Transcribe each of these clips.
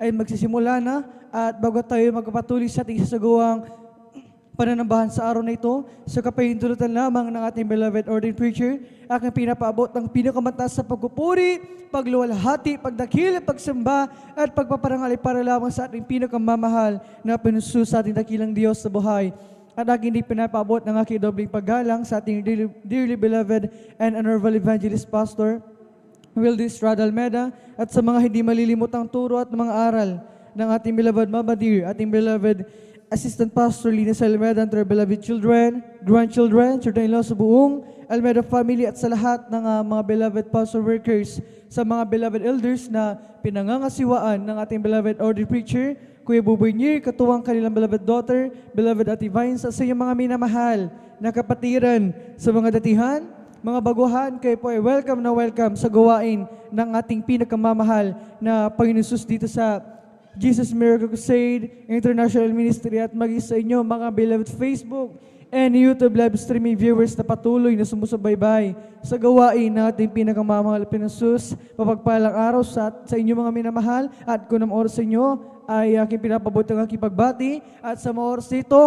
ay magsisimula na at bago tayo magpapatuloy sa ating sasagawang pananambahan sa araw na ito, sa kapahintulutan lamang ng ating beloved ordained preacher, aking pinapaabot ng pinakamataas sa pagpupuri, pagluwalhati, pagdakil, pagsamba, at pagpaparangal para lamang sa ating pinakamamahal na pinuso sa ating dakilang Diyos sa buhay. At aking hindi pinapaabot ng aking dobling paggalang sa ating dearly beloved and honorable evangelist pastor, Wildis Radalmeda, at sa mga hindi malilimutang turo at mga aral ng ating beloved Mama Dear, ating beloved Assistant Pastor Lina Almeda, and to our beloved children, grandchildren, children-in-law sa buong Almeda family at sa lahat ng mga beloved pastor workers, sa mga beloved elders na pinangangasiwaan ng ating beloved ordained preacher, Kuya Buboy Nier, katuwang kanilang beloved daughter, beloved Ate Vines, at sa iyong mga minamahal na kapatiran sa mga datihan, mga baguhan, kayo po ay welcome na welcome sa gawain ng ating pinakamamahal na Panginoon Jesus dito sa Jesus Miracle Crusade International Ministry, at maging sa inyo mga beloved Facebook and YouTube live streaming viewers na patuloy na sumusubaybay sa gawain ng ating pinakamamahal Panginoon Jesus. Mapagpalang araw sa inyo mga minamahal, at kunang oras sa inyo ay aking pinapabot ang aking pagbati. At sa mga oras dito,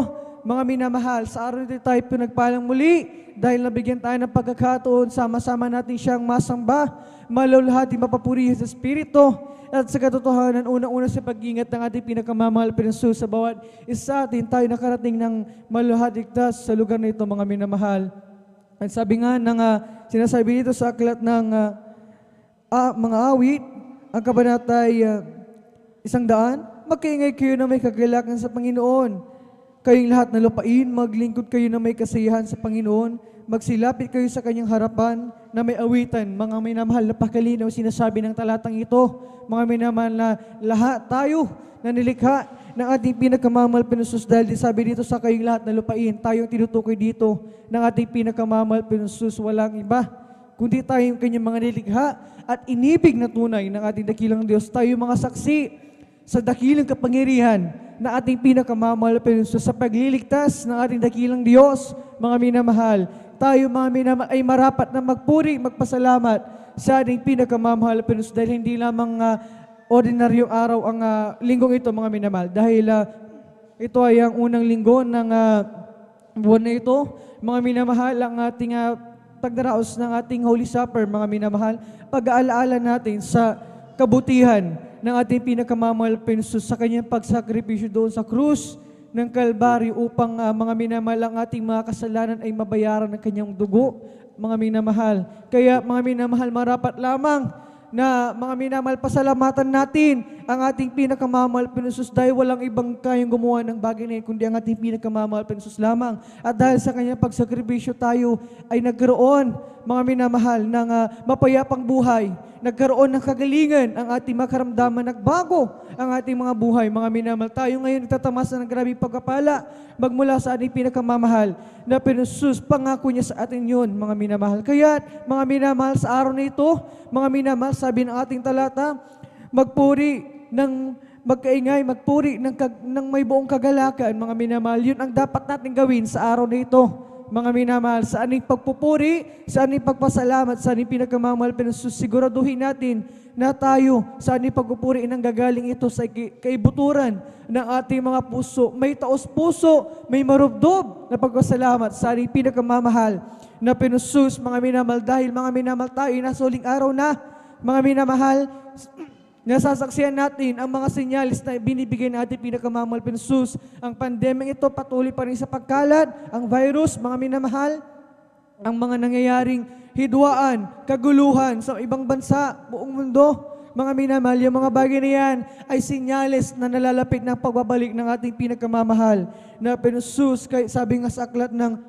mga minamahal, sa araw nito tayo pinagpalang muli dahil nabigyan tayo ng pagkakataon, sama-sama natin siyang masamba, malulhati, mapapurihin sa Espiritu. At sa katotohanan, unang-una sa pag-ingat ng ating pinakamamahal Panginoon sa bawat isa atin, tayo nakarating ng maluhatigtas sa lugar na ito, mga minamahal. At sabi nga ng sinasabi dito sa aklat ng mga awit, ang kabanata ay 100, magkaingay kayo na may kagalakan sa Panginoon. Kayong lahat na lupain, maglingkod kayo na may kasiyahan sa Panginoon. Magsilapit kayo sa kanyang harapan na may awitan. Mga minamahal, napakalinaw sinasabi ng talatang ito. Mga minamahal, na lahat tayo na nilikha ng ating pinakamamahal Panginoon, dahil sabi dito sa kayong lahat na lupain, tayong tinutukoy dito ng ating pinakamamahal Panginoon, walang iba kundi tayong kanyang mga nilikha at inibig na tunay ng ating dakilang Diyos. Tayo mga saksi sa dakilang kapangyarihan na ating pinakamamahal Panginoon sa pagliligtas ng ating dakilang Diyos. Mga minamahal, tayo mga minamahal ay marapat na magpuri, magpasalamat sa ating pinakamamahal Panginoon, dahil hindi lamang ordinaryong araw ang linggong ito, mga minamahal, dahil ito ay ang unang linggo ng buwan na ito. Mga minamahal, ang ating pagdaraos ng ating Holy Supper, mga minamahal, pag-aalaala natin sa kabutihan ng ating pinakamamahal Panginoon sa kanyang pagsakripisyo doon sa krus ng Kalbaryo upang mga minamahal, ang ating mga kasalanan ay mabayaran ng kanyang dugo, mga minamahal. Kaya mga minamahal, marapat lamang na mga minamahal, pasalamatan natin ang ating pinakamamahal Panginoon dahil walang ibang kayang gumawa ng bagay na yun kundi ang ating pinakamamahal Panginoon lamang. At dahil sa kanyang pagsakripisyo, tayo ay nagkaroon, mga minamahal, ng mapayapang buhay. Nagkaroon ng kagalingan, ang ating makaramdaman, nagbago ang ating mga buhay. Mga minamahal, tayo ngayon nagtatamasa ng grabing pagkapala magmula sa ating pinakamamahal na Panginoon, pangako niya sa atin yun, mga minamahal. Kaya mga minamahal, sa araw na ito, mga minamahal, sabi ng ating talata, magpuri ng magkaingay, magpuri ng may buong kagalakan, mga minamahal. Yun ang dapat natin gawin sa araw na ito, mga minamahal, sa aning pagpupuri, sa aning pagpasalamat, sa aning pinakamamahal Panginoon. Siguraduhin natin na tayo sa aning pagpupuri nang gagaling ito sa kaibuturan ng ating mga puso. May taos puso, may marubdob na pagpasalamat sa aning pinakamamahal na Panginoon, mga minamahal, dahil mga minamahal, tayo nasa huling araw na, mga minamahal, nasasaksihan natin ang mga senyalis na binibigay ng ating pinakamamahal Panginoon. Ang pandemya ito patuloy pa rin sa pagkalat, ang virus, mga minamahal, ang mga nangyayaring hidwaan, kaguluhan sa ibang bansa, buong mundo, mga minamahal, yung mga bagay na yan ay senyalis na nalalapit ng pagbabalik ng ating pinakamamahal na Panginoon. Sabi nga sa aklat ng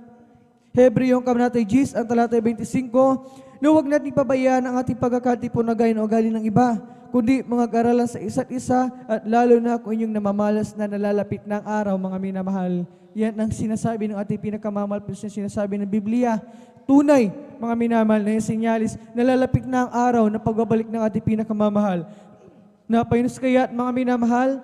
Hebreo, kabanata 10, ang talata 25, na huwag natin pabayaan ang ating pagkakatipon na gaya ng ugali ng iba, kundi mga karalan sa isa't isa, at lalo na kung inyong namamalas na nalalapit ng araw, mga minamahal. Yan ang sinasabi ng ating pinakamamahal, sinasabi ng Biblia. Tunay, mga minamahal, na yung sinyalis, nalalapit na ang araw na pagbabalik ng ating pinakamamahal. Na Panginoon, kaya't mga minamahal,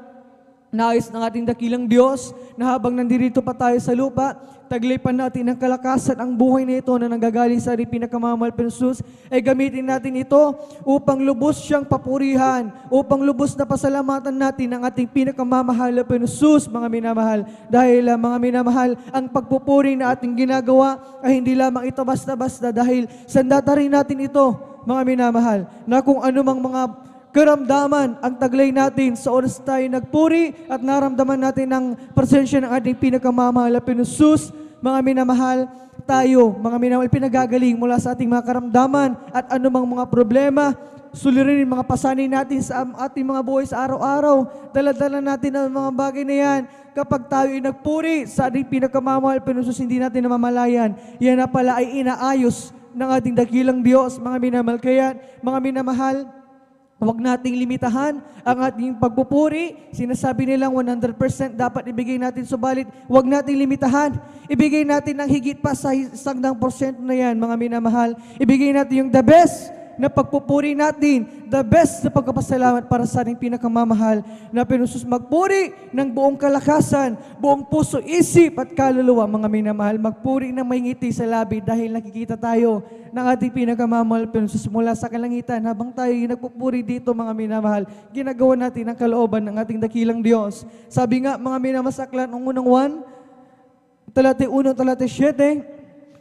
Nais ng ating dakilang Diyos na habang nandirito pa tayo sa lupa, taglipan natin ng kalakasan ang buhay na ito na nanggagaling sa ating pinakamamahal na Jesus, ay gamitin natin ito upang lubos siyang papurihan, upang lubos na pasalamatan natin ang ating pinakamamahal na Jesus, mga minamahal. Dahil mga minamahal, ang pagpupuri na ating ginagawa ay hindi lamang ito basta-basta, dahil sandata rin natin ito, mga minamahal, na kung anumang mga karamdaman ang taglay natin sa oras tayo nagpuri at naramdaman natin ang presensya ng ating pinakamamahal na Jesus, mga minamahal, tayo, mga minamahal, pinagagaling mula sa ating mga karamdaman at anumang mga problema, suliranin mga pasanin natin sa ating mga buhay sa araw-araw. Dala-dala natin ang mga bagay na yan. Kapag tayo ay nagpuri sa ating pinakamamahal na Jesus, hindi natin namamalayan. Yan na pala ay inaayos ng ating dakilang Diyos, mga minamahal. Kaya, mga minamahal, huwag nating limitahan ang ating pagpupuri. Sinasabi nilang 100% dapat ibigay natin, subalit huwag nating limitahan. Ibigay natin ng higit pa sa 100% na yan, mga minamahal. Ibigay natin yung the best na pagpupuri natin, the best na pagkapasalamat para sa ating pinakamamahal na pinusus. Magpuri ng buong kalakasan, buong puso, isip at kaluluwa, mga minamahal. Magpuri ng may ngiti sa labi dahil nakikita tayo ng ating pinakamamahal pinusus mula sa kalangitan. Habang tayo nagpupuri dito, mga minamahal, ginagawa natin ang kalooban ng ating dakilang Diyos. Sabi nga, mga minamahal, ang unang 1:1-7,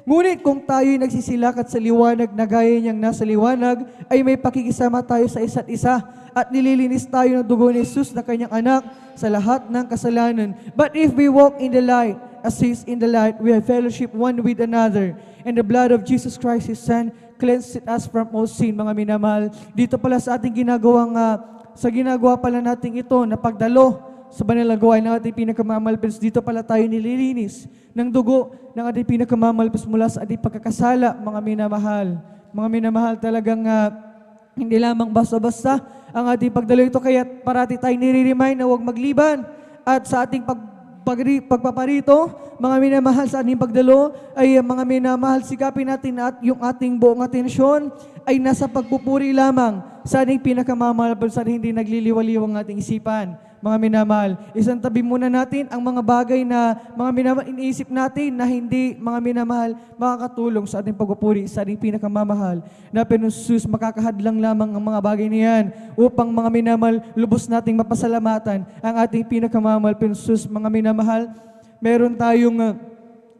ngunit kung tayo'y nagsisilakat sa liwanag na gaya niyang nasa liwanag, ay may pakikisama tayo sa isa't isa at nililinis tayo ng dugo ni Jesus na kanyang anak sa lahat ng kasalanan. But if we walk in the light, as He is in the light, we have fellowship one with another. And the blood of Jesus Christ, His Son, cleansed us from all sin, mga minamahal. Dito pala sa ating ginagawa pala natin ito na pagdalo sa banilang gawain ng ating pinakamamalpis, dito pala tayo nililinis ng dugo ng ating pinakamamalpis mula sa ating pagkakasala, mga minamahal. Mga minamahal, talagang hindi lamang basta-basta ang ating pagdalo ito, kaya parati tayo nire-remind na huwag magliban at sa ating pagpaparito, mga minamahal, sa ating pagdalo ay mga minamahal, sikapin natin at yung ating buong atensyon ay nasa pagpupuri lamang sa ating pinakamamahal, sa hindi nagliliwaliwang ating isipan. Mga minamahal, isang tabi muna natin ang mga bagay na mga minamahal iniisip natin na hindi, mga minamahal, makakatulong sa ating pagpupuri sa ating pinakamamahal na pinusus. Makakahadlang lamang ang mga bagay na yan upang, mga minamahal, lubos nating mapasalamatan ang ating pinakamamahal pinusus. Mga minamahal, meron tayong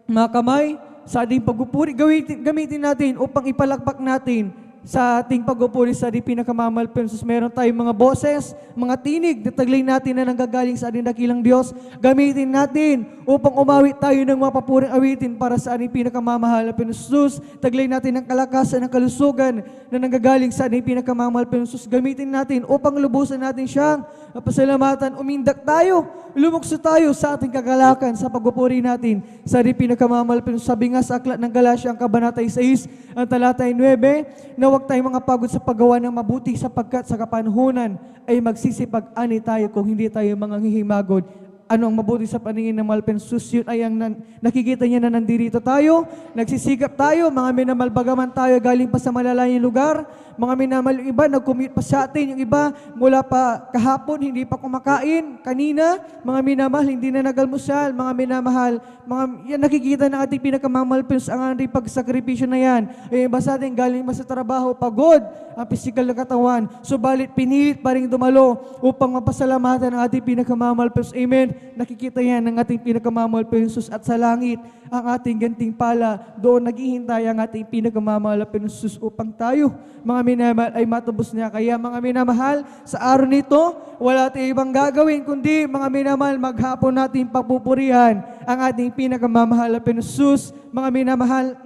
mga kamay sa ating pagpupuri, gamitin natin upang ipalakpak natin sa ating pagpupuri sa ating pinakamamahal pinusus. Meron tayong mga boses, mga tinig na taglay natin na nanggagaling sa ating dakilang Diyos. Gamitin natin upang umawit tayo ng mga papuring awitin para sa ating pinakamamahal na pinusus. Taglay natin ng kalakasan, ng kalusugan na nanggagaling sa ating pinakamamahal pinusus. Gamitin natin upang lubusan natin siyang pasalamatan. Umindak tayo, lumukso tayo sa ating kagalakan sa pagpupuri natin sa ating pinakamamahal pinusus. Sabi nga sa aklat ng Galatia, ang kabanata 6, ang talata 9, na huwag tayong mga pagod sa paggawa ng mabuti sapagkat sa kapanhunan ay magsisipag-ani tayo kung hindi tayo mga hihimagod. Ano ang mabuti sa paningin ng mahal pinusus? Yun ay ang nakikita niya na nandirito tayo, nagsisikap tayo, mga minamahal, bagaman tayo galing pa sa malalayong lugar, mga minamahal, yung iba nag-commute pa sa atin, yung iba mula pa kahapon, hindi pa kumakain, kanina, mga minamahal, hindi na nagalmusal, mga minamahal, yan, nakikita ng ating pinakamamahal pinusus ang ating pagsakripisyo na yan. Yung iba sa atin galing pa sa trabaho, pagod, ang physical na katawan, subalit pinilit pa rin dumalo upang mapasalamatan ang ating pinakamamahal pinusus. Amen. Nakikita yan ng ating pinakamamahal pinusus at sa langit ang ating gantimpala. Doon naghihintay ang ating pinakamamahal pinusus upang tayo, mga minamahal, ay matubos niya. Kaya, mga minamahal, sa araw nito, wala tayong ibang gagawin kundi, mga minamahal, maghapon natin papupurihan ang ating pinakamamahal pinusus. Mga minamahal,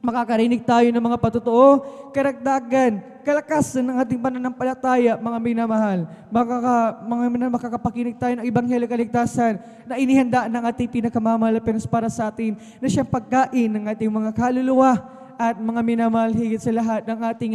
makakarinig tayo ng mga patotoo, karagdagan, kalakasan ng ating pananampalataya, mga minamahal. Makakapakinig tayo ng Ebanghelyo kaligtasan na inihanda ng ating pinakamamahal para sa atin, na siyang pagkain ng ating mga kaluluwa. At mga minamahal, higit sa lahat ng ating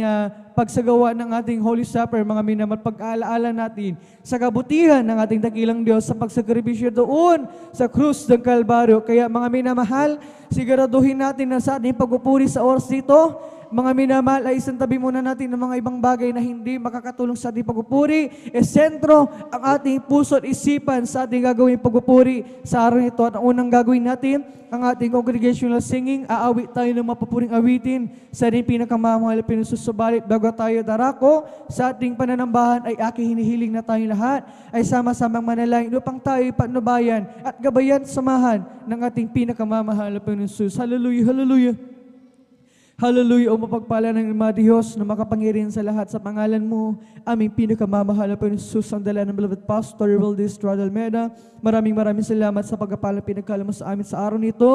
pagsagawa ng ating Holy Supper, mga minamahal, pag-aalaala natin sa kabutihan ng ating dakilang Diyos sa pagsakripisyo doon sa krus ng Kalbaryo. Kaya, mga minamahal, siguraduhin natin na sa ating pagpupuri sa oras dito mga minamahal, ay isantabi muna natin ng mga ibang bagay na hindi makakatulong sa ating pagpupuri. Sentro ang ating puso at isipan sa ating gagawin pagpupuri sa araw nito. At ang unang gagawin natin, ang ating congregational singing, aawit tayo ng mapupuring awitin sa ating pinakamamahal na pinususubalit. Bago tayo darako sa ating pananambahan, ay aking hinihiling na tayong lahat ay sama-samang manalangin upang tayo patnubayan at gabayan samahan ng ating pinakamamahal na Panginoon Jesus. Hallelujah, hallelujah. Hallelujah, o mapagpala ng Ama Diyos na makapangyarihan sa lahat sa pangalan mo, aming pinakamamahal na Panginoon Jesus, ang dala ng beloved Pastor Valdez Almeida. Maraming salamat sa pagpapala pinagkala mo sa amin sa araw nito.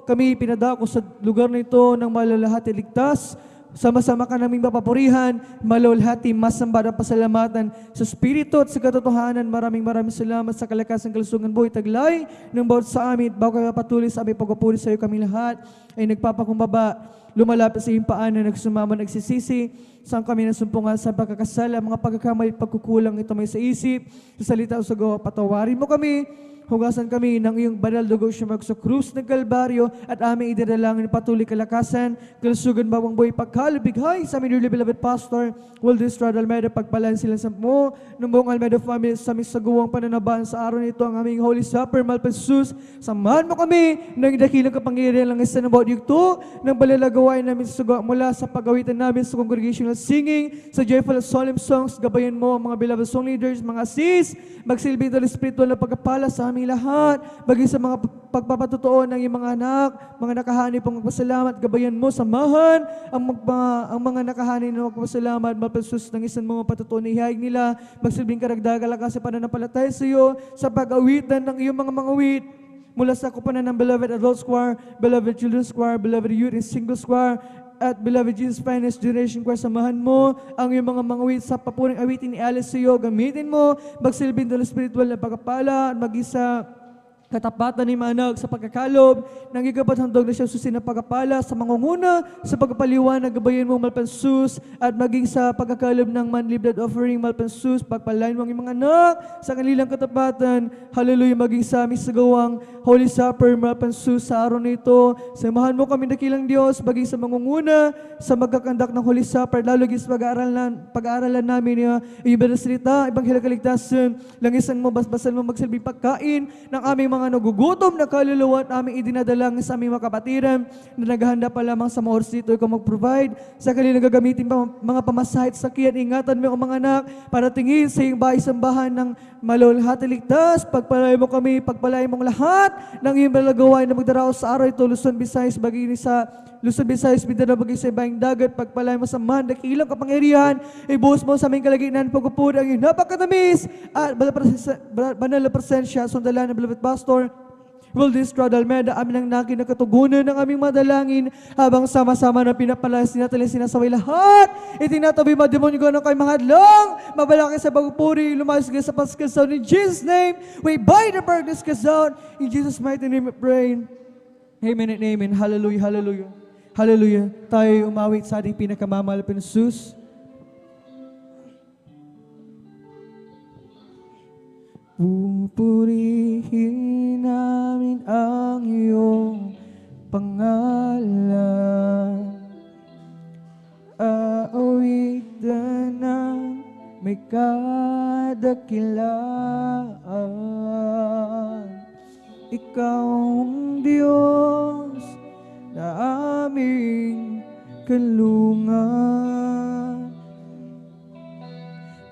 Kami pinadako sa lugar nito ng malalahati ligtas. Sama-sama ka naming mapapurihan, malulhati, masamba at pasalamatan sa Espiritu at sa katotohanan. Maraming salamat sa kalakasan, kalusugan, buhay, taglay ng bawat sa amin. Bago ka patuloy sa aming pagpapuri sa iyo, kami lahat ay nagpapakumbaba, lumalapit sa iyong paan na nagsumama, nagsisisi, saan kami nasumpungan sa pagkakasala, mga pagkakamali, pagkukulang ito may sa isip, sa salita o sa gawa. Patawarin mo kami, hugasan kami ng iyong banal dugo siyang sa krus ng Kalbaryo at aming idinalangin patuloy kalakasan, kalusugan, bawang buhay, pagkalubighay sa aming dearly beloved Pastor Valdez Almeida. Pagpalaan sila sa mo ng buong Almeida family sa aming saguwang pananabahan sa araw nito, ang aming Holy Supper, Malpas Jesus. Samahan mo kami ng dakilang kapangyarihan lang isa ng bawat yugto ng balalagawain namin sa saguwa mula sa pagawitan namin sa congregational singing, sa joyful and solemn songs. Gabayan mo ang mga beloved song leaders, mga sis, magsilbing dahil spiritual na pagkapala sa aming lahat, bagay sa mga pagpapatutuo ng iyong mga anak, mga nakahani pong magpasalamat. Gabayan mo, samahan ang mga nakahani na magpasalamat, mapalsus ng isang mga patutuo na ihayag nila, magsilbing karagdagan lang kasi pananampalataya sa iyo sa pag-awitan ng iyong mga awit mula sa kupanan ng beloved adult choir, beloved children's choir, beloved youth and single choir, at beloved Jesus Finest Generation Choir. Samahan mo ang iyong mga awit sa papuring awitin ni Alice sa iyo. Gamitin mo, magsilbing dala spiritual na pagkapala at mag-isa katapatan ni Manag sa pagkakalob ng igabat handog na siya susin na pagkapala sa mangunguna sa pagpapaliwanag. Gabayan mo Malpansus at maging sa pagkakalob ng monthly blood offering Malpansus, pagpalain mo ang mga anak sa kanilang katapatan. Hallelujah, maging sa aming sagawang Holy Supper Malpansus sa araw na ito. Samahan mo kami dakilang Diyos, maging sa mangunguna sa magkakandak ng Holy Supper, lalo gis pag-aaralan namin yung ibang salita, ibang kaligtasan, langisan mo, basbasan mo, magsilbing pagkain ng aming mga nagugutom na kaluluwa at aming idinadalangin sa aming mga kapatiran na naghahanda pa lamang sa mga oras dito. Ikaw mag-provide sa kanilang gagamitin mga pamasahit sa kiyan. Ingatan mo ang mga anak para tingin sa iyong bahay-sambahan ng malulhati ligtas. Pagpalay mo kami, pagpalay mong lahat ng iyong malagawain na magdaraos sa araw ito. Luzon, Visayas, bagay sa Luzon, Visayas, Mindanao, bagay sa ibayang dagat. Pagpalay mo sa man, dakilang kapangyarihan. Ibuhos mo sa aming kalaginan, pagpupuri ang iyong napakatamis at banal na presensya. Sundalan ng beloved Pastor Valdez Almeida, amin ang nakin na katugunan ng aming madalangin habang sama-sama na pinapalayas sinatalis sinasaway lahat. Itinatabi mademonyo ko na kay mga hadlang, mabalaki sa pagpupuri, lumayos ka sa paskasaw. In Jesus' name, we bind the darkness kasaw. In Jesus' mighty name we pray. Amen and amen. Hallelujah, hallelujah. Hallelujah. Tayo umawit sa ating pinakamamahal na Jesus. Pupurihin namin ang iyong pangalan, aawitan ng may kadakilaan. Ikaw ang Diyos na aming kalungan,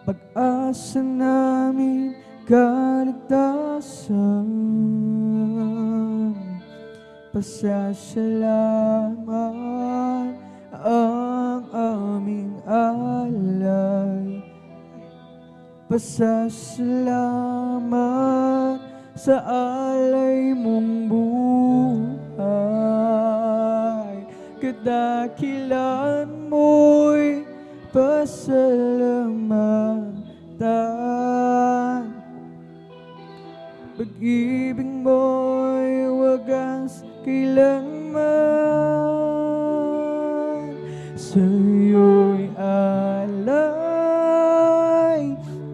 pag-asa namin kaligtasan, pasasalamat ang aming alay, pasasalamat sa alay mong buhay. Kadakilan mo'y pasalamatan, pag-ibig mo'y wagas kailanman. Sa'yo'y alay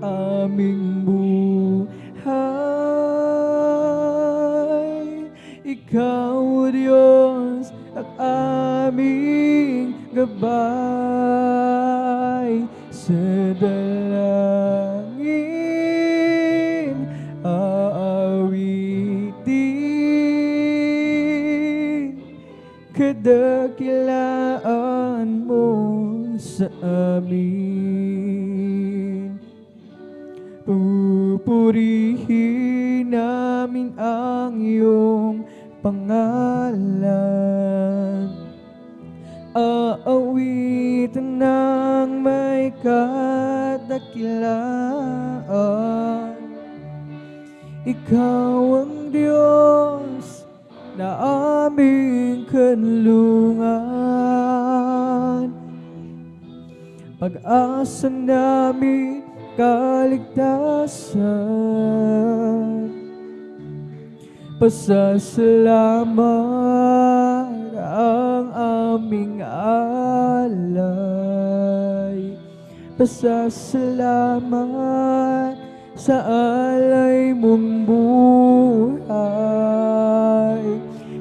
aming buhay. Ikaw, Diyos, ang aming gabay sa dalangin, aawitin kadakilaan mo sa amin. Pupurihin namin ang iyong pangalan, aawitin ng may kadakilaan. Ikaw ang Diyos na aming kanlungan, pag-asa namin kaligtasan. Pasasalamat ang aming alay, pasasalamat sa alay mong buhay.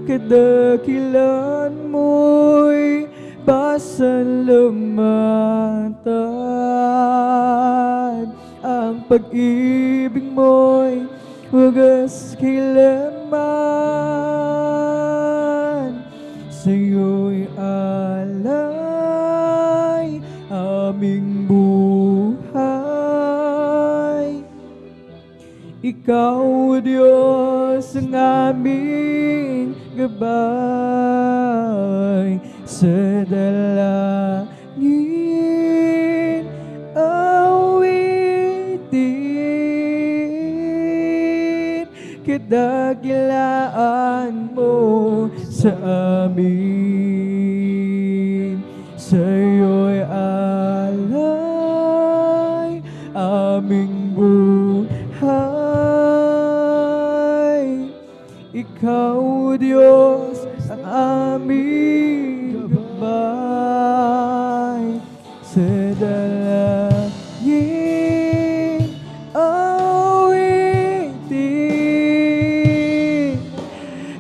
Kadakilan mo'y pasalamatan, ang pag-ibig mo'y wagas kailanman. Sa'yo'y alay aming buhay. Ikaw, Diyos, ang aming gabay sa dalangin, awitin kadakilaan mo sa amin. Sa'yo'y alay aming buhay. Ikaw, Diyos, ang aming gabay sa dalangin, awitin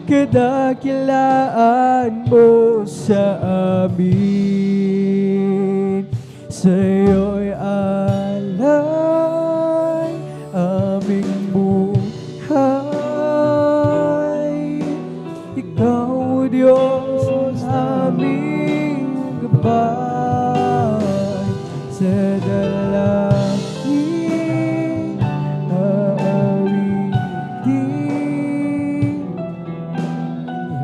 kadakilaan mo sa amin. Sa'yo'y alay aming buhay. Ikaw, Diyos, aming gabay sa dalangin, aawitin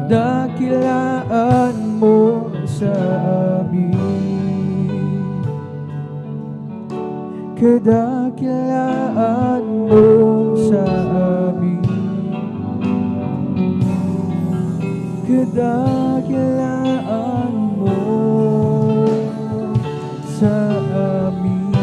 dakilaan mo sa amin. Kadakilaan mo sa amin, kadakilaan mo sa amin.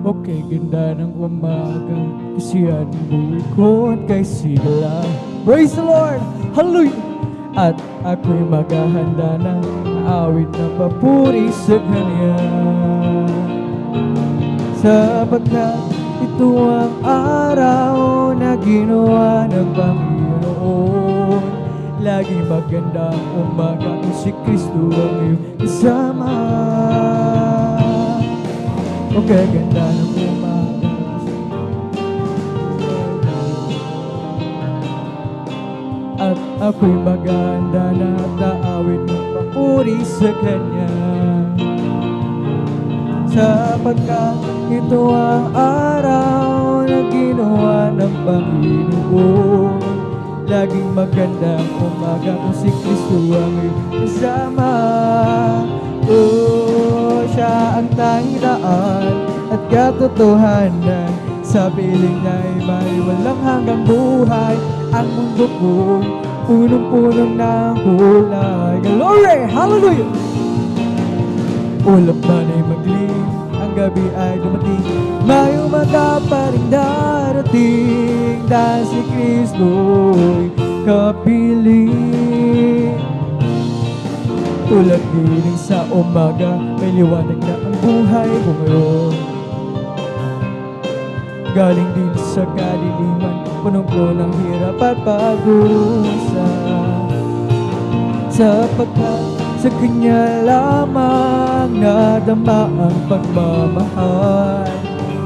Okay, ganda ng umaga, kasi ang buhay ko at kay sila. Praise the Lord! Hallelujah! At ako'y maghahanda ng awit na papuri sa Kanya, sapagkat ito ang araw na ginawa ng Panginoon. Laging maganda ang umaga kung si Kristo ang iyong kasama. Okay, ganda ng umaga, at ako'y maghahanda na taawit ng papuri sa Kanya, sapagkat ito ang araw na ginawa ng Panginoon. Laging maganda ang umaga kung si Kristo ang iyong kasama. Oh, siya ang tanging daan at katotohanan, sa piling niya'y may walang hanggang buhay. Ang mundo ko'y punong-puno ng kulay. Glory! Hallelujah! Ulap man ay maglim, ang gabi ay dumating, may umaga pa rin darating, dahil si Kristo'y kapiling. Tulad giling sa umaga, may liwanag na ang buhay ko ngayon. galing din sa kadiliman, punong-punong hirap at pagdurusa. Sapagkat sa Kanya lamang nadama ang pagmamahal.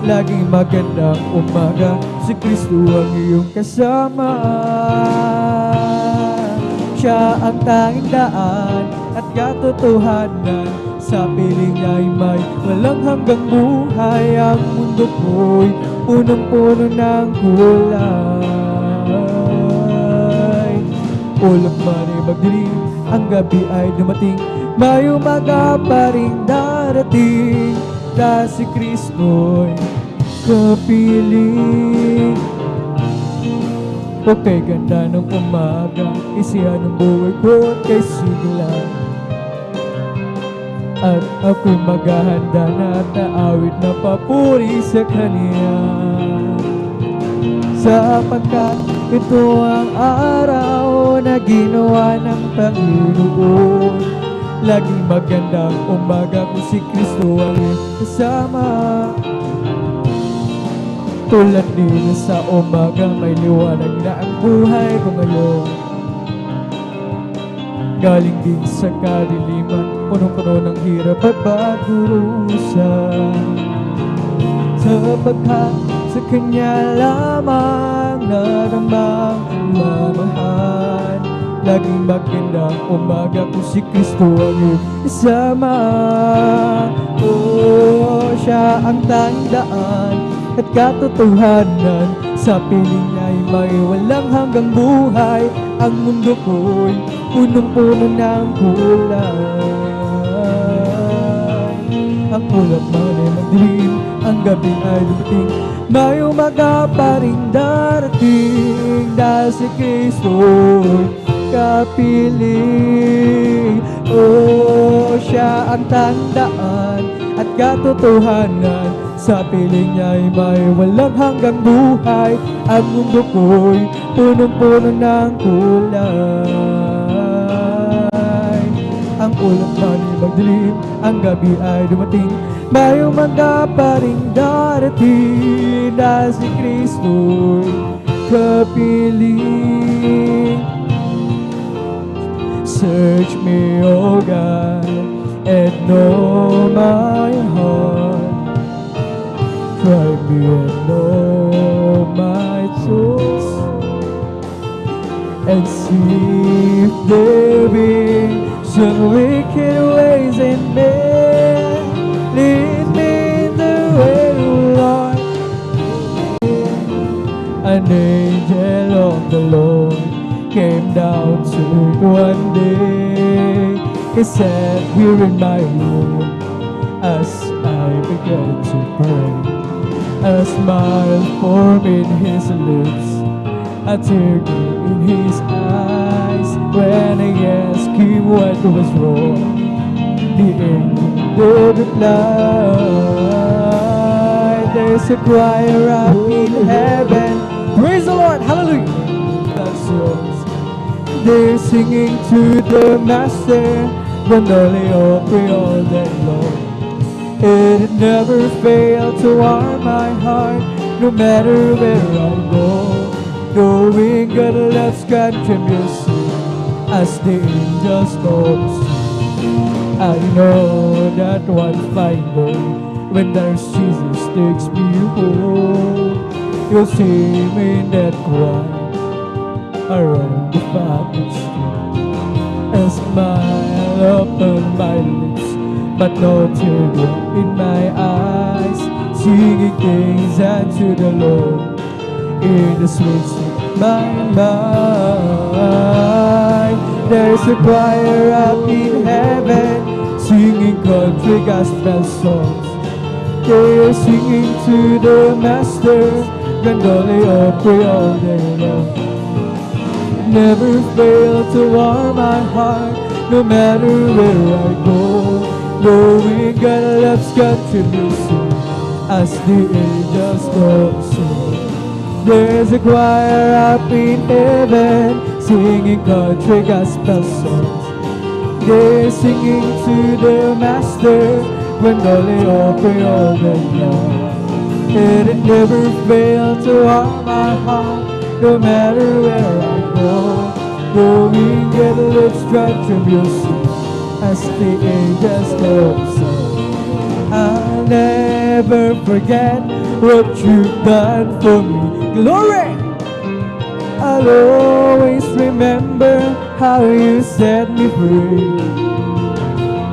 Laging magandang umaga, si Kristo ang iyong kasama. Siya ang tanging daan at katotohanan, sa piling niya'y may walang hanggang buhay. Ang mundo ko'y punong-puno ng kulay. Ulap man ay magdilim, ang gabi ay dumating, may umaga pa rin darating. Dahil si Kristo'y kapiling. Okay, ganda ng umaga, isihan ng buhay ko at kay sigla. At ako'y maghahanda na at naawit na papuri sa Kanya. Sapagkat ito ang araw na ginawa ng Panginoon. Laging magandang umaga kung si Kristo ang kasama. Tulad din sa umaga, may liwanag na ang buhay ko ngayon. Galing din sa kadiliman, punong-puno ng hirap at pagdurusa. Sapagkat sa Kanya lamang nadamang mamahal. Laging magandang umaga kung si Kristo ang iyong kasama. Oh, Siya ang tanging daan at katotohanan, sa piling niya'y may walang hanggang buhay. Ang mundo ko'y punong-puno ng kulay. Ang ulap man ay magdilim, ang gabi ay dumating, may umaga pa rin darating. Dahil si Kristo'y kapiling. Oh, Siya ang tandaan at katotohanan, sa piling niya'y may walang hanggang buhay. Ang mundo ko'y punong-puno ng kulay. Ang ulap man ay magdilim, ang gabi ay dumating, may umaga pa rin darating. Dahil si Kristo'y kapiling. Search me, O God, and know my heart. Try me and know my thoughts, and see if there be some wicked ways in me. Lead me in the way, Lord. An angel of the Lord came down to earth one day. He sat here in my room as I began to pray. A smile formed in his lips, a tear in his eyes. When I asked him what was wrong, the angel replied, there's a choir up in heaven. Praise the Lord, hallelujah. They're singing to the Master, Gondole Opry all day long. It never failed to warm my heart, no matter where I go. Knowing God loves country music, as the angels goes. I know that one fine day, when there's Jesus takes me home, you'll see me in that choir around the Father's street. A smile upon my lips, but no teardrop in my eyes, singing things unto the Lord in the sweet my mind. There's a choir up in heaven, singing country gospel songs. They're singing to the Master, Gondole Opry all day long. Never fail to warm my heart, no matter where I go. Knowing God loves country music, as the angels go sing. There's a choir up in heaven, singing country gospel songs. They're singing to the Master, Gondole Opry all day long. and it never failed to warm my heart, no matter where I go. Going endless stretch of your sea, as the angels go. I'll never forget what you've done for me. Glory! I'll always remember how you set me free.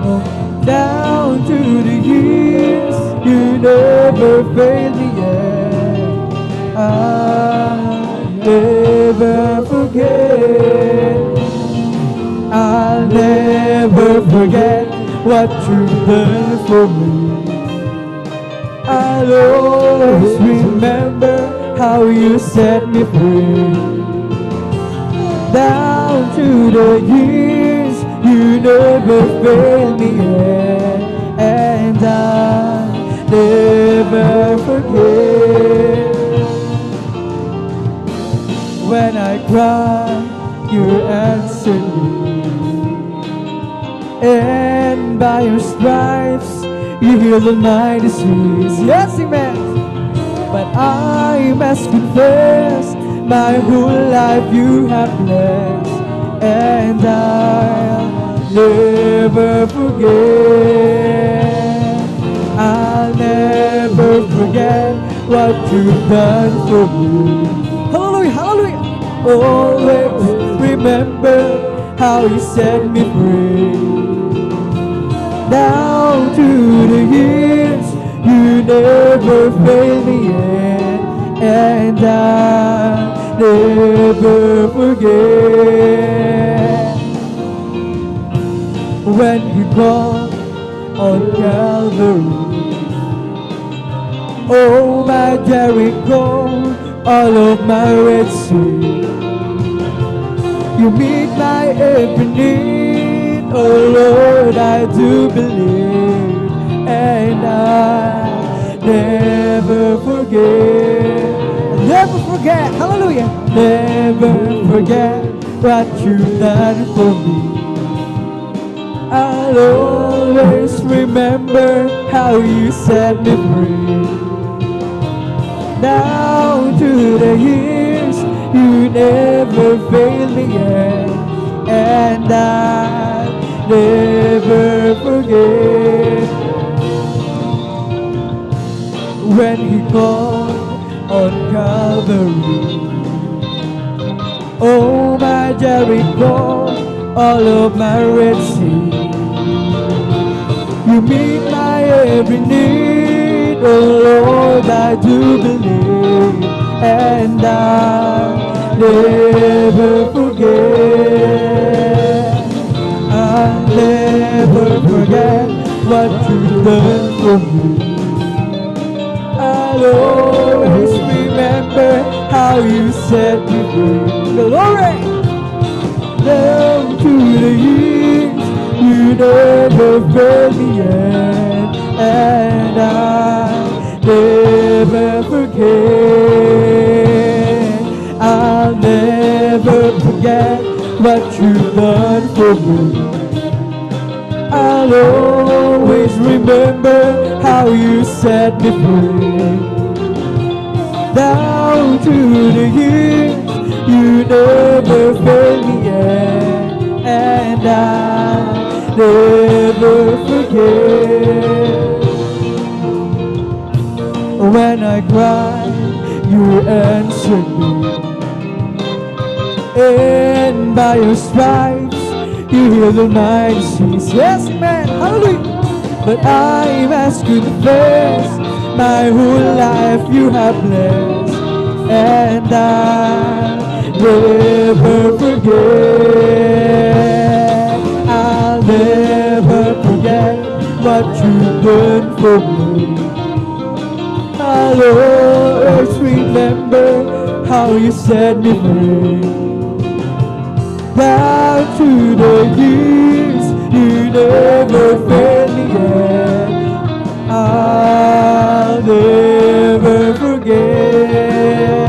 Oh, down to the years, you never failed me yet. I'll never forget. I'll never forget what you've done for me. I'll always remember how you set me free. Down to the years, you never failed me yet, and I'll never forget. When I cry, you answer me, and by your stripes, you healed all my disease. Yes, amen. But I must confess, my whole life you have blessed, and I'll never forget. I'll never forget what you've done for me. Hallelujah, hallelujah. Always remember how you set me free. Down to the years, you never failed me yet, and I'll never forget. When you called on Calvary, oh my Jericho, all of my Red Sea, you meet my every need. Oh Lord, I do believe, and I never forget. Never forget, hallelujah. Never forget what you've done for me. I'll always remember how you set me free. Down to the years, you never failed me yet, and I'll never forget. When he called on Calvary, oh my Jericho, all of my Red Sea, you meet my every need. Oh Lord, I do believe, and I'll never forget. I'll never forget what you've done for me. I'll always remember how you set me free. Glory! Down to the years, you never failed me yet, and I'll never forget. I'll never forget what you've done for me. I'll always remember how you set me free. Down to the years, you never failed me yet, and I'll never forget. When I cry, you answer me, and by your stripes, you heal all my disease. Yes, man, hallelujah. But I must confess, my whole life you have blessed, and I'll never forget. I'll never forget what you've done for me. I'll always remember how you set me free. Down to the years, you never failed me yet. I'll never forget.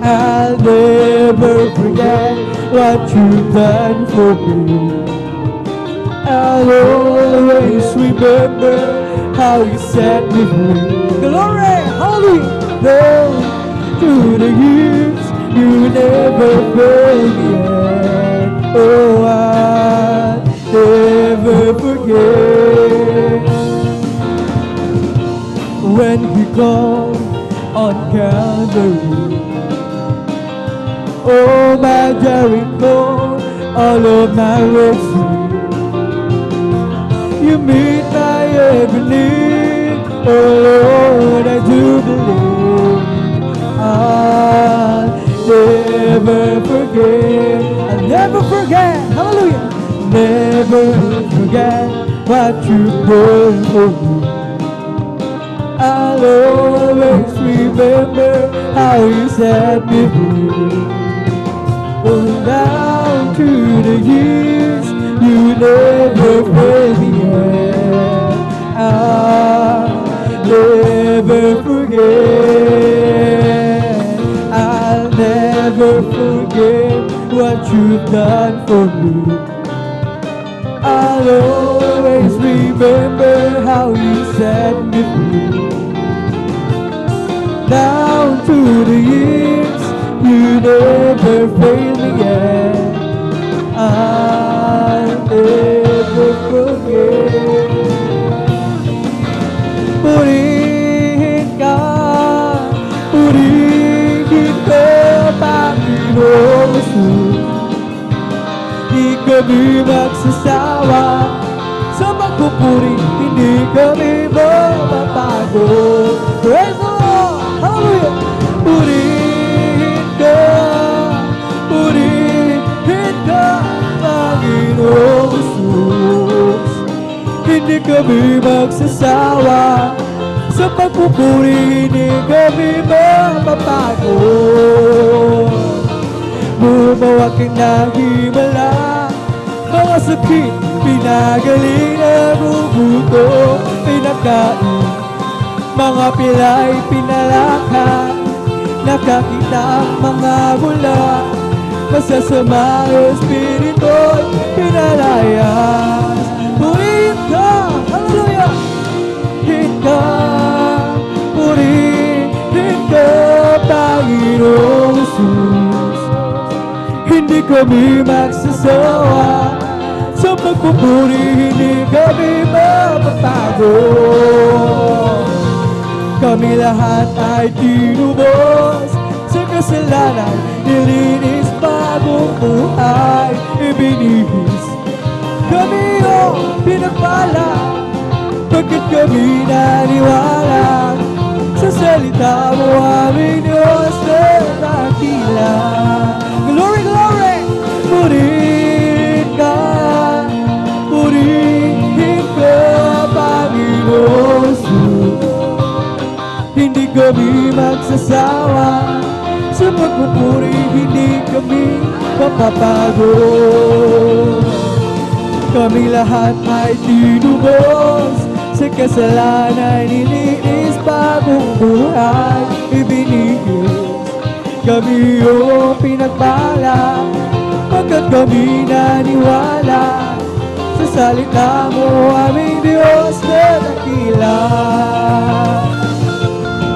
I'll never forget what you've done for me. I'll always remember how you set me free. Glory! never failed me yet. Oh, I'll never forget when He called on Calvary. Oh, my Jericho, all of my rescue. You meet my every need. Oh Lord, I do believe. I'll never forget. I'll never forget. Hallelujah. Never forget what you've done for me. I'll always remember how you set me free. Oh, down to the years, you never failed me yet. I'll never forget. I'll never forget what you've done for me. I'll always remember how you set me free. Down to the years, you never failed me yet. I'll never forget. Purihin ka, Panginoong Jesus. Di kami magsasawa sa magpupuri, hindi kami mapapago. Praise the Lord! Hallelujah! Purihin ka, Panginoong Jesus. Hindi kami magsasawa sa pagpupuri, hindi kami mapapago. Bumawak kang nahimala, mga sakit pinagaling ang bubuto, pinakain, mga pilay pinalakad, nakakita ang mga bula, masasama espiritu'y pinalayas. Purihin ka, hallelujah! Purihin ka, Panginoong Jesus. Hindi kami magsasawa sa pagpupuri, hindi kami mapapago. Kami lahat ay tinubos sa kasalanan, nilinis bagong buhay, ibinihis. Kami o pinagpala, pagkat kami naniwala sa salita mo, aming Diyos na dakila. Glory, glory! Purihin ka, Panginoon Jesus. Hindi kami magsasawa sa pagpupuri, hindi kami mapapago. Kami lahat ay tinubos sa kasalanan, nilinis bagong buhay, ibinigis. Kami o pinagpala, pagkat kami naniwala sa salita mo, aming Diyos na dakila.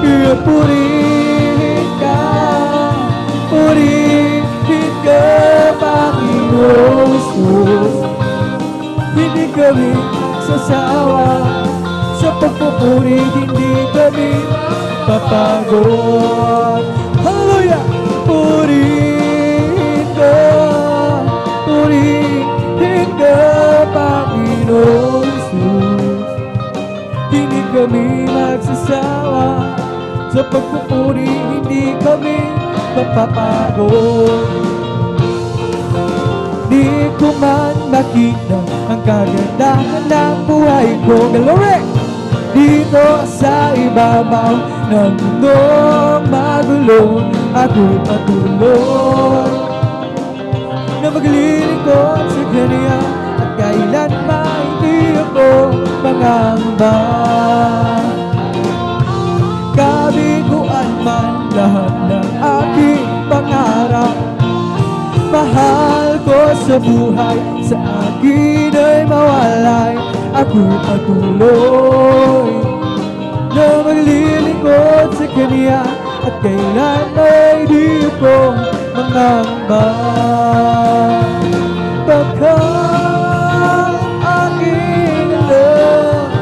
Kaya purihin ka, Panginoong Jesus. Hindi kami sasawa sa pagpupuri, hindi kami papagod. Hallelujah! Purihin ka, Panginoon Jesus. Hindi kami magsasawa sa pagpupuri, hindi kami mapapagod. Di ko man makita ang kagandahan ng buhay ko. Glory! Dito sa ibabaw ng mundong magulo, ako'y patuloy na maglilingkod sa Kanya, at kailanman hindi ako mangamba. Kabiguan man lahat ng aking pangarap, mahal ko sa buhay, sa akin ay mawalay. Ako'y patuloy na maglilingkod sa Kanya, at kailan ay di ko mangamba. Pagkat aking alam,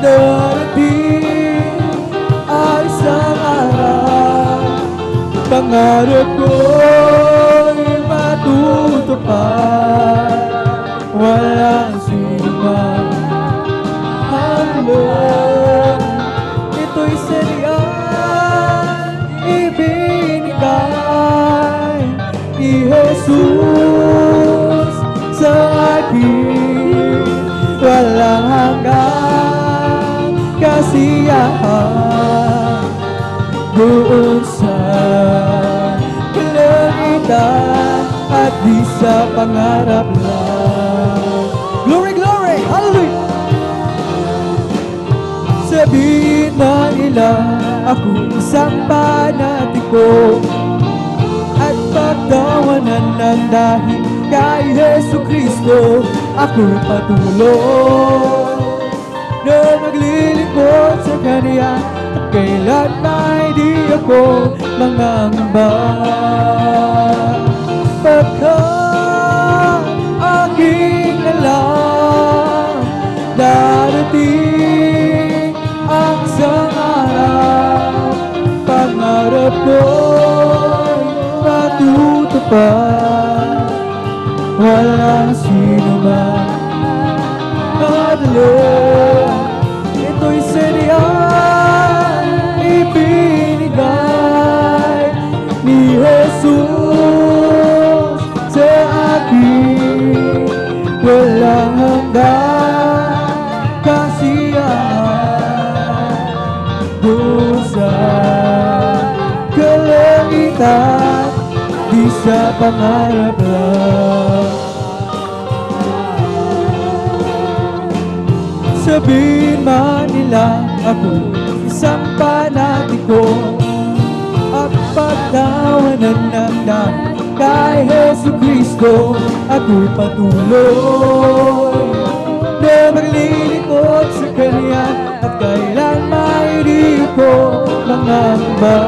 darating ay isang araw, pangarap ko'y matutupad. Walang sinumang hanggang. Ito'y seriyang ibinigay ni Jesus sa akin. Walang hanggang kasiyahan doon sa kalangitan at di sa pangarap lang. Glory, glory, hallelujah! Sabihin man nila ako isang panatiko at pagtawanan ng dahil kay Yesu Kristo, ako'y patuloy na maglilingkod sa Kanya at kailan may di ako mangamba. Pagkat aking alam, darating ang isang araw, pangarap ko'y matutupad. Walang sino man madali. Ito'y seriyang ibinigay ni Jesus sa akin. Walang hanggang kasiyahan doon sa kalangitan, di sa pangarap lang. Sabihin man nila ako isang panatiko at pagtawanan ng dahil kay Yesu Kristo, ako'y patuloy na maglilingkod sa Kanya at kailan may di ko mangamba.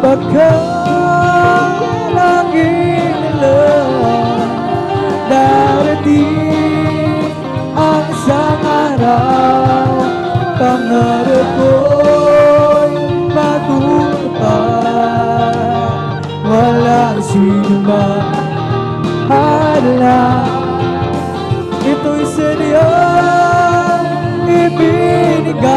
Pagkat aking alam, darating ang isang araw, pangarap ko'y matutupad. Walang sino man hadlang. Ito'y seryang ibinigay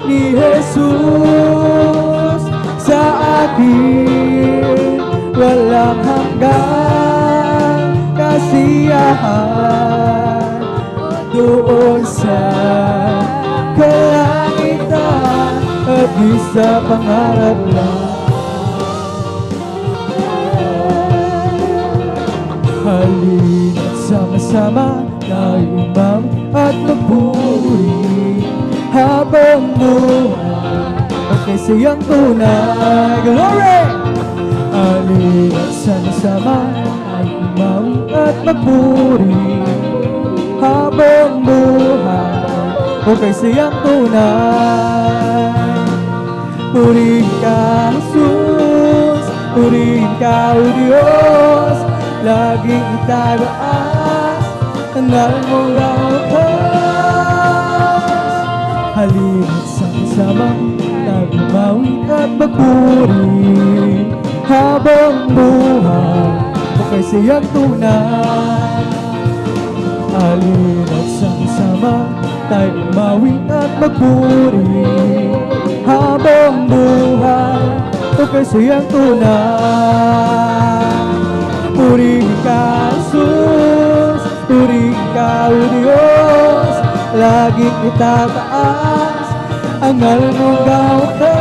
ni Jesus sa akin. Walang hanggang kasiyahan doon sa kalangitan at di sa pangarap lang. Halina't sama-sama tayo umam at magpuri habang buhay at kasiyang tunay. Glory! Halina't sama-sama tayo umam at magpuri habang buhay o kasiyang tunay. Purihin ka, Jesus, purihin ka, O Diyos, laging itataas ang ngalan mong wakas. Halina't sama-sama nagmamawi at magpuri habang buhay o kasiyang tunay. Halina't sama-sama tayo umawi at magpuri habang buhay o kasiyang tunay. Purihin ka, Jesus, purihin ka, O Diyos, laging itataas ang ngalan mong wakas.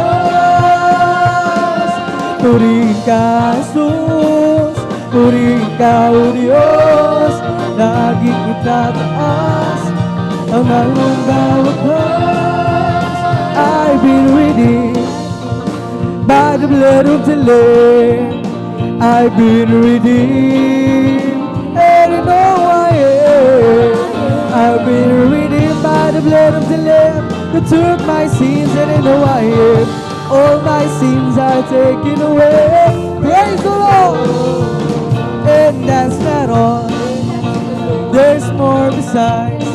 Purihin ka, Jesus, purihin ka, O Diyos, laging itataas ang ngalan mong wakas. I've been redeemed by the blood of the Lamb. I've been redeemed, and I know I am. I've been redeemed by the blood of the Lamb who took my sins, and I know I am. All my sins are taken away. Praise the Lord. And that's not all. There's more besides.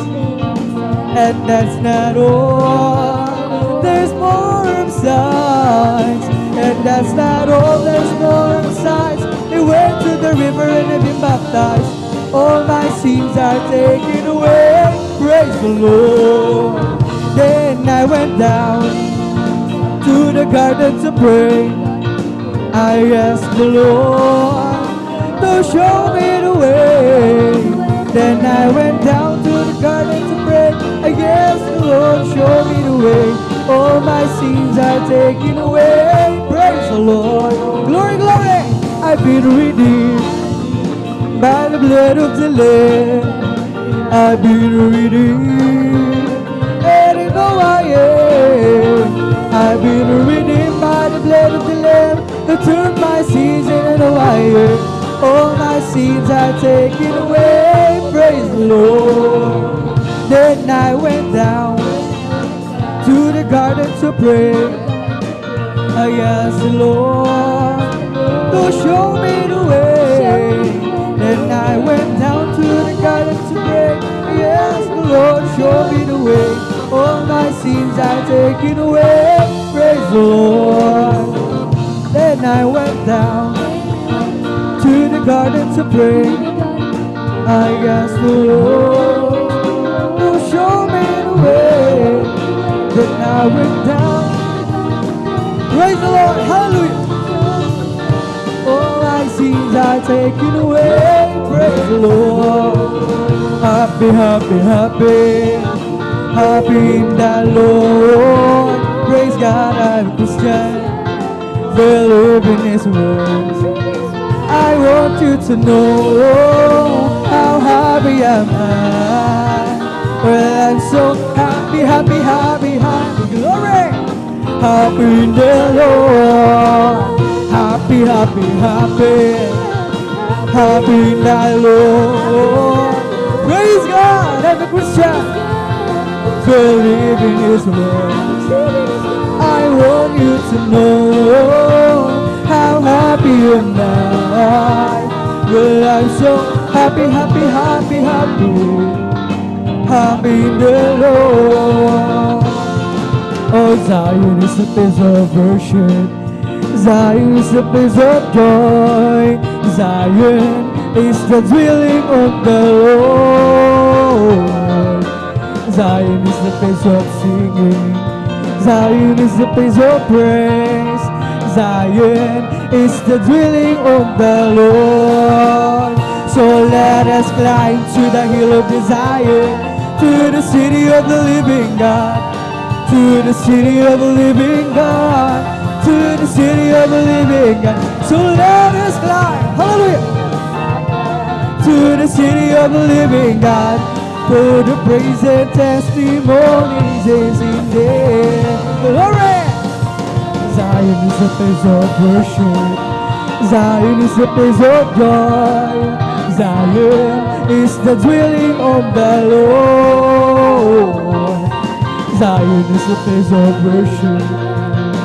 And that's not all. There's more besides. And that's not all. There's more besides. They went to the river and they've been baptized. All my sins are taken away. Praise the Lord. Then I went down to the garden to pray. I asked the Lord to show me the way. Then I went down to the garden to pray. I asked the Lord, show me the way. All my sins are taken away. Praise the Lord. Glory, glory. I've been redeemed by the blood of the Lamb. I've been redeemed, and you know I am. I've been redeemed by the blood of the Lamb, that turned my sins into I am. All my sins are taken away. Praise the Lord. Then I went down to the garden to pray. I asked the Lord to show me the way. Then I went down to the garden to pray. I asked the Lord, show me the way. All my sins are taken away. Praise the Lord. Then I went down to the garden to pray. I asked the Lord to show me the way. Then I went down. Praise the Lord. Hallelujah. All my sins are taken away. Praise the Lord. Happy, happy, happy. Happy in the Lord. Praise God, I'm a Christian. Believe in His words. I want you to know how happy am I. Well, I'm so happy, happy, happy, happy. Glory. Happy in the Lord. Happy, happy, happy. Happy in the Lord. Praise God, I'm a Christian. Believe in His words. I want you to know how happy am I. Well, I'm so happy, happy, happy, happy. Happy in the Lord. Oh, Zion is a place of worship. Zion is a place of joy. Zion is the dwelling of the Lord. Zion is the place of singing. Zion is the place of praise. Zion is the dwelling of the Lord. So let us climb to the hill of desire, to the city of the living God, to the city of the living God, to the city of the living God. So let us climb, hallelujah, to the city of the living God. For the praise and testimonies is in there. Glory! Zion is a place of worship. Zion is a place of joy. Zion is the dwelling of the Lord. Zion is a place of worship.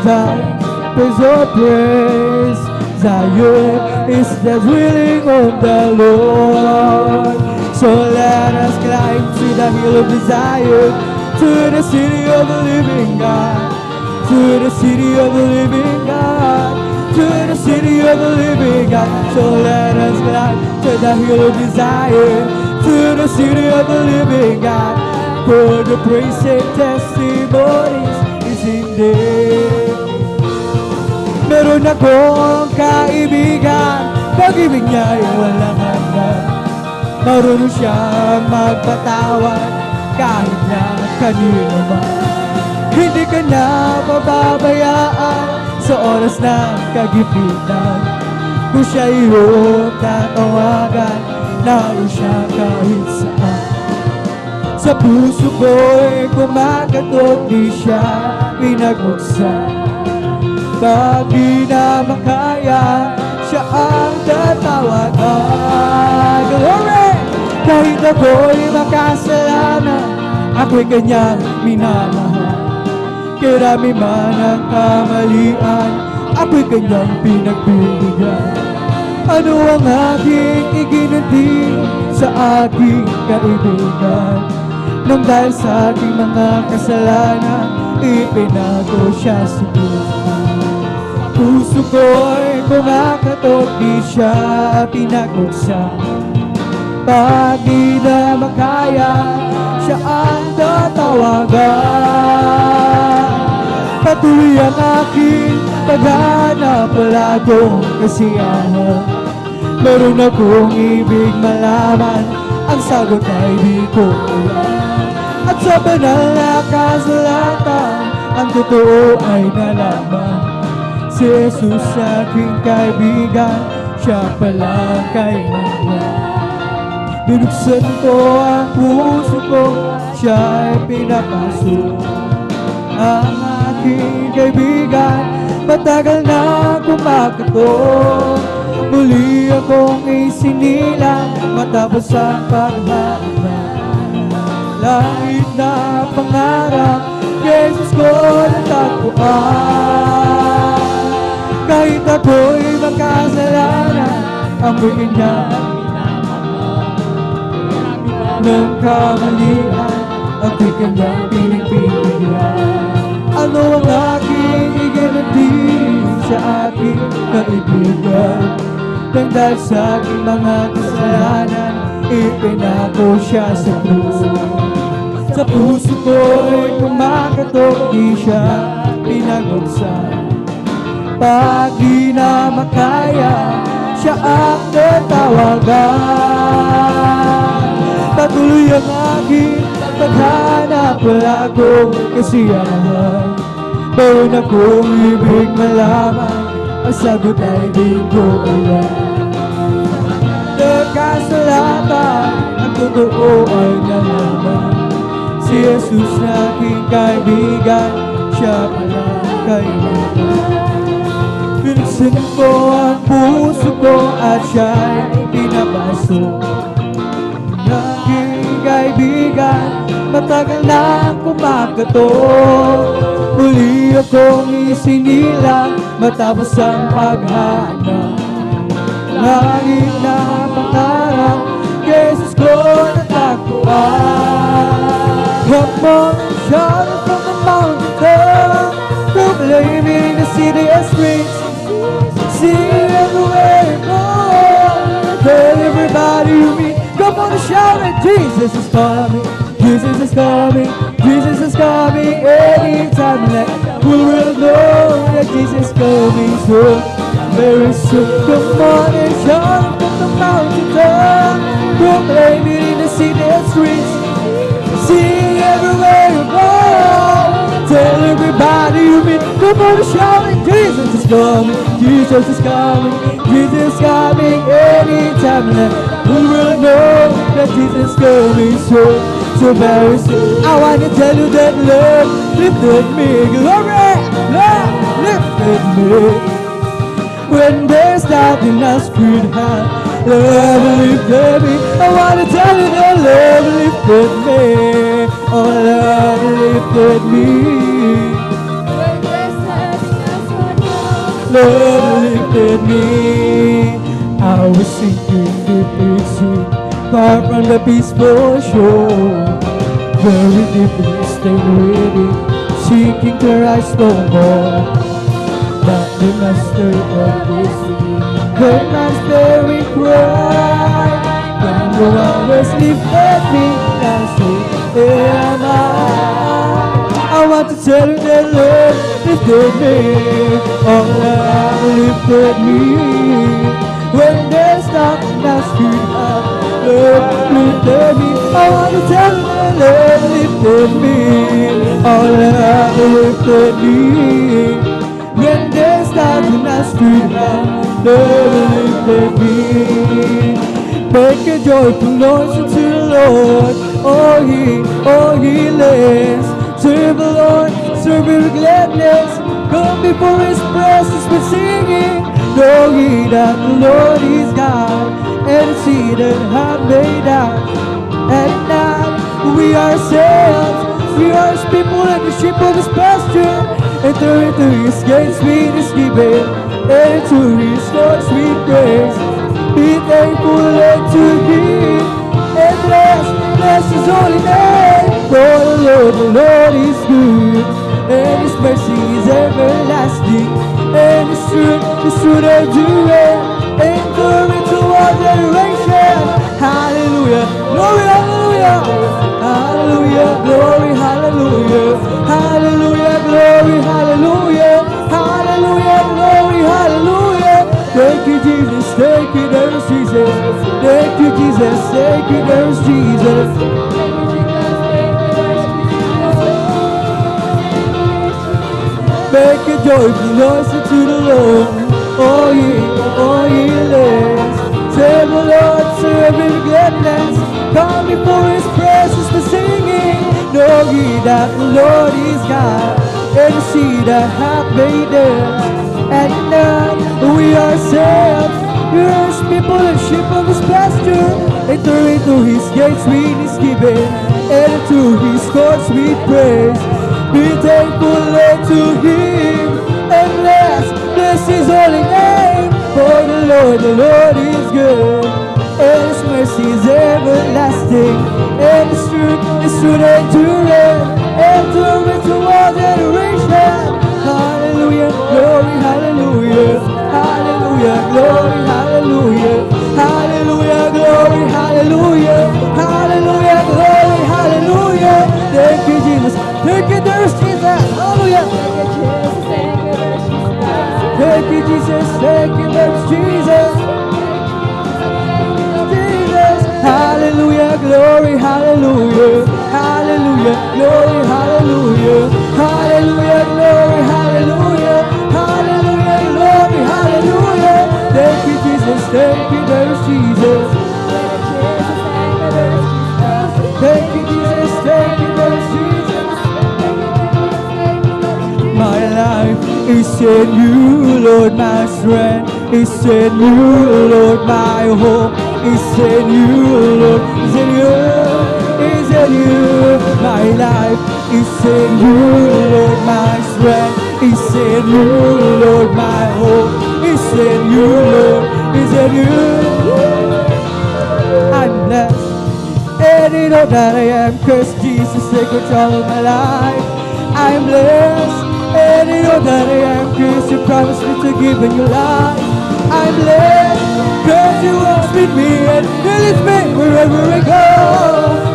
Zion is a place of praise. Zion is the dwelling of the Lord. So let us climb to the hill of desire, to the city of the living God, to the city of the living God, to the city of the living God. So let us climb to the hill of desire, to the city of the living God. For the praise and testimonies is in there. Meron akong kaibigan, pag-ibig niya'y walang hanggan. Marunong siyang magpatawad kahit na kanino man. Hindi ka na mababayaan sa oras ng kagipitan. Kung siya iyong tatawagan, naroon siya kahit saan. Sa puso ko'y kumakatot, di siya pinagmuksan. Pag di na makaya, siya ang tatawagan. Glory! Kahit ako'y makasalanan, ako'y kanyang minamahal. Karami man ang kamalian, ako'y kanyang pinagbibigyan. Ano ang aking iginanti sa aking kaibigan? Nang dahil sa aking mga kasalanan, ipinago siya sa puso. Puso ko'y kumakatok, di siya pinaguksa. Pag di na makaya, siya ang tatawagan. Patuloy ang aking paghanap, wala akong kasiyahan. Meron akong ibig malaman, ang sagot ay di ko alam. At sa banal na kasulatan, ang totoo ay nalaman. Si Jesus aking kaibigan, siya pala kailangan. Binuksan ko ang puso ko, siya ay pinapasok. Ang aking kaibigan, matagal na kumakatok. Muli akong isinilang matapos ang paghahanap. Langit na pangarap, Jesus ko natagpuan. Kahit ako'y makasalanan, ako'y kanyang ng kamalian, ako'y kanyang pinagbibigyan. Ano ang aking iginanti sa aking kaibigan? Nang dahil sa aking mga kasalanan, ipinako siya sa puso. Sa puso ko'y kumakatok, di siya pinaguksan. Pag di na makaya, siya ang tatawagan. Patuloy ang aking paghanap, wala akong kasiyahan. Meron akong ibig malaman, ang sagot ay di ko alam. Nagkasalatan, ang totoo ay nalaman. Si Jesus na aking kaibigan, siya pala kailangan. Binuksan ko ang puso ko at siya'y pinapasok. Aking kaibigan, matagal na kumakatok. Muli akong isinilang matapos ang paghanap. Langit na pangarap, Jesus ko natagpuan. Come on, shout it from the mountain, proclaim it in the city and streets. Sing everywhere you go, tell everybody you meet. Come on and shout it, Jesus is coming, Jesus is coming, Jesus is coming. Anytime that we will know that Jesus is coming soon, very soon. Come on and shout it from the mountain top, proclaim it in the city and streets. Sing everywhere you go, tell everybody you meet. Come on and shout it, Jesus is coming, Jesus is coming, Jesus is coming. Anytime that we will know that Jesus is coming soon, so very soon. I want to tell you that love lifted me, glory, love lifted me. When there's nothing else could have, love lifted me. I want to tell you that love lifted me, oh love lifted me. When there's nothing else could have, love lifted me. I was sinking deep in sea, far from the peaceful shore. Very deeply stayed waiting, seeking to rise no more. But the master of this sea heard my spirit cry. When the waters lifted me, I said, here am I want to tell you that love lifted me, oh love lifted me. When there's nothing else to have, love lifted me. I want to tell you that love lifted me, oh love lifted me. When there's nothing else to have, love lifted me. Make a joyful noise unto the Lord, all ye lands. Serve the Lord, serve Him with gladness. Come before His presence with singing. Know ye that the Lord is God, and it's He that hath made us. And now we ourselves We are His people and the sheep of His pasture. Enter into His gates with thanksgiving, and into His courts with praise. Be thankful unto Him, and bless His holy name. For the Lord is good, and His mercy is everlasting, and His truth endureth, enduring to all generation. Hallelujah, glory, hallelujah, hallelujah, glory, hallelujah, hallelujah, glory, hallelujah, hallelujah, glory, hallelujah. Thank you, Jesus, thank you, there's Jesus. Thank you, Jesus, thank you, there's Jesus. Make a joyful noise unto the Lord, all ye lands. Serve the Lord, serve Him with gladness. Come before His presence with singing. Know ye that the Lord is God, and see that hath made us, and none we ourselves. We are His people and sheep of His pasture. Enter into His gates with thanksgiving, and into His courts with praise. Be thankful unto Him, and bless His holy name. For the Lord is good, and His mercy is everlasting, and His truth endureth, enduring to all generation. Hallelujah, glory, hallelujah, hallelujah, glory, hallelujah, hallelujah, glory, hallelujah, hallelujah, glory, hallelujah. Thank you, Jesus. Thank you, there's Jesus. Hallelujah. Thank you, Jesus. Thank you, there's Jesus. Jesus. Hallelujah, glory, hallelujah, hallelujah, glory, hallelujah, hallelujah, glory, hallelujah, hallelujah, glory, hallelujah. Thank you, Jesus. Thank you, there's Jesus. Thank you, Jesus. Thank you, there's Jesus. My life is in you, Lord, my strength is in you, Lord, my hope is in you, Lord, is in you, is in you. My life is in you, Lord, my strength is in you, Lord, my hope is in you, Lord, is in you. I'm blessed, and you know that I am, 'cause Jesus take control of my life. I'm blessed, and you know that I am, 'cause you promised me to give me your life. I'm blessed, 'cause you walk with me and you lead me wherever I go.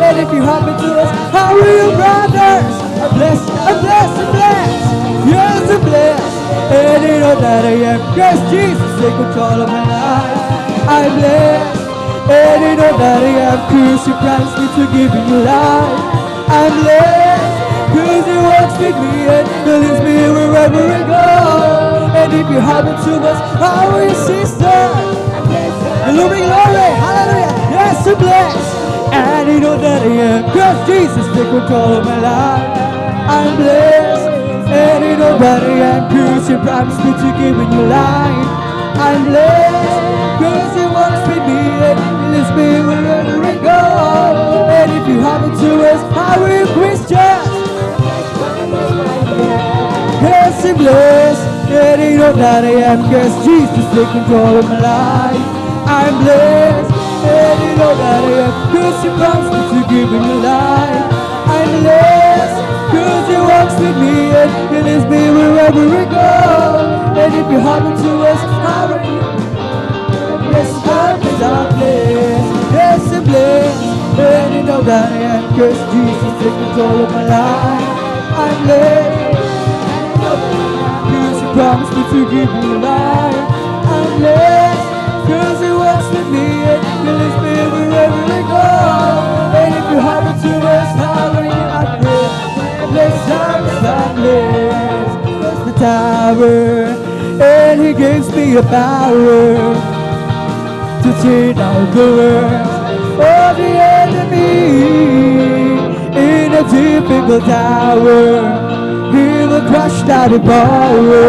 And if you happen to us, how are you, brothers? I'm blessed, I'm blessed, I'm blessed. Yes, I'm blessed, and you know that I am, 'cause Jesus take control of my life. I'm blessed, and you know that I am, 'cause you promised me to give me your life. I'm blessed, 'cause you walks with me and you leads me wherever I go. And if you happen to us, how are you, sister? Glory, glory, hallelujah. Yes, I'm blessed, and you know that I am, 'cause Jesus take control of my life. I'm blessed, and you know that I am, 'cause you promised me to give me your life. I'm blessed, 'cause you walks with me and you leads me wherever I go. And if you happen to us, how are you, Christians? Yes, I'm blessed, and you know that I am, 'cause Jesus take control of my life. I'm blessed, and you know that I am, 'cause you promised me to give me your life. I'm blessed, 'cause you walks with me and you leads me wherever I go. And if you happen to us, how are you? Yes, I'm blessed, yes, I'm blessed, and you know that I am, 'cause Jesus take control of my life. I'm blessed, promised me to give you life. I'm blessed, 'cause He walks with me and He leads me wherever I go. And if you happen to us, how are you? I pray, blessed, I'm blessed. Bless the tower, and He gives me a power to tear down the world of the enemy in a difficult hour. He will crush down the power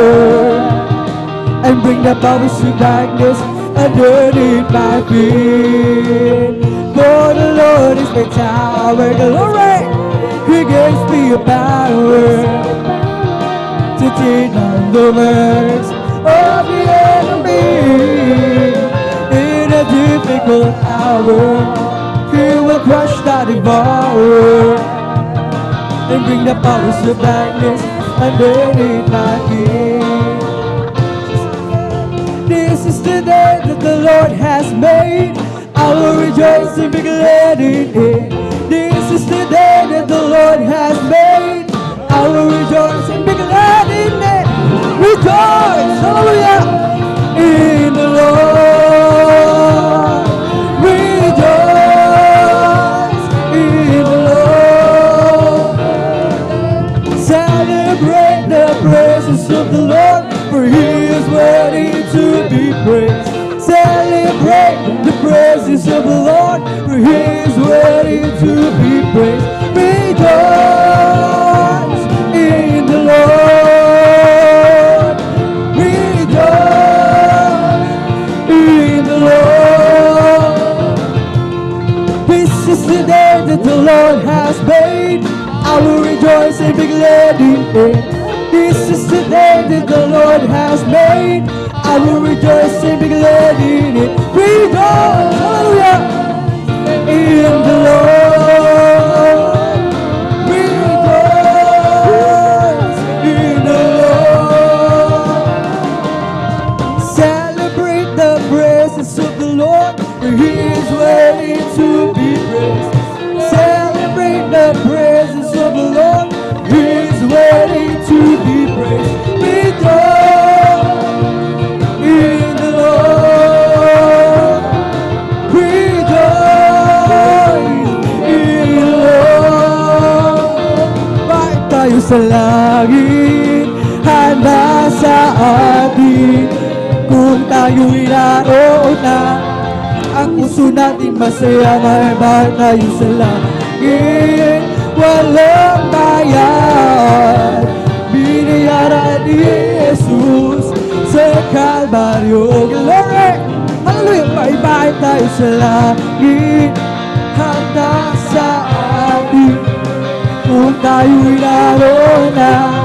and bring the powers to darkness underneath my feet. For the Lord is my tower, glory. He gives me a power to take on the works of the enemy. In a difficult hour, He will crush the devourer and bring the powers of darkness underneath my feet. This is the day that the Lord has made. I will rejoice and be glad in it. This is the day that the Lord has made. I will rejoice and be glad in it. Rejoice, hallelujah, in the Lord. Rejoice in the Lord. Celebrate the presence of the Lord, for He is worthy to be praised. Celebrate the presence of the Lord, for He is worthy to be praised. Rejoice in the Lord. Rejoice in the Lord. This is the day that the Lord has made. I will rejoice and be glad in it. This is the day that the Lord has made. I will rejoice and be glad in it. Rejoice, hallelujah, in the Lord. Rejoice in the Lord. Celebrate the presence of the Lord, for He is worthy to be praised. Celebrate the presence of the Lord, He is worthy to be praised. Rejoice in the Lord. Rejoice in the Lord. Bakit tayo sa langit, handa sa atin, kung tayo'y naroon na, ang puso natin masaya, mahal tayo sa langit. Walang bayad, binayaran ni Jesus sa Kalbaryo. Glory! Hallelujah! Bye-bye tayo sa langit, handa sa atin, kung tayo'y naroon na,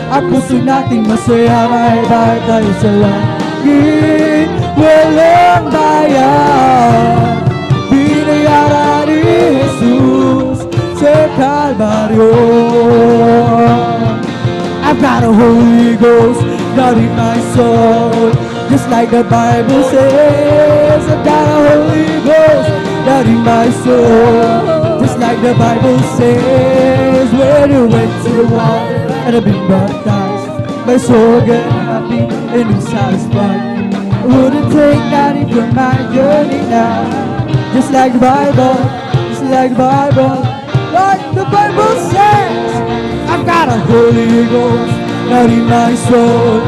ang puso natin masaya, bye-bye tayo sa langit. Walang bayad, binayaran ni Jesus sa Kalbaryo. I've got a Holy Ghost not in my soul, just like the Bible says. I've got a Holy Ghost not in my soul, just like the Bible says. When you went to the water and I've been baptized, my soul get happy and is satisfied. I wouldn't take nothing from my journey now, just like the Bible, just like the Bible. Like the Bible says, I've got a Holy Ghost not in my soul,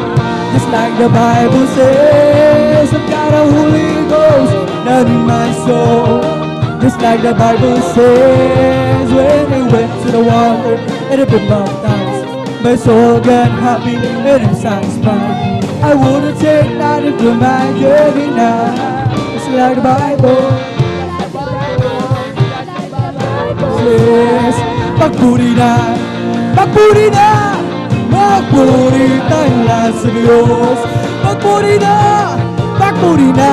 just like the Bible says. I've got a Holy Ghost not in my soul, just like the Bible says. When they went to the water and have been baptized, my soul got happy and I'm satisfied. I wouldn't take nothing from my journey now, just like the Bible says. Magpuri na, magpuri na, magpuri tayo lahat sa Diyos. Magpuri na, magpuri na,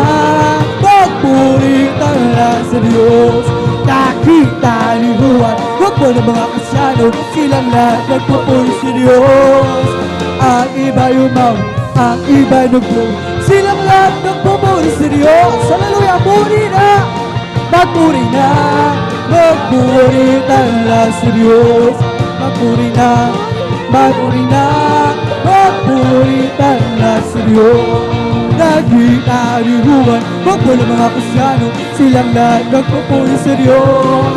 magpuri tayo lahat sa Diyos. Nakita ni Juan, huwag mo ng mga kasyano, silang lahat nagpupuri sa Diyos. Ang iba yumaw, ang iba nagpo, silang lahat nagpupuri sa Diyos. Hallelujah, puri na, magpuri na, magpuri tayo lahat sa Diyos. Magpuri na, magpuri na, magpuri tayo lahat sa Diyos. Nakita ni Juan, huwag mo ng mga kasyano, silang lahat nagpupuri sa Diyos.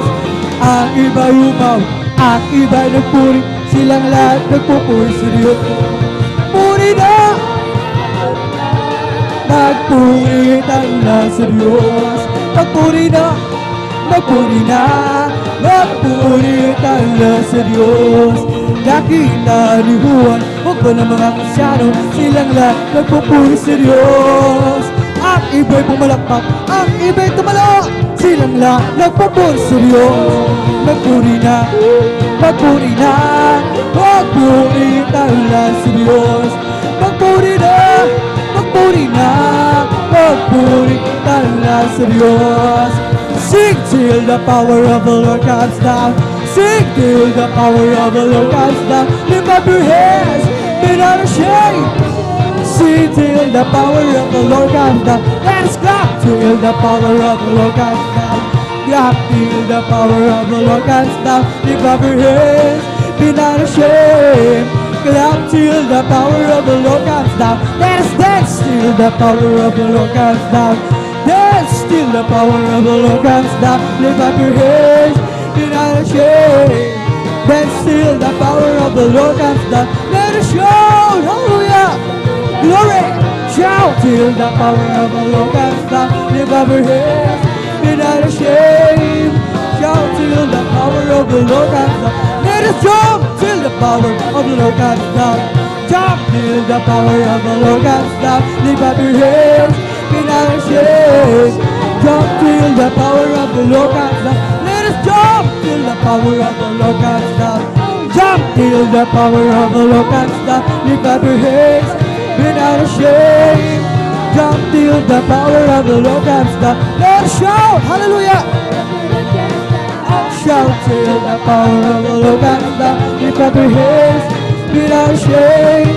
Ang iba yumaw, ang iba nagpuri, silang lahat nagpupuri sa Diyos. Puri na, magpuri tayo lahat sa Diyos. Magpuri na, magpuri na, magpuri tayo lahat sa Diyos. Nakita ni Juan, huwag mo ng mga kasyano, silang lahat nagpupuri sa Diyos. Ang iba'y pumalakpak, ang iba'y tumalo, silang lahat nagpapuri sa Diyos. Magpuri na, magpuri na, magpuri tayo lahat sa Diyos. Magpuri na, magpuri na, magpuri tayo lahat sa Diyos. Sing till the power of the Lord comes down. Sing till the power of the Lord comes down. Lift up your hands, be not ashamed. Sing till the power of the Lord comes down. Let us clap till the power of the Lord comes down. Clap till the power of the Lord comes down. Lift up your hands, be not ashamed. Clap till the power of the Lord comes down. Let us dance till the power of the Lord comes down. Dance till the power of the Lord comes down. Lift up your hands, be not ashamed. Dance till the power of the Lord comes down. Let us shout, hallelujah, glory. Shout till the power of the Lord comes down. Lift up your hands, be not ashamed. Shout till the power of the Lord comes down. Let us jump till the power of the Lord comes down. Jump till the power of the Lord comes down. Lift up your hands, be not ashamed. Jump till the power of the Lord comes down. Let us jump till the power of the Lord comes down. Jump till the power of the Lord comes down. Lift up your hands, be not ashamed. Jump till the power of the Lord comes down. Let us shout, hallelujah. Shout till the power of the Lord comes down. Lift up your hands, be not ashamed.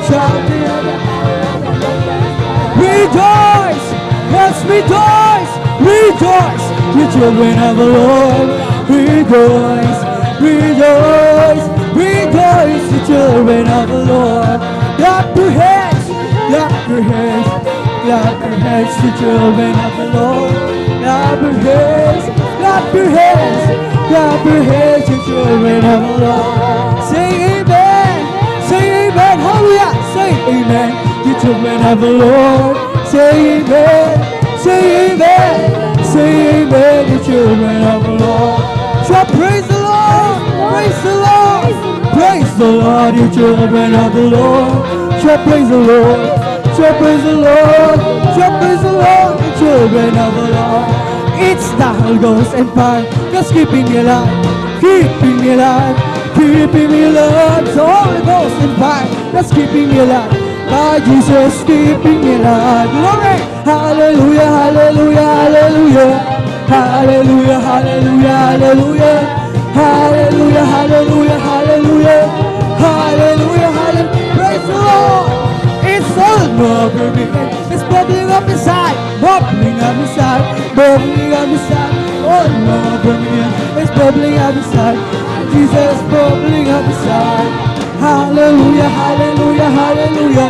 Shout till the power of the Lord comes down. Rejoice, let's rejoice, rejoice, you children of the Lord. Rejoice, rejoice, rejoice, you children of the Lord. Clap your hands, clap your hands, clap your hands, you children of the Lord. Clap your hands, clap your hands, clap your hands, you children of the Lord. Say amen, say amen, hallelujah, say amen, you children of the Lord. Say amen, say amen, say amen, you children of the Lord. So praise the Lord, praise the Lord, praise the Lord, you children of the Lord. So praise the Lord, so praise the Lord, so praise the Lord, you children of the Lord. It's the Holy Ghost and fire that's keeping me alive, keeping me alive, keeping me alive. The Holy Ghost and fire that's keeping me alive. My Jesus keeping me alive. Glory, hallelujah, hallelujah, hallelujah, hallelujah, hallelujah, hallelujah, hallelujah, hallelujah, hallelujah, hallelujah, hallelujah. Praise the Lord. It's all over me. It's bubbling up inside, bubbling up inside, bubbling up inside. All over me. It's bubbling up inside. Jesus bubbling up inside. Hallelujah, hallelujah, hallelujah,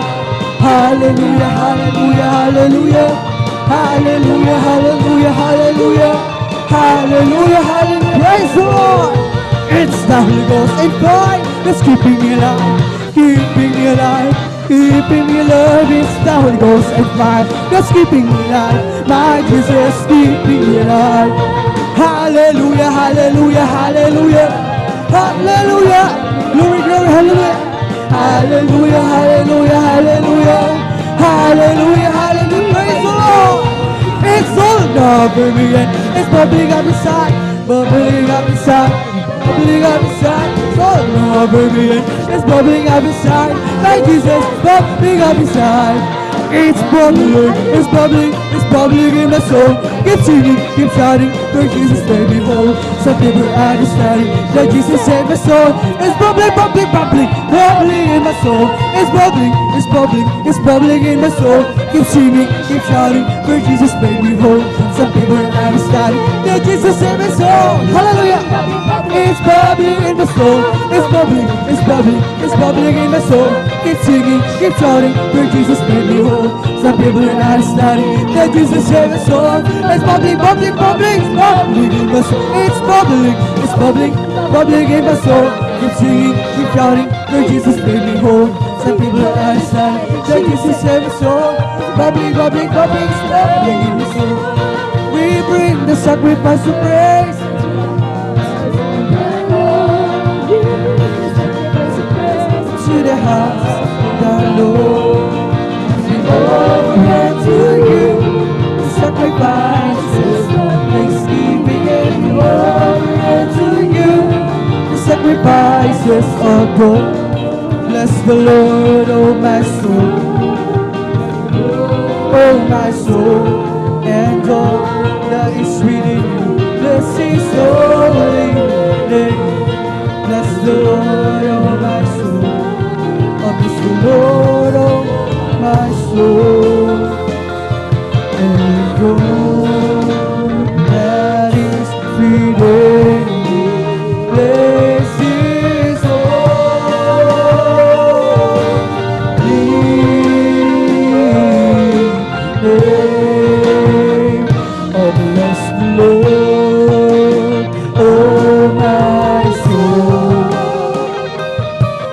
hallelujah, hallelujah, hallelujah, hallelujah, hallelujah, hallelujah, hallelujah, hallelujah. Praise the Lord. It's the Holy Ghost and fire that's keeping me alive, keeping me alive, keeping me alive. It's the Holy Ghost and fire that's keeping me alive. My Jesus keeping me alive. Hallelujah, hallelujah, hallelujah, hallelujah. Glory, glory, hallelujah. Hallelujah, hallelujah, hallelujah. Hallelujah, hallelujah. Praise the Lord. It's all over me and it's bubbling up inside, bubbling up inside, bubbling up inside. It's all over me and it's bubbling up inside. My Jesus bubbling up inside. It's bubbling, it's bubbling, it's bubbling in my soul. Keep singing, keep shouting, for Jesus made me whole. Some people are understanding that Jesus saved my soul. It's bubbling, bubbling, bubbling, bubbling in my soul. It's bubbling, it's bubbling, it's bubbling in my soul. Keep singing, keep shouting, for Jesus made me whole. Some people are understanding that Jesus saved my soul. Hallelujah! It's bubbling in my soul. It's bubbling, it's bubbling, it's bubbling in my soul. Keep singing, keep shouting, for Jesus made me whole. Some people are not studying that Jesus saved us all. It's bubbling, bubbling, bubbling, it's bubbling in my soul. It's bubbling, it's bubbling, bubbling in my soul. Keep singing, keep shouting, for Jesus made me whole. Some people are not studying that Jesus saved us all. Bubbling, bubbling, bubbling, it's bubbling in my soul. We bring the sacrifice of praise. To the house of the Lord. Over to you, the sacrifice is the place praises of God. Bless the Lord, oh my soul. Oh my soul, and all that is within you. Bless His holy name. Bless the Lord, oh my soul. Oh, bless the Lord, oh my soul. And all that is within me. Bless His holy name. Oh, bless the Lord, oh my soul.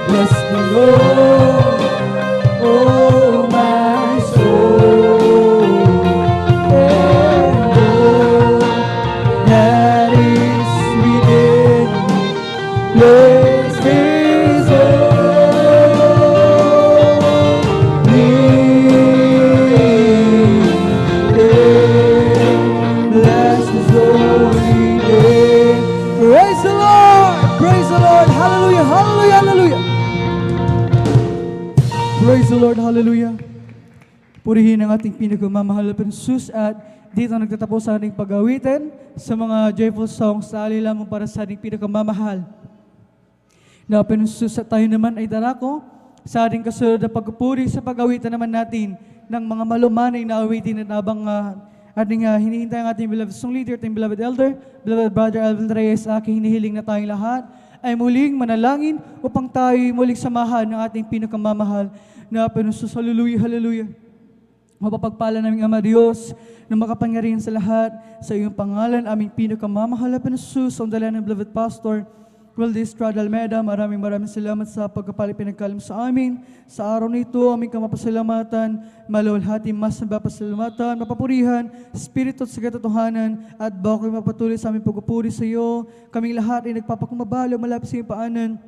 Bless the Lord, oh my soul. And all that is within me. Bless His holy name. Bless His holy name. Praise the Lord! Praise the Lord! Hallelujah! Hallelujah! Hallelujah! Praise the Lord! Hallelujah! Purihin ang ating pinagmamahal na Pensus at dito nagtatapos sa ating pag-awitin sa mga joyful songs sa alila mo para sa ating pinagmamahal na Pensus at tayo naman ay darako sa ating kasunod na pagpupuri sa pag-awitan naman natin ng mga malumanay na awitin at abang ating hinihintay ang ating beloved song leader, ating beloved elder, beloved brother Alvin Reyes, aking hinihiling na tayong lahat ay muling manalangin upang tayo muling samahan ng ating pinagmamahal na Pensus. Hallelujah, hallelujah. Mapapagpala naming Ama Diyos na makapangyarihan sa lahat sa iyong pangalan, aming pinagmamahal na Pensus, ang dala ng beloved pastor, Wildis Estrada Almeida. Maraming salamat sa pagkapali pinagkalim sa amin. Sa araw nito, aming kamapasalamatan, maluwalhati mas napapasalamatan, mapapurihan, Espiritu at sa katotohanan, at bako'y mapatuloy sa aming pagpupuri sa iyo. Kaming lahat ay nagpapakumabalo, malapit sa iyong paanan,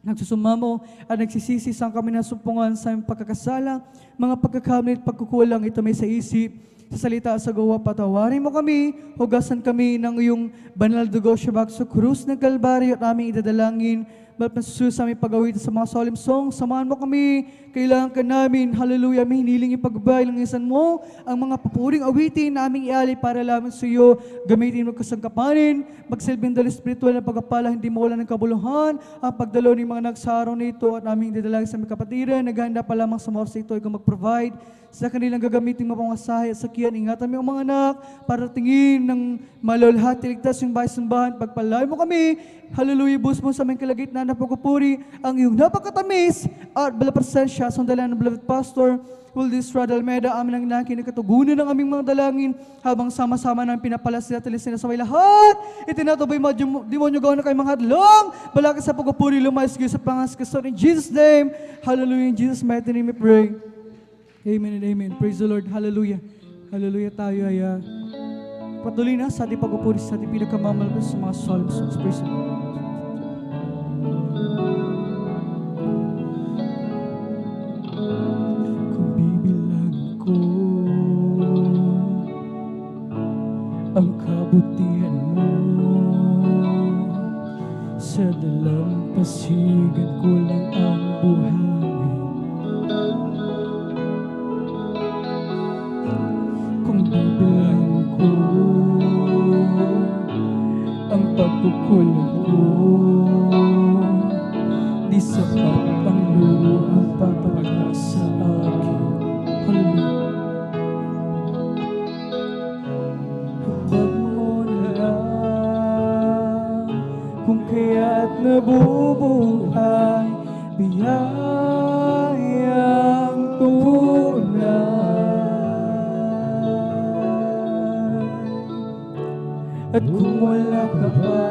nagsusumamo at nagsisisi sa kami na sumpungan sa aming pagkakasala, mga pagkakamali at pagkukulang ito may sa isip, sa salita sa gawa, patawarin mo kami, hugasan kami ng iyong banal dugo syabak sa krus ng Kalbaryo at aming idadalangin. Ba't nasusunod sa aming pag-awit sa mga solemn songs, samahan mo kami, kailangan ka namin, hallelujah, may hiniling ipagbay ng isan mo, ang mga papuring awitin na aming ialay para lamang sa iyo, gamitin mo kasangkapanin, magsilbing dala espiritual na pagkapala, hindi mo wala ng kabuluhan, ang pagdalo ng mga nagsaraw nito at aming idadalangin sa aming kapatiran, naghahanda pa lamang sa morsa ito, ikaw mag-provide, sa kanilang gagamitin mo pangasahe at sakiyan, ingatan mo ang mga anak, para tingin ng malulhati, ligtas yung bahay-sambahan, pagpalay mo kami, hallelujah, bus mo sa aming kalagitnaan na pagpupuri, ang iyong napakatamis at balapresensya sa dalan ng beloved pastor, Wildis Estrada Almeida, amin ang nangkin na katugunan ng aming mga dalangin, habang sama-sama ng pinapalasya at alisin na sa may lahat, itinatubay mga demonyo gawin na kayo mga hadlong, balakit sa pagpupuri, lumayas kayo sa pangaskason, in Jesus' name, hallelujah, in Jesus' mighty name we pray. Amen and amen. Praise the Lord. Hallelujah. Hallelujah. Tayo ay patuloy na sa ating pagpupuri sa ating pinagkamamalakas sa mga solemn songs. Praise the Lord. Kung bibilang ko ang kabutihan mo, sa dalampasigan ko lang ang buhay. Bibilang ko ang pagkukulang ko, di sapat ang luha papatak sa akin. Hallelujah. Huwag mo na lang kung kaya't nabubuhay, biyayang tunay. At kung wala ka pa,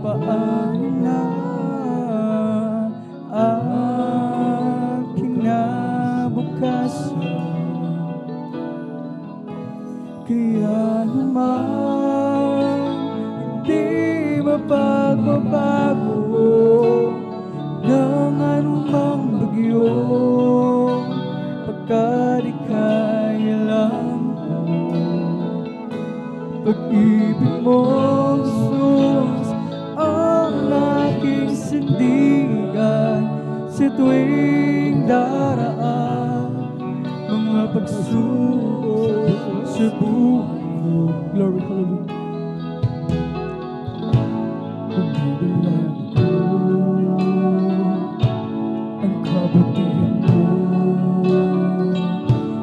paano na ang kinabukasan? Kaya naman hindi mapagbabago ng anumang bagyo, pagkat ika'y alam ko, pag-ibig pagsubok sa buhay ko. Glory, hallelujah. Kung bibilang ko ang kabutihan mo,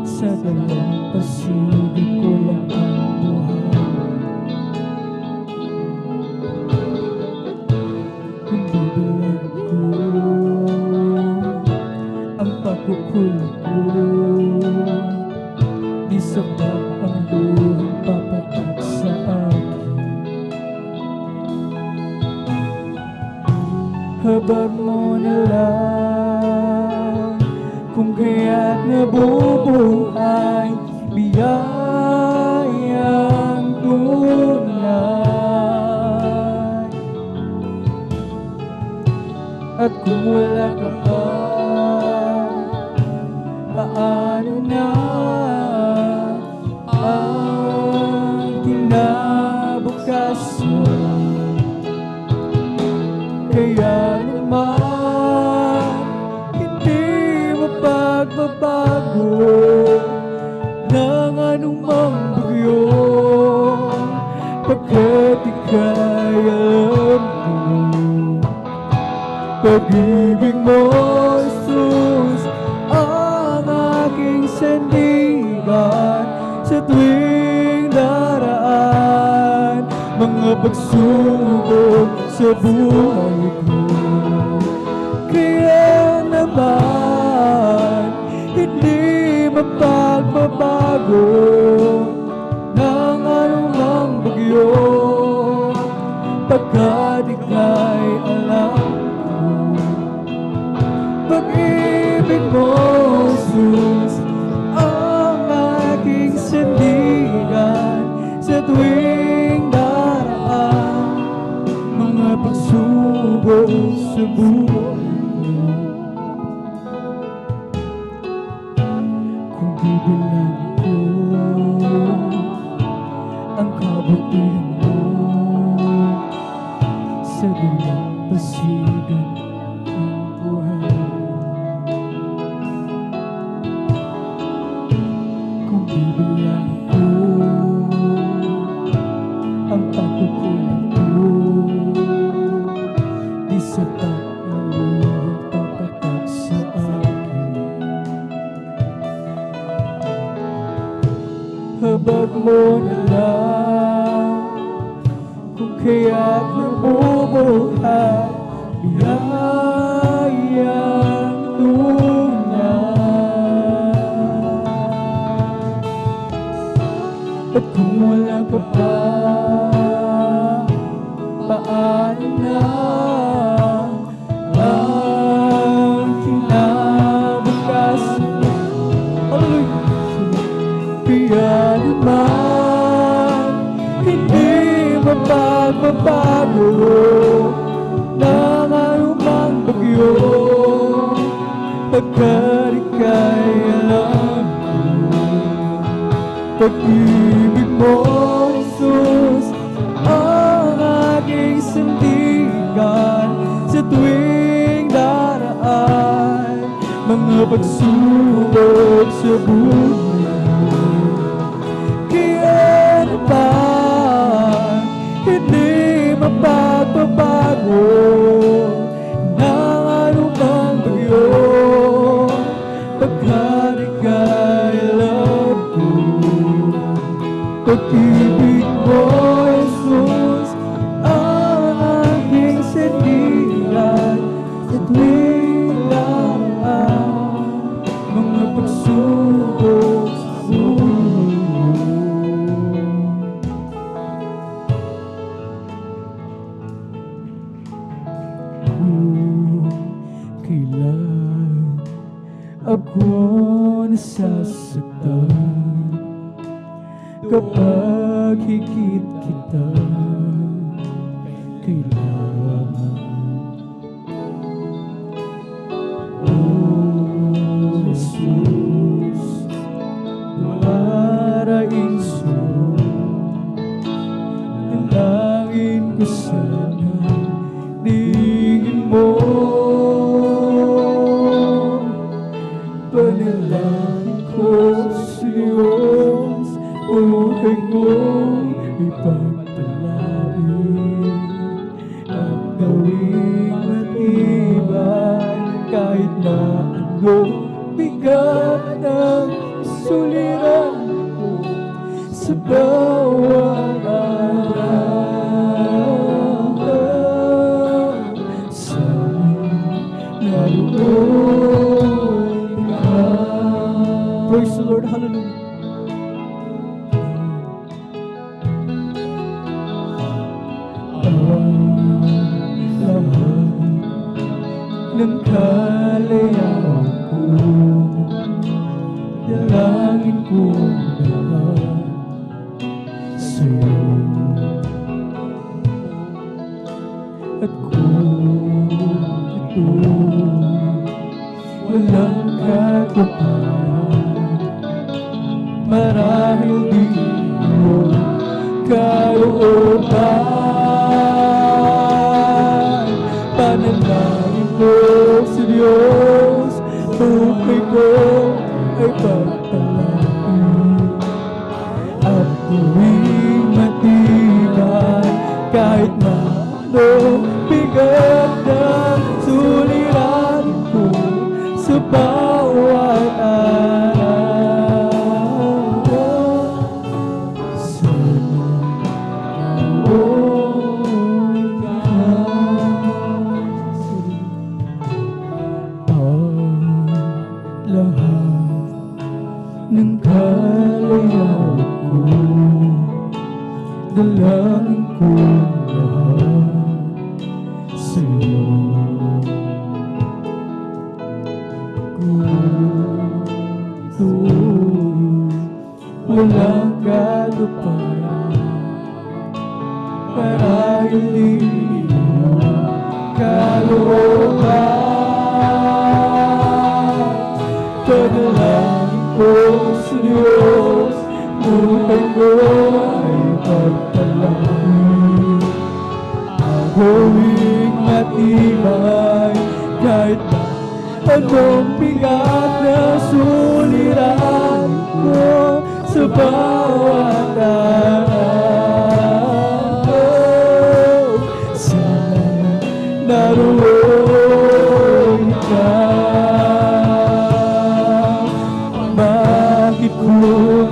sa dalampasigan ko lang ang buhay. Kung bibilang ko ang pagkukulang ko, di sapat ang luhang papatak sa akin. Habag mo na lang kung kaya't nabubuhay, biyayang tunay. At kung wala ka pa, paano na ang kinabukasan? Kaya naman hindi mapagbabago ng anumang bagyo, pagkat ika'y alam ko. Pag-ibig mo, Jesus, ang aking sandigan sa tuwing daraan mga pagsubok sa buhay ko. Kaya naman hindi mapagbabago ng anumang bagyo, pagkat ika'y alam ko. Pag-ibig mo, Jesus, ang aking sandigan sa tuwing daraan mga pagsubok sa buhay ko. Kung bibilang ko ang kabutihan mo, sa dalampasigan ang buhay. Kung bibilang ko ang pagkukulang ko, di sapat ang luhang papatak sa akin. Habag mo na lang kung kaya't nabubuhay, biyayang tunay. At kung wala ka pa, paano na ang kinabukasan? Hallelujah! Kaya naman hindi mapagbabago ng anumang bagyo, pagkat ika'y alam ko. Pag-ibig mo, Jesus, ang aking sandigan sa tuwing daraan mga pagsubok sa buhay. Kaya naman hindi mapagbabago ng anumang bagyo, pagkat ika'y alam ko. Pag-ibig mo, Jesus, ang aking sandigan sa tuwing daraan mga pagsubok sa buhay. Kung kailan ako nasasaktan, kapag higit kita kailangan, oh Jesus, maraming dalangin ko sana tingin mo, panalangin ko naroon ka. Praise the Lord, hallelujah. Lahat ng kalayaan ko, dalangin ko lahat sa'yo. At kung ito walang katuparan, marahil di mo kalooban. Panalangin ko sa Diyos, buhay ko ay pagtalangin. At tuwing matibay, kahit na anong bigat ng suliranin ko sa bawat araw. Sana naroon ka. Lahat ng kalayaan ko, dalangin ko lahat sa'yo. Kung ito walang katuparan, marahil di mo kalooban. Panalangin ko sa Diyos, buhay ko ay pagtalangin. Gawing matibay, kahit na anong bigat na suliranin ko sa bawat araw. Sana naroon ka. Bakit ko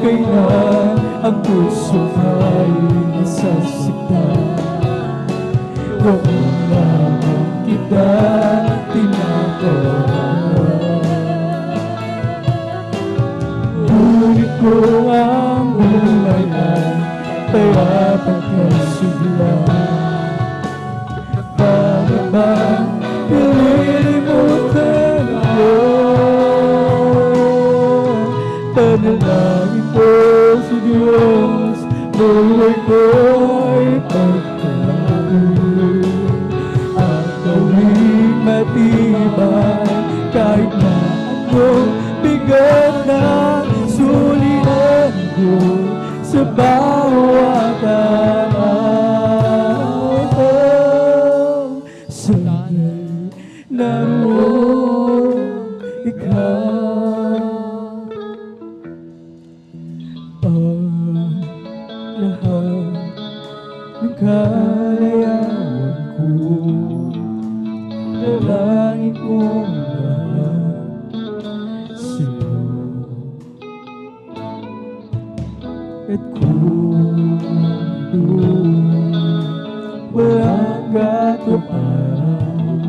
kailan ang puso ay nasasiktan? Noon lamang kita tinatawagan. Ngunit ko ang buhay ay kaya pagkasigla. Para bang nililimutan ko? Panalangin ko sa Diyos, buhay ko ay pagtalangin. At gawing matibay, kahit na anong bigat na suliran ko sa bawat araw. Sana'y naroon ikaw. Lahat ng kalayaan ko, dalangin ko lahat sa'yo. At kung doon walang katuparan,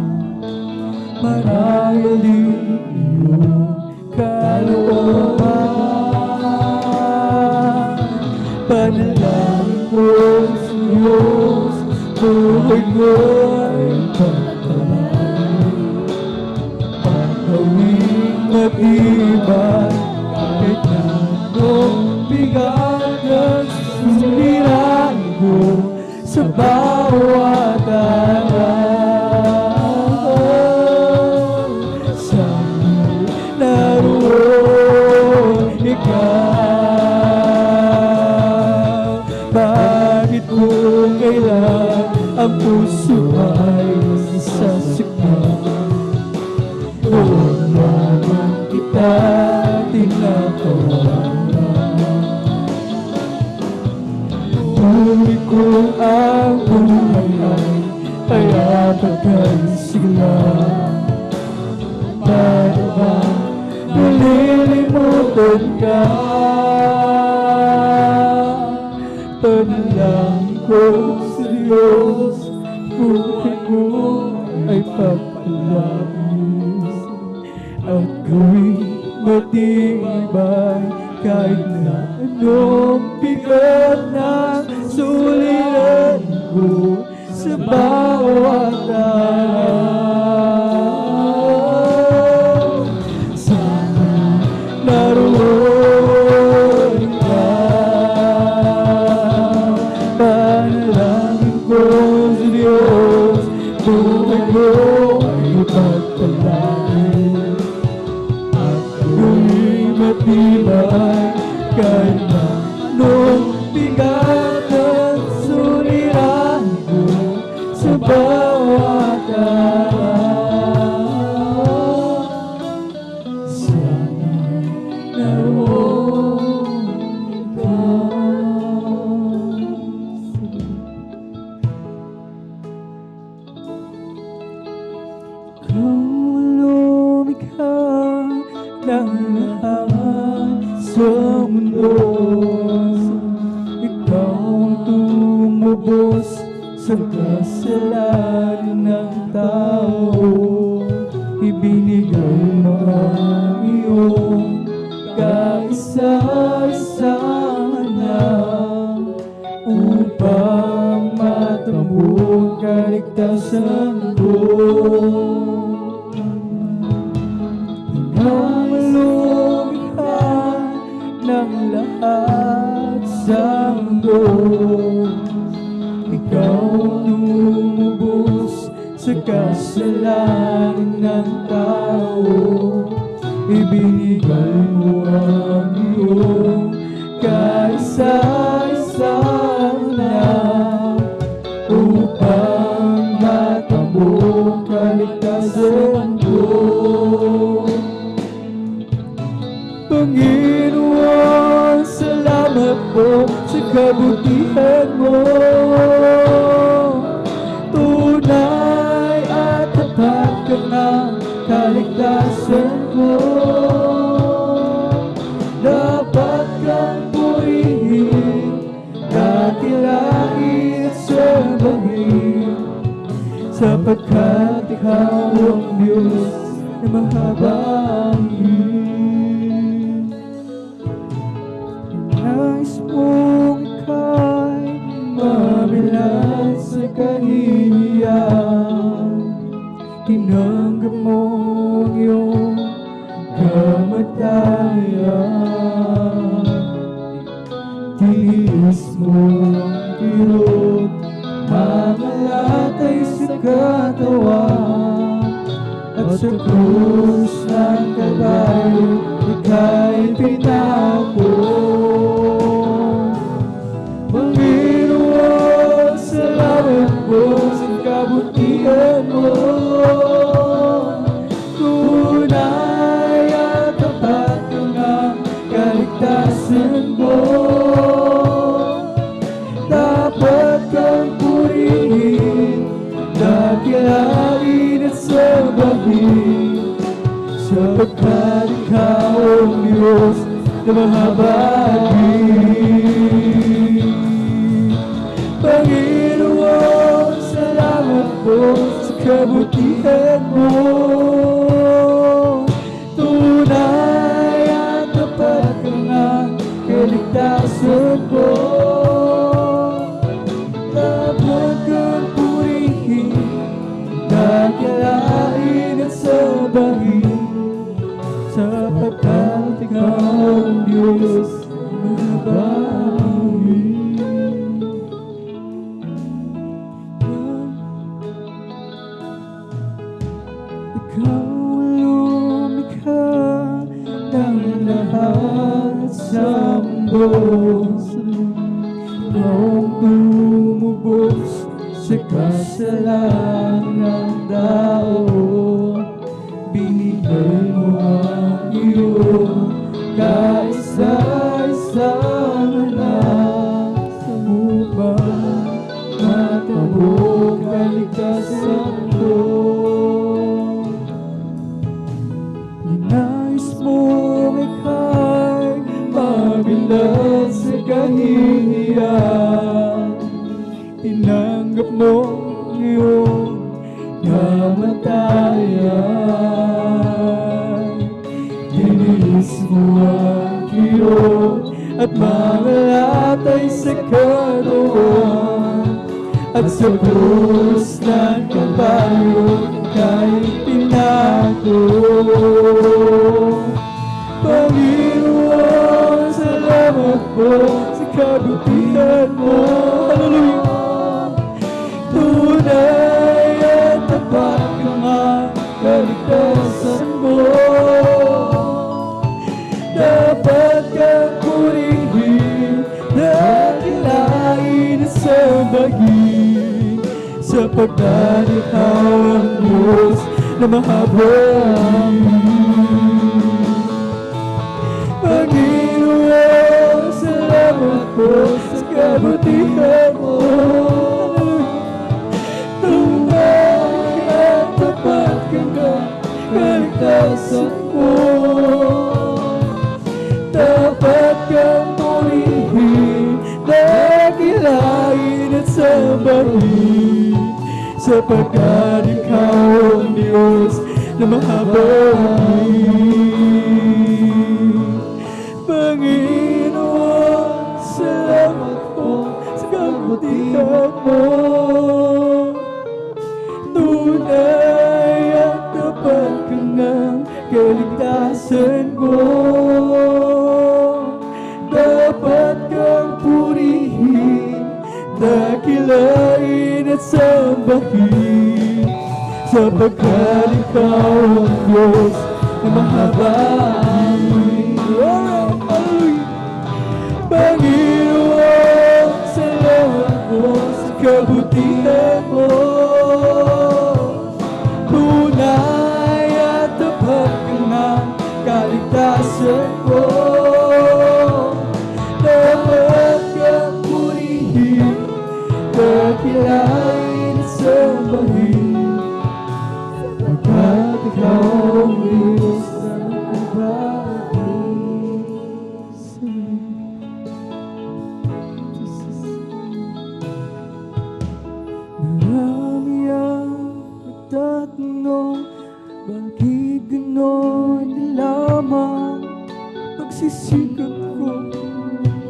marahil di iyong kalooban. Panalangin ko sa Diyos, buhay ko ay pagtalangin. Pagkawing matibay, kahit na anong bigat ng suliranin ko sa bawat araw. Sana'y naroon ikaw. Bakit kung kailan ang puso ay nasasikpan? Noon lamang kita tinatawagan. Ngunit kung ang buhay ay kaya pagkasigla. Para bang nililimutan ka? Panalangin ko sa Diyos, buhay ko ay pagtalangin. at gawing matibay kahit na anong bigat ng suliran ko sa bawat araw. Sana naroon ka, panalangin ko sa Diyos, buhay ko ay ipagpalain at gawing matibay kahit na anong bigat ng suliran ko sa bawat araw. Sana naroon ka. Ikaw lumikha ng lahat sa mundo, ikaw ang tumubos sa kasalanan ng tao. Ibinigay mo ang iyong kaisa-isa anak upang matamo kaligtasan ko. Ikaw lumikha ng lahat sa mundo, ikaw tumubos sa kasalanan ng tao. Ibinigay mo ang iyong kaisa-isang anak upang matamo kaligtasan ko. Panginoon, salamat po sa kabutihan mo. Tunay at tapat ka ng kaligtasan ko. Dapat kang purihin, dakilain at sambahin, sapagkat ikaw ang Diyos na mahabang hingin. Nais mong ika'y mabilan sa kahihiyan, tinanggap mo ang iyong kamatayan. Tiniis mo ang kirot, mamalatay sa katawan, at sa krus ng Kalbaryo ika'y pinako. Panginoon, salamat po sa kabutihan mo. Tunay at tapat ka ng kaligtasan mo. Dapat kang purihin, dakilain at sambahin, sapagkat ikaw ang Diyos na mahabagin. Panginoon, salamat po sa kabutihan mo. Tunay at tapat ka ng kaligtasan mo. Dapat kang purihin, dakilain at sambahin, sapagkat ikaw ang Diyos na mahabagin. Ikaw lumikha ng lahat sa mundo, ikaw ang tumubos sa kasalanan ng tao. Binigay mo ang iyong kaisa-isang anak upang matamo kaligtasan ko. Nais mong ika'y mabilan sa at mga latay sa katawan, at sa krus ng Kalbaryo kay pinako. Panginoon, salamat po sa kabutihan mo. Hallelujah! Tunay at tapat ka nga kaligtasan mo. Dapat kang purihin, dakilain at sambahin, sapagkat ikaw ang Diyos na mahabagin. Panginoon, salamat po sa kabutihan mo. Tunay at tapat ka nga kaligtasan mo. Dapat kang purihin, dakilain at sambahin, sapagkat ikaw ang Diyos na mahabagin. Panginoon, salamat po sa kabutihan mo. Tunay at tapat ka nga kaligtasan ko. Dapat kang purihin, dakilain at sambahin, sapagkat ikaw ang Diyos na mahabagin. Panginoon, salamat po sa kabutihan mo. Tunay at tapat ka nga kaligtasan ko. Dapat kang purihin, dakilain at sambahin, sapagkat ikaw ang Diyos na mahabagin. Marami ang nagtatanong, bakit gano'n na lamang pagsisikap ko?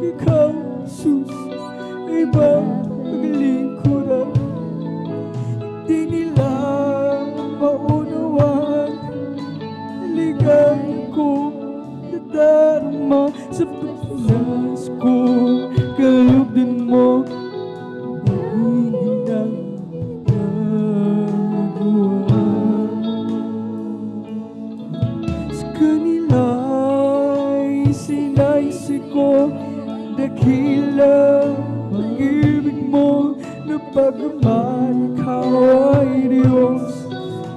Ikaw, Jesus, ay ba paglingkuran? Di nila maunawaan, ligay ko nadarama sa pagpinas ko. Kalugdan mo, hindi na nagawa. Sa kanila'y sinaisi ko, dakila ang ibig mo, na pagkaman ikaw ay Diyos,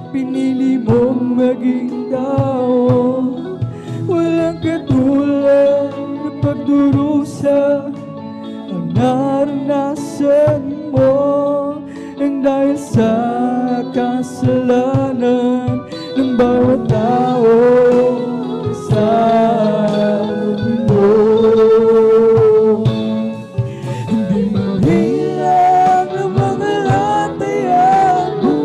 pinili mong maging tao. Walang katulad na pagdurusa ang naranasan mo, nang dahil sa kasalanan ng bawat tao sa mundo. Hindi mahilang ang mga latayan mo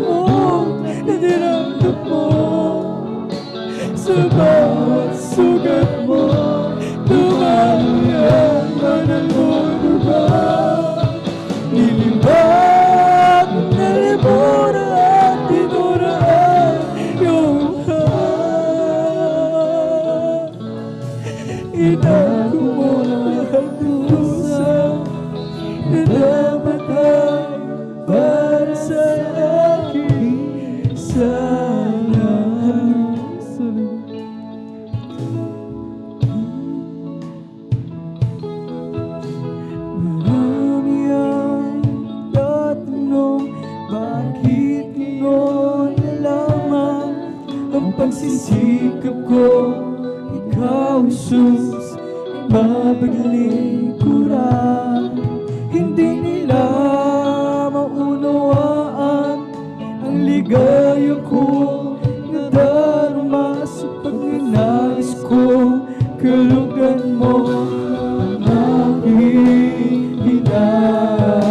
na dinamdam mo. Sa bawat sugat mo, dumami ang banal mo diba? Nilibag na libora at tinuraan iyong lahat. Inago mo lahat ng dusa na dapat ay para sa akin. Sana marami ang tatanong, bakit gano'n na lamang ang pagsisikap ko? Ikaw, Jesus, mapaglingkuran. Hindi nila maunawaan ang ligaya ko, nadarama sa pagnanais ko. Kalugdan mo ang aking ginagawa.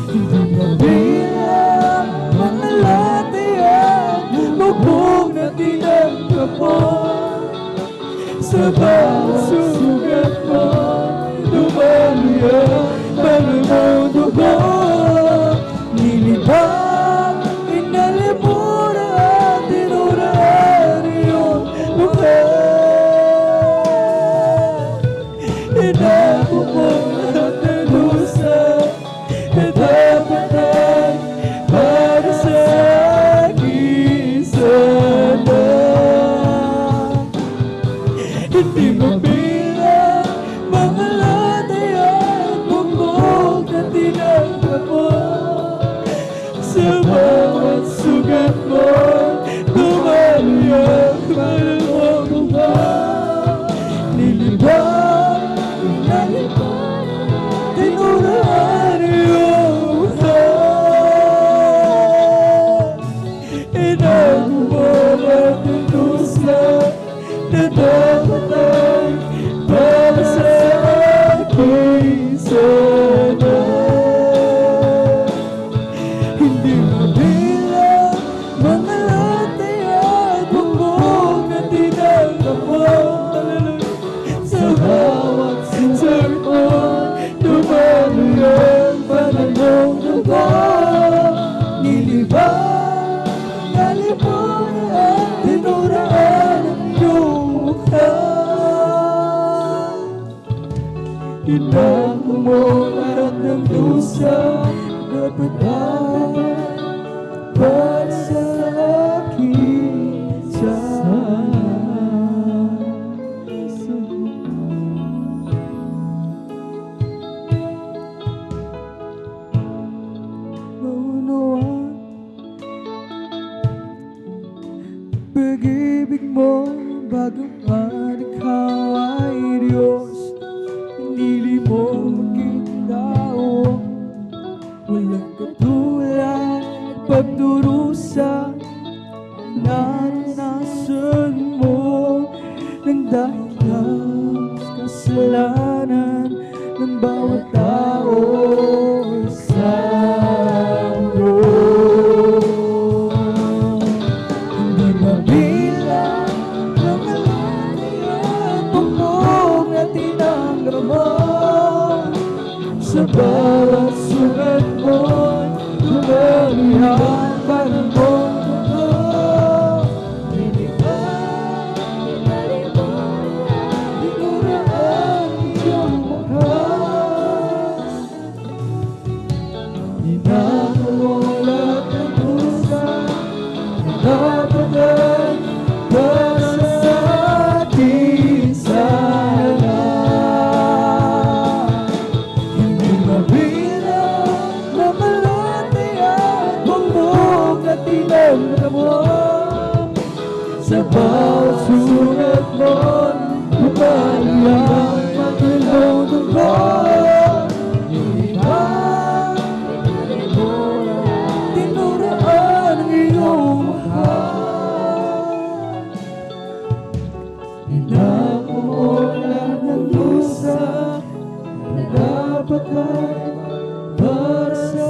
Hindi mabilang mga latayan, lubog na tinanggap mo. Sa bawat sugat mo, lumaluyan panahon dugo. Nilibang, inalimutan at tinuraan iyong mukha. Inako mo lahat ng dusa na dapat ay para sa akin sana. Hindi mabilang mga latay at bumbog na tinanggap mo. Sa bawat sugat mo, lumaluyan panahon dugo. Nilibang, inalimutan, tinuraan iyong mukha. Inako mo lahat ng dusa na dapat ay para sa akin sana. Hindi mabilang mga latay at bumbog na tinanggap mo. Sa bawat sugat mo, lumaluyan panahon dugo. Nilibang, inalimutan at tinuraan ang iyong mukha. Inako mo lahat ng dusa, dapat ay para sa akin sana. Maunawaan pag-ibig mo bago man ikaw ay Diyos. Pinili mo maging tao, walang katulad pagdurusa. Naranasan mo ng dahil sa kasalanan ng bawat tao sa mundo. Hindi mabilang ng alay at bumbog na tinanggap mo. Sa bawat sugat mo, lumaluyan panahon dugo. Nilibang, inalimutan, tinuraan iyong mukha. Inako mo lahat ng dusa na dapat ay para sa akin sana. Hindi mabilang na malatay at bumbog na tinanggap mo. Sa bawat sugat mo, lumaluyan panahon dugo. Nilibang, tinuraan ang iyong mukha. Inako mo lahat ng dusa na dapat ay para sa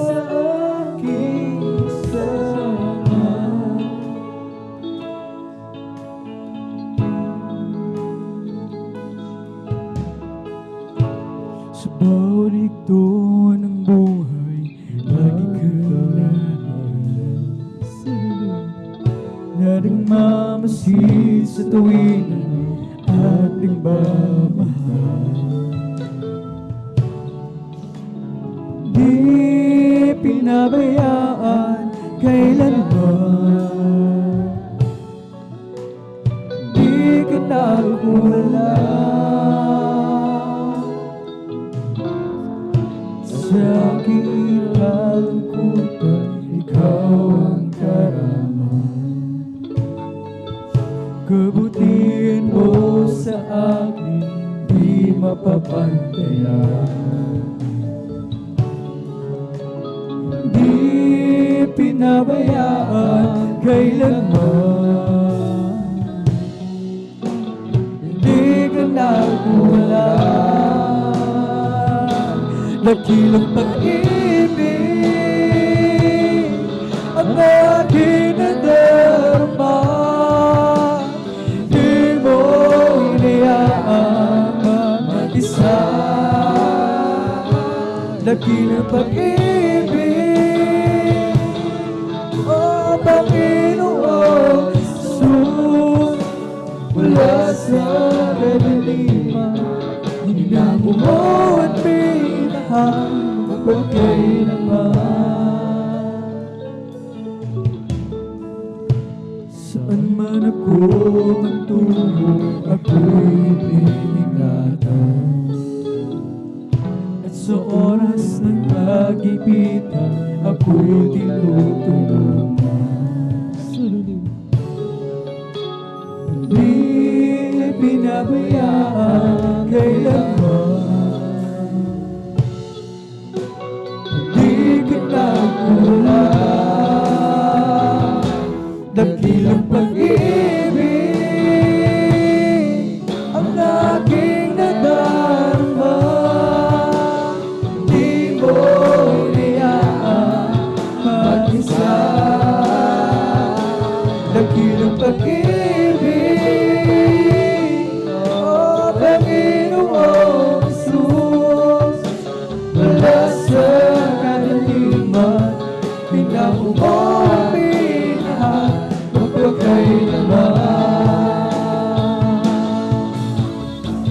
akin sana. Sa bawat yugto ng buhay, lagi ka na nagmamasid sa tuwing at nagmamahal. Di pinabayaan kailanman, di ka nagkulang. Sa aking kalungkutan, ikaw ang karaman. Kabutihan mo sa akin, di mapapantayan. Di pinabayaan kailanman, di ka nagkulang. Dakilang pag-ibig ang aking nadarama. Di mo hinayaan dakilang pag-ibig. O Panginoong Jesus, mula sa kadiliman, hinabo mo at pinahal magpagkailanman. Saan man ako magtungo, ako'y piningatan. At sa oras ng pag-ipitan, ako'y tinutulungan. Hindi pinabayaan kailanman. Hindi kita kulang. Dakilang pag-ibig ang aking nadarama. Di mo inayaan mag-isa. Dakilang pag-ibig, o Panginoong Jesus, mula sa kadiliman, pinako mo ang pinahal magpagkailanman.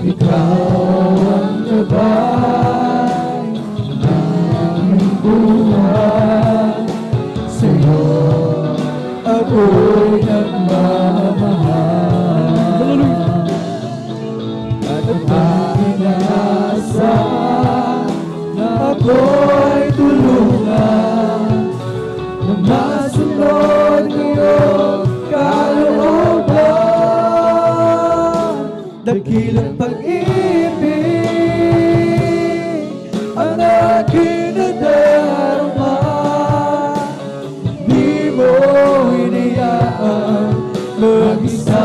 Ikaw ang gabay ng buhay, sa'yo ako'y nagmamahal. At ang pinasa na ako'y tulungan na masunod iyong kalooban. Dakilang pag-ibig ang aking nadarama. Di mo hinayaan mag-isa.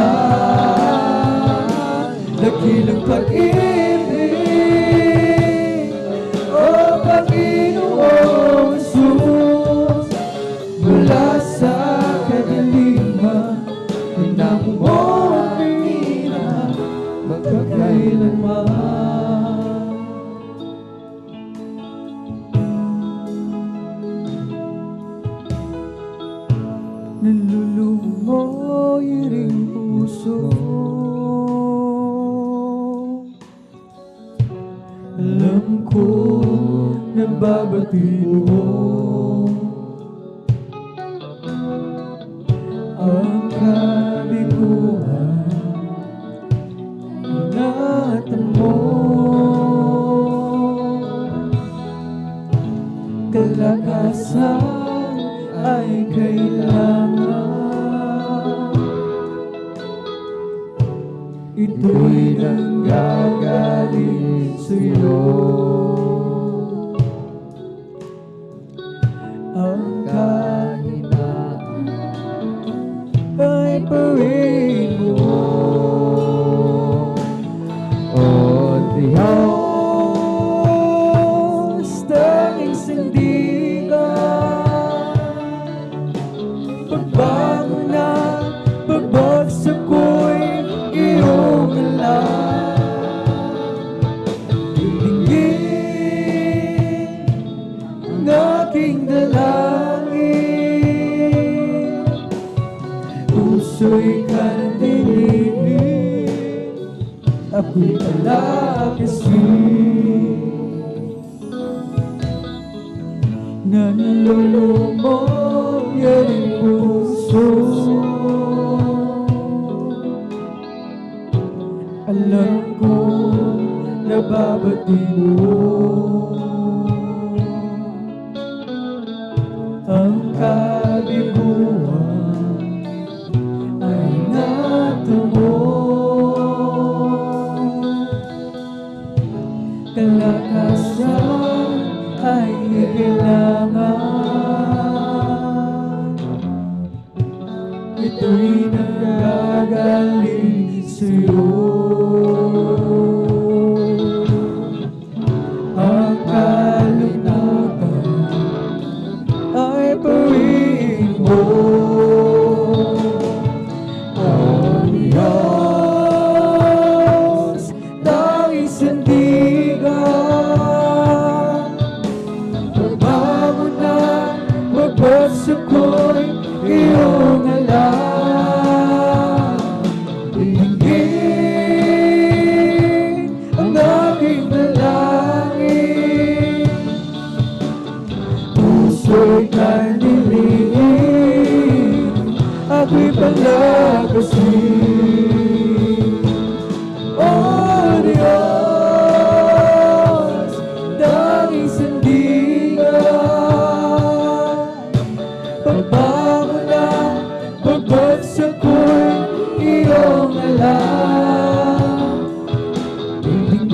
Dakilang pag-ibig, o Panginoong Jesus, mula sa kadiliman, hinabo mo ang pinahal magpagkailanman. Nalulumoy ring puso, alam ko nababati mo ang kabiguan, ingatan mo kalakasan ay kailangan. Ito'y nanggagaling sa'yo. Ang kahinaan ay parin mo. O Diyos, tanging sandigan, pagbago na pagbagsak ko'y iyong alam. Dinggin ang aking dalangin, puso'y kandilin, ako'y alakasin. Nanlulumoy ang puso, alam ko nababati mo ang kabiguan, ay ingatan mo kalakasan ay kailangan. Ito'y nanggagaling sa'yo. Ang kalungkutan ay parin mo. O Diyos, tanging sandigan, ako'y palakasin. Oh Diyos, tanging sandigan, pagbago na pagbagsak ko'y iyong alam. Tingin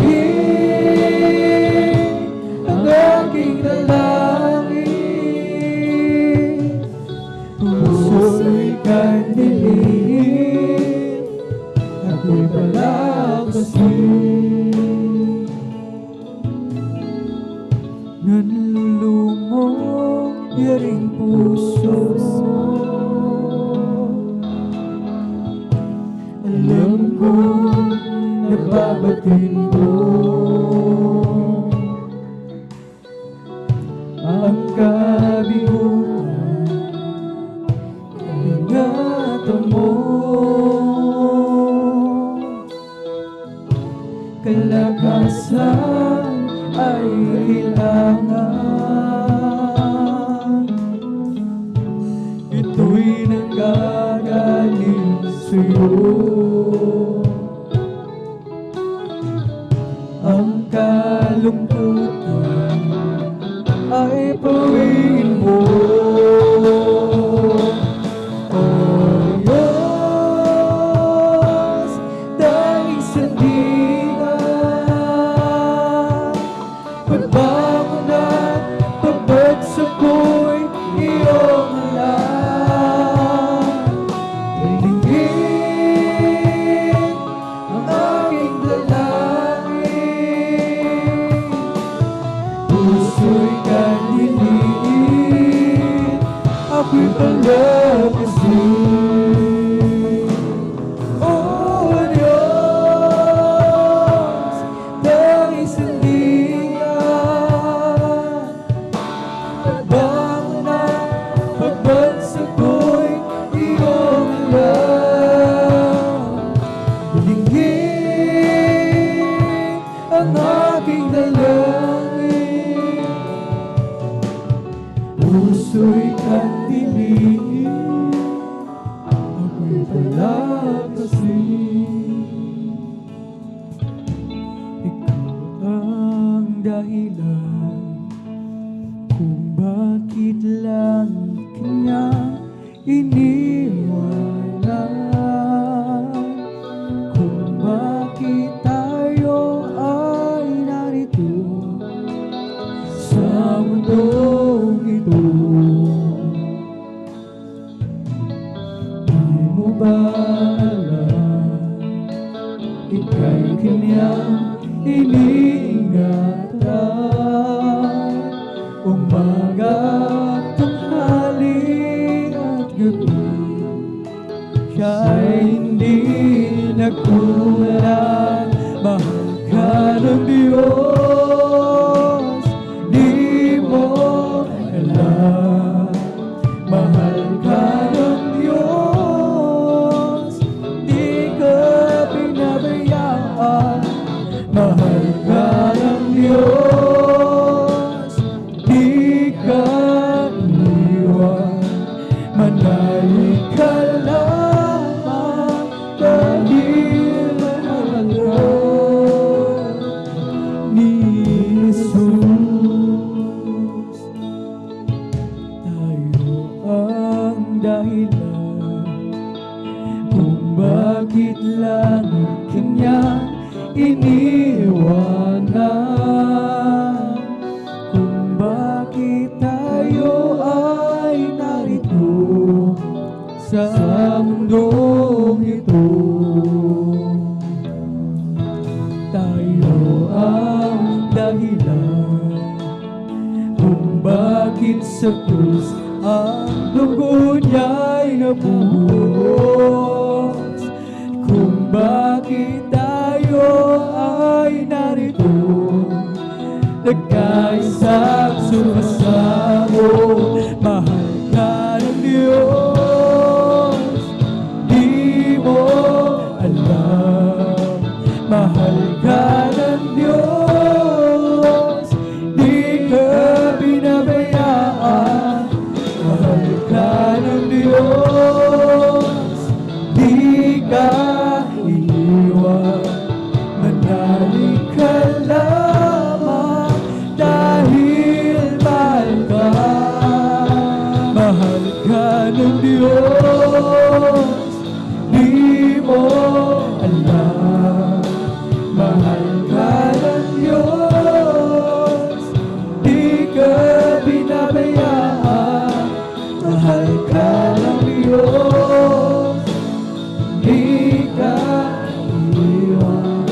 ang aking dalangin, puso'y kandilim, ako'y palakasin. Nanlulumong yaring puso, alam ko nababatin mo ang kabiguan. Ingatan mo, kalakasan ay kailangan. Ito'y nanggagaling sa'yo. Ang kalungkutan ay pawin mo. Oh Diyos, tanging sandigan, pagbago na pagbagsak ko'y iyong alam. Tingin ang aking dalangin, puso'y kandilim, ako'y palakasin. Oh Diyos, tanging sandigan, pagbago na pagbagsak ko'y iyong alam. Hilingin ang aking dalangin, puso'y kandilim, ako'y palakasin. Ikaw ang dahilan kung bakit langit kanya iniwanan, kung bakit tayo ay narito sa mundong ito. Di mo ba alam, ika'y kanyang iniingatan, umaga, tanghali at gabi. Siya'y hindi nagkulang, mahal ka ng Diyos. Di mo alam, mahal ka ng Diyos. Di ka pinabayaan, mahal ka ng Diyos. Di ka iniwan, manalig ka lamang dahil mahal ka ni Jesus. Tayo ang dahilan kung bakit langit kanya iniwanan, kung bakit tayo ay narito sa mundong ito. Tayo ang dahilan kung bakit sa krus ang dugo niya'y nabuhos, kung bakit tayo ay narito nagkaisang sumasamo. Mahal ka ng Diyos, di mo alam, mahal ka ng Diyos. Di ka binabayaan, mahal ka ng Diyos. Diyos, di mo alam, mahal ka ng Diyos, di ka binabayaan, mahal ka ng Diyos, di ka iwan,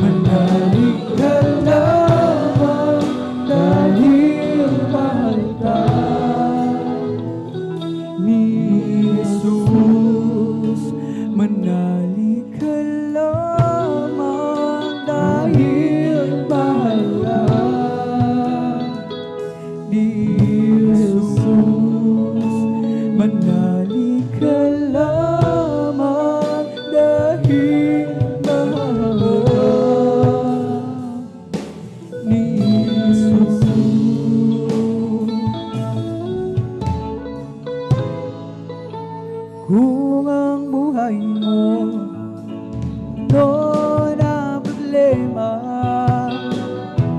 manalig ka lamang dahil mahal ka ni Jesus. Manalig ka lamang dahil mahal ka ni Jesus. Manalig ka lamang dahil mahal ka ni Jesus. Kung ang buhay mo noon ang problema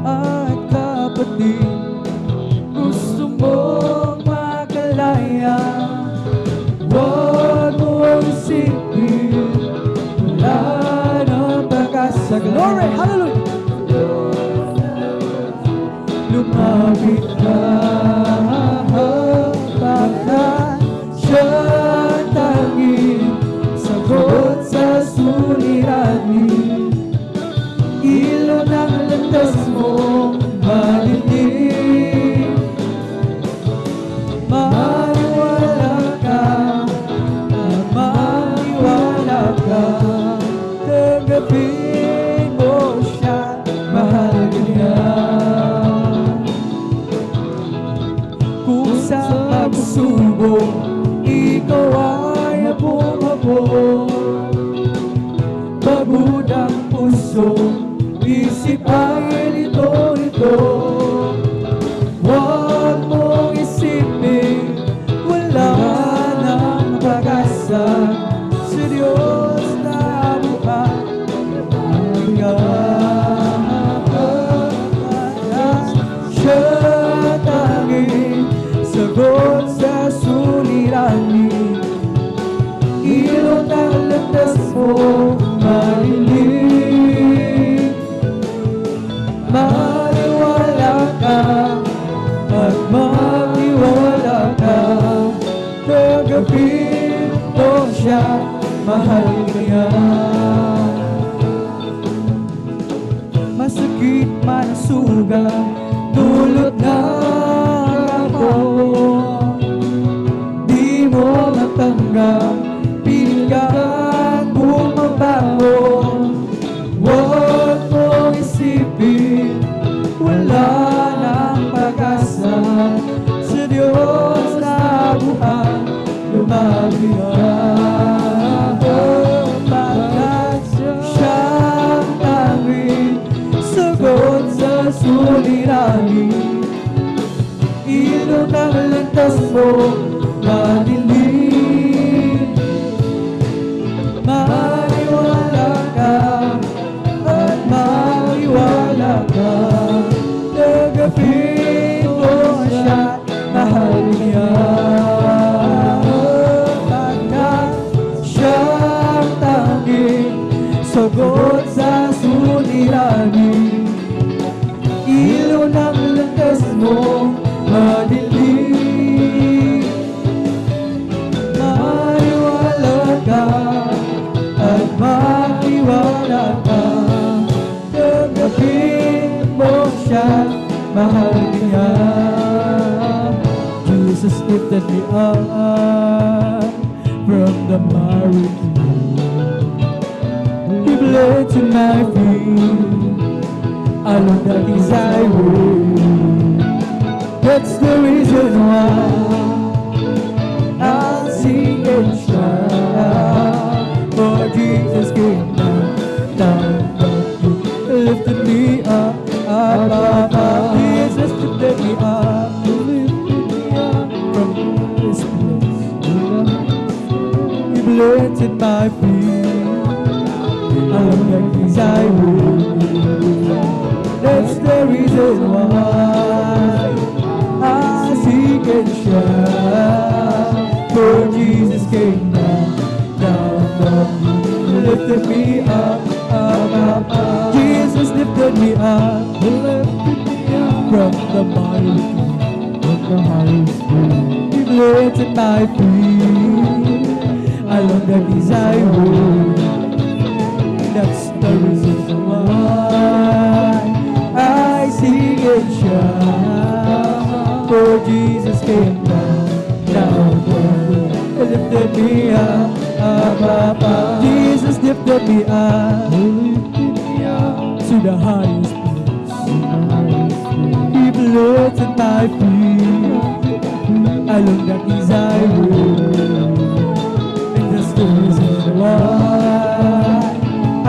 at kapatid gusto mong makalaya, huwag mong isipin wala nang pag-asa. Glory! Hallelujah! Lumapit ka baka siya tanging sagot sa suliranin. Ilon ang landas mo madilim, maniwala ka at maniwala ka, tanggapin mo siya, mahal ka niya. Kung sa pagsubok ikaw ay habong-habong, pagod ang puso, isip ay lito-lito, huwag mong isipin wala nang pag-asa sa Diyos na buhay. Siya tanging sagot sa suliranin. Ilot ang landas mo malilim, maniwala ka at magtiwala ka, tanggapin mo siya, mahal ka niya. Masakit man ang sugat, dulot ng ako, di mo matanggap, pilit kang bumabangon. Huwag mong isipin wala nang pag-asa sa Diyos na buhay. Lumapit ka pagkat siyang tanging sagot sa suliranin. Ilot ang landas mo madilim, maniwala ka at maniwala ka, tanggapin mo siya, mahal niya. Pagkat siyang tanging sagot sa suliranin. Ilon ang landas mo madilim, maniwala ka at magtiwala ka, tanggapin mo siya, mahal niya. Jesus lifted me up from the miry clay. He bled to my feet along the His highway. That's the reason why I'll sing and shout, for Jesus came down, He lifted me up, Jesus lifted me up, from this place. He bled my feet along the His highway. That's the reason why I seek and shout, For Jesus came down, lifted me up, up. Jesus lifted me up, from the highest tree. He planted my feet along the desired road. That's the reason why I sing and shout. For Jesus came down, He lifted me up, up. Jesus lifted me up, to the highest place. He planted my feet along that desired road. And that's the reason why I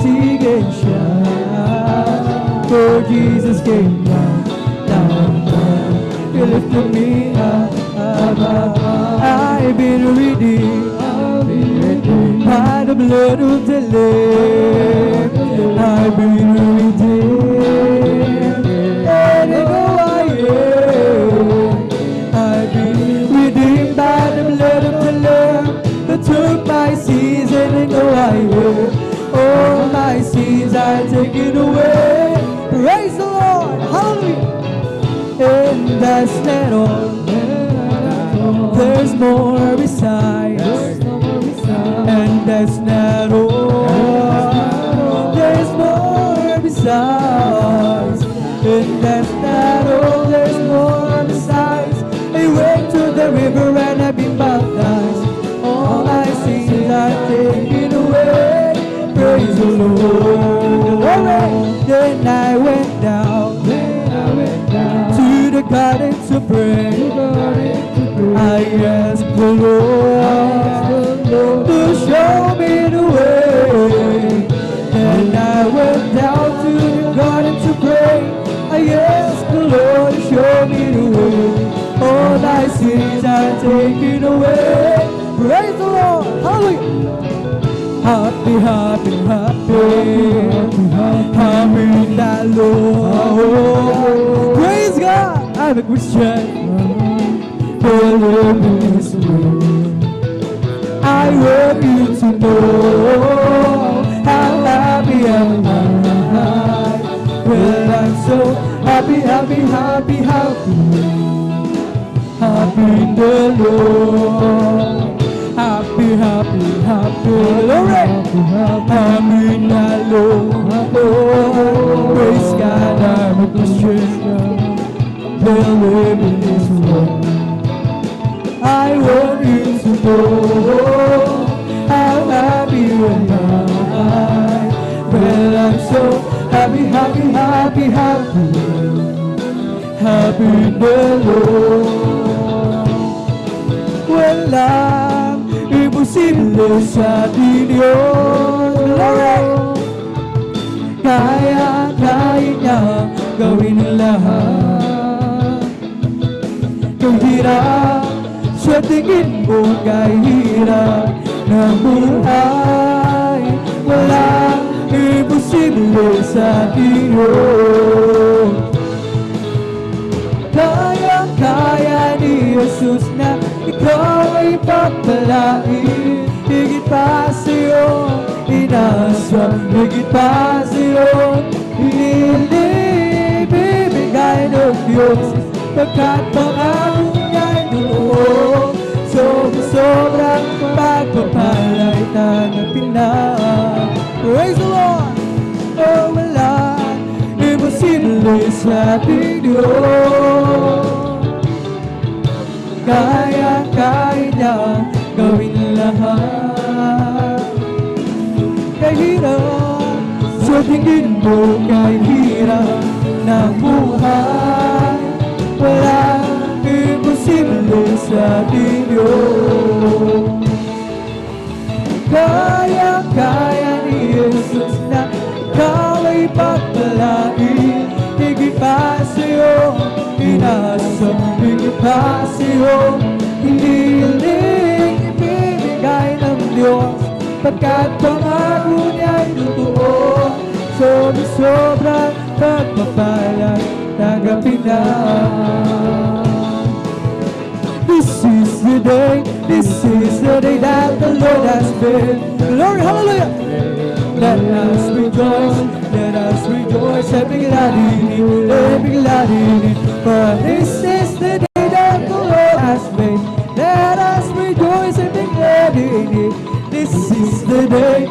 sing and shout. For Jesus came down, He lifted me up, up. I've been redeemed by the blood of the Lamb. I've been redeemed, and I know I am. I've been redeemed by the blood of the Lamb that took my sins, and I know I am. All my sins are taken away. Praise the Lord, hallelujah. And that's not all. There's more besides. And that's not all. There's more besides. And that's not all. There's more besides. I went to the river and I've been baptized. All my sins are taken away. Praise the Lord. Then I went down to the garden to pray. I asked the Lord to show me the way. And I went down to the garden to pray. I asked the Lord to show me the way. All my sins are taken away. Praise the Lord, hallelujah. Happy, happy, happy, happy that Lord. Praise God, I'm a Christian. This I want you to know how happy am I. Well, I'm so happy, happy, happy, happy, happy in the Lord. Happy, happy, happy, glory. Happy in the Lord. Praise God, I'm a Christian. Live in this world. I want you to know how happy am I. Well, I'm so happy, happy, happy, happy, happy in the Lord. Walang imposible sa Diyos. Glory! Kaya niya gawin ang lahat. Kahirap sa tingin mo kahirap ng buhay, walang imposible sa Diyos. Kaya ni Jesus na ikaw ay pagpalain. Higit pa sa'yo inasam, higit pa sa'yo ibibigay ng Diyos. Pagkat pangako niya'y totoo, sobrang pagpapala'y tanggapin na. Praise the Lord! Oh, wala imposible sa ating Diyos. Kaya niya gawin lahat. Kahirap sa tingin mo, kahirap ng buhay, walang imposible sa Diyos. Kaya ni Jesus na ikaw ay pagpalain. Higit pa sa'yo inasam, higit pa sa'yo hinihiling ibibigay ng Diyos. Pagkat pangako niya'y totoo, sobrang pagpapala tanggapin na. This is the day This is the day that the Lord has made. Glory, hallelujah. Let us rejoice and be glad in it, for this is the day that the Lord has made. Let us rejoice and be glad in it. This is the day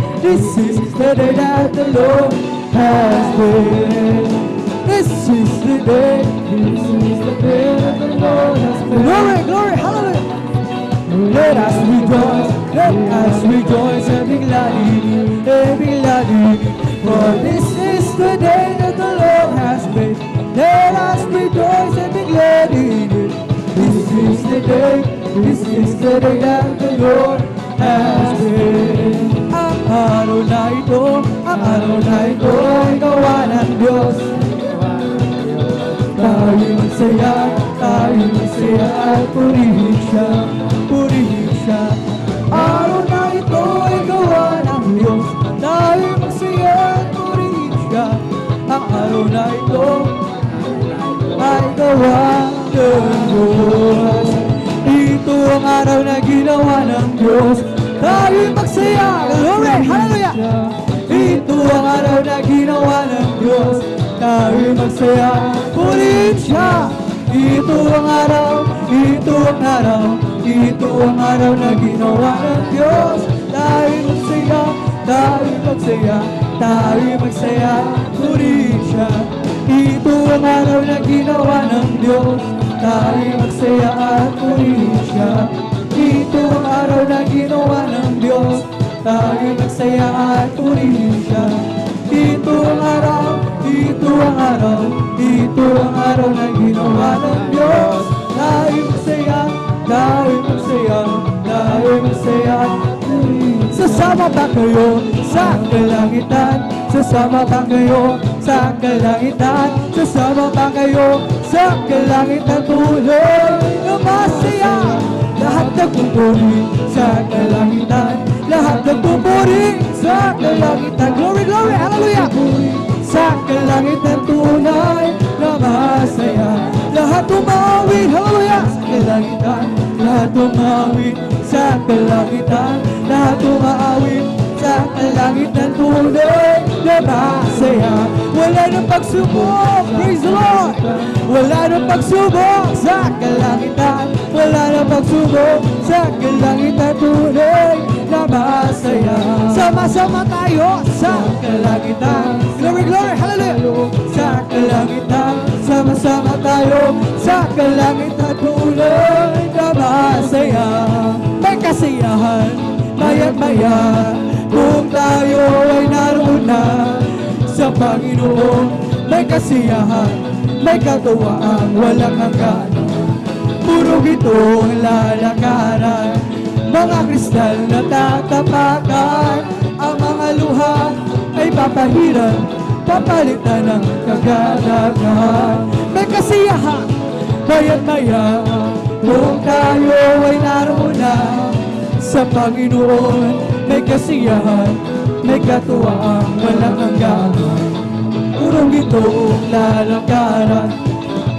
that the Lord has made. This is the day that the Lord has made. Glory, glory, hallelujah. Let us rejoice and be glad in it, for this is the day that the Lord has made. Let us rejoice and be glad in it. This is the day that the Lord has made. Ang araw na ito ay gawa ng Diyos. Tayo magsaya at purihin siya. Araw na ito ay gawa ng Diyos. Tayo magsaya at purihin siya. Ang araw na ito ay gawa ng Diyos. Ito ang araw na ginawa ng Diyos. Tayo magsaya. Glory, hallelujah. Ito ang araw na ginawa ng Diyos. Tayo magsaya, purihin siya. Ito ang araw na ginawa ng Diyos. Tayo magsaya, purihin siya. Ito ang araw na ginawa ng Diyos. Tayo magsaya at purihin siya. Ito ang araw na ginawa ng Diyos. Tayo magsaya at purihin siya. Ito ang araw na ginawa ng Diyos. Tayo magsaya. Sasama ba kayo sa kalangitan? Sasama ba kayo sa kalangitan? Sasama ba kayo sa kalangitan? Tuloy na masaya. Lahat nagpupuri sa kalangitan. Lahat nagpupuri sa kalangitan. Glory, glory, hallelujah. Sa kalangitan tunay na masaya. Lahat tumawid, hallelujah. Sa kalangitan, lahat tumawid. Sa kalangitan, lahat tumawid. Sa kalangitan tunay na masaya. Wala nang pagsubok, praise the Lord. Wala nang pagsubok sa kalangitan. Wala nang pagsubok sa kalangitan tunay na masaya. Sama-sama tayo sa kalangitan. Glory, glory, hallelujah. Sa kalangitan, sama-sama tayo sa kalangitan tunay na masaya. May kasiyahan, maya't-maya, kung tayo ay naroon na sa Panginoon. May kasiyahan, may katuwaan, walang hanggan. Puro gitong lalakaran, mga kristal na tatapakan. Ang mga luha ay papahiran, papalitan ng kagalakan. May kasiyahan, maya't-maya, kung tayo ay naroon na sa Panginoon. May kasiyahan, may katuwaan, walang hanggan. Purong gitong lalakaran,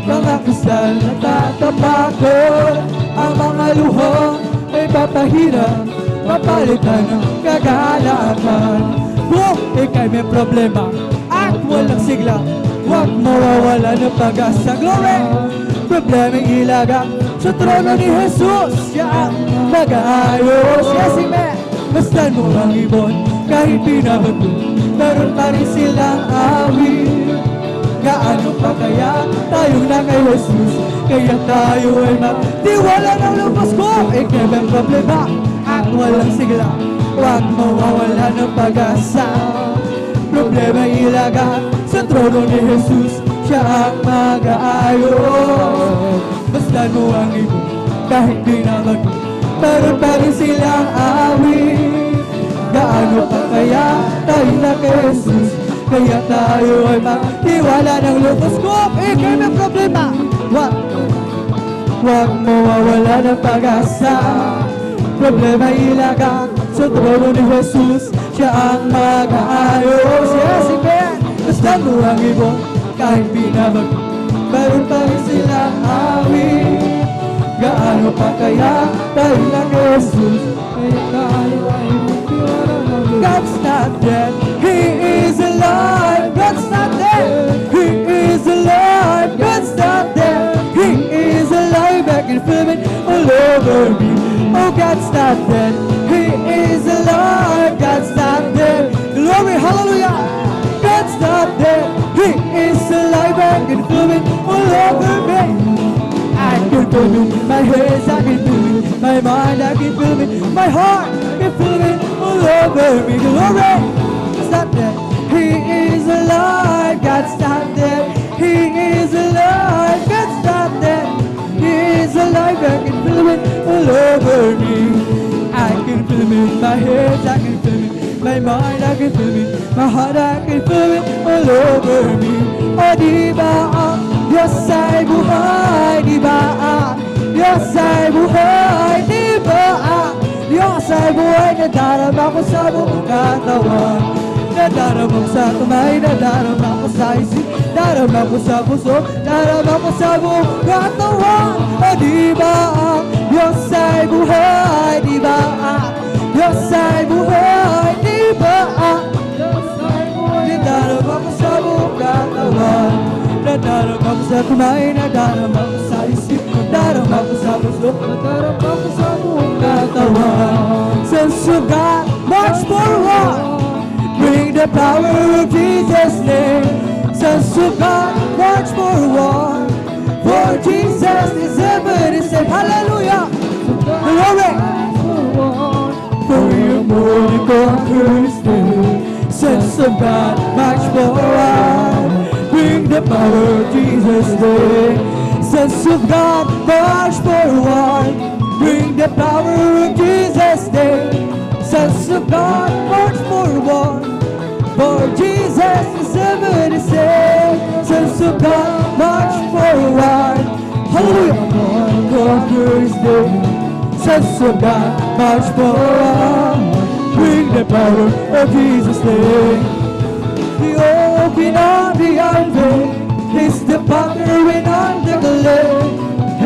mga kristal na tatapakan. Ang mga luha ay papahiran, papalitan ng kagalakan. Kung ika'y may problema at walang sigla, huwag mawawala ng pag-asa. Glory! Problema'y ilagak sa trono ni Jesus. Siya ang mag-aayos. Yes, amen. Basta mo ang ibon, kahit pinabato, meron pa rin silang awit. Gaano pa kaya tayo na kay Jesus? Kaya tayo ay magtiwala ng lubos ko. Ika'y may problema at walang sigla, huwag mawawala ng pag-asa. Problema'y ilagak sa trono ni Jesus. Siya ang mag-aayos. Basta mo ang ibon, kahit pinabato, meron pa rin silang awit. Gaano pa kaya tayo na kay Jesus? Kaya tayo ay magtiwala ng lubos ko. Ika'y may problema, huwag mawawala ng pag-asa. Problema ilagak sa trono ni Jesus. Siya ang mag-aayos. Yes, amen. Basta mo ang ibon, kahit pinabago, meron pa rin silang awit. gaano pa kaya dahil na kay Jesus ay tayo ay God's not dead, He is alive. God's not dead, He is alive. God's not dead, He is alive. I can feel it all over me. Oh, God's not dead, He is alive. God's not dead. Glory, hallelujah. God's not dead, He is alive. I can feel it all over me. I can feel it, my hands, I can feel it, my mind, I can feel it, my heart, I can feel it all over me. Glory, God's not dead, He is alive. God's not dead, He is alive. God's not dead, He is alive. I can feel it all over me. I can feel it in my hands, I can feel it, my mind, I can feel it, my heart, I can feel it all over me. O di ba ang Diyos ay buhay, di ba ang Diyos ay buhay, di ba ang Diyos ay buhay. Nadarama ko sa buong katawan, nadarama ko sa kamay, nadarama ko sa isip, nadarama ko sa puso, nadarama ko sa buong katawan. O di ba ang Diyos ay buhay, di ba ang Diyos ay buhay, di ba ang Diyos ay buhay. Nadarama ko sa buong katawan, nadarama ko sa kamay, nadarama ko sa isip, nadarama ko sa puso, nadarama ko sa buong katawan. Sons of God, march forward, bring the power of Jesus' name. Sons of God, march forward, for Jesus is ever the same. Hallelujah, glory. For your more than conquerors name. Sons of God, march forward, bring the power of Jesus' name. Sons of God, march forward, bring the power of Jesus' name. Sons of God, march forward, for Jesus is ever the same. Sons of God, march forward, hallelujah, conquerors name. Sons of God, march forward, bring the power of Jesus' name. The open on the unveiled is the potter and on the clay.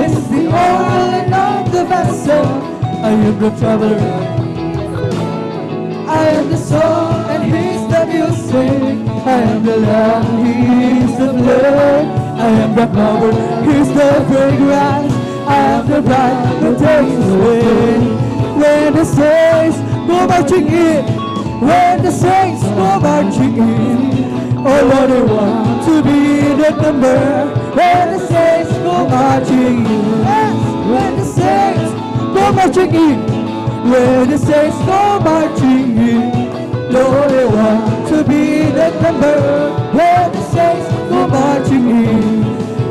It's the oil and on the vessel. I am the traveler, I am the song and He's the music. I am the lamb, He's the blood. I am the power, He's the fragrance. I am the bride who takes us away. When the saints go marching in, when the saints go marching in, oh Lord, I want to be in that number. When the saints go marching in, yes, when the saints go marching in, when the saints go marching in, Lord, I want to be in that number. When the saints go marching in,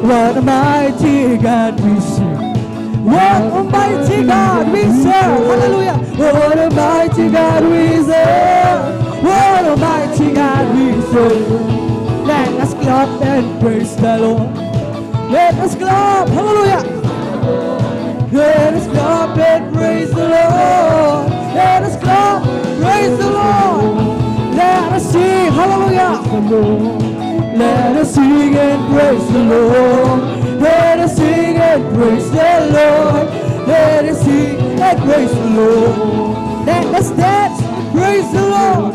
what a mighty God we serve. What a mighty God we serve. Hallelujah. What a mighty God we serve. What a mighty God we serve. Let us clap and praise the Lord. Let us clap. Hallelujah. Let us clap and praise the Lord. Let us clap, praise the Lord. Let us sing. Hallelujah. Let us sing and praise the Lord. Let us sing and praise the Lord. Let us sing and praise the Lord. Let us dance and praise the Lord.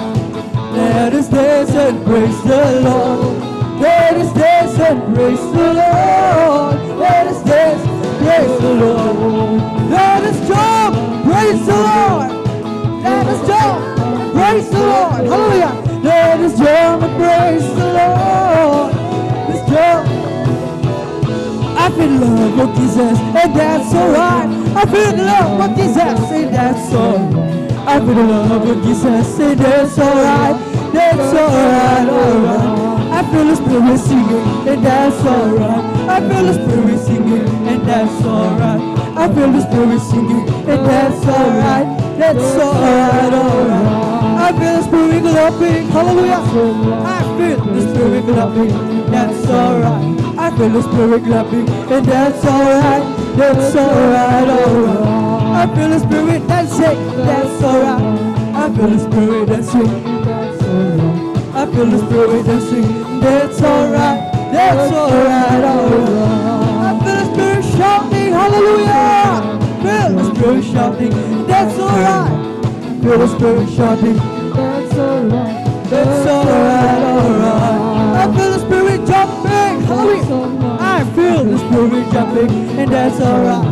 Let us dance and praise the Lord. Let us dance and praise the Lord. Let us dance and praise the Lord. Let us jump, praise the Lord. Let us jump, praise the Lord. Hallelujah. Let us jump and praise the Lord. Let's jump. I feel love with Jesus, and that's alright. I feel love with Jesus, and that's alright. I feel love with Jesus, and that's alright. That's alright, alright. I feel the Spirit singing, and that's alright. I feel the Spirit singing, and that's alright. I feel the Spirit singing, and that's alright. That's alright, alright. I feel the Spirit clapping, hallelujah. I feel the Spirit clapping, that's alright. I feel the Spirit clapping, and that's alright. That's alright, alright. I feel the Spirit dancing, that's alright. I feel the Spirit dancing, that's alright. I feel the Spirit dancing, that's alright. That's alright, alright. I feel the Spirit shouting, hallelujah. Feel the Spirit shouting, that's alright. Feel the Spirit shouting, that's alright. That's alright, alright. I feel the Spirit jumping, hallelujah. I feel the Spirit jumping, and that's alright.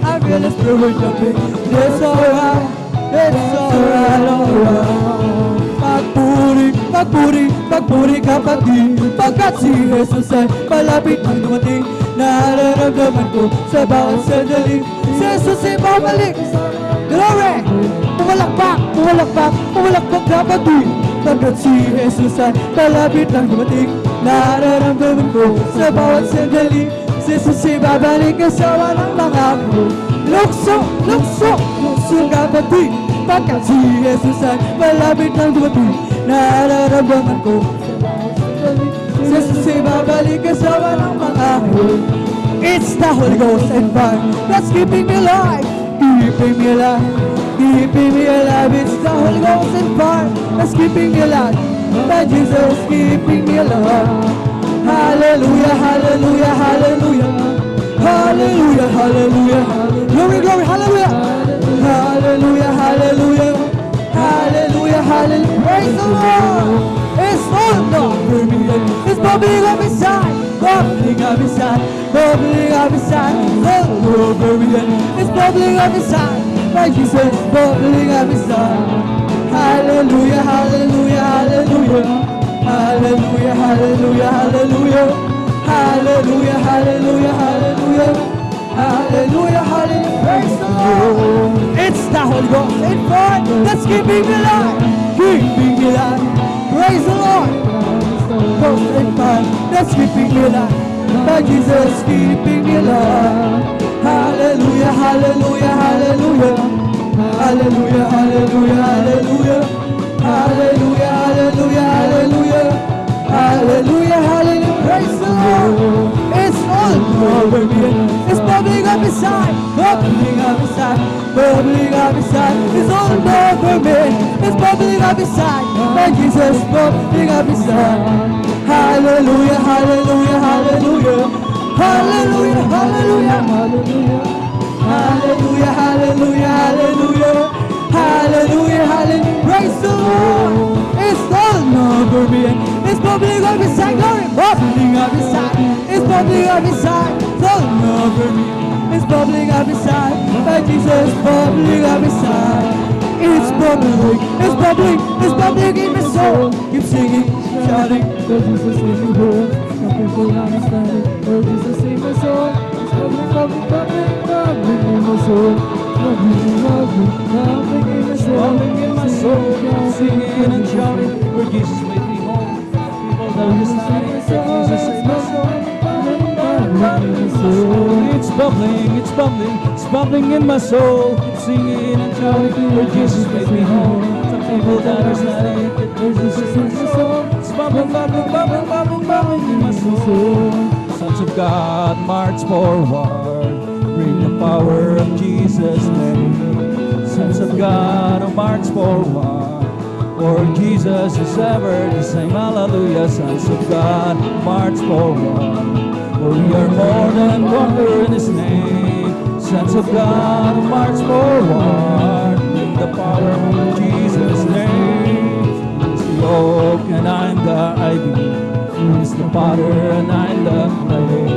I feel the Spirit jumping, that's alright. That's alright, alright. Pagpuri kapatid, pagkat si Jesus ay malapit ang dumating. Nararamdaman ko sa bawat sandali, si Jesus ay babalik. Glory! Pumalakpak kapatid, pagkat si Jesus ay malapit ang dumating. Nararamdaman ko sa bawat sandali, si Jesus ay babalik kasama ng mga ko. Lukso kapatid, pagkat si Jesus ay malapit ang dumating. Nararamdaman ko si Jesus ay babalik kasama ng mga ko. It's the Holy Ghost and fire that's keeping me alive, keeping me alive, keeping me alive. It's the Holy Ghost and fire that's keeping me alive, by Jesus keeping me alive. Hallelujah, hallelujah, hallelujah, hallelujah, hallelujah, glory, glory, hallelujah, hallelujah, hallelujah, hallelujah, hallelujah. Praise the Lord. It's all over me. It's bubbling up inside, bubbling up inside, bubbling up inside, all over me. It's bubbling up inside, my Jesus, bubbling up inside. Hallelujah, hallelujah, hallelujah, hallelujah, hallelujah, hallelujah, hallelujah, hallelujah, hallelujah, hallelujah, hallelujah. Praise the Lord. It's the Holy Ghost and fire that's keeping me alive, keeping me alive. Praise the Lord. Ghost and fire that's keeping me alive, by Jesus keeping me alive. Hallelujah, hallelujah, hallelujah, hallelujah, hallelujah, hallelujah, hallelujah, hallelujah, hallelujah, hallelujah, hallelujah. Praise the Lord. It's all over me. It's bubbling up inside, bubbling up inside, bubbling up inside. It's all over me. It's bubbling up inside, my Jesus, bubbling up inside. Hallelujah, hallelujah, hallelujah, hallelujah, hallelujah, hallelujah, hallelujah, hallelujah, hallelujah, hallelujah, hallelujah. Praise the Lord. It's all over me. It's bubbling up inside, glory, bubbling up inside. It's bubbling up inside. It's all over me. It's bubbling up inside, my Jesus, bubbling up inside. It's bubbling, it's bubbling, it's bubbling in my soul. Keep singing, shouting, cause Jesus is in here. Some people understand it, oh Jesus in my soul. It's bubbling, bubbling, bubbling, bubbling in my soul. Bubbling, bubbling, bubbling in my soul. Bubbling in my soul, singing and shouting, where Jesus made me home. People don't understand it, Jesus in my soul. It's bubbling in my soul, singing and shouting, where Jesus made me home. Some people don't understand it, Jesus in my soul. It's bubbling, bubbling, bubbling, bubbling, bubbling in my soul. Sons of God, march forward, bring the power of Jesus' name. Sons of God, oh, march forward, for Jesus is ever the same. Hallelujah, sons of God, march forward. For we are more than conquerors in His name. Sons of God, march forward in the power of Jesus' name. He is the oak and I'm the ivy. He is the potter and I'm the clay.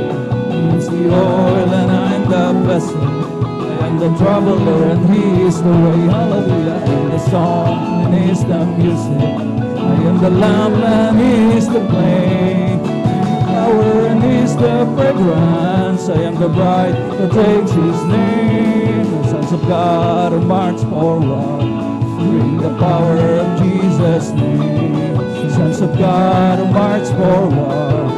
He is the oil and I'm the vessel. I am the traveler and He is the way. Hallelujah. I am the song and He is the music. I am the lamp and He is the flame. And He's the fragrance. I am the bride that takes His name. The sons of God who march forward, bring the power of Jesus' name. The sons of God who march forward,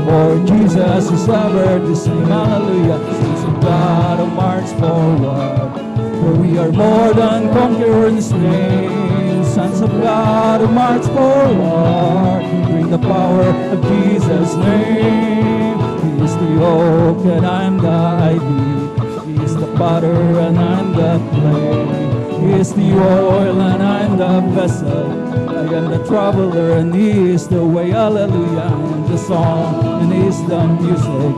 for Jesus is ever the same. Hallelujah. Sons of God who march forward, for we are more than conquerors in His name. Sons of God who march forward, bring the power of Jesus' name. He is the oak and I'm the ivy. He is the potter and I'm the clay. He is the oil and I'm the vessel. I am the traveler and He is the way. Hallelujah. I am the song and He is the music.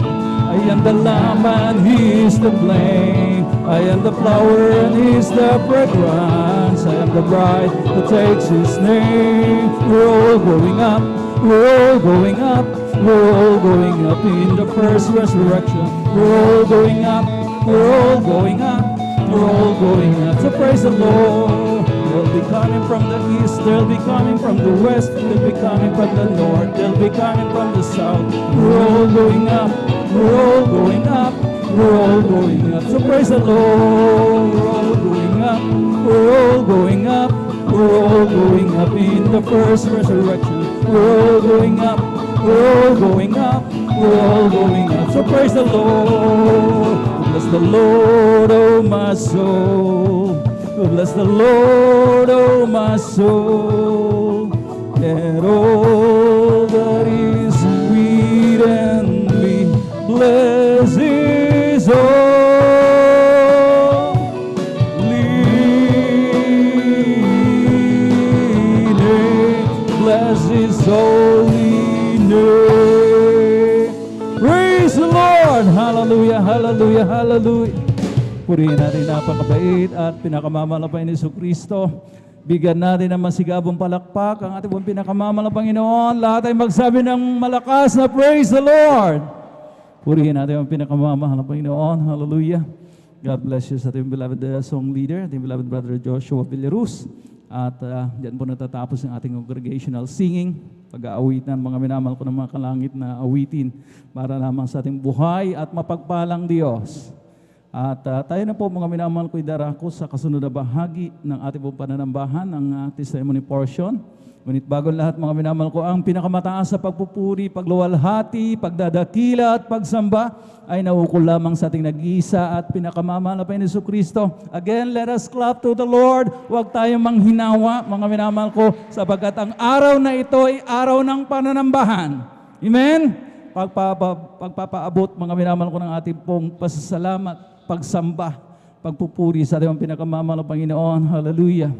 I am the lamb and he is the flame. I am the flower and he is the fragrance. I am the bride who takes his name. We're all going up, we're all going up, we're all going up in the first resurrection. We're all going up, we're all going up, we're all going up. So praise the Lord. They'll be coming from the east, they'll be coming from the west, they'll be coming from the north, they'll be coming from the south. We're all going up, we're all going up, we're all going up. So praise the Lord. We're all going up, we're all going up, we're all going up in the first resurrection. We're all going up, we're all going up, we're all going up. So praise the Lord. Bless the Lord, oh my soul. Bless the Lord, oh my soul. And all that is within me, bless his holy name. Bless his holy name. Praise the Lord. Hallelujah, hallelujah, hallelujah. Purihin natin napakabait at pinakamamalapay ni Jesucristo. Bigyan natin ng masigabong palakpak ang ating pinakamamalang Panginoon. Lahat ay magsabi ng malakas na praise the Lord. Purihin natin ang pinakamamahal na Panginoon. Hallelujah. God bless you sa ating beloved song leader, ating beloved brother Joshua Villaruz. At diyan po natatapos ang ating congregational singing. Pag-aawitan, mga minamahal ko ng mga kalangit na awitin para lamang sa ating buhay at mapagpalang Diyos. At tayo na po mga minamahal ko idarako sa kasunod na bahagi ng ating pong pananambahan, ang testimony portion. Ngunit bago lahat mga minamahal ko, ang pinakamataas sa pagpupuri, pagluwalhati, pagdadakila at pagsamba ay naukol lamang sa ating nag-iisa at pinakamamahal na Panginoon Jesucristo. Again, let us clap to the Lord. Huwag tayong manghinawa mga minamahal ko sapagkat ang araw na ito ay araw ng pananambahan. Amen? Pagpapaabot mga minamahal ko ng ating pong pasasalamat, pagsamba, pagpupuri sa ating pinakamamahal na Panginoon. Hallelujah.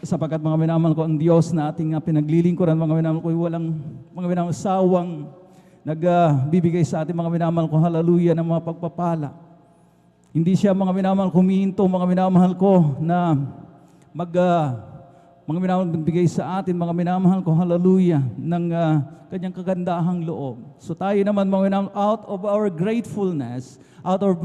Sapagkat mga minamahal ko, ang Diyos na ating pinaglilingkuran, mga minamahal ko, walang mga minamahal sawang nagbibigay sa ating mga minamahal ko, hallelujah, ng mga pagpapala. Hindi siya mga minamahal ko humihinto, mga minamahal ko, na mga minamahal magbigay sa atin, mga minamahal ko, hallelujah, ng kanyang kagandahang loob. So tayo naman, mga minamahal, out of our gratefulness, out of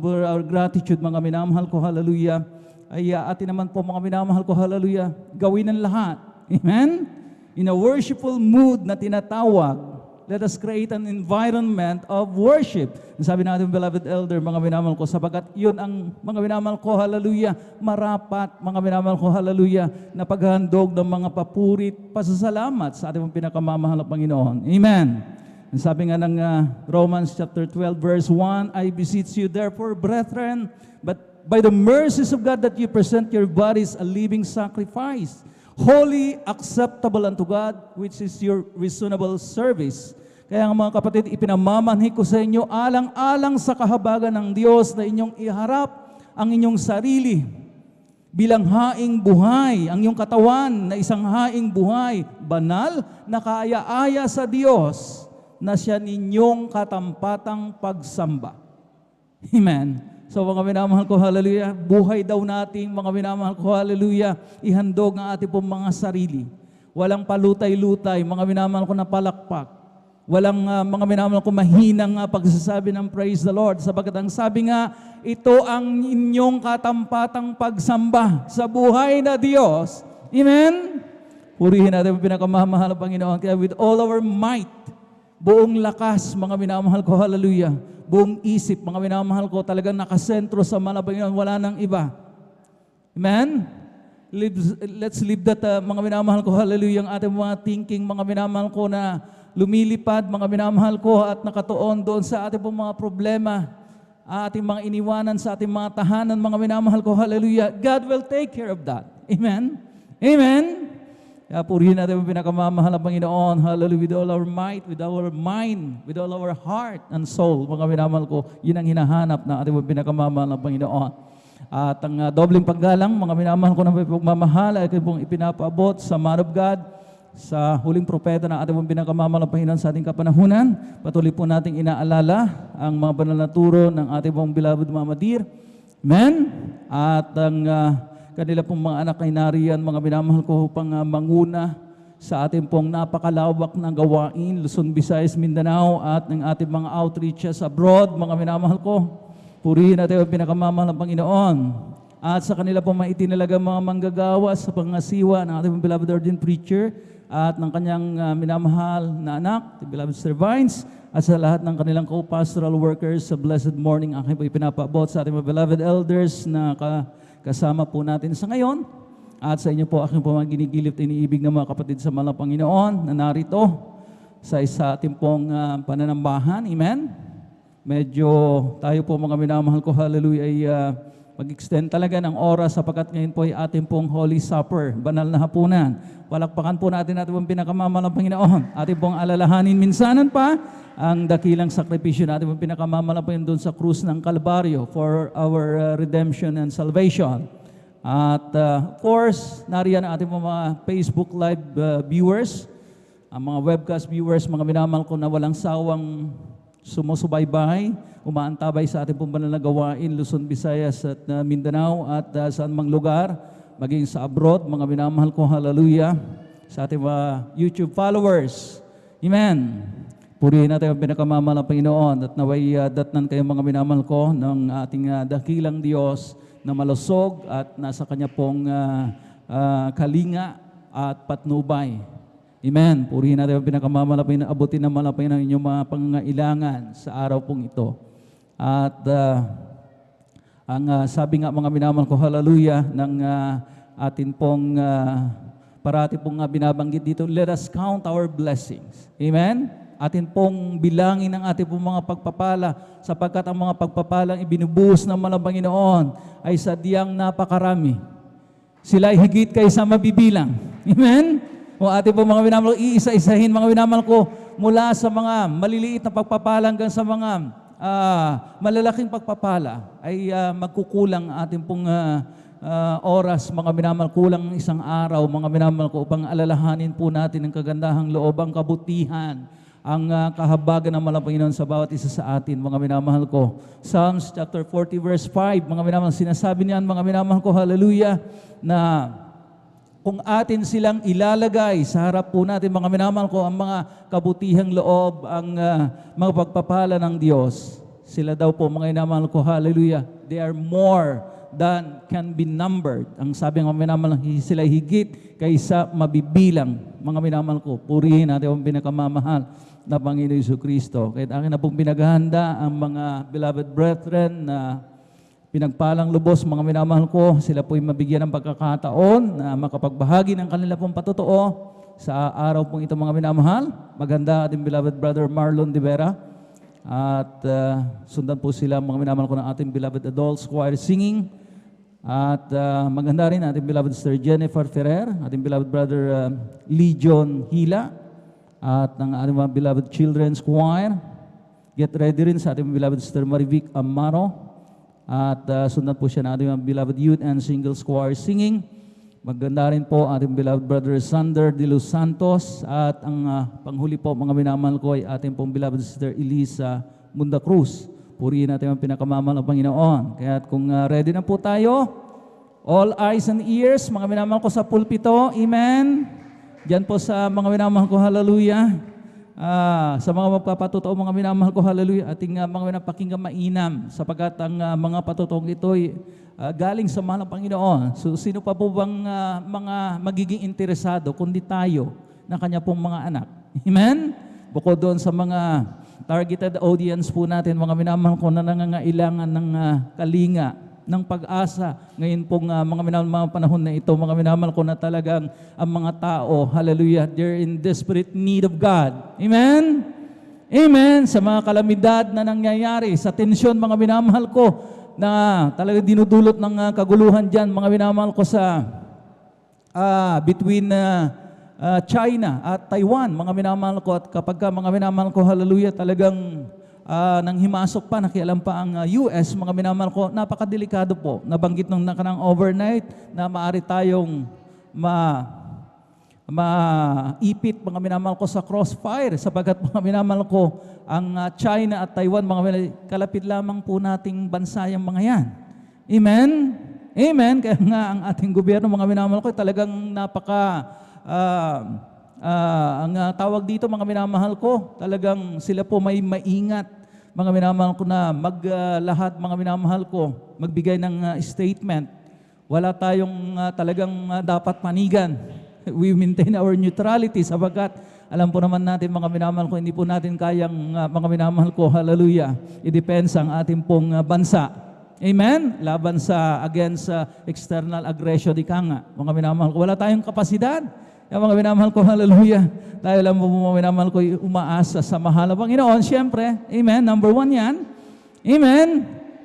our gratitude, mga minamahal ko, hallelujah, ay atin naman po, mga minamahal ko, hallelujah, gawin ang lahat. Amen? In a worshipful mood na tinatawag, let us create an environment of worship. Sabi natin, beloved elder, mga minamahal ko, sapagkat yun ang mga minamahal ko, hallelujah, marapat, mga minamahal ko, hallelujah, na paghandog ng mga papurit, pasasalamat sa ating pinakamamahal na Panginoon. Amen. Ang sabi nga ng Romans chapter 12, verse 1, I beseech you therefore, brethren, but by the mercies of God that you present your bodies a living sacrifice, holy, acceptable unto God, which is your reasonable service. Kaya nga mga kapatid, ipinamamanhik ko sa inyo alang-alang sa kahabagan ng Diyos na inyong iharap ang inyong sarili bilang haing buhay, ang iyong katawan na isang haing buhay, banal, nakaaya-aya sa Diyos, na siya ninyong katampatang pagsamba. Amen. So mga minamahal ko, hallelujah, buhay daw nating mga minamahal ko, hallelujah, ihandog ang ating pong mga sarili. Walang palutay-lutay, mga minamahal ko na palakpak. Walang mga minamahal ko mahinang pagsasabi ng praise the Lord. Sabagat ang sabi nga, ito ang inyong katampatang pagsamba sa buhay na Diyos. Amen? Purihin natin ang pinakamamahal na Panginoon. Kaya with all our might, buong lakas, mga minamahal ko, hallelujah, buong isip, mga minamahal ko, talagang nakasentro sa mahal na Panginoon, wala nang iba. Amen? Let's live that, mga minamahal ko, hallelujah, ang ating mga thinking, mga minamahal ko na lumilipad, mga minamahal ko, at nakatuon doon sa ating mga problema, ating mga iniwanan sa ating mga tahanan, mga minamahal ko, hallelujah, God will take care of that. Amen? Amen? Kaya purihin natin ang pinakamamahal na Panginoon, hallelujah, with all our might, with our mind, with all our heart and soul, mga minamahal ko, yun ang hinahanap na ating pinakamamahal na Panginoon. At ang dobleng paggalang, mga minamahal ko na pagmamahal, ay pong ipinapaabot sa man of God, sa huling propeta na ating pong pinakamamalampahinan sa ating kapanahunan. Patuloy po nating inaalala ang mga banal na turo ng ating pong beloved Mama Dear. Amen? At ang kanila pong mga anak ay nariyan, mga minamahal ko, upang manguna sa ating pong napakalawak na gawain, Luzon, Visayas, Mindanao, at ng ating mga outreaches abroad, mga minamahal ko. Purihin natin ang pinakamamahal ng Panginoon. At sa kanila pong maitinalagang mga manggagawa sa pangasiwa ng ating beloved ordained preacher at ng kanyang minamahal na anak, the beloved Sir Vines, at sa lahat ng kanilang co-pastoral workers sa Blessed Morning, aking po ipinapaabot sa ating mga beloved elders na kasama po natin sa ngayon. At sa inyo po, aking po mga ginigilip at iniibig ng mga kapatid sa mahal na Panginoon na narito sa isa ating pong pananambahan. Amen? Medyo tayo po mga minamahal ko, hallelujah, ay mag-extend talaga ng oras sapagkat ngayon po ay ating pong Holy Supper, banal na hapunan. Palakpakan po natin ating pong pinakamamahal na Panginoon. Ating pong alalahanin minsanan pa ang dakilang sakripisyo natin pong pinakamamahal na Panginoon doon sa krus ng Kalbaryo for our redemption and salvation. At of course, nariyan ang ating mga Facebook Live viewers, ang mga webcast viewers, mga minamahal ko na walang sawang sumusubaybay, umaantabay sa ating pong banal na gawain, Luzon, Visayas at Mindanao at saan mang lugar, maging sa abroad, mga minamahal ko, hallelujah, sa ating mga YouTube followers. Amen. Purihin natin ang pinakamamahal ng Panginoon at naway datnan kayo mga minamahal ko ng ating dakilang Diyos na malusog at nasa Kanya pong kalinga at patnubay. Amen. Purihin natin ang pinakamamalapinan, abutin ng malapay ng inyong mga pangangailangan sa araw pong ito. At ang sabi nga mga minamahal ko, hallelujah, ng atin pong parati pong binabanggit dito, let us count our blessings. Amen. Atin pong bilangin ang ating pong mga pagpapala sapagkat ang mga pagpapalang ibinubuhos ng malang Panginoon ay sadyang napakarami. Sila ay higit kaysa mabibilang. Amen? O ating pong mga minamahal ko, iisa-isahin mga minamahal ko mula sa mga maliliit na pagpapala hanggang sa mga malalaking pagpapala ay magkukulang ating pong oras, mga minamahal, kulang isang araw, mga minamahal ko, upang alalahanin po natin ang kagandahang loob, ang kabutihan, ang kahabagan ng malang Panginoon sa bawat isa sa atin, mga minamahal ko. Psalms chapter 40 verse 5, mga minamahal, sinasabi niyan, mga minamahal ko, hallelujah, na kung atin silang ilalagay sa harap po natin, mga minamahal ko, ang mga kabutihang loob, ang mga pagpapala ng Diyos, sila daw po, mga minamahal ko, hallelujah, they are more than can be numbered. Ang sabi ng mga minamahal, sila higit kaysa mabibilang. Mga minamahal ko, purihin natin ang pinakamamahal na Panginoon Jesucristo. Kahit akin na pong pinaghahanda ang mga beloved brethren na pinagpalang lubos, mga minamahal ko, sila po'y mabigyan ng pagkakataon na makapagbahagi ng kanila pong patotoo sa araw pong ito, mga minamahal. Maganda ating beloved brother Marlon de Vera. At sundan po sila, mga minamahal ko, ng ating beloved adults choir singing. At maganda rin ating beloved Sister Jennifer Ferrer, ating beloved brother Legion Hila, at ng ating mga beloved children's choir. Get ready rin sa ating beloved Sister Marivic Amaro. At sundan po siya ng ating mga beloved youth and singles choir singing. Maganda rin po ating beloved brother Sander de Los Santos. At ang panghuli po, mga minamahal ko, ay ating pong beloved Sister Elisa Munda Cruz. Purihin natin ang pinakamamahal ng Panginoon. Kaya kung ready na po tayo, all eyes and ears, mga minamahal ko sa pulpito, amen. Diyan po sa mga minamahal ko, hallelujah. Sa mga magpapatotoo, mga minamahal ko, hallelujah, ating mga minapakinggan mainam sapagkat ang mga patotoo ito ay galing sa mahal ng Panginoon. So sino pa po bang mga magiging interesado kundi tayo na kanya pong mga anak? Amen? Bukod doon sa mga targeted audience po natin, mga minamahal ko na nangangailangan ng kalinga, ng pag-asa. Ngayon pong mga minamahal mga panahon na ito, mga minamahal ko na talagang ang mga tao, hallelujah, they're in desperate need of God. Amen? Amen? Sa mga kalamidad na nangyayari, sa tensyon, mga minamahal ko, na talagang dinudulot ng kaguluhan dyan, mga minamahal ko sa between China at Taiwan, mga minamahal ko, at kapag mga minamahal ko, hallelujah, talagang nang himasok pa, nakialam pa ang US, mga minamahal ko, napakadelikado po. Nabanggit nung nakanang overnight na maaari tayong maipit mga minamahal ko sa crossfire sapagat mga minamahal ko ang China at Taiwan mga minamahal, kalapit lamang po nating bansa yung mga yan. Amen? Amen? Kaya nga ang ating gobyerno mga minamahal ko talagang napaka ang tawag dito mga minamahal ko, talagang sila po may maingat mga minamahal ko na lahat mga minamahal ko magbigay ng statement. Wala tayong talagang dapat panigan. We maintain our neutrality sabagat alam po naman natin mga minamahal ko, hindi po natin kayang mga minamahal ko, hallelujah, i-depensa ang ating pong bansa. Amen? Laban sa against external aggression, ika nga. Mga minamahal ko, wala tayong kapasidad. Yung mga minamahal ko, hallelujah. Tayo lang po mga minamahal ko, umaasa sa mahal na Panginoon. Siyempre, amen, number 1 yan. Amen?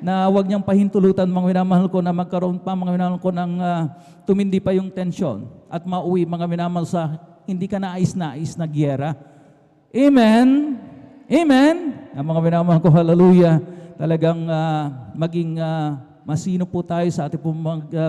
Na huwag niyang pahintulutan mga minamahal ko na magkaroon pa mga minamahal ko ng tumindi pa yung tensyon at mauwi mga minamahal sa hindi ka nais-nais na giyera. Amen? Amen? Ang mga minamahal ko, hallelujah, talagang maging masino po tayo sa ating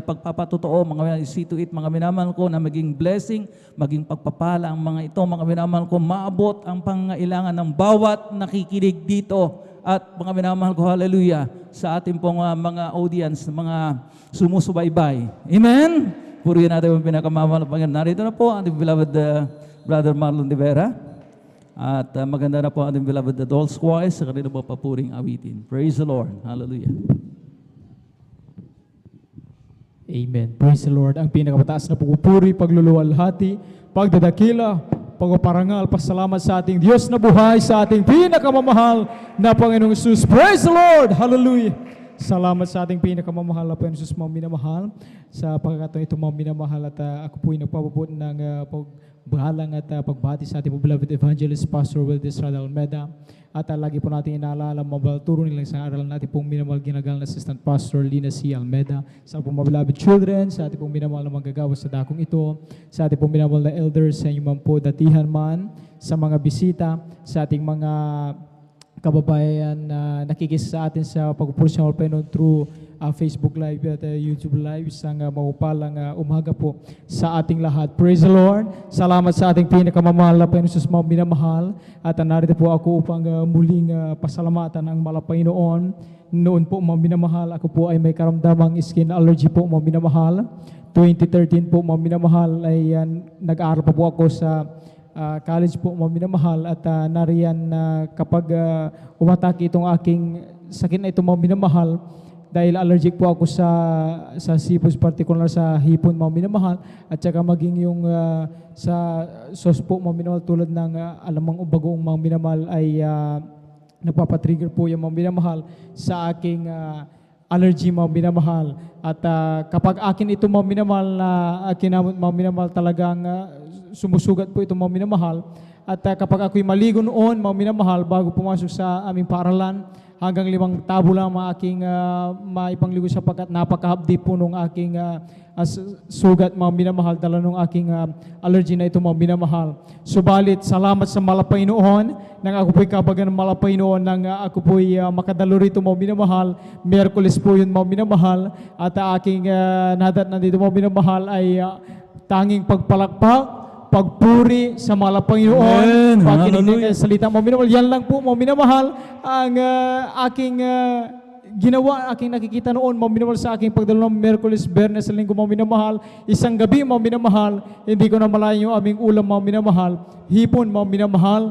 pagpapatotoo, mga see to it, mga minamahal ko, na maging blessing, maging pagpapala ang mga ito, mga minamahal ko, maabot ang pangailangan ng bawat nakikinig dito at mga minamahal ko, hallelujah, sa ating pong mga audience, mga sumusubaybay. Amen? Purihin natin ang pinakamamahal ng Panginoon. Narito na po ang ating beloved Brother Marlon de Vera. At maganda na po ang ating beloved Adult Squires sa kanila po papuring awitin. Praise the Lord. Hallelujah. Amen. Praise the Lord. Ang pinakamataas na pagpupuri, pagluluwalhati, pagdadakila, pagpaparangal, pasalamat sa ating Diyos na buhay, sa ating pinakamamahal na Panginoong Jesus. Praise the Lord! Hallelujah! Salamat sa ating pinakamamahal na Panginoong Jesus, mga minamahal. Sa pagkakataon ito, mga minamahal, at ako po'y nagpapabot ng pagbahalang at pagbati sa ating beloved evangelist, Pastor Wildes Radal Almeda. At lagi po natin inaalala, mabalturo nilang sa aralan natin pong minamahal ginagalang na Assistant Pastor Lina C. Almeda. Sa pong mga beloved children, sa ating pong minamahal na manggagawa sa dakong ito, sa ating pong minamahal na elders, sa inyong po datihan man, sa mga bisita, sa ating mga kababayan na nakikisa sa atin sa pagpupulong ng Panginoon through Facebook Live at YouTube Live. Isang mahupalang umaga po sa ating lahat. Praise the Lord. Salamat sa ating pinakamamahal na Panginoon Jesus, mga minamahal. At narito po ako upang muling pasalamatan ang Panginoon. Noon po, mga minamahal, ako po ay may karamdamang skin allergy po, mga minamahal. 2013 po, mga minamahal, ay nag-aaral pa po ako sa college po, mga minamahal, at nariyan kapag umatake itong aking sakit na ito, mga minamahal, dahil allergic po ako sa seafoods, particular sa hipon, mga minamahal, at saka maging yung sa sauce po, mga minamahal, tulad ng alamang bagoong, mga minamahal, ay nagpapatrigger po yung mga minamahal sa aking allergy, mga minamahal. At kapag akin ito, mga minamahal, na kinamot, mga minamahal, talagang sumusugat po ito, mga minamahal. At kapag ako'y maligo noon, mga minamahal, bago pumasok sa aming paaralan, hanggang 5 tabo lang ang aking maipangligo sapagkat napakahabdi po nung aking sugat, mga minamahal, dala nung aking allergy na ito, mga minamahal. Subalit, salamat sa Malapaynoon, nang ako po'y kabagan ng Malapaynoon, nang ako po'y makadalo rito, mga minamahal. Miyerkules po yun, mga minamahal, at aking nadat nandito, mga minamahal, ay tanging pagpalakpak, pagpuri sa Malapaynoon, pakinig ng salita, mga minamahal. Yan lang po, mga minamahal, ang aking ginawa, aking nakikita noon, mga minamahal, sa aking pagdalo ng Miyerkules, Biyernes, Linggo, mga minamahal. Isang gabi, mga minamahal, hindi ko na malayan yung aming ulam, mga minamahal. Hipon, mga minamahal.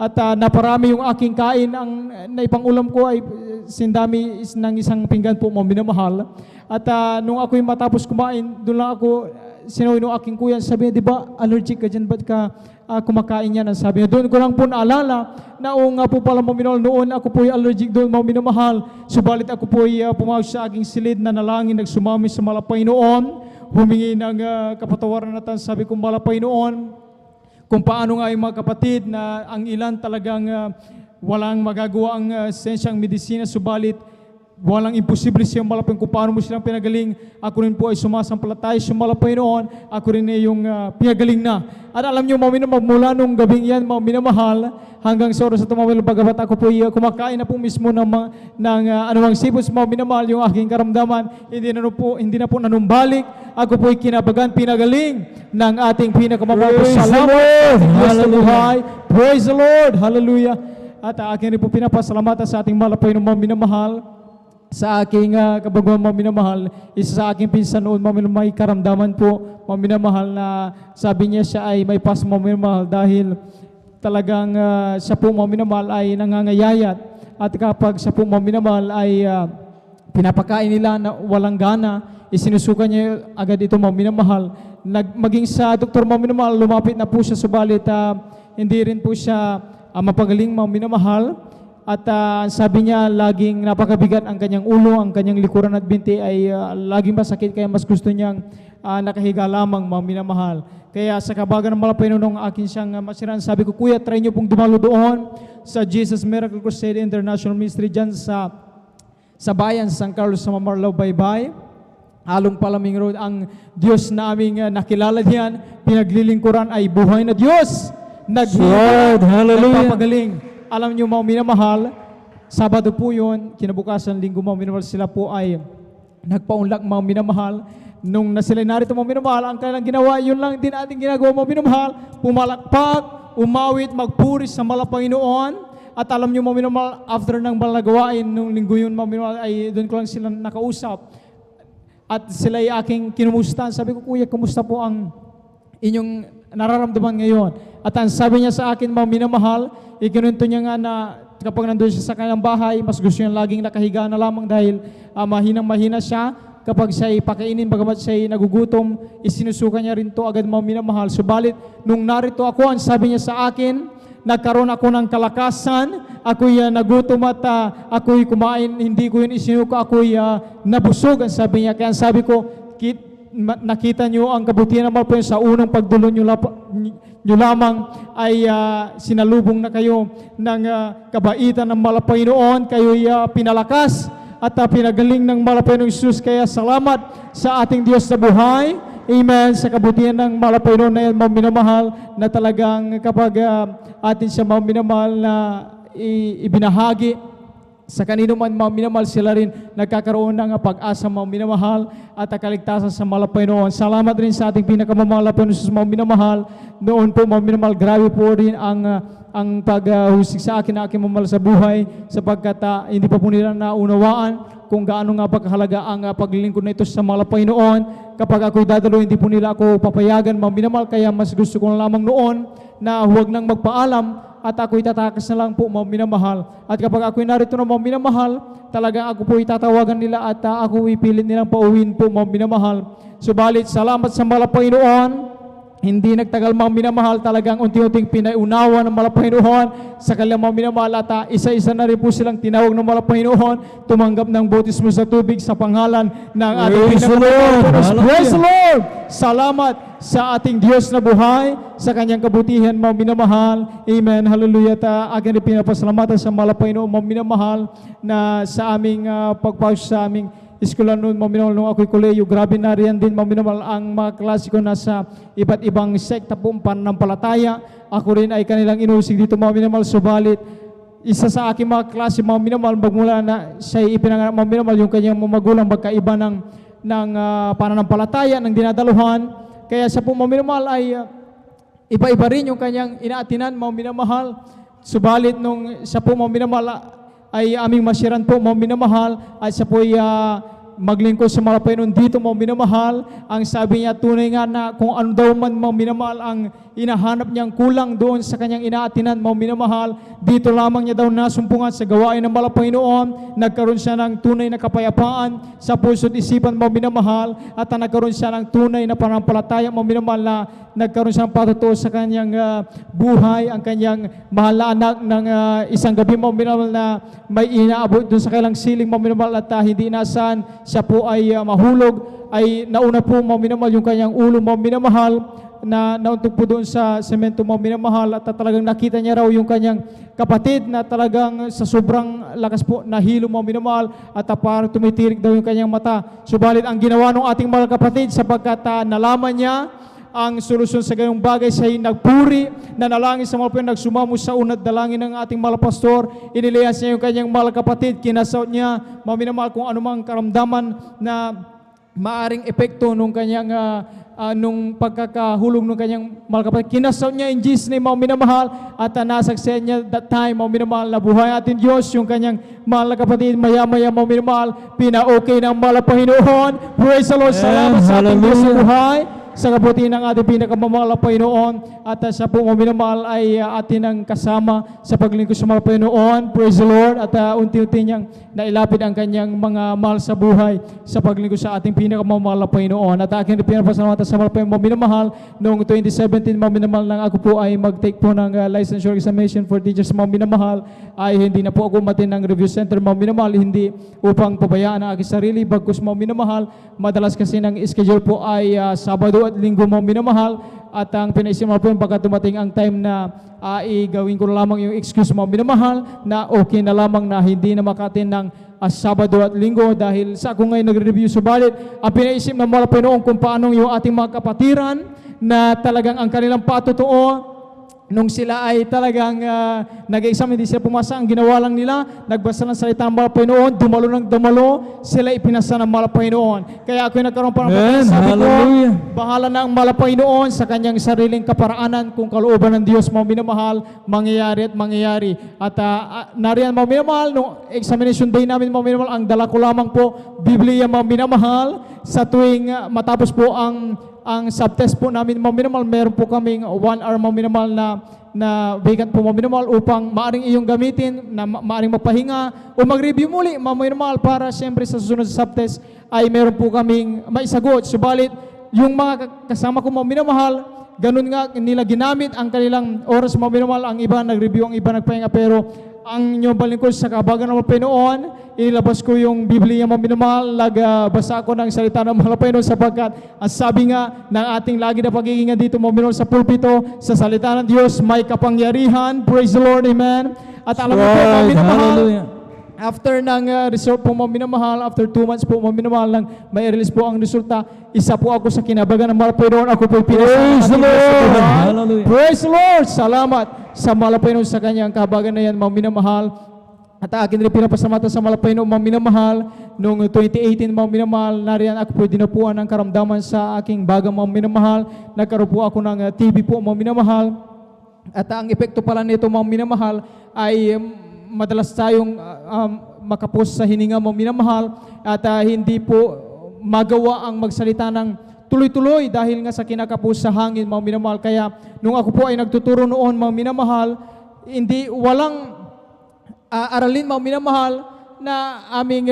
At naparami yung aking kain. Ang naipang ulam ko ay sindami ng isang pinggan po, mga minamahal. At nung ako'y matapos kumain, doon lang ako sinuwi nung aking kuya, sabi niya, di ba allergic ka dyan, ba't ka kumakain yan? Sabi niya, doon ko lang po naalala na nga po pala, mga minamahal, noon ako po ay allergic doon, mga minamahal. Subalit ako po ay pumawag sa aking silid na nalangin, nagsumami sa Malapaynoon, humingi ng kapatawaran natin. Sabi ko, Malapaynoon, kung paano nga yung mga kapatid na ang ilan talagang walang magagawa ang sensyang medisina, subalit walang imposible sa iyong malapay kung paano mo silang pinagaling. Ako rin po ay sumasampalataya sa malapay noon. Ako rin ay yung pinagaling na. At alam niyo, mga minamahal, mula nung gabing yan, mga minamahal, hanggang sa oras na tumawil, bagamat ako po kumakain na po mismo ng anumang sipos, mga minamahal, yung aking karamdaman, hindi na po nanumbalik. Ako po ay kinabagan, pinagaling ng ating pinakamamahal. Salamat sa buhay. Praise the Lord. Hallelujah. At akin rin po pinapasalamatan sa ating malapay ng mga minamahal. Sa aking kabaguan, mga minamahal, isa sa aking pinsan noon, mga minamahal, may karamdaman po, mga minamahal, na sabi niya siya ay may pas, mga minamahal, dahil talagang siya po, mga minamahal, ay nangangayayat. At kapag siya po, mga minamahal, ay pinapakain nila na walang gana, isinusuka niya agad ito, mga minamahal. Maging sa doktor, mga minamahal, lumapit na po siya, subalit hindi rin po siya mapagaling, mga minamahal. At sabi niya, laging napakabigat ang kanyang ulo, ang kanyang likuran at binti ay laging masakit, kaya mas gusto niyang nakahiga lamang, mga minamahal. Kaya sa kabagan ng malapay nung akin siyang masiran, sabi ko, Kuya, try niyo pong dumalo doon sa Jesus Miracle Crusade International Ministry dyan sa bayan, San Carlos, sa Mamarlaw, Baybay. Along Palaming Road. Ang Diyos na aming nakilala diyan, pinaglilingkuran ay buhay na Diyos. Nagpapagaling. Alam niyo, mga minamahal, Sabado po yun, kinabukasan linggo, mga minamahal, sila po ay nagpaunlak, mga minamahal. Nung sila narito, mga minamahal, ang kanilang ginawa, yun lang din ating ginagawa, mga minamahal, pumalakpak, umawit, magpuri sa Malapanginoon. At alam niyo, mga minamahal, after ng malagawain, nung linggo yun, mga minamahal, ay doon ko lang sila nakausap. At sila ay aking kinumustahan. Sabi ko, Kuya, kumusta po ang inyong nararamdaman ngayon? At ang sabi niya sa akin, mga minamahal, ikinunto niya nga na kapag nandun siya sa kanyang bahay, mas gusto niya laging nakahiga na lamang dahil mahinang-mahina siya. Kapag siya ay pakainin, bagamat siya ay nagugutom, isinusuka niya rin to agad, mga minamahal. Subalit, nung narito ako, ang sabi niya sa akin, nagkaroon ako ng kalakasan, ako'y nagutom at ako'y kumain, hindi ko yun isinuka, ako'y nabusog, ang sabi niya. Kaya ang sabi ko, nakita niyo ang kabutihan ng malapay sa unang pagdulo niyo lamang ay sinalubong na kayo ng kabaitan ng malapay noon, kayo'y pinalakas at pinagaling ng malapay ng Jesus. Kaya salamat sa ating Diyos na buhay. Amen. Sa kabutihan ng malapay noon na yan, mga minamahal, na talagang kapag atin siya, mga minamahal, na ibinahagi sa kanino man, mga minamahal, sila rin nagkakaroon ng pag-asa, mga minamahal, at kaligtasan sa malapay noon. Salamat rin sa ating pinakamamahal na Jesus, mga minamahal. Noon po, mga minamahal, grabe po rin ang paghusig sa akin na aking mamahal sa buhay, sapagkat hindi pa po nila naunawaan kung gaano nga ba kahalaga ang paglilingkod na ito sa malapay noon. Kapag ako'y dadalo, hindi po nila ako papayagan, mga minamahal, kaya mas gusto ko na lamang noon na huwag nang magpaalam at ako'y tatakas na lang po, mga minamahal. At kapag ako'y narito na, mga minamahal, talagang ako po'y tatawagan nila at ako'y pilit nilang pauwiin po, mga minamahal. Subalit, salamat sa malapay noon. Hindi nagtagal, mga minamahal, talagang unti-unting pinaunawa ng malapay noon sa kanilang mga minamahal at isa-isa na rin po silang tinawag ng malapay noon, tumanggap ng bautismo sa tubig sa pangalan ng ating pinakamamahal. Praise the Lord! Salamat sa ating Diyos na buhay, sa kanyang kabutihan, mga minamahal. Amen. Hallelujah. At akin rin pinapasalamatan sa malapay noon, mga minamahal, na sa aming pagpasok sa aming eskwela noon, mga minamahal, nung ako'y koleyo, grabe na riyan din, mga minamahal, ang mga klase ko nasa iba't ibang sekta po, pananampalataya. Ako rin ay kanilang inusig dito, mga minamahal. Subalit, isa sa aking mga klase, mga minamahal, magmula na siya ipinanganak, mga minamahal, yung kanyang mga magulang, magkaiba ng pananampalataya, ng dinadaluhan. Kaya sa po, mga minamahal, ay iba-iba rin yung kanyang inaatinan, mga minamahal. Subalit, nung siya po, mga minamahal, ay aming masiran po, mga minamahal, at siya po ay maglingkod sa malapay noon dito, mga minamahal. Ang sabi niya, tunay nga na kung ano daw man, mga minamahal, ang inahanap niyang kulang doon sa kanyang inaatinan, mga minamahal, dito lamang niya daw nasumpungan sa gawain ng malapay noon. Nagkaroon siya ng tunay na kapayapaan sa puso't isipan, mga minamahal, at nagkaroon siya ng tunay na pananampalataya, mga minamahal, na nagkaroon siya ng patutuo sa kanyang buhay, ang kanyang mahal na anak ng isang gabi, mga minamahal, na may inaabot doon sa kailang siling, mga minamahal, at hindi inaasahan siya po ay mahulog, ay nauna po, mga minamahal, yung kanyang ulo, mga minamahal, na nauntog po doon sa semento, mga minamahal, at talagang nakita niya raw yung kanyang kapatid na talagang sa sobrang lakas po nahilo, mga minamahal, at parang tumitirik daw yung kanyang mata. Subalit ang ginawa ng ating mga kapatid, sapagkat nalaman niya ang solusyon sa gayong bagay, siya ay nagpuri, nanalangin sa mga Panginoon, nagsumamo sa unat dalangin ng ating mga pastor, inilihas niya yung kanyang mga kapatid, kinasaut niya, mga minamahal, kung anumang karamdaman na maaring epekto nung kanyang nung pagkakahulog ng kanyang mahal kapatid. Kinasaut niya in Jesus name, mga minamahal, at nasaksihan niya that time, mga minamahal, na buhay atin Diyos yung kanyang mahal na kapatid. Maya-maya, mga minamahal, pina-okay ng mahal na Panginoon. Praise the Lord. Salamat sa ating Diyos sa buhay, sa kabutihan ng ating pinakamamahal na Panginoon, at siya po, mga minamahal, ay atin ang kasama sa paglingkod sa mga Panginoon. Praise the Lord. At unti-unti niyang nailapid ang kanyang mga mahal sa buhay sa paglingkod sa ating pinakamamahal na Panginoon. At aking pinapasalamatan sa mga minamahal, noong 2017, mga minamahal, nang ako po ay mag-take po ng licensure examination for teachers, mga minamahal, ay hindi na po ako umatin ng review center, mga minamahal, hindi upang pabayaan ang aking sarili, bagkus, mga minamahal, madalas kasi ng schedule po ay Sabado at Linggo, mga minamahal, at ang pinaisip mo po yung pagka dumating ang time na igawin ko na lamang yung excuse, mga minamahal, na okay na lamang na hindi na makatin ng Sabado at Linggo dahil sa ako ngayon nagre-review. Subalit ang pinaisip ng mga Panginoon kung paano yung ating mga kapatiran na talagang ang kanilang patotoo nung sila ay talagang nag-exam, hindi sila pumasa, ang ginawa lang nila, nagbasa ng salita ng mahal Panginoon, dumalo ng dumalo, sila ipinasa ng mahal Panginoon. Kaya ako nagkaroon pa ng sabi ko, bahala na ang mahal Panginoon sa kanyang sariling kaparaanan, kung kalooban ng Diyos, mga minamahal, mangyayari at mangyayari. At nariyan, mga minamahal, nung examination day namin, mga minamahal, ang dala ko lamang po, Biblia, mga minamahal, sa tuwing matapos po ang subtest po namin, mga minamahal, meron po kaming 1 hour, mga minamahal, na vacant po, mga minamahal, upang maaring iyong gamitin, na maaring mapahinga o mag-review muli, mga minamahal, para siyempre sa susunod sa subtest ay meron po kaming maisagot. Subalit, yung mga kasama ko, mga minamahal, ganun nga nila ginamit ang kanilang oras, mga minamahal, ang iba nag-review, ang iba nagpahinga, pero ang inyong balingkod sa kabagan ng Panginoon, inilabas ko yung Biblia, mga minamahal, nagbasa ko ng salita ng mahal Panginoon, sapagkat ang sabi nga ng ating lagi na pagiging dito, mga minamahal, sa pulpito, sa salita ng Diyos, may kapangyarihan. Praise the Lord, amen. At alam mo po, mga minamahal, after ng result po, mga minamahal, after 2 months po, mga minamahal, lang may release po ang resulta, isa po ako sa kinabagan ng mahal Panginoon. Ako po Praise the Lord! Hallelujah! Praise the Lord! Salamat sa mahal Panginoon sa kanyang kabagan na yan, mga minamahal. At akin rin pinapasalamatan sa mahal Panginoon, mga minamahal. Noong 2018, mga minamahal, nariyan ako po dinapuan ng karamdaman sa aking bagang, mga minamahal. Nagkaroon po ako ng TB po, mga minamahal. At ang epekto pala nito, mga minamahal, ay madalas tayong makapos sa hininga, mga minamahal, at hindi po magawa ang magsalita ng tuloy-tuloy dahil nga sa kinakapos sa hangin, mga minamahal. Kaya nung ako po ay nagtuturo noon, mga minamahal, walang aralin, mga minamahal, na aming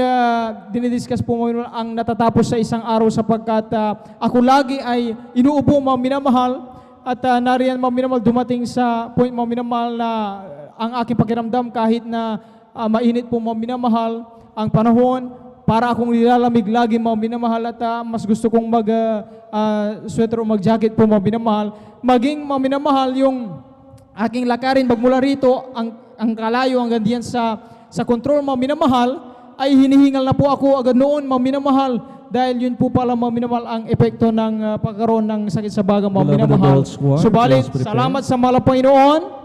dinidiscuss po, mga minamahal, ang natatapos sa isang araw, sapagkat ako lagi ay inuupo, mga minamahal, at nariyan, mga minamahal, dumating sa point, mga minamahal, na ang aking pakiramdam, kahit na mainit po, mga minamahal, ang panahon, para akong nilalamig lagi, mga minamahal, at mas gusto kong mag-sweater o mag-jacket po, mga minamahal. Maging, mga minamahal, yung aking lakarin magmula rito, ang kalayo hanggang diyan sa control, mga minamahal, ay hinihingal na po ako agad noon, mga minamahal. Dahil yun po pala, mga minamahal, ang epekto ng pagkaroon ng sakit sa bagang, mga minamahal. Subalit, salamat sa mahal Panginoon,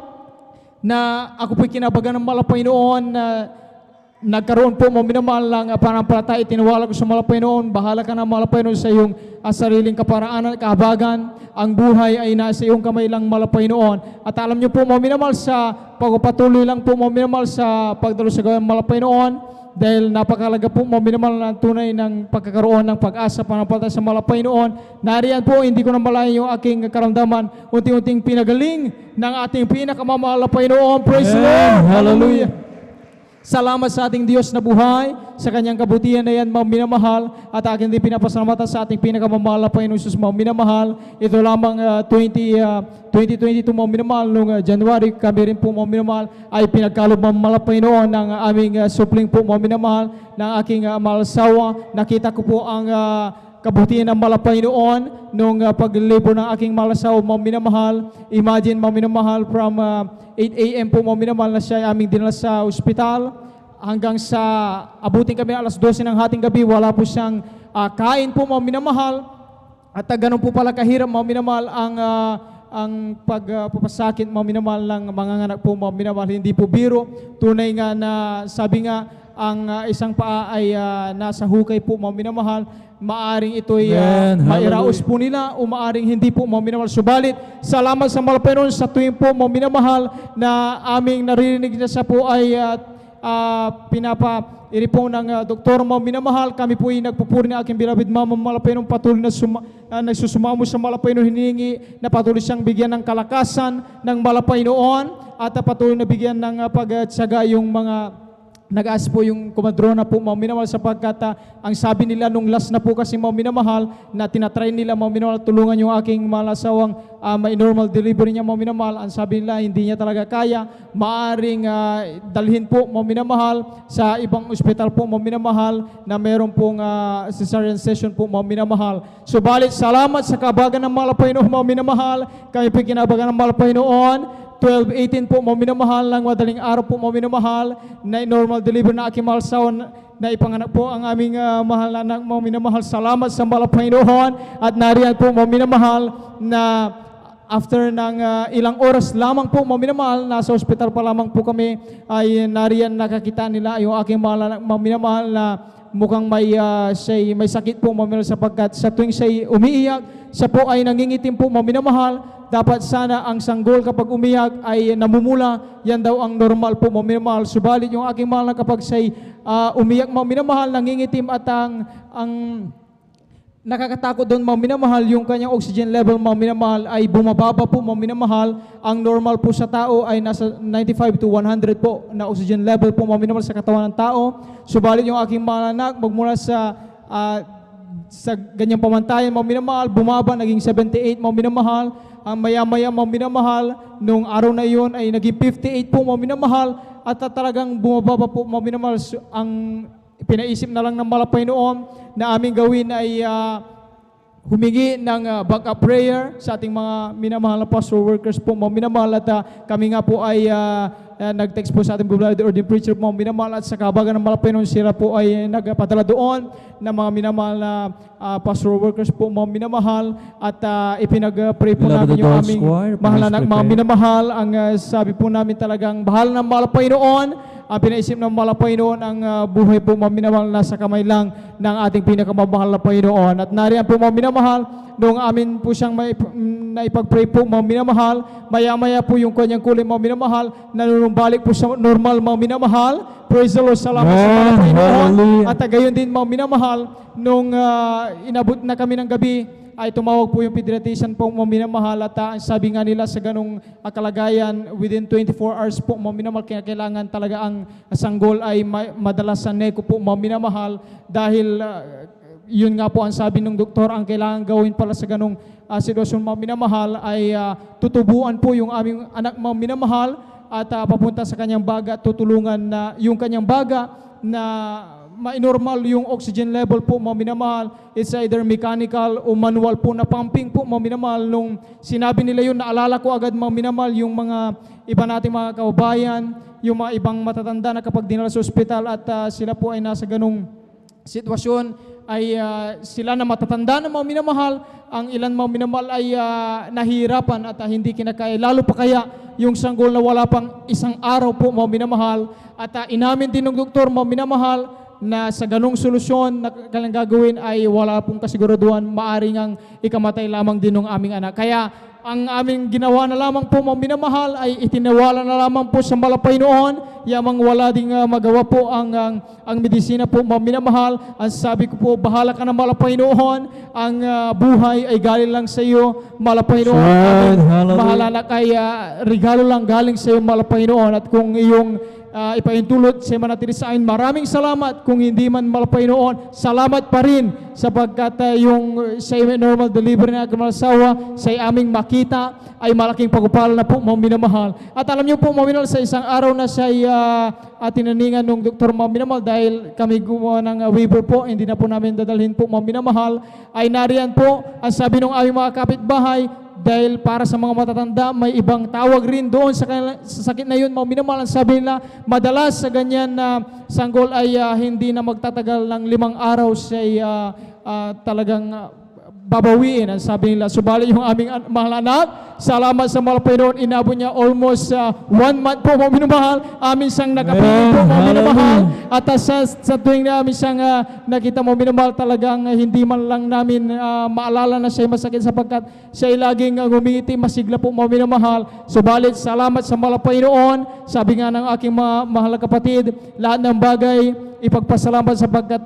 na ako po'y kinabagan ng mahal Panginoon, na nagkaroon po, mga minamahal, lang pananampalataya. Itiniwala ko sa mahal Panginoon, bahala ka na, mahal Panginoon, sa iyong sariling kaparaanan, kahabagan. Ang buhay ay nasa iyong kamay lang, mahal Panginoon. At alam niyo po, mga minamahal, sa pagpapatuloy lang po, mga minamahal, sa pagdalo sa gawin, mahal Panginoon, dahil napakalaga po, mga minamahal, na tunay ng pagkakaroon ng pag-asa, pananampalataya sa mahal Panginoon. Nariyan po, hindi ko na malayan yung aking karamdaman, unti-unting pinagaling ng ating pinakamamahal na Panginoon. Praise the Lord! Hallelujah! Salamat sa ating Diyos na buhay, sa kanyang kabutihan na yan, mga minamahal, at akin din pinapasalamatan sa ating pinakamamahal na Panginoon Jesus, mga minamahal. Ito lamang 2022, mga minamahal, noong January, kami rin po, mga minamahal, ay pinagkalob, mga mahal na Panginoon, ng aming supling po, mga minamahal, ng aking mahal sawa. Nakita ko po ang kabutihan ng Panginoon nung paglibor ng aking malasaw, mga minamahal. Imagine, mga minamahal, from 8 a.m. po, mga minamahal, na siya ay aming dinala sa ospital. Hanggang sa abutin kami alas 12 ng hating gabi, wala po siyang kain po, mga minamahal. At ganun po pala kahirap, mga minamahal, ang pagpapasakit, mga minamahal, ng mga anak po, mga minamahal, hindi po biro. Tunay nga na, sabi nga, ang isang paa ay nasa hukay po, mga minamahal. Maaring ito'y Amen. mairaos po nila o maaring hindi po, mga minamahal. Subalit, salamat sa Panginoon sa tuwing po, mga minamahal, na aming naririnig na siya po ay pinapa-iri po ng doktor, mga minamahal. Kami po ay nagpupuri ng aking beloved Mama Malapaynon, patuloy na nagsusumamo sa Malapaynon, hiningi na patuloy siyang bigyan ng kalakasan ng Malapaynoon at patuloy na bigyan ng pagtsaga yung mga nag-aas po yung kumadrona po, mga minamahal, sapagkat ang sabi nila nung last na po kasi, mga minamahal, na tinatry nila, mga minamahal, tulungan yung aking malasawang may normal delivery niya, mga minamahal. Ang sabi nila, hindi niya talaga kaya. Maaring dalhin po, mga minamahal, sa ibang ospital po, mga minamahal, na meron pong cesarean session po, mga minamahal. Subalit, salamat sa kabagan ng Panginoon, mga minamahal. Kami po kinabagan ng Panginoon. 12-18 po, mga minamahal, ng madaling araw po, mga minamahal, na normal delivery na aking malasaw, na ipanganak po ang aming mahal na anak, mga minamahal. Salamat sa Panginoon. At nariyan po, mga minamahal, na after ng ilang oras lamang po, mga minamahal, nasa ospital pa lamang po kami, ay nariyan nakakita nila yung aking mahal na anak, mga minamahal, na mukhang may sakit po, mga minamahal, sapagkat sa tuwing siya'y umiiyak, siya po ay nangingitim po, mga minamahal. Dapat sana ang sanggol kapag umiyak ay namumula, yan daw ang normal po, mga minamahal. Subalit yung aking mahal na kapag siya'y umiyak, mga minamahal, nangingitim, at ang nakakatakot doon, mga minamahal, yung kanyang oxygen level, mga minamahal, ay bumababa po, mga minamahal. Ang normal po sa tao ay nasa 95 to 100 po na oxygen level po, mga minamahal, sa katawan ng tao. Subalit yung aking mahal na anak, magmula sa ganyang pamantayan, mga minamahal, bumaba, naging 78, mga minamahal. Ang maya-maya, mga minamahal, nung araw na iyon ay naging 58 po, mga minamahal, at talagang bumababa po, mga minamahal. Ang pinaisip na lang ng Panginoon na aming gawin ay humingi ng backup prayer sa ating mga minamahal na pastor workers po, mga minamahal. At kami nga po ay nag-text po sa ating beloved ordained preacher, mga minamahal, at sa kabagan ng Panginoon, sila po ay nagpadala doon na mga minamahal na pastor workers po, mga minamahal, at ipinag-pray po Beloved namin yung Adults aming Choir, mahal na please mga prepare. minamahal. Ang sabi po namin talagang bahal ng Panginoon. Ang pinaisip ng Panginoon, ang buhay po, mga minamahal, nasa kamay lang ng ating pinakamamahal na Panginoon. At nariyan po, mga minamahal, noong amin po siyang naipag-pray po, mga minamahal, maya-maya po yung kanyang kulay, mga minamahal, nanunumbalik po sa normal, mga minamahal. Praise the Lord, salamat sa Amen. Panginoon. Hallelujah. At gayon din, mga minamahal, nung inabot na kami ng gabi, ay tumawag po yung pediatrician po, mga minamahal, at sabi nga nila sa ganong kalagayan, within 24 hours po, mga minamahal, kailangan talaga ang sanggol ay madalas sa neko po, mga minamahal, dahil yun nga po ang sabi ng doktor, ang kailangan gawin pala sa ganong sitwasyon, mga minamahal, ay tutubuan po yung aming anak, mga minamahal, at papunta sa kanyang baga, tutulungan na yung kanyang baga na ma-normal yung oxygen level po, mga minamahal. It's either mechanical o manual po na pumping po, mga minamahal. Nung sinabi nila yun, naalala ko agad, mga minamahal, yung mga iba nating mga kababayan, yung mga ibang matatanda na kapag dinala sa ospital at sila po ay nasa ganong sitwasyon, ay sila na matatanda na, mga minamahal, ang ilan, mga minamahal, ay nahihirapan at hindi kinakaya. Lalo pa kaya yung sanggol na wala pang isang araw po, mga minamahal. At inamin din ng doktor, mga minamahal, na sa ganong solusyon na kailangang gagawin ay wala pong kasiguraduhan, maaring ang ikamatay lamang din ng aming anak. Kaya ang aming ginawa na lamang po, mga minamahal, ay itinawala na lamang po sa Panginoon, yamang wala ding magawa po ang medisina po, mga minamahal. Ang sabi ko po, bahala ka na, Panginoon, ang buhay ay galing lang sa iyo, Panginoon. Right, hallelujah. Bahala na kay regalo lang galing sa iyo, Panginoon. At kung iyong ipahintulot sa manatili sa amin. Maraming salamat. Kung hindi man malapay noon, salamat pa rin sapagkat yung sa normal delivery na aking asawa, sa aming makita ay malaking pagpapala na po, mga minamahal. At alam niyo po, mga minamahal, sa isang araw na siya tinaningan ng doktor, mga minamahal, dahil kami gumawa ng waiver po, hindi na po namin dadalhin po, mga minamahal, ay nariyan po ang sabi ng aming mga kapitbahay, dahil para sa mga matatanda, may ibang tawag rin doon sa sakit na yun, mga minamahal. Ang sabi nila, madalas sa ganyan na sanggol ay hindi na magtatagal ng 5 araw siya talagang babawiin. Ang sabi nila, subalit yung aming mahal anak, salamat sa mahal Panginoon, inabot niya almost 1 month po, mga minamahal, amin siyang nakapiling po, mga minamahal. At sa tuwing na amin siyang nakita, mga minamahal, talagang hindi man lang namin maalala na siya masakit sapagkat siya ay laging ngumingiti, masigla po, mga minamahal. Subalit, salamat sa mahal Panginoon. Sabi nga ng aking mahal na kapatid, lahat ng bagay ipagpasalamat sapagkat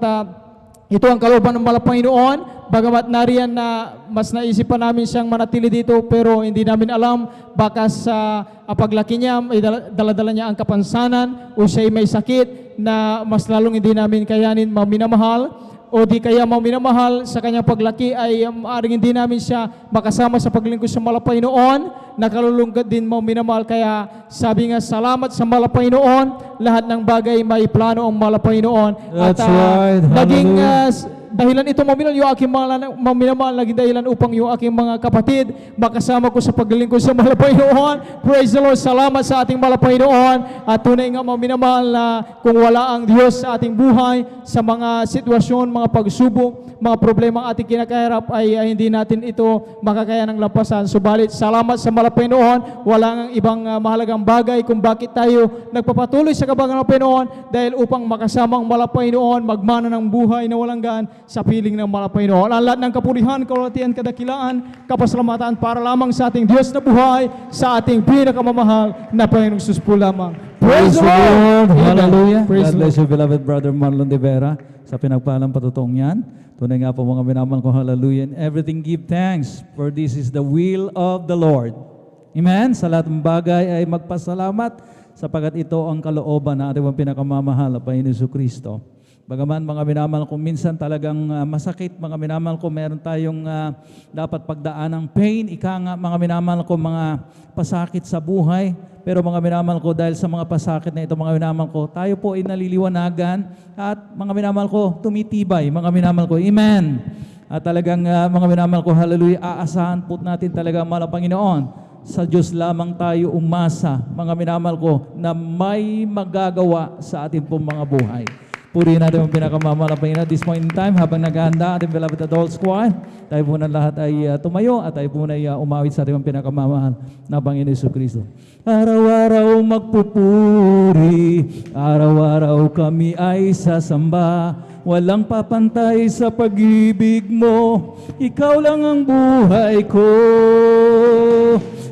ito ang kalooban ng mahal Panginoon. Bagamat nariyan na mas naisip pa namin siyang manatili dito, pero hindi namin alam, baka sa paglaki niya, ay daladala niya ang kapansanan o siya ay may sakit na mas lalong hindi namin kayanin, maminamahal, o di kaya maminamahal sa kanyang paglaki ay maaring hindi namin siya makasama sa paglingkod sa mahal Panginoon, nakalulungkot din maminamahal. Kaya sabi nga, salamat sa mahal Panginoon, lahat ng bagay may plano ang mahal Panginoon. That's right. Naging Hallelujah. dahilan ito, maminal, yung aking mga maminamahal, naging dahilan upang yung aking mga kapatid makasama ko sa paglilingkod sa mahal Panginoon. Praise the Lord, salamat sa ating mahal Panginoon. At tunay nga, maminamahal, na kung wala ang Diyos sa ating buhay, sa mga sitwasyon, mga pagsubok, mga problema ang ating kinakaharap, ay hindi natin ito makakaya ng lampasan. Subalit, salamat sa mahal Panginoon, wala nang ibang mahalagang bagay kung bakit tayo nagpapatuloy sa kabangan ng Panginoon, dahil upang makasama ang mahal Panginoon, magmana ng buhay na walang gaan sa piling ng mahal Panginoon. Ang lahat ng kapulihan, kaulatian, kadakilaan, kapasalamatan para lamang sa ating Diyos na buhay, sa ating pinakamamahal na Panginoong Jesus po lamang. Praise the Lord! Amen. Hallelujah! Praise God the bless Lord. you, beloved brother Marlon de Vera, sa pinagpalang patutong yan. Tunay nga po, mga minamahal ko, hallelujah. And everything give thanks, for this is the will of the Lord. Amen? Sa lahat ng bagay ay magpasalamat, sapagat ito ang kalooban na ating pinakamamahal na Panginoon Jesucristo. Bagaman mga minamahal ko, minsan talagang masakit, mga minamahal ko, meron tayong dapat pagdaan ng pain, ika nga mga minamahal ko, mga pasakit sa buhay. Pero mga minamahal ko, dahil sa mga pasakit na ito, mga minamahal ko, tayo po ay naliliwanagan at mga minamahal ko, tumitibay, mga minamahal ko, amen. At talagang mga minamahal ko, hallelujah, aasahan po natin talaga ang mahal na Panginoon. Sa Diyos lamang tayo umasa, mga minamahal ko, na may magagawa sa ating pong mga buhay. Purihin natin ang pinakamamahal na Panginoon. At this point in time, habang naghahanda ating beloved adult squad, tayo po na lahat ay tumayo at tayo po na umawit sa ating pinakamamahal na Panginoon Jesucristo. Araw-araw magpupuri, araw-araw kami ay sasamba, walang papantay sa pag-ibig mo, ikaw lang ang buhay ko.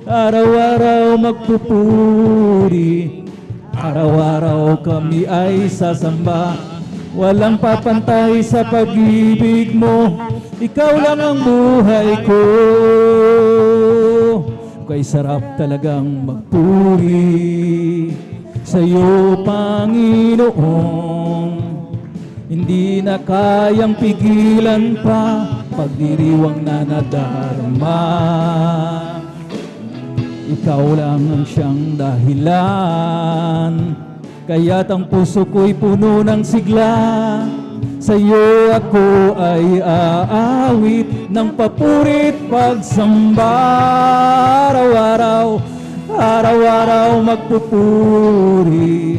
Araw-araw magpupuri, araw-araw kami ay sasamba, walang papantay sa pag-ibig mo, ikaw lang ang buhay ko. Kay sarap talagang magpuri sa'yo, Panginoon. Hindi na kayang pigilan pa pagdiriwang na nadarama. Ikaw lang ang siyang dahilan, kaya't ang puso ko'y puno ng sigla. Sa'yo ako ay aawit ng papurit pagsamba. Araw-araw, araw-araw magpupuri,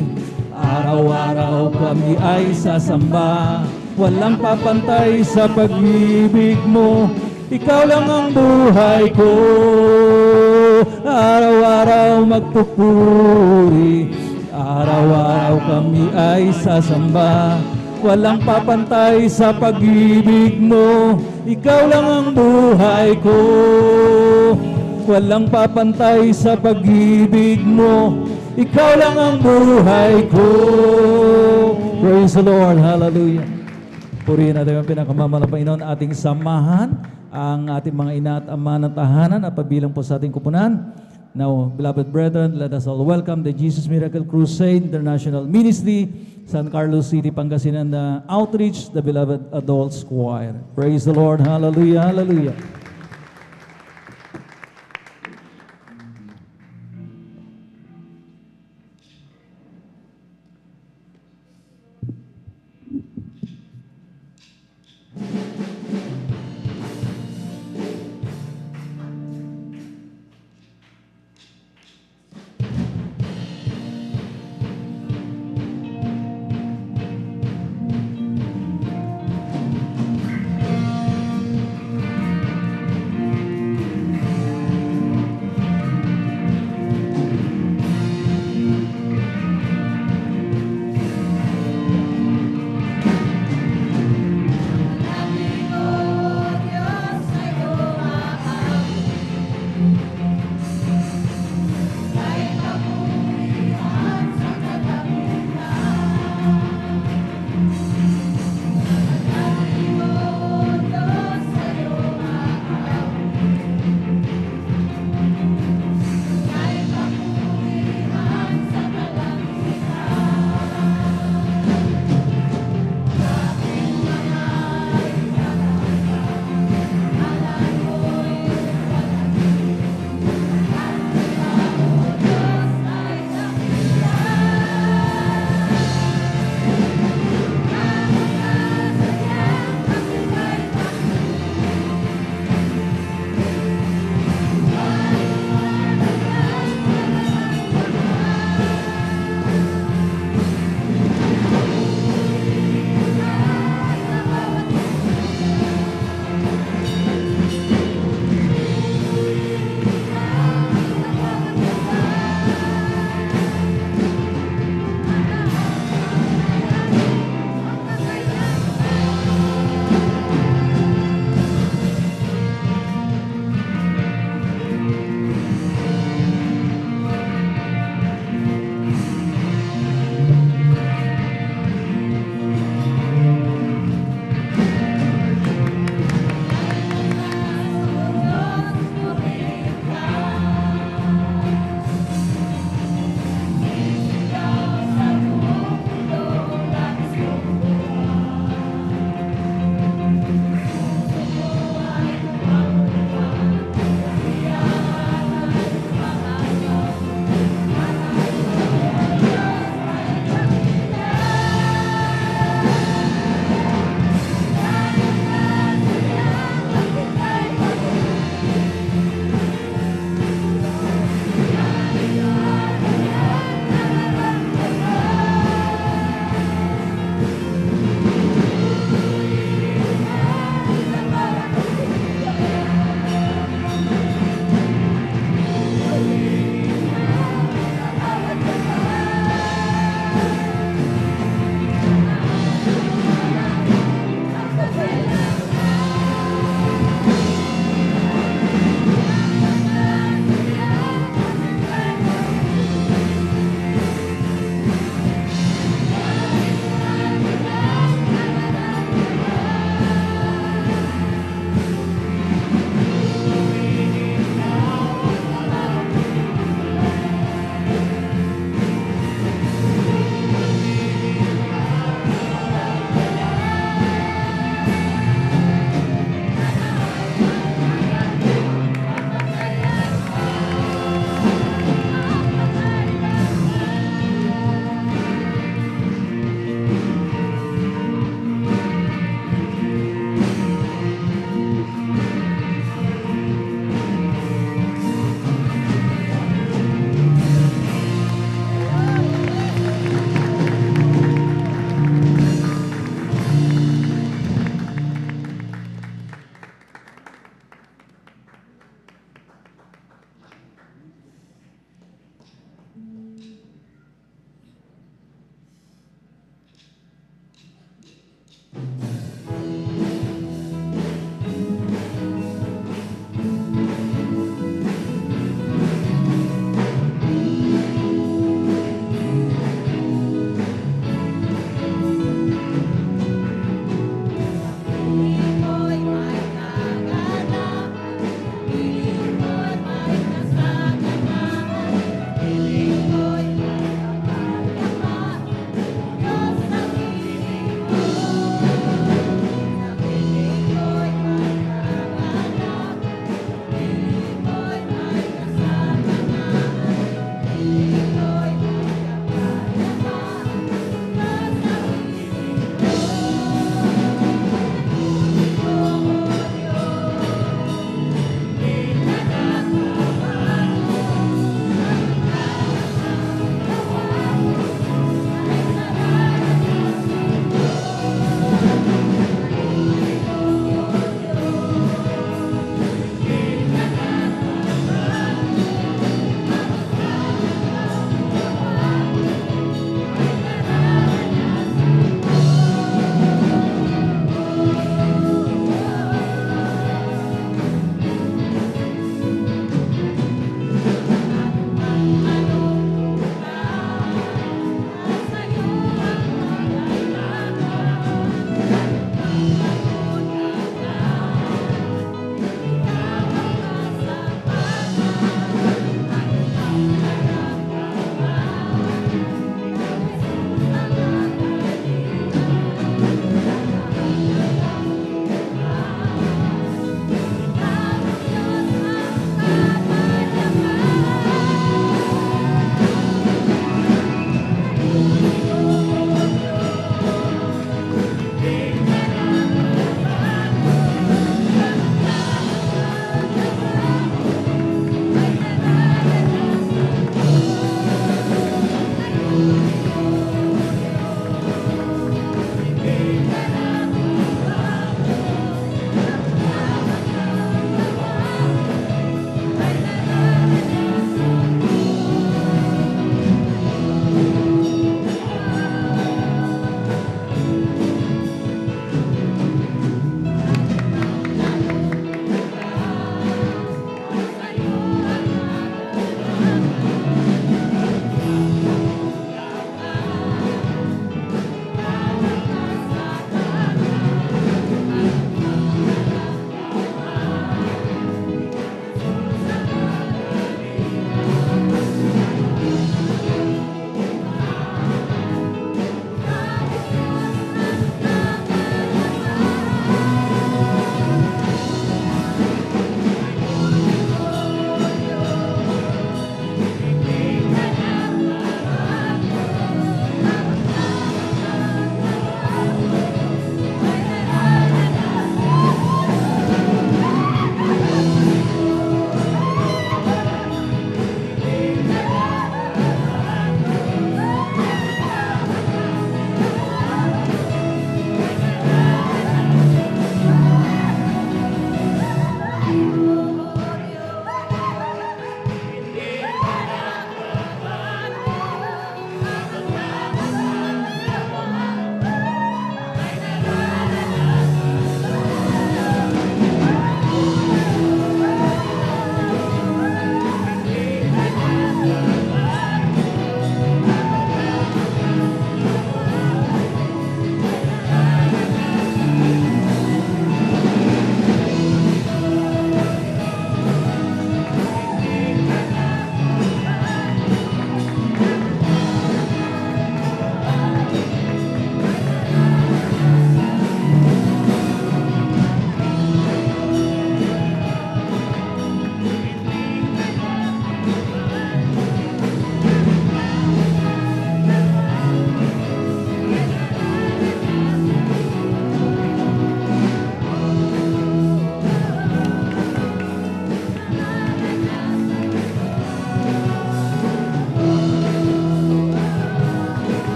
araw-araw kami ay sasamba, walang papantay sa pag-ibig mo, ikaw lang ang buhay ko. Araw-araw magpupuri, araw-araw kami ay sasamba, walang papantay sa pag-ibig mo, ikaw lang ang buhay ko. Walang papantay sa pag-ibig mo, ikaw lang ang buhay ko. Praise the Lord, hallelujah. Purihin natin ang pinakamamahal na Panginoon, ating samahan ang ating mga ina at ama ng tahanan at pabilang po sa ating kupunan. Now, beloved brethren, let us all welcome the Jesus Miracle Crusade International Ministry, San Carlos City, Pangasinan Outreach, the beloved adults choir. Praise the Lord. Hallelujah, hallelujah.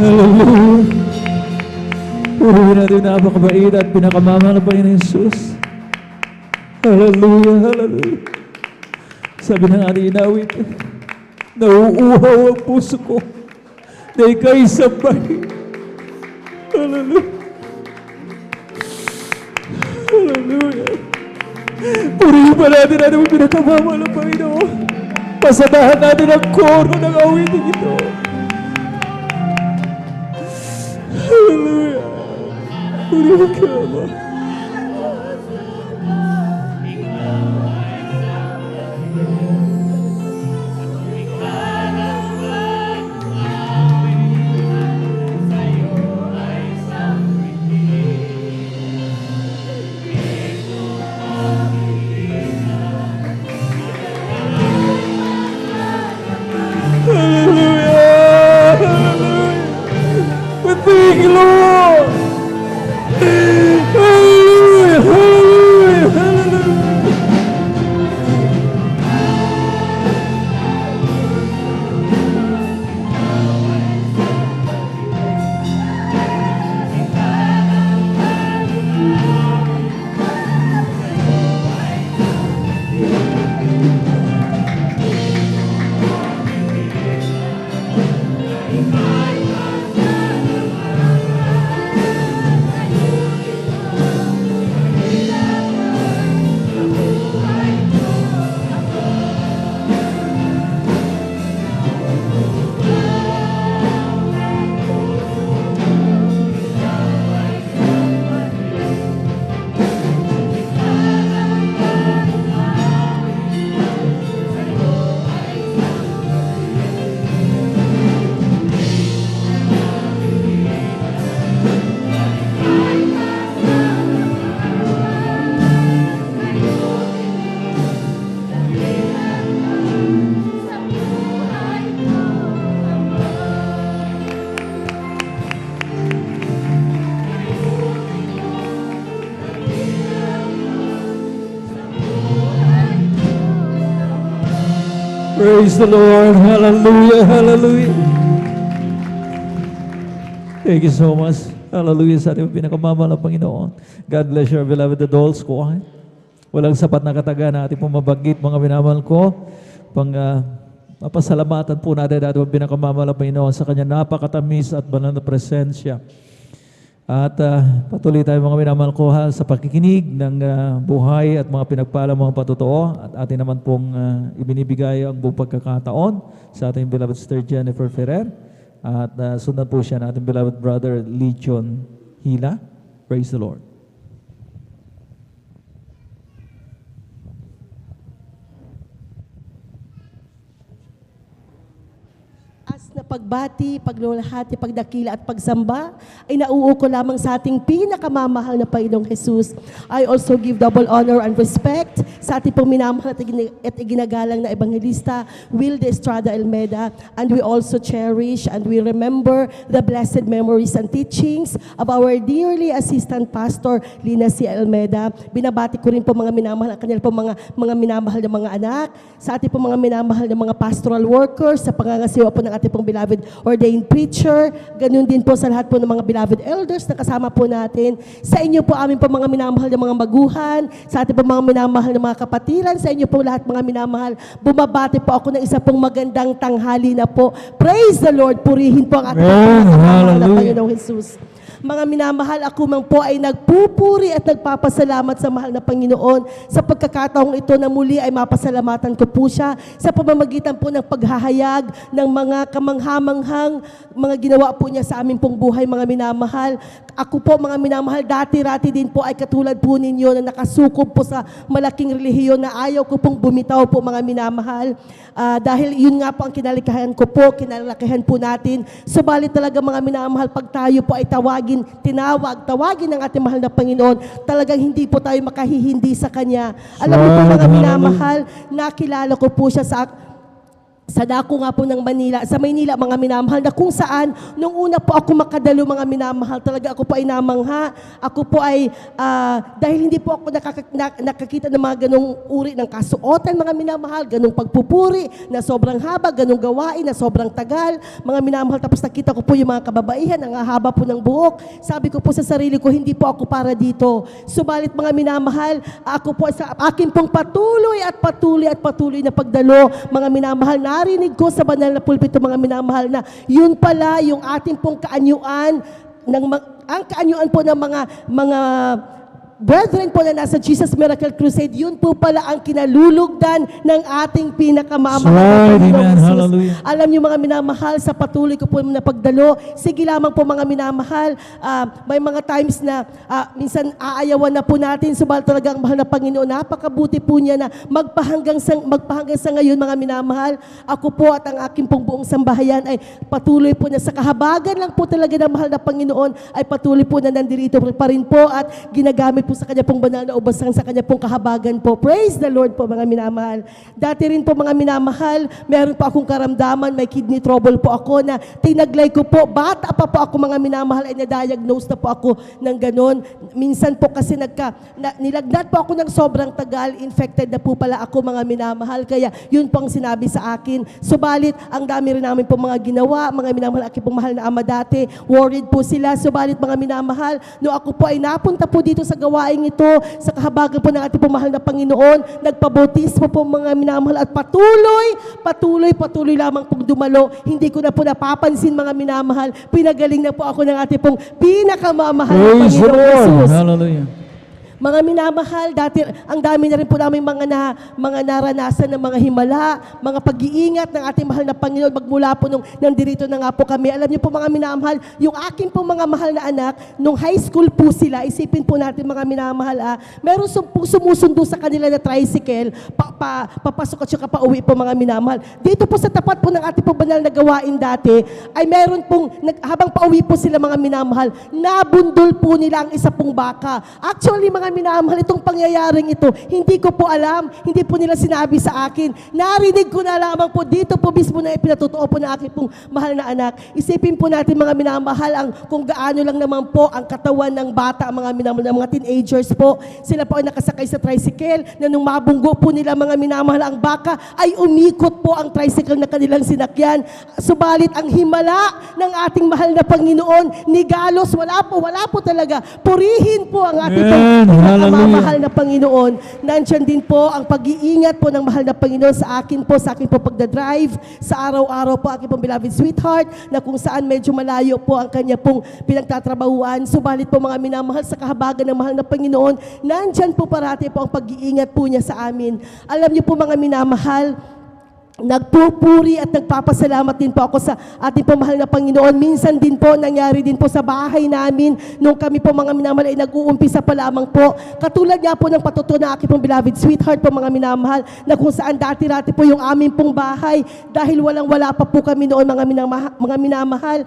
Hallelujah. Purihin natin napakabait at pinakamamahal na Panginoon Jesus. Hallelujah, hallelujah. Sabi ng ating inawit, nauuhaw ang puso ko na ika'y sabay. Hallelujah. Hallelujah. Purihin pa natin ang pinakamamahal na Panginoon. Pasadahan natin ang koro ng awitin ito. Hallelujah. Purihin ka, Ama. Thank you, Lord. Hallelujah, hallelujah, hallelujah. Praise the Lord. Hallelujah. Hallelujah. Thank you so much. Hallelujah sa ating pinakamamahal na Panginoon. God bless your beloved adults ko. Walang sapat na kataga na ating pumabagit mga minamahal ko. Mapasalamatan po natin ating pinakamamahal na Panginoon sa kanya napakatamis at banal na presensya. At patuloy tayo mga minamahal ko sa pakikinig ng buhay at mga pinagpalang mga patotoo. At atin naman pong ibinibigay ang buong pagkakataon sa ating beloved Sister Jennifer Ferrer. At sundan po siya ng ating beloved brother Legion Hila. Praise the Lord. Na pagbati, paglulahati, pagdakila at pagsamba ay nauuko lamang sa ating pinakamamahal na Panginoong Jesus. I also give double honor and respect sa ating pong minamahal at iginagalang na Evangelista Wilde Estrada Almeda, and we also cherish and we remember the blessed memories and teachings of our dearly assistant pastor Lina C. Almeda. Binabati ko rin po mga minamahal ang kanyang po mga minamahal na mga anak, sa ating po mga minamahal na mga pastoral workers, sa pangangasiwa po ng ating pong beloved ordained preacher, ganun din po sa lahat po ng mga beloved elders na kasama po natin. Sa inyo po amin po mga minamahal na mga maguhan, sa ating po mga minamahal na mga kapatiran, sa inyo po lahat mga minamahal, bumabati po ako ng isa pong magandang tanghali na po. Praise the Lord, purihin po ang ating pinakamamahal na Panginoong Jesus. Mga minamahal, ako man po ay nagpupuri at nagpapasalamat sa mahal na Panginoon sa pagkakataong ito na muli ay mapasalamatan ko po siya sa pamamagitan po ng paghahayag ng mga kamanghamanghang mga ginawa po niya sa aming pong buhay, mga minamahal. Ako po mga minamahal, dati-rati din po ay katulad po ninyo na nakasukob po sa malaking relihiyon na ayaw ko pong bumitaw po mga minamahal. Dahil yun nga po ang kinalikahan ko po, kinalakihan po natin. Subalit talaga mga minamahal, pag tayo po ay tawagin ng ating mahal na Panginoon, talagang hindi po tayo makahihindi sa Kanya. Alam mo po mga minamahal, nakilala ko po siya sa dako nga po ng Manila, sa Maynila, mga minamahal, na kung saan, nung una po ako makadalo, mga minamahal, talaga ako po ay namangha. Ako po ay, dahil hindi po ako nakakita ng mga ganong uri ng kasuotan, mga minamahal, ganong pagpupuri, na sobrang haba, ganong gawain, na sobrang tagal, mga minamahal. Tapos nakita ko po yung mga kababaihan, ang haba po ng buhok. Sabi ko po sa sarili ko, hindi po ako para dito. Subalit, mga minamahal, ako po sa akin pong patuloy na pagdalo, mga minamahal, narinig ko sa banal na pulpito, mga minamahal, na yun pala yung ating pong kaanyuan, ang kaanyuan po ng mga brethren po na nasa Jesus Miracle Crusade, yun po pala ang kinalulugdan ng ating pinakamamahal na Right, Panginoong amen, Jesus. hallelujah. Alam niyo, mga minamahal, sa patuloy ko po na pagdalo, sige lamang po, mga minamahal, may mga times na minsan aayawan na po natin, subalit talaga ang mahal na Panginoon, napakabuti po niya na magpahanggang sa ngayon, mga minamahal. Ako po at ang aking pong buong sambahayan ay patuloy po na sa kahabagan lang po talaga ng mahal na Panginoon, ay patuloy po na nandito pa rin po at ginagamit po sa kanya pong banal na ubasan, sa kanya pong kahabagan po. Praise the Lord po, mga minamahal. Dati rin po, mga minamahal, meron po akong karamdaman, may kidney trouble po ako na tinaglay ko po. Bata pa po ako, mga minamahal, ay na-diagnose na po ako ng ganon. Minsan po kasi nilagnat po ako ng sobrang tagal, infected na po pala ako, mga minamahal. Kaya yun po ang sinabi sa akin. Subalit, ang dami rin namin po mga ginawa, mga minamahal, aking pong mahal na ama dati, worried po sila. Subalit, mga minamahal, no ako po ay napunta po dito sa gawaing ito, sa kahabagan po ng ating pumahal na Panginoon, nagpabautismo po, mga minamahal, at patuloy lamang pong dumalo. Hindi ko na po napapansin, mga minamahal, pinagaling na po ako ng ating pong pinakamamahal na Praise the Panginoong Lord. Jesus. Hallelujah. Mga minamahal, dati ang dami na rin po namin mga naranasan ng mga himala, mga pag-iingat ng ating mahal na Panginoon, magmula po nung nandirito na nga po kami. Alam niyo po, mga minamahal, yung aking po mga mahal na anak, nung high school po sila, isipin po natin, mga minamahal, meron sumusundo sa kanila na tricycle, papasok at saka pauwi po, mga minamahal. Dito po sa tapat po ng ating po banal na gawain dati, ay meron pong, habang pauwi po sila, mga minamahal, nabundol po nila ang isa pong baka. Actually, mga minamahal, itong pangyayaring ito, hindi ko po alam, hindi po nila sinabi sa akin. Narinig ko na lamang po, dito po mismo na ipinatotoo po ng aking pong mahal na anak. Isipin po natin, mga minamahal, kung gaano lang naman po ang katawan ng bata, mga minamahal, mga teenagers po. Sila po ay nakasakay sa tricycle, na nung mabunggo po nila, mga minamahal, ang baka, ay umikot po ang tricycle na kanilang sinakyan. Subalit, ang himala ng ating mahal na Panginoon, ni Galos, wala po talaga. Purihin po ang ating mahal na Panginoon. Nandiyan din po ang pag-iingat po ng mahal na Panginoon sa akin po pagdadrive, sa araw-araw po aking pong beloved sweetheart, na kung saan medyo malayo po ang kanya pong pinagtatrabahuan. Subalit po, mga minamahal, sa kahabagan ng mahal na Panginoon, nandiyan po parati po ang pag-iingat po niya sa amin. Alam niyo po, mga minamahal, nagpupuri at nagpapasalamat din po ako sa ating pamahal na Panginoon. Minsan din po, nangyari din po sa bahay namin, nung kami po, mga minamahal, ay nag-uumpisa pa lamang po. Katulad nga po ng patuto na aking pong beloved sweetheart po, mga minamahal, na kung saan dati-rati po yung aming pong bahay, dahil walang-wala pa po kami noon, mga minamahal,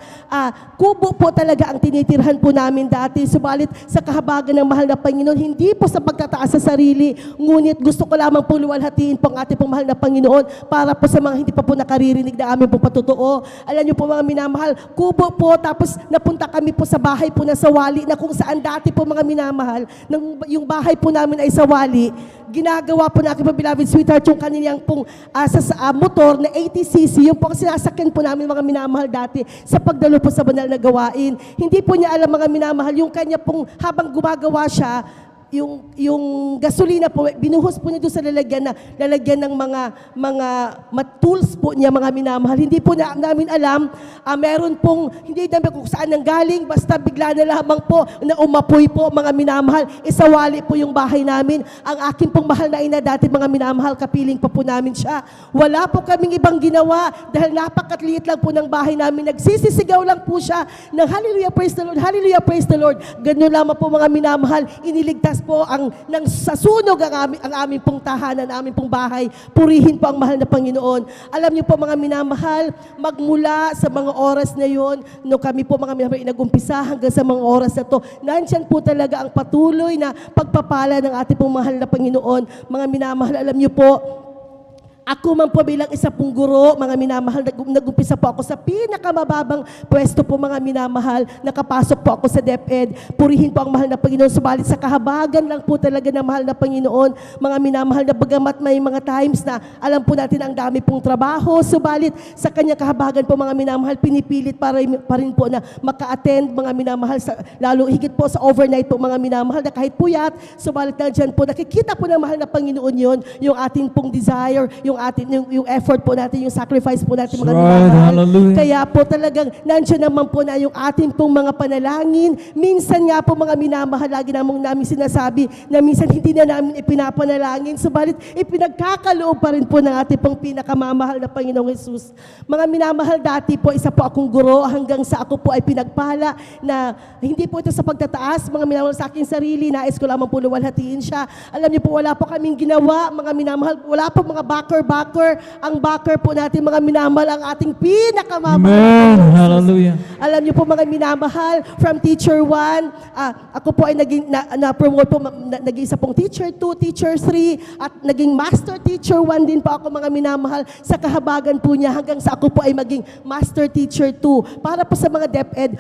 kubo po talaga ang tinitirhan po namin dati. Subalit, sa kahabagan ng mahal na Panginoon, hindi po sa pagtataas sa sarili, ngunit gusto ko lamang po luwalhatiin po ang ating pong mahal na Panginoon, para po sa mga hindi pa po nakaririnig na aming po patotoo. Alam niyo po, mga minamahal, kubo po, tapos napunta kami po sa bahay po na sawali, na kung saan dati po, mga minamahal, yung bahay po namin ay sawali, ginagawa po na aking po beloved sweetheart yung kanilang pong motor na 80cc, yung po ang sinasakyan po namin, mga minamahal, dati sa pagdalo po sa banal na gawain. Hindi po niya alam, mga minamahal, yung kanya pong habang gumagawa siya, yung gasolina po, binuhos po niya doon sa lalagyan ng mga tools po niya, mga minamahal. Hindi po namin alam, meron pong, hindi namin kung saan nanggaling, basta bigla na lamang po na umapoy po, mga minamahal. Isawali po yung bahay namin. Ang aking pong mahal na ina dati, mga minamahal, kapiling pa po namin siya. Wala po kaming ibang ginawa, dahil napakatliit lang po ng bahay namin. Nagsisisigaw lang po siya ng hallelujah, praise the Lord, hallelujah, praise the Lord. Ganun lamang po, mga minamahal, iniligtas po nang sasunog ang aming pong tahanan, ang aming pong bahay. Purihin po ang mahal na Panginoon. Alam niyo po, mga minamahal, magmula sa mga oras na yon, no kami po, mga minamahal, nag-umpisa hanggang sa mga oras na to, nandyan po talaga ang patuloy na pagpapala ng ating pong mahal na Panginoon. Mga minamahal, alam niyo po, Ako man po bilang isa pong guro, mga minamahal, nag-umpisa po ako sa pinakamababang pwesto po, mga minamahal. Nakapasok po ako sa DepEd. Purihin po ang mahal na Panginoon. Subalit sa kahabagan lang po talaga ng mahal na Panginoon, mga minamahal, na bagamat may mga times na alam po natin ang dami pong trabaho. Subalit sa kanyang kahabagan po, mga minamahal, pinipilit pa rin po na maka-attend, mga minamahal, lalo higit po sa overnight po, mga minamahal, na kahit puyat, subalit na dyan po, nakikita po ng mahal na Panginoon yon, yung ating pong desire, yung effort po natin, yung sacrifice po natin, mga Right, minamahal. hallelujah. Kaya po talagang nandiyan naman po na yung ating pong mga panalangin. Minsan nga po, mga minamahal, lagi namin sinasabi na minsan hindi na namin ipinapanalangin, subalit ipinagkakaloob pa rin po ng ating pong pinakamamahal na Panginoong Jesus. Mga minamahal, dati po, isa po akong guro hanggang sa ako po ay pinagpala na hindi po ito sa pagtataas, mga minamahal, sa aking sarili, nais ko lamang po luwalhatiin siya. Alam niyo po, wala po kaming ginawa, mga minamahal, wala po mga backer. Ang backer po natin, mga minamahal, ang ating pinakamamahal. Amen. Hallelujah. Alam niyo po, mga minamahal, from Teacher 1, ako po ay na-promote po, naging isa pong Teacher 2, Teacher 3, at naging Master Teacher 1 din po ako, mga minamahal, sa kahabagan po niya hanggang sa ako po ay maging Master Teacher 2. Para po sa mga DepEd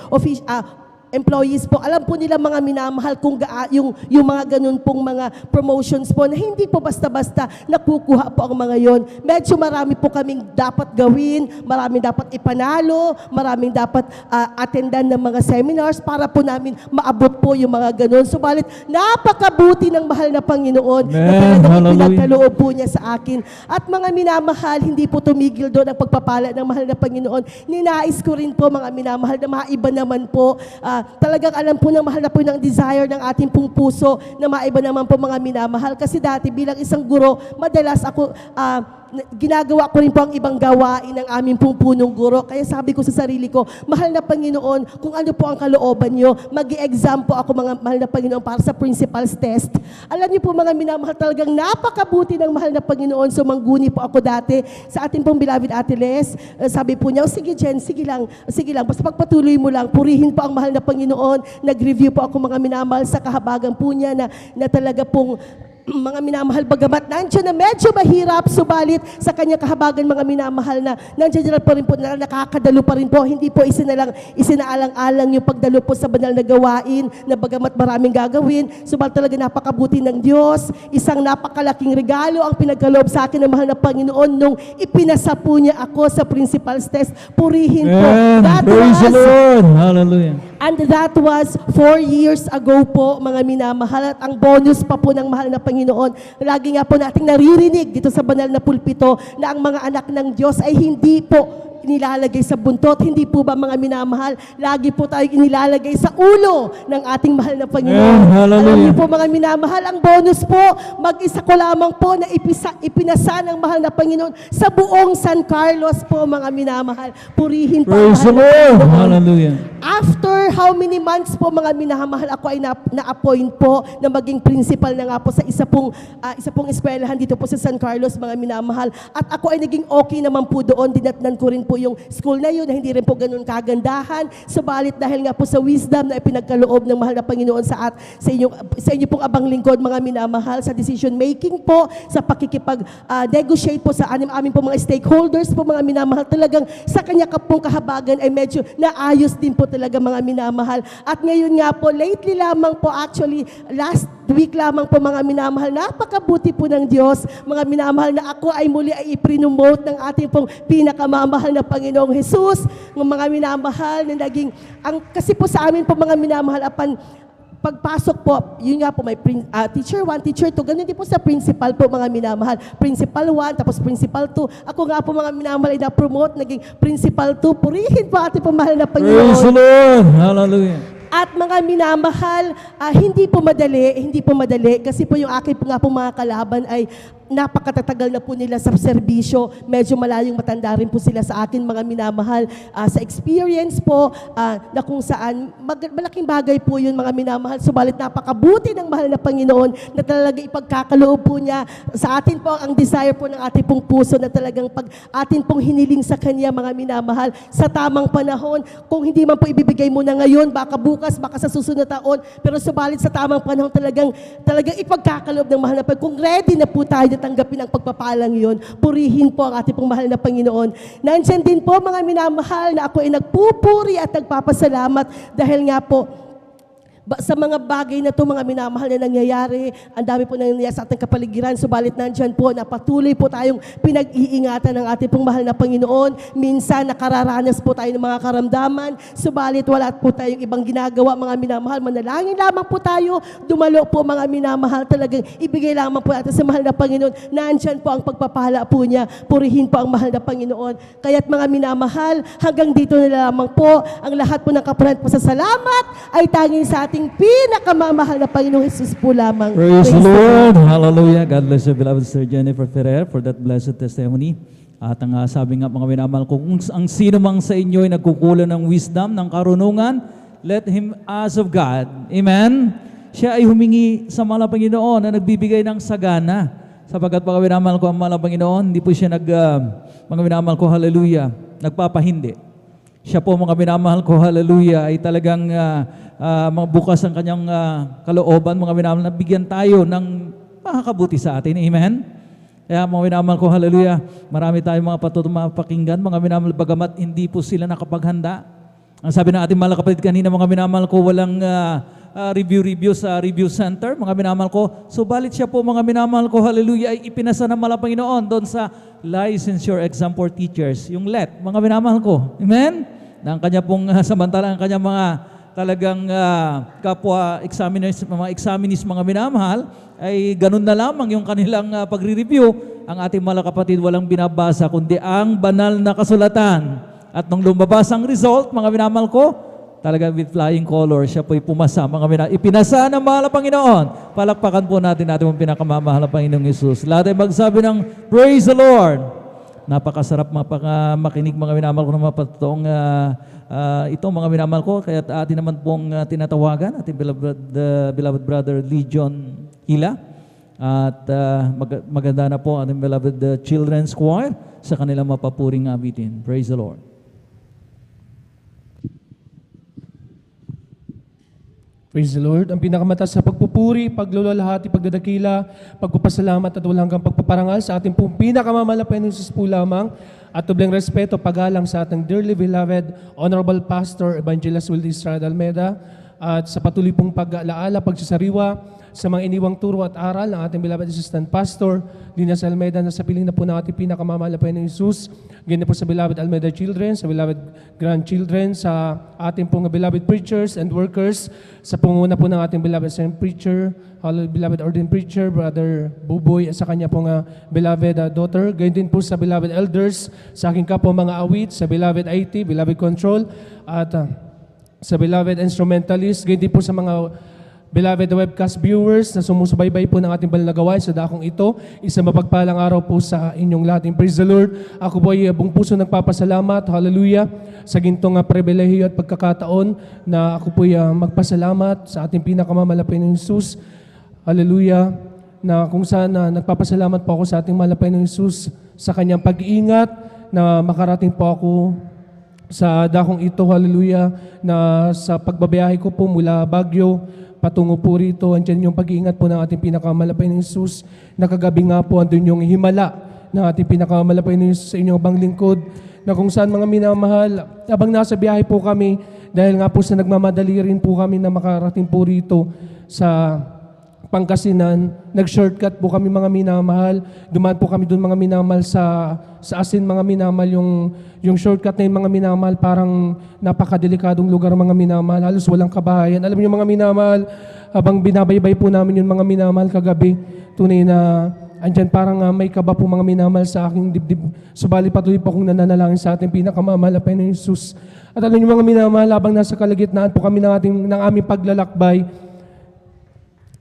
employees po, alam po nila, mga minamahal, kung yung mga ganun pong mga promotions po na hindi po basta-basta nakukuha po ang mga yon. Medyo marami po kaming dapat gawin, maraming dapat ipanalo, maraming dapat attendan ng mga seminars para po namin maabot po yung mga ganun. Subalit, napakabuti ng mahal na Panginoon na talagang pinagkaloob po niya sa akin. At mga minamahal, hindi po tumigil doon ang pagpapala ng mahal na Panginoon. Ninais ko rin po, mga minamahal, na maiba naman po, talagang alam po ng mahal na po ng desire ng ating pong puso na maiba naman po, mga minamahal. Kasi dati bilang isang guro, madalas ako, ginagawa ko rin po ang ibang gawain ng aming pong punong guro. Kaya sabi ko sa sarili ko, mahal na Panginoon, kung ano po ang kalooban nyo, mag-i-exam po ako, mga mahal na Panginoon, para sa principal's test. Alam niyo po, mga minamahal, talagang napakabuti ng mahal na Panginoon. Sumangguni po ako dati sa ating pong beloved Ate Les. Sabi po niya, sige Jen, sige lang, basta pagpatuloy mo lang, purihin po ang mahal na Panginoon. Nag-review po ako, mga minamahal, sa kahabagan po niya na talaga pong mga minamahal, bagamat nandiyan na medyo mahirap, subalit sa kanya kahabagan, mga minamahal, na nandiyan pa rin po, na nakakadalo pa rin po, hindi po isinaalang-alang yung pagdalo po sa banal na gawain, na bagamat maraming gagawin, subalit talaga napakabuti ng Diyos. Isang napakalaking regalo ang pinagkaloob sa akin ng mahal na Panginoon nung ipinasa po niya ako sa principal's test. Purihin po. Praise the Lord. Hallelujah. And that was 4 years ago po, mga minamahal. At ang bonus pa po ng mahal na Panginoon, lagi nga po nating naririnig dito sa banal na pulpito na ang mga anak ng Diyos ay hindi po inilalagay sa buntot. Hindi po ba, mga minamahal? Lagi po tayo inilalagay sa ulo ng ating mahal na Panginoon. Alam niyo po, mga minamahal, ang bonus po, mag-isa ko lamang po na ipinasa ng mahal na Panginoon sa buong San Carlos po, mga minamahal. Purihin po ang Praise the mahal na Lord. Panginoon. Hallelujah. After how many months po, mga minamahal, ako ay na-appoint po na maging principal na nga po sa isa pong eskwelahan dito po sa San Carlos, mga minamahal. At ako ay naging okay naman po doon. Dinatnan ko rin po yung school na yun na hindi rin po ganun kagandahan. Subalit dahil nga po sa wisdom na ipinagkaloob ng mahal na Panginoon sa inyo pong abang lingkod, mga minamahal, sa decision making po, sa pakikipag-negotiate po sa aming po mga stakeholders po, mga minamahal, talagang sa kanya pong kahabagan ay medyo naayos din po talaga, mga minamahal. At ngayon nga po, lately lamang po, actually, last week lamang po, mga minamahal, napakabuti po ng Diyos, mga minamahal, na ako ay muli ay iprinomote ng ating pong pinakamamahal na Panginoong Jesus, ng mga minamahal na naging, kasi po sa amin po, mga minamahal, pagpasok po, yun nga po, may teacher 1, teacher 2, ganun din po sa principal po, mga minamahal. Principal 1, tapos principal 2. Ako nga po, mga minamahal, ay na-promote, naging principal 2. Purihin po ating pamahal na Panginoon. Praise the Lord. Hallelujah. At mga minamahal, hindi po madali, kasi po yung aking po nga po mga kalaban ay napakatatagal na po nila sa serbisyo. Medyo malayong matanda rin po sila sa akin, mga minamahal. Sa experience po, na kung saan, malaking bagay po yun, mga minamahal. Subalit napakabuti ng mahal na Panginoon na talaga ipagkakaloob po niya sa atin po ang desire po ng ating pong puso na talagang pag atin pong hiniling sa Kanya, mga minamahal, sa tamang panahon. Kung hindi man po ibibigay mo na ngayon, baka bukas, baka sa susunod na taon, pero subalit sa tamang panahon talagang ipagkakaloob ng mahal na Panginoon. Kung ready na po tayo, tanggapin ang pagpapalang yun. Purihin po ang ating pong mahal na Panginoon. Nandyan din po mga minamahal na ako ay nagpupuri at nagpapasalamat dahil nga po sa mga bagay na to, mga minamahal na nangyayari, ang dami po nangyayari sa ating kapaligiran, subalit nandyan po na patuloy po tayong pinag-iingatan ng ating pong mahal na Panginoon. Minsan nakararanas po tayo ng mga karamdaman, subalit wala po tayong ibang ginagawa, mga minamahal. Manalangin lamang po tayo, dumalo po mga minamahal, talagang ibigay lamang po natin sa mahal na Panginoon. Nandyan po ang pagpapala po niya, purihin po ang mahal na Panginoon. Kaya't mga minamahal, hanggang dito na lamang po, ang lahat po ng kapurihan at pasasalamat ay tanging sa ating pinakamamahal na Panginoong Jesus po lamang. Praise the Lord. Hallelujah. God bless you, beloved Sister Jennifer Ferrer, for that blessed testimony. At ang sabi nga mga minamahal ko, kung ang sino mang sa inyo ay nagkukulang ng wisdom, ng karunungan, let him ask of God. Amen? Siya ay humingi sa mga Panginoon na nagbibigay ng sagana. Sapagkat mga minamahal ko, ang mga Panginoon, hindi po siya mga minamahal ko, hallelujah, nagpapahindi. Siya po mga minamahal ko, hallelujah, ay talagang bukas ang kanyang kalooban, mga minamahal, na bigyan tayo ng makakabuti sa atin. Amen? Kaya mga minamahal ko, hallelujah, marami tayong mga mapakinggan, mga minamahal, bagamat hindi po sila nakapaghanda. Ang sabi ng ating mga kapatid kanina, mga minamahal ko, walang review sa review center, mga minamahal ko. Subalit siya po, mga minamahal ko, hallelujah, ay ipinasa ng mga Panginoon doon sa licensure exam for teachers, yung LET, mga minamahal ko. Amen? Na ang kanya pong samantala, ang kanya mga talagang kapwa examiners, mga examinees, mga minamahal, ay ganun na lamang yung kanilang pagre-review. Ang ating mga kapatid walang binabasa, kundi ang banal na kasulatan. At nung lumabas ang result, mga minamahal ko, talaga with flying color, siya po'y pumasa, mga minamahal. Ipinasa ng mahal na Panginoon. Palakpakan po natin ang pinakamamahal na Panginoong Jesus. Lahat ay magsabi ng Praise the Lord. Napakasarap makinig, mga minamahal ko, ng mapatoong itong mga minamahal ko. Kaya atin naman pong tinatawagan, ating beloved brother Legion Hila. At maganda na po ating beloved children's choir sa kanilang mapapuring abitin. Praise the Lord. Praise the Lord. Ang pinakamataas sa pagpupuri, paglululhati, pagdadakila, pagpapasalamat at walang hanggang pagpaparangal sa ating pong pinakamalapay na Jesus po lamang at tubleng respeto, pagalang sa ating dearly beloved Honorable Pastor Evangelist Wildy Estrada Almeida at sa patuloy pong pag-alaala, pagsasariwa sa mga iniwang turo at aral ng ating beloved Assistant Pastor Linas Almeida na sa piling na po ng ating pinakamalapay na Jesus. Ganyan po sa beloved Almeida children, sa beloved grandchildren, sa ating pong beloved preachers and workers, sa punguna po ng ating beloved Saint Preacher, beloved ordained preacher, Brother Buboy, at sa kanya pong beloved daughter. Ganyan din po sa beloved elders, sa aking kapwa mga awit, sa beloved IT, beloved control, at sa beloved instrumentalist. Ganyan din po sa mga beloved webcast viewers na sumusubaybay po ng ating banal na gawain sa dakong ito. Isang mapagpalang araw po sa inyong lahat. Praise the Lord. Ako po ay buong puso nagpapasalamat. Hallelujah. Sa gintong pribilehiyo at pagkakataon na ako po ay magpasalamat sa ating pinakamamalapay na Jesus. Hallelujah. Na kung saan nagpapasalamat po ako sa ating malapay na Jesus sa kanyang pag-iingat na makarating po ako sa dakong ito. Hallelujah. Na sa pagbabiyahe ko po mula Baguio patungo po rito, andyan yung pag-iingat po ng ating pinakamalapay na Jesus. Nakagabi nga po, andun yung himala ng ating pinakamalapay na Jesus sa inyong bang lingkod, na kung saan mga minamahal, habang nasa biyahe po kami, dahil nga po sa nagmamadali rin po kami na makarating po rito sa Pangasinan, nag-shortcut po kami mga minamahal. Dumaan po kami doon mga minamahal sa asin mga minamahal. Yung shortcut na yung mga minamahal, parang napakadelikadong lugar mga minamahal. Halos walang kabahayan. Alam niyo mga minamahal, habang binabaybay po namin yung mga minamahal kagabi, tunay na andyan parang may kaba po mga minamahal sa aking dibdib. Subali patuloy po akong nananalangin sa ating pinakamamalapay na Jesus. At alam niyo mga minamahal, habang nasa kalagitnaan po kami ng aming paglalakbay,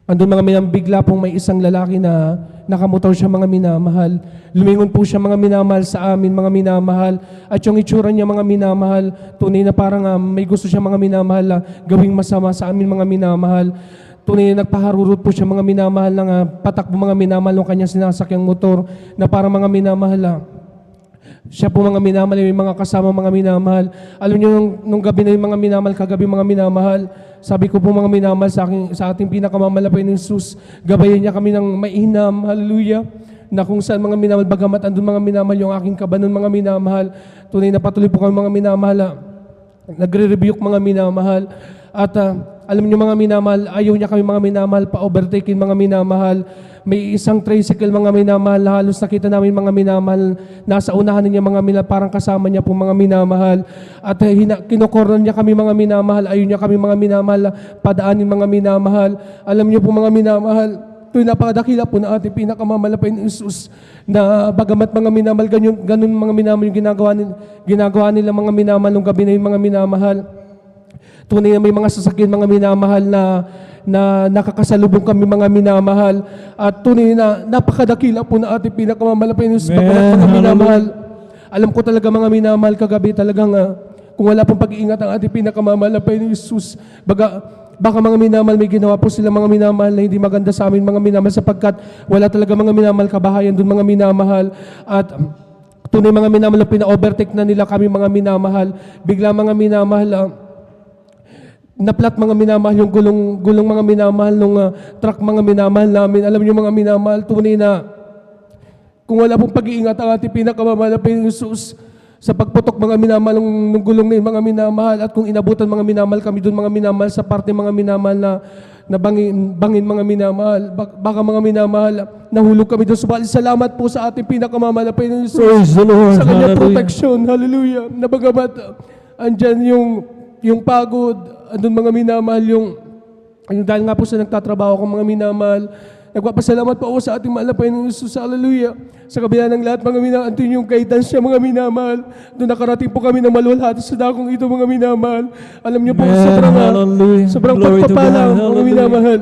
andun mga minamahal, bigla pong may isang lalaki na nakamotor siya mga minamahal. Lumingon po siya mga minamahal sa amin mga minamahal. At yung itsura niya mga minamahal, tunay na parang may gusto siya mga minamahal gawing masama sa amin mga minamahal. Tunay na nagpaharurot po siya mga minamahal ng patakbo mga minamahal ng kanyang sinasakyang motor na parang mga minamahal. Siya po mga minamahal, may mga kasama mga minamahal. Alam niyo, nung gabi na yung mga minamahal, kagabi mga minamahal, sabi ko po mga minamahal sa ating pinakamamalapay ng Jesus, gabayan niya kami ng mainam, hallelujah, na kung saan mga minamahal, bagamat andun mga minamahal yung aking kabanon mga minamahal, tunay na patuloy po kami mga minamahal, nagre-rebuke mga minamahal, at alam niyo mga minamahal, ayaw niya kami mga minamahal pa-overtakein mga minamahal. May isang tricycle mga minamahal, halos nakita namin mga minamahal, nasa unahan niya mga minamahal, parang kasama niya po mga minamahal, at kinokornan niya kami mga minamahal, ayaw niya kami mga minamahal, padaanin mga minamahal. Alam niyo po mga minamahal, ito'y napakadakila po na ating pinakamamalapay ni Jesus, na bagamat mga minamahal, ganun mga minamahal yung ginagawa nila mga minamahal nung gabi na yung mga minamahal. Tunay na may mga sasakyan mga minamahal na nakakasalubong kami mga minamahal, at tunay na napakadakila po na ating pinakamamalapay ni Jesus, bagamat mga minamahal. Alam ko talaga mga minamahal, kagabi talagang kung wala pong pag-iingat ang ating pinakamamalapay ni Jesus, baka mga minamahal may ginawa po sila mga minamahal na hindi maganda sa amin mga minamahal, sapagkat wala talaga mga minamahal kabahayan doon mga minamahal. At tunay mga minamahal, pina-overtake na nila kami mga minamahal. Bigla mga minamahal, naplat mga minamahal yung gulong mga minamahal nung truck mga minamahal namin. Alam niyo mga minamahal, tunay na kung wala pong pag-iingat ang ating pinakamamalapay ni Jesus sa pagputok mga minamahal ng gulong na mga minamahal, at kung inabutan mga minamahal kami doon mga minamahal sa parte mga minamahal na bangin mga minamahal, baka mga minamahal nahulog kami doon. Subalit salamat po sa ating pinakamamalapay ni Jesus, Praise the Lord. sa kanyang Hallelujah. protection. Hallelujah. Na bagamat andyan yung pagod, andun mga minamahal, yung dahil nga po sa nagtatrabaho ko mga minamahal, nagpapasalamat po ako sa ating malapay ng Jesus. Hallelujah. Sa kabila ng lahat mga minamahal, andun yung guidance niya mga minamahal. Doon nakarating po kami ng maluwalhati sa dakong ito mga minamahal. Alam niyo po, sobrang Glory to pagpapala God. mga Hallelujah. minamahal,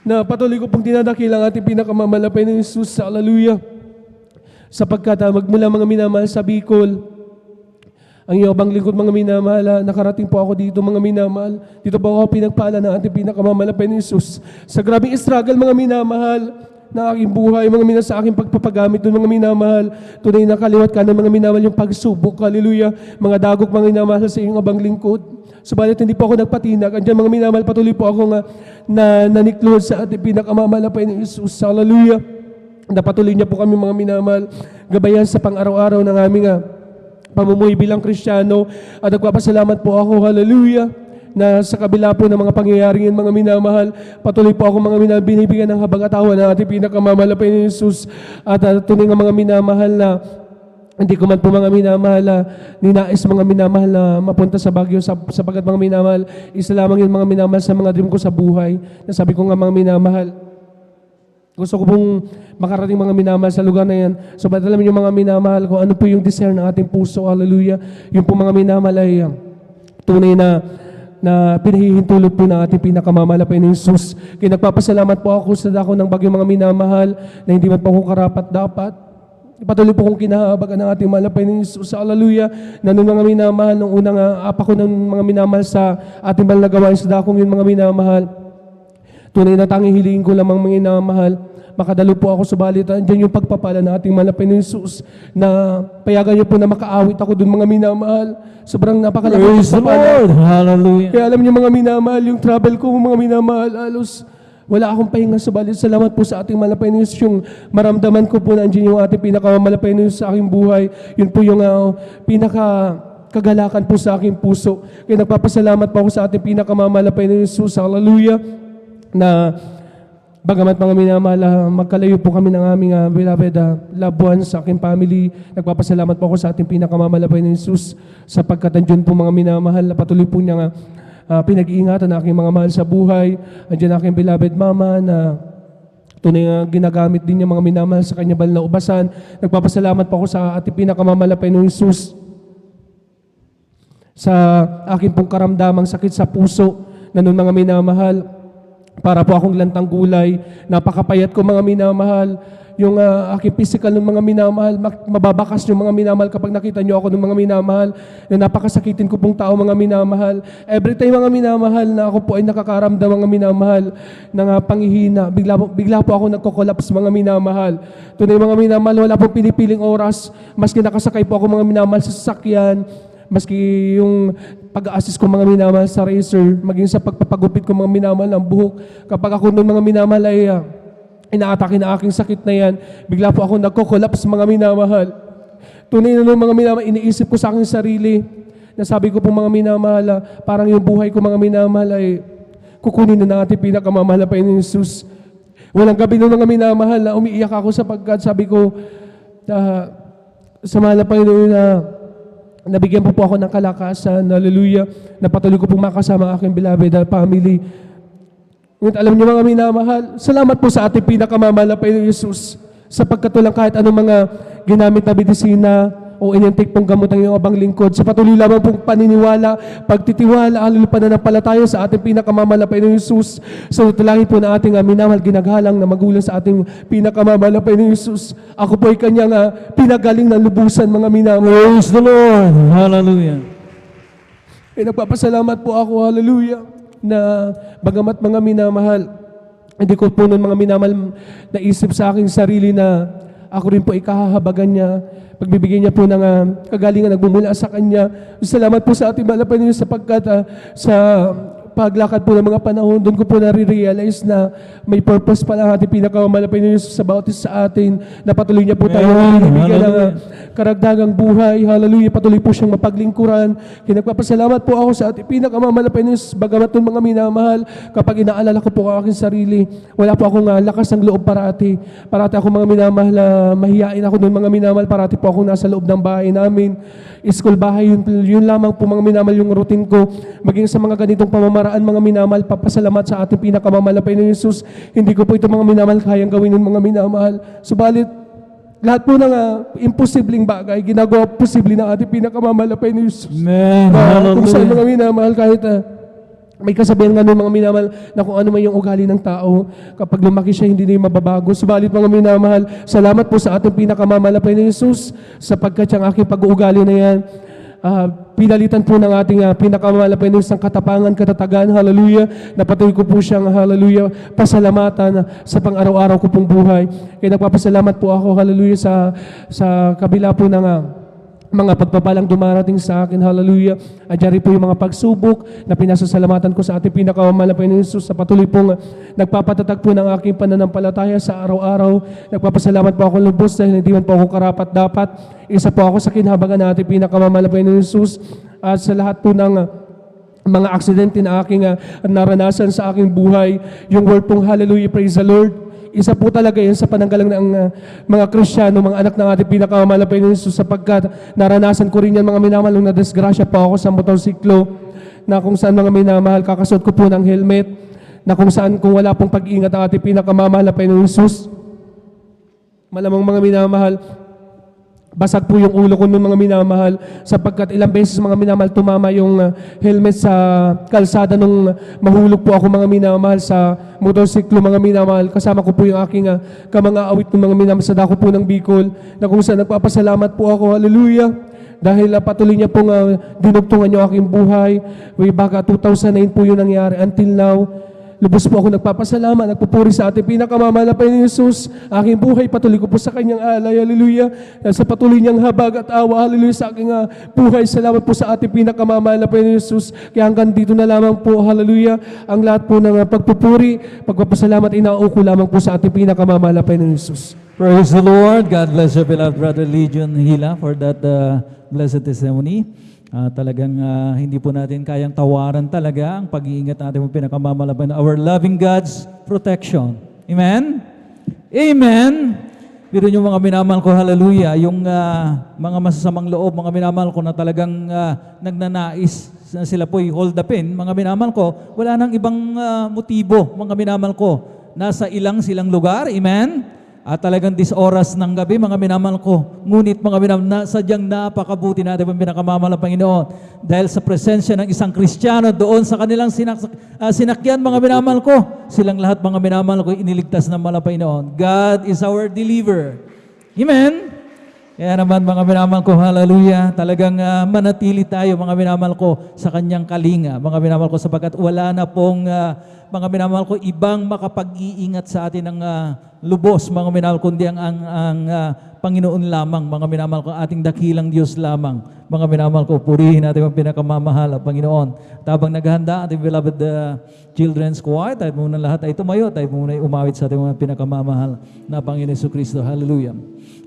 na patuloy ko pong dinadakil ang ating pinakamamalapay ng Jesus. Hallelujah. Sapagkat magmula mga minamahal sa Bicol, ang iyong lingkod mga minamahal, nakarating po ako dito mga minamahal. Dito po ako pinagpala ng ating pinakamamalapay ni Jesus. Sa grabing struggle mga minamahal ng aking buhay, mga minamahal, sa aking pagpapagamit doon mga minamahal, tunay na kaliwat ka ng mga minamahal yung pagsubok. Hallelujah. Mga dagok mga minamahal sa iyong abang lingkod. Subalit hindi po ako nagpatinag. Andiyan mga minamahal, patuloy po ako nanikluhod sa ating pinakamamalapay ni Jesus. Hallelujah. Napatuloy niya po kami mga minamahal, gabayan sa pang-araw-araw ng aming pamumuhay bilang Kristiyano, at nagpapasalamat po ako, hallelujah, na sa kabila po ng mga pangyayaring yun mga minamahal, patuloy po ako mga minamahal, binibigyan ng habang-atawan ng ating pinakamamalapay ni Jesus. At tunay nga mga minamahal na hindi ko man po mga minamahal ninais mga minamahal na mapunta sa Baguio, sapagkat mga minamahal, isa lamang yun mga minamahal sa mga dream ko sa buhay, na sabi ko nga mga minamahal, gusto ko pong makarating mga minamahal sa lugar na yan. So, alam niyo mga minamahal kung ano po yung desire ng ating puso. Hallelujah. Yung po mga minamahal ay tunay na pinahihintulot po ng ating pinakamamalapay ni Jesus. Kaya nagpapasalamat po ako sa dako ng Baguio mga minamahal, na hindi man po ako karapat-dapat. Patuloy po kong kinahabagan ng ating malapay ni Jesus. Hallelujah. Na nung mga minamahal, nung unang apa ko ng mga minamahal sa ating banal na gawain sa dakong yun mga minamahal, tunay na tanging hilingin ko lamang mga minamahal, makadalo po ako sa balitan. Diyan yung pagpapala ng ating malapay ni Jesus, na payagan niyo po na makaawit ako dun mga minamahal. Sobrang napakalaking Praise the pagpapala. Lord. Hallelujah. Kaya alam niyo mga minamahal, yung travel ko mga minamahal, halos wala akong pahinga sa balit. Salamat po sa ating malapay ni Jesus. Yung maramdaman ko po na andyan yung ating pinakamalapay ni Jesus sa aking buhay. Yun po yung kagalakan po sa aking puso. Kaya nagpapasalamat po ako sa ating pinakamamalapay ni Jesus. Hallelujah. Na bagamat mga minamahal, magkalayo po kami ng aming beloved loved ones sa aking family. Nagpapasalamat po ako sa ating pinakamamalapay ni Jesus, sapagkat andyan po mga minamahal na patuloy po niya pinag-iingatan na aking mga mahal sa buhay. Andyan aking beloved mama na tunay nga ginagamit din niya mga minamahal sa kanya banal na ubasan. Nagpapasalamat po ako sa ating pinakamamalapay ni Jesus sa aking pong karamdamang sakit sa puso na nung mga minamahal, para po akong lantang gulay, napakapayat ko mga minamahal. Yung aking physical ng mga minamahal, mababakas yung mga minamahal kapag nakita nyo ako ng mga minamahal, na napakasakitin ko pong tao mga minamahal. Every time mga minamahal na ako po ay nakakaramdam mga minamahal ng panghihina, bigla po ako nagko-collapse mga minamahal. Tunay mga minamahal, wala pong pinipiling oras, maski nakasakay po ako mga minamahal sa sasakyan, maski yung pag-assist ko mga minamahal sa racer, maging sa pagpapagupit ko mga minamahal ng buhok. Kapag ako ng mga minamahal ay inaatake na aking sakit na yan, bigla po ako nagko-collapse, mga minamahal. Tunay na mga minamahal, iniisip ko sa aking sarili, na sabi ko po mga minamahal, parang yung buhay ko mga minamahal ay kukunin na natin pinakamamahal na Panginoon Jesus. Walang gabi nung mga minamahal na umiiyak ako sapagkat sabi ko, sa mahal na Panginoon na nabigyan po ako ng kalakasan, hallelujah, na patuloy ko pong makasama ang aking beloved family. Ngunit alam niyo mga minamahal, salamat po sa ating pinakamamahal na Panginoon Jesus, sapagkat walang kahit anong mga ginamit na medisina o inintake pong gamot ng iyong abang lingkod. Sa patuloy lamang pong paniniwala, pagtitiwala, hallelujah, pananampalataya sa ating pinakamamahal na Panginoon Jesus. Sa tulangin po na ating minamahal, ginagalang na magulang sa ating pinakamamahal na Panginoon Jesus. Ako po ay kanyang pinagaling ng lubusan, mga minamahal. Praise the Lord. Hallelujah. Nagpapasalamat po ako, hallelujah, na bagamat mga minamahal, hindi ko po nun mga minamahal naisip sa aking sarili na ako rin po ikahahabagan niya, pagbibigyan niya po ng kagalingan nagmumula sa Kanya. Salamat po sa ating mahal na Panginoon sapagkat sa paglakad po ng mga panahon, doon ko po nare-realize na may purpose pala ang ating pinakamahal na Panginoon sa bawat isa sa atin, na patuloy niya po tayo binibigyan ng karagdagang buhay. Hallelujah, patuloy po siyang mapaglingkuran. Nagpapasalamat po ako sa ating pinakamahal na Panginoon, bagamat ng mga minamahal, kapag inaalala ko po ang aking sarili, wala po akong lakas ng loob parati. Parati ako mga minamahal, mahihain ako doon mga minamahal, parati po ako nasa loob ng bahay namin. School bahay, yun lamang po mga minamahal yung routine ko. Maging sa mga ganitong pamamaraan mga minamahal, papasalamat sa ating pinakamamahal na Panginoon Jesus. Hindi ko po ito mga minamahal kayang gawin ng mga minamahal. Subalit, lahat po ng imposibleng bagay, ginagawa posible ng ating pinakamamahal na Panginoon Jesus. Amen. Kung saan Hallelujah. mga minamahal, kahit may kasabihan nga ng mga minamahal na kung ano man yung ugali ng tao, kapag lumaki siya, hindi na yung mababago. Subalit mga minamahal, salamat po sa ating pinakamamahal na Panginoon Jesus, sapagkat yung aking pag-uugali na yan, pinalitan po ng ating pinakamamahal na Panginoon ng katapangan, katatagan, hallelujah, napatuloy ko po siyang, hallelujah, pasalamatan sa pang-araw-araw ko pong buhay. Kaya nagpapasalamat po ako, hallelujah, sa kabila po ng mga pagpapalang dumarating sa akin, hallelujah. Adiyari po yung mga pagsubok na pinasasalamatan ko sa ating pinakamamahal na Panginoon Jesus, sa patuloy pong nagpapatatag po ng aking pananampalataya sa araw-araw. Nagpapasalamat po ako lubos dahil hindi man po ako karapat-dapat. Isa po ako sa kinhabagan na ating pinakamamahal na Panginoon Jesus, at sa lahat po ng mga aksidente na aking naranasan sa aking buhay, yung word pong hallelujah, praise the Lord. Isa po talaga yan sa pananggalang ng mga Kristiyano, mga anak ng ating pinakamamahal na Panginoon Jesus, sapagkat naranasan ko rin yan mga minamahal nung nadisgrasya pa ako sa motorsiklo, na kung saan mga minamahal, kakasuot ko po ng helmet, na kung saan kung wala pong pag-iingat ang ating pinakamamahal na Panginoon Jesus, malamang mga minamahal, basag po yung ulo ko ng mga minamahal, sapagkat ilang beses mga minamahal tumama yung helmet sa kalsada nung mahulog po ako mga minamahal sa motorsiklo mga minamahal. Kasama ko po yung aking kamang-aawit ng mga minamahal sa dako po ng Bicol, na kung saan nagpapasalamat po ako, hallelujah, dahil patuloy niya pong dinugtungan yung aking buhay. Way back 2009 po yung nangyari until now. Lubos po ako nagpapasalamat, nagpupuri sa ating pinakamamahal na Panginoon Jesus. Aking buhay, patuloy ko po sa kanyang alay, hallelujah. Sa patuloy niyang habag at awa, hallelujah, sa aking buhay. Salamat po sa ating pinakamamahal na Panginoon Jesus. Kaya hanggang dito na lamang po, hallelujah, ang lahat po ng pagpupuri, pagpapasalamat, inauuko lamang po sa ating pinakamamahal na Panginoon Jesus. Praise the Lord. God bless you, beloved Brother Legion Hila, for that blessed testimony. Talagang hindi po natin kayang tawaran talaga ang pag-iingat natin ng pinakamamalaban, our loving God's protection. Amen? Amen! Pero yung mga minamahal ko, hallelujah, yung mga masasamang loob, mga minamahal ko na talagang nagnanais na sila po'y hold upin, mga minamahal ko, wala nang ibang motibo, mga minamahal ko. Nasa silang lugar, amen? At talagang oras ng gabi, mga minamahal ko. Ngunit mga minamahal, sadyang napakabuti natin ang pinakamamahal ng Panginoon. Dahil sa presensya ng isang Kristiyano doon sa kanilang sinakyan, mga minamahal ko. Silang lahat, mga minamahal ko, iniligtas ng mahal na Panginoon. God is our deliverer. Amen? Kaya naman, mga minamahal ko, hallelujah, talagang manatili tayo, mga minamahal ko, sa kanyang kalinga. Mga minamahal ko, sapagkat wala na pong, mga minamahal ko, ibang makapag-iingat sa atin ng lubos, mga minamahal, kundi ang Panginoon lamang, mga minamahal ko, ating dakilang Diyos lamang. Mga minamahal ko, purihin natin ang pinakamamahal ang Panginoon. Tabang naghahanda ating beloved children's choir, tayo muna lahat ay tumayo, tayo muna ay umawit sa ating mga pinakamamahal na Panginoon Jesucristo. Hallelujah.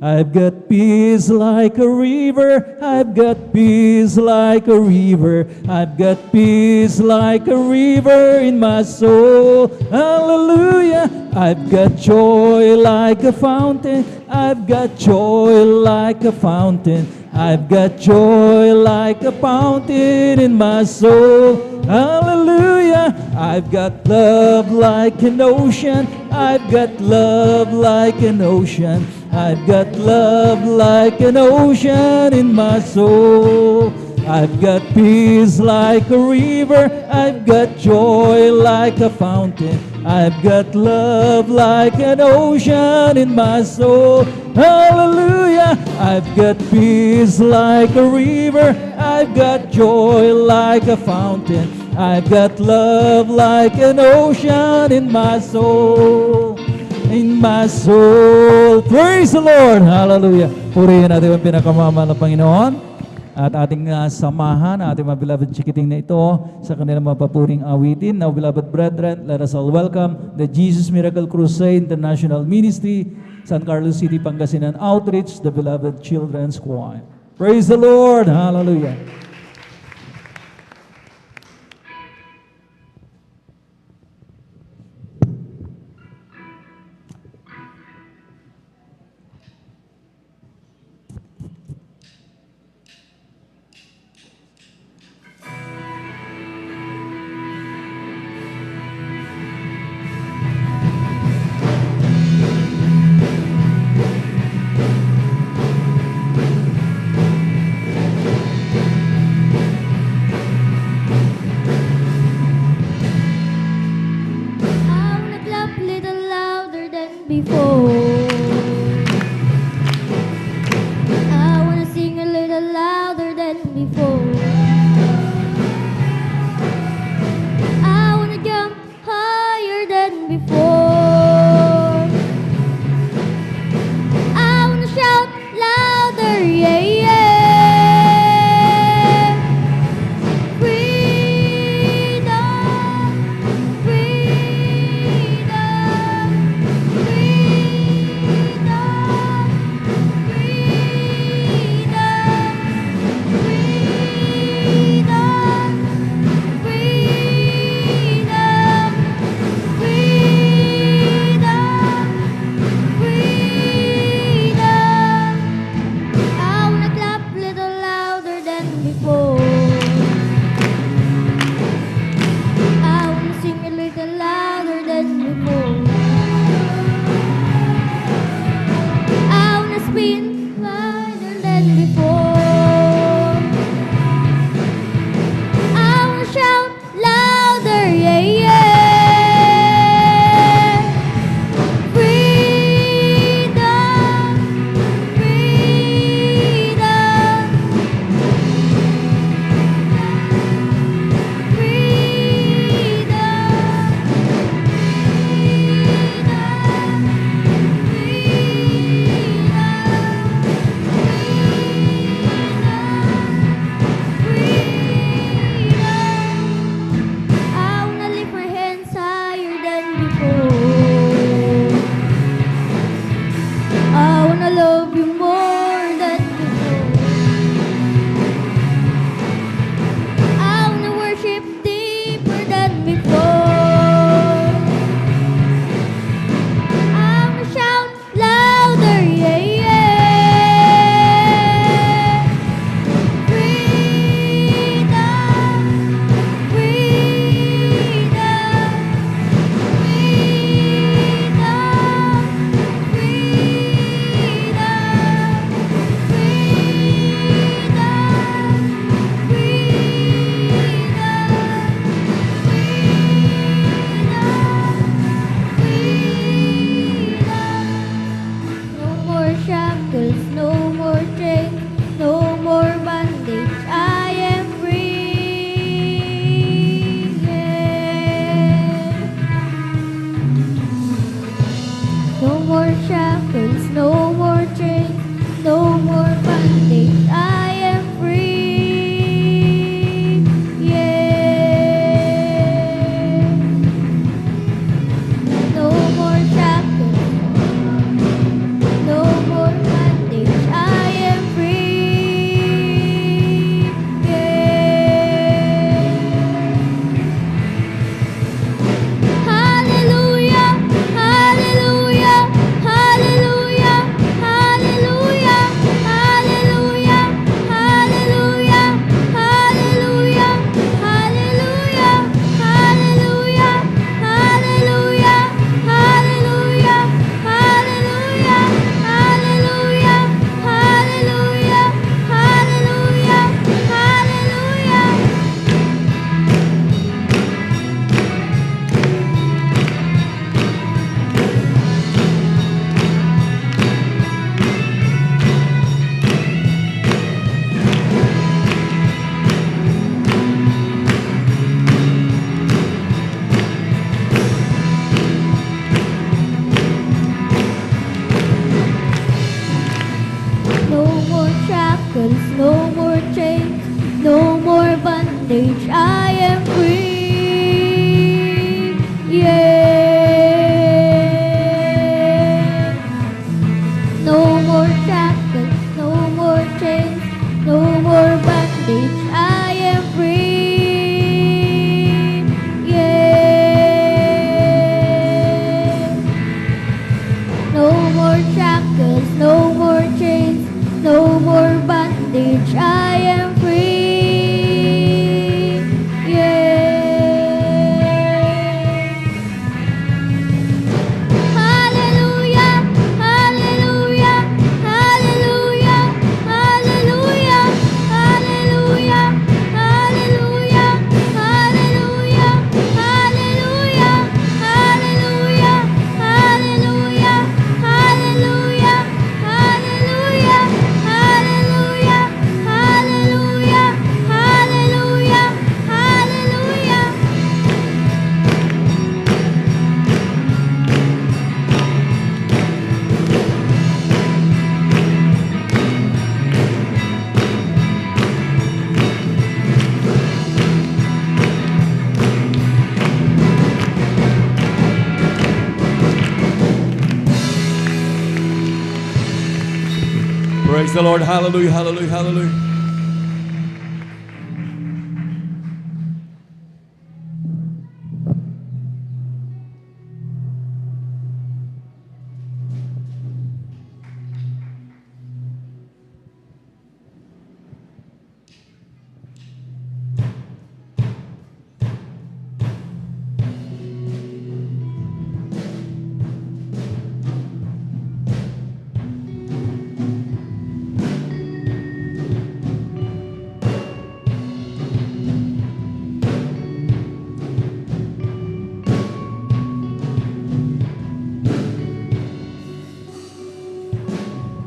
I've got peace like a river, I've got peace like a river, I've got peace like a river in my soul. Hallelujah. I've got joy like a fountain, I've got joy like a fountain, I've got joy like a fountain in my soul. Hallelujah. I've got love like an ocean, I've got love like an ocean, I've got love like an ocean in my soul. I've got peace like a river, I've got joy like a fountain, I've got love like an ocean in my soul. Hallelujah. I've got peace like a river, I've got joy like a fountain, I've got love like an ocean in my soul. In my soul. Praise the Lord. Hallelujah. Purihin natin ang pinakamamahal na Panginoon at ating samahan, ating mga beloved chikiting na ito sa kanilang mapapuring awitin. Now, beloved brethren, let us all welcome the Jesus Miracle Crusade International Ministry, San Carlos City, Pangasinan Outreach, the beloved Children's Choir. Praise the Lord. Hallelujah. I wanna clap little louder than before. I wanna sing a little louder than before. I wanna jump higher than before. I wanna shout louder, yeah, yeah. Freedom, freedom, freedom, freedom, freedom, freedom, freedom. more shackles, no more chains, no more bondage. I am free. Yeah. Hallelujah, hallelujah, hallelujah, hallelujah, hallelujah, hallelujah, hallelujah, hallelujah, hallelujah, hallelujah, hallelujah, hallelujah, hallelujah, hallelujah, hallelujah, hallelujah. Praise the Lord. Hallelujah, hallelujah, hallelujah.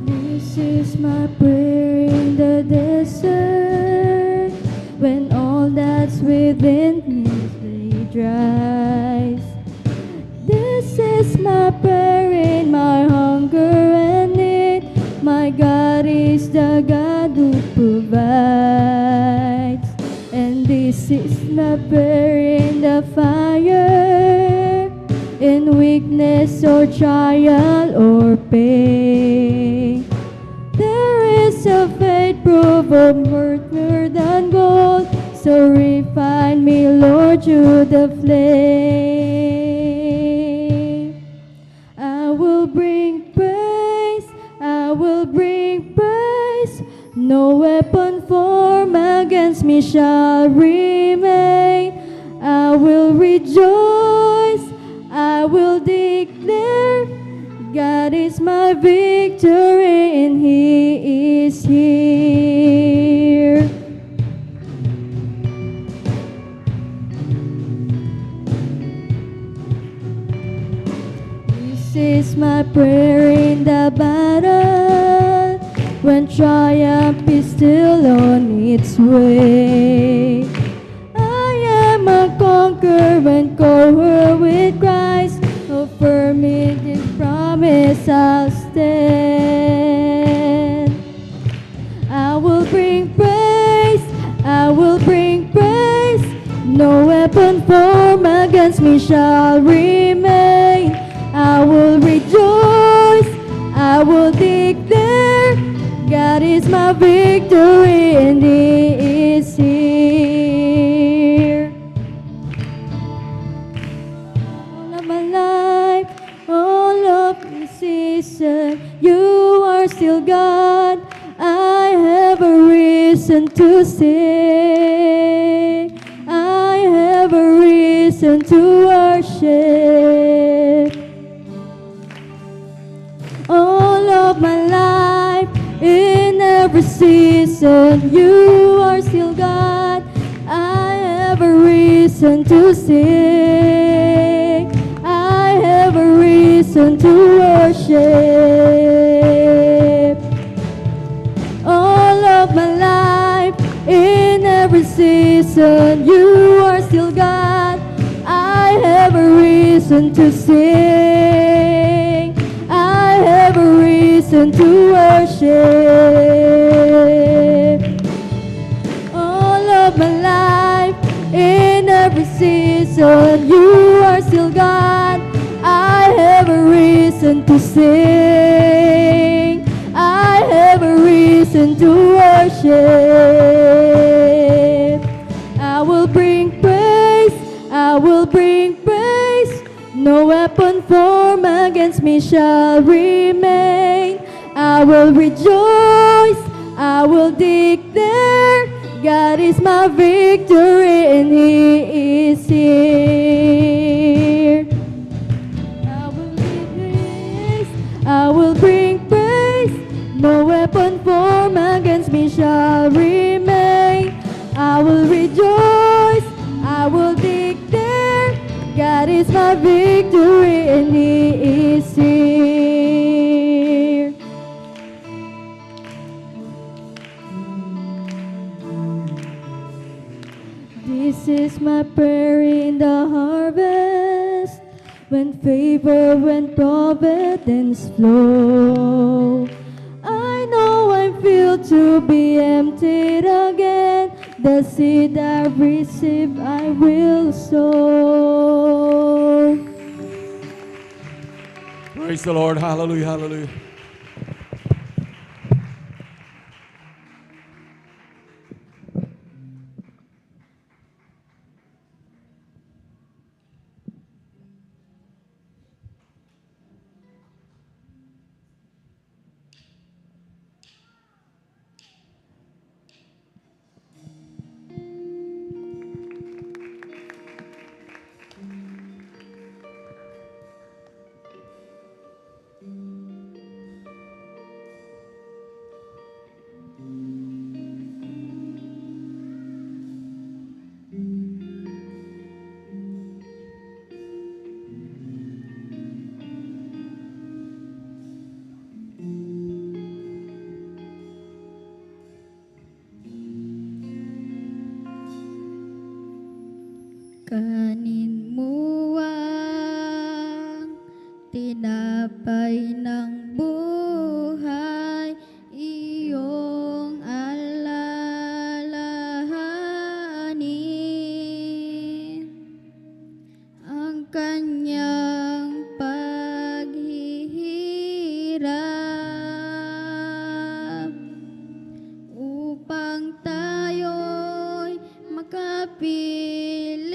This is my prayer in the desert, when all that's within me dries. This is my prayer in my hunger and need. My God is the God who provides. And this is my prayer in the fire, in weakness or trial or pain. There is a faith proof of worth more than gold, so refine me, Lord, through the flame. I will bring praise, I will bring praise. No weapon formed against me shall remain. I will rejoice, I will declare, God is my victory and He is here. This is my prayer in the battle, when triumph is still on its way. I am a conqueror and co-heir with Christ, so firm in His promise I'll stand. I will bring praise, I will bring praise. No weapon formed against me shall remain. I will rejoice, I will declare, God is my victory and He is here. All of my life, all of the season, you are still God. I have a reason to sing. I have a reason to worship. All of my life, in every season, you are still God. I have a reason to sing. I have a reason to worship. All of my life, in every season, you are still God. I have a reason to sing. I have a reason to worship. All of my life, in every season, you are still God. I have a reason to sing. I have a reason to worship. I will bring praise, I will bring praise. No weapon formed against me shall remain. I will rejoice, I will declare, God is my victory and He is here. I will give praise, I will bring praise, no weapon formed against me shall remain. I will rejoice, I will declare, God is my victory and He is here. This is my prayer in the harvest, when favor, when providence flow. I know I'm filled to be emptied again. The seed I receive, I will sow. Praise the Lord. Hallelujah, hallelujah. Kanin mo ang tinapay ng buhay, iyong alalahanin ang kanyang paghihirap upang tayo'y makapiling.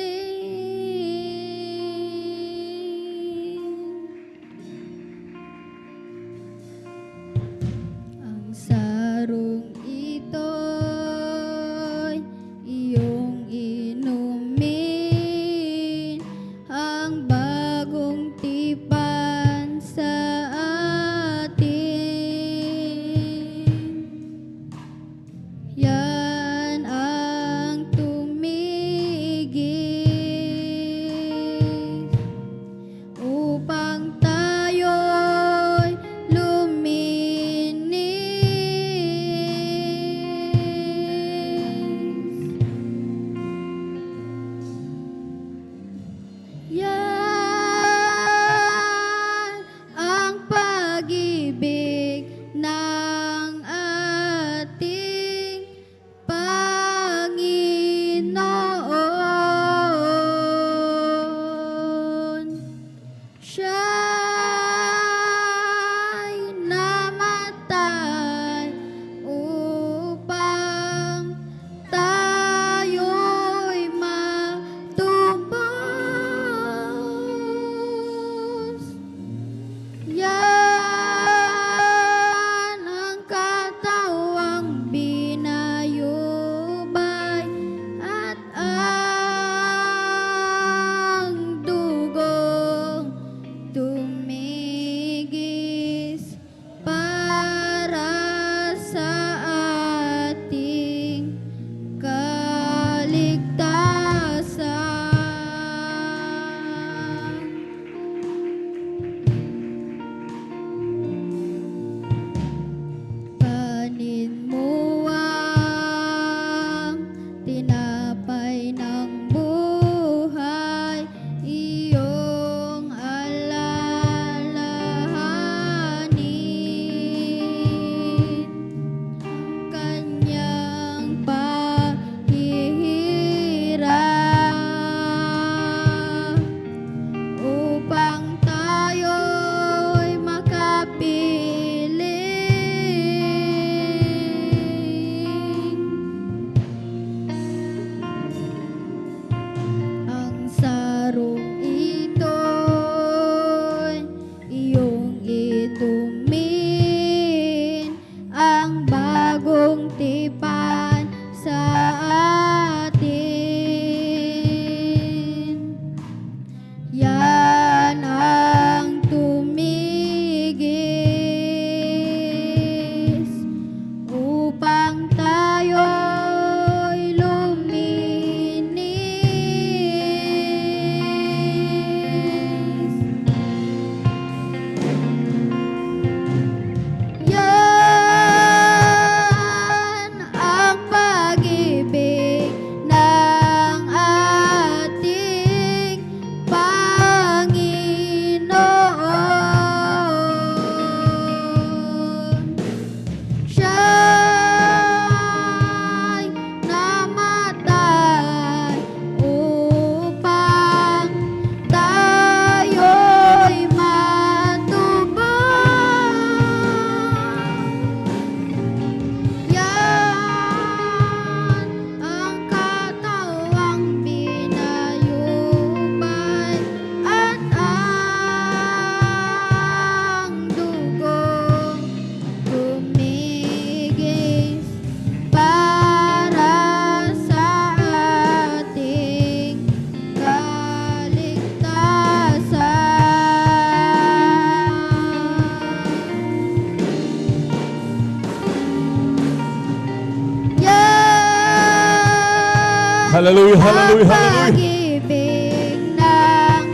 hallelujah, hallelujah, Ang hallelujah. pag-ibig ng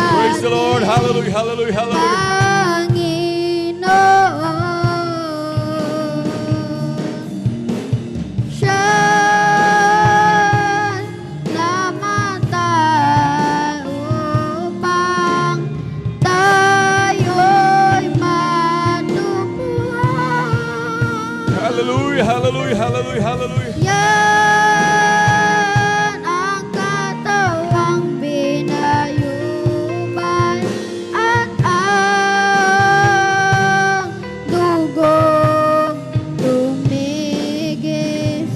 Praise the Lord, hallelujah, hallelujah, hallelujah. Panginoon. Siya'y namatay upang tayo'y matupad. Hallelujah, hallelujah, hallelujah, hallelujah. Yan ang katawang pinayubay at ang dugong tumigis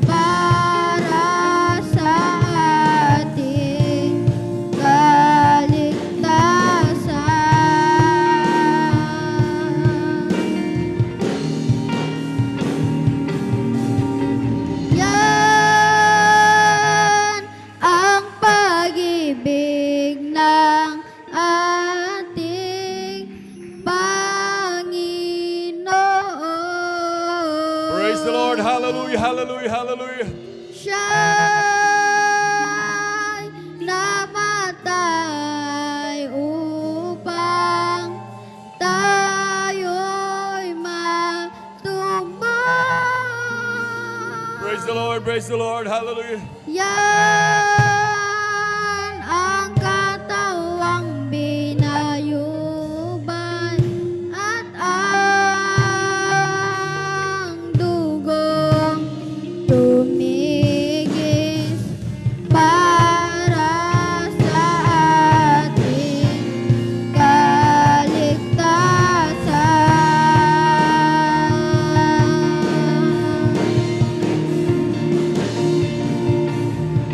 para sa ating kaligtasan. Yan ang pag-ibig ng ating Panginoon. Praise the Lord, hallelujah, hallelujah, hallelujah. Siya'y namatay upang tayo'y matupad. Praise the Lord, hallelujah. Yan ang katawang binayubay at ang dugong tumigis para sa ating kaligtasan.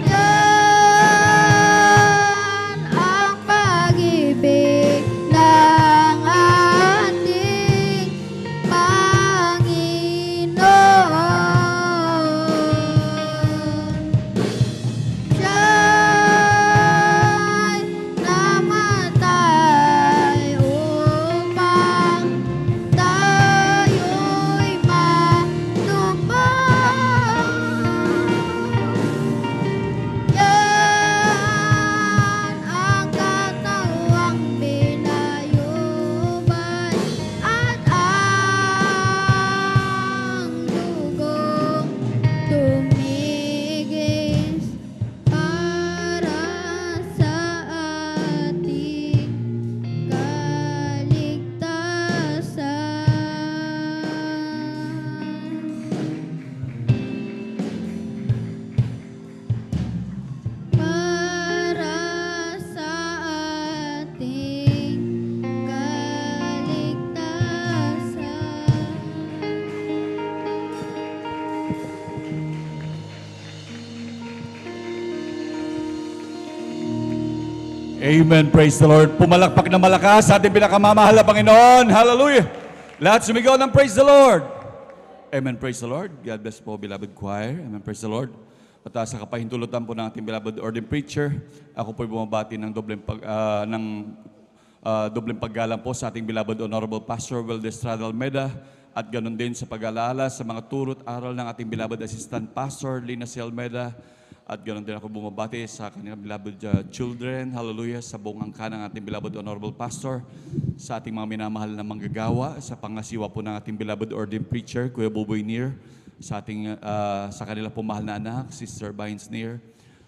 Yan ang pag-ibig ng ating Panginoon. Siya'y namatay upang tayo'y matupad. Yan ang katawang binayubay at ang dugong tumigis para sa ating kaligtasan. Para sa ating kaligtasan. Amen, praise the Lord. Pumalakpak na malakas sa ating pinakamamahal na Panginoon. Hallelujah. Lahat sumigaw ng praise the Lord. Amen, praise the Lord. God bless po, beloved choir. Amen, praise the Lord. At sa kapahintulutan po ng ating beloved ordained preacher, ako po'y bumabati ng dobleng paggalang po sa ating beloved Honorable Pastor Will Estrada Almeida at ganun din sa pag-alaala sa mga turo't aral ng ating beloved Assistant Pastor Lina C. Almeida at ganun din ako bumabati sa kanilang beloved children, hallelujah, sa buong angka ng ating beloved Honorable Pastor, sa ating mga minamahal na manggagawa, sa pangasiwa po ng ating beloved ordained preacher, Kuya Buboy Neer, sa kanila po mahal na anak, Sister Vines Neer,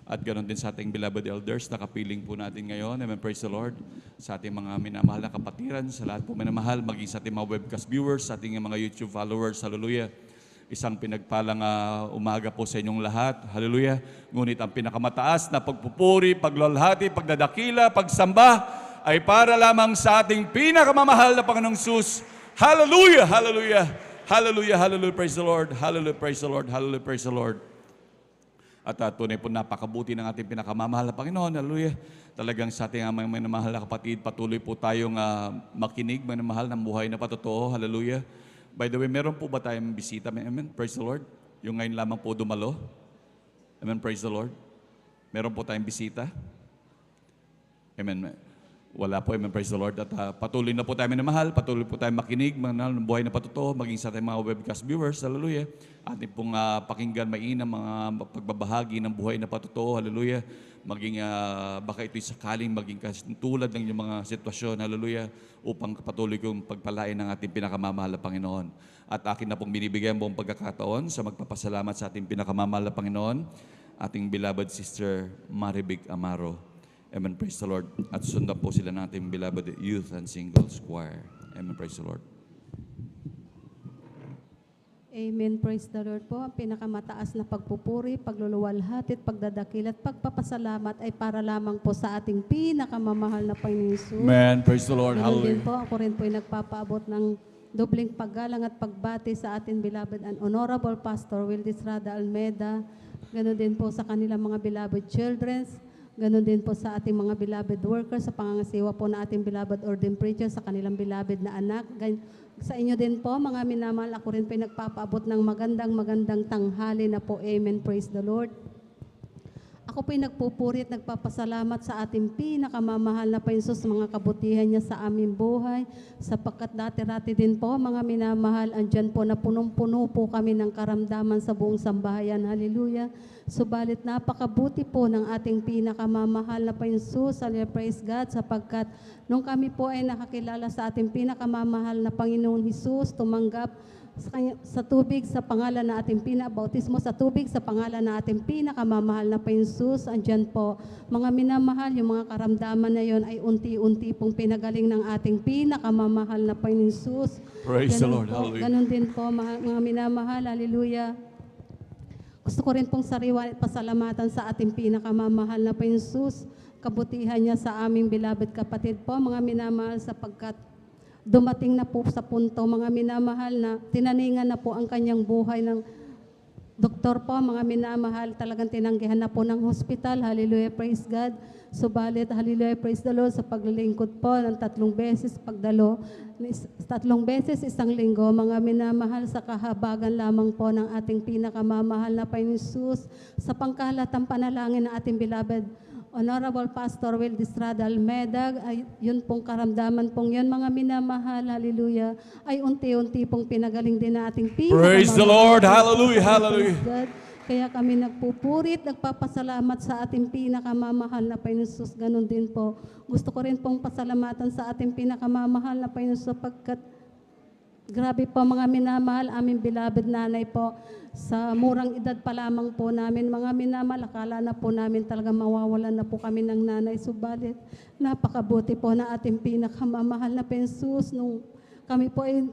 at ganoon din sa ating beloved elders na kapiling po natin ngayon. Amen, praise the Lord. Sa ating mga minamahal na kapatiran, sa lahat po minamahal, maging sa ating mga webcast viewers, sa ating mga YouTube followers, hallelujah. Isang pinagpalang umaga po sa inyong lahat, hallelujah. Ngunit ang pinakamataas na pagpupuri, paglalhati, pagdadakila, pagsamba, ay para lamang sa ating pinakamamahal na Panginoong Sus. Hallelujah, hallelujah. Hallelujah, hallelujah, praise the Lord. Hallelujah, praise the Lord. Hallelujah, praise the Lord. At tunay po napakabuti ng ating pinakamamahal na Panginoon. Hallelujah. Talagang sa ating mga minamahal na kapatid, patuloy po tayong makinig, minamahal ng buhay na patotoo. Hallelujah. By the way, meron po ba tayong bisita? Amen, praise the Lord. Yung ngayon lamang po dumalo. Amen, praise the Lord. Meron po tayong bisita. Amen. Wala po, amen, praise the Lord. At patuloy na po tayo minamahal, patuloy po tayo makinig, ng buhay na patuto, maging sa ating mga webcast viewers, hallelujah. Ating pong pakinggan mainam mga pagbabahagi ng buhay na patuto, hallelujah. Maging baka ito'y sakaling maging tulad ng yung mga sitwasyon, hallelujah, upang patuloy kong pagpalain ng ating pinakamamahal na Panginoon. At akin na pong binibigyan buong pagkakataon sa magpapasalamat sa ating pinakamamahal na Panginoon, ating beloved sister Maribig Amaro. Amen, praise the Lord. At sundan po sila ng ating beloved youth and singles choir. Amen, praise the Lord. Amen, praise the Lord po. Ang pinakamataas na pagpupuri, pagluluwalhati, pagdadakil at pagpapasalamat ay para lamang po sa ating pinakamamahal na Panginoon Jesus. Amen, praise the Lord. Ganun din Hallelujah. po, ako rin po ay nagpapaabot ng dobling paggalang at pagbati sa ating beloved and honorable Pastor Wildis Rada Almeda. Ganun din po sa kanilang mga beloved children. Ganon din po sa ating mga beloved workers, sa pangangasiwa po na ating beloved ordained preacher, sa kanilang beloved na anak. Sa inyo din po, mga minamahal, ako rin po ay nagpapaabot ng magandang tanghali na po. Amen. Praise the Lord. Ako po'y nagpupuri at nagpapasalamat sa ating pinakamamahal na Panginoon sa mga kabutihan niya sa aming buhay, sapagkat dati-rati din po, mga minamahal, andyan po na punong-puno po kami ng karamdaman sa buong sambahayan. Hallelujah. Subalit napakabuti po ng ating pinakamamahal na Panginoon. Hallelujah. Praise God, sapagkat nung kami po ay nakakilala sa ating pinakamamahal na Panginoon Jesus, tumanggap sa tubig sa pangalan na ating bautismo sa tubig sa pangalan na ating pinakamamahal na Jesus. Andyan po, mga minamahal, yung mga karamdaman na yon ay unti-unti pong pinagaling ng ating pinakamamahal na Panginoon Jesus. Praise the Lord. Po, Hallelujah. ganun din po, mga minamahal, hallelujah. Gusto ko rin pong sariwan at pasalamatan sa ating pinakamamahal na Panginoon Jesus. Kabutihan niya sa aming beloved kapatid po, mga minamahal, sapagkat dumating na po sa punto, mga minamahal, na tinaningan na po ang kanyang buhay ng doktor po, mga minamahal, talagang tinanggihan na po ng hospital. Hallelujah, praise God. Subalit, hallelujah, praise the Lord, sa paglilingkod po ng 3 beses, 3 beses isang linggo, mga minamahal, sa kahabagan lamang po ng ating pinakamamahal na Panginoon Jesus, sa pangkahalatang panalangin ng ating beloved Honorable Pastor Wildis Rada Almeda, ay yun pong karamdaman pong yun, mga minamahal, hallelujah, ay unti-unti pong pinagaling din na ating Praise the Lord. Hallelujah. Hallelujah. God. Kaya kami nagpupurit, nagpapasalamat sa ating pinakamamahal na Panginoon Jesus. Ganon din po. Gusto ko rin pong pasalamatan sa ating pinakamamahal na Panginoon Jesus, sapagkat grabe po, mga minamahal, aming beloved nanay po. Sa murang edad pa lamang po namin, mga minamahal, akala na po namin talaga mawawalan na po kami ng nanay. Subalit, napakabuti po na ating pinakamamahal na Jesus. Nung kami po ay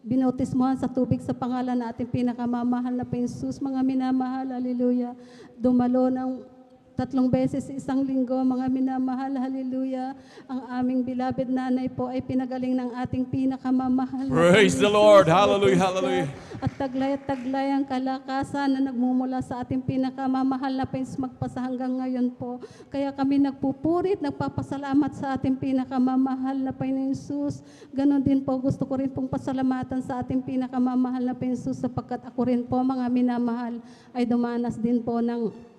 binautismohan sa tubig sa pangalan na ating pinakamamahal na Jesus, mga minamahal, hallelujah. Dumalo ng 3 beses isang linggo, mga minamahal, hallelujah. Ang aming beloved nanay po ay pinagaling ng ating pinakamamahal. Praise the Lord. Hallelujah. Hallelujah. At taglay ang kalakasan na nagmumula sa ating pinakamamahal na Panginoon magpasa hanggang ngayon po. Kaya kami nagpupurit, nagpapasalamat sa ating pinakamamahal na Panginoon Jesus. Ganon din po, gusto ko rin pong pasalamatan sa ating pinakamamahal na Panginoon Jesus, sapagkat ako rin po, mga minamahal, ay dumanas din po ng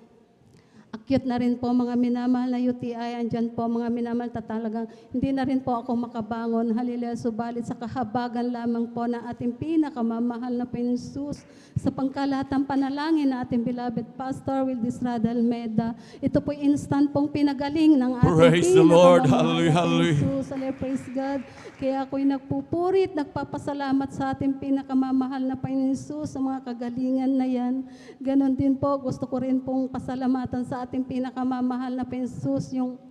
acute na rin po, mga minamahal, na UTI. Andyan po, mga minamahal, talagang hindi na rin po ako makabangon. Hallelujah. Subalit sa kahabagan lamang po na ating pinakamamahal na Panginoon Jesus, sa pangkalatang panalangin na ating beloved Pastor Wildis Rada Almeda, ito po instant pong pinagaling ng ating Praise the Lord. pinakamamahal Hallelujah. na Hallelujah. Panginoon Jesus. Hallelujah. Praise God. Kaya ako'y nagpupurit, nagpapasalamat sa ating pinakamamahal na Panginoon Jesus sa mga kagalingan na yan. Ganon din po, gusto ko rin pong pasalamatan sa ating pinakamamahal na Panginoon Jesus, yung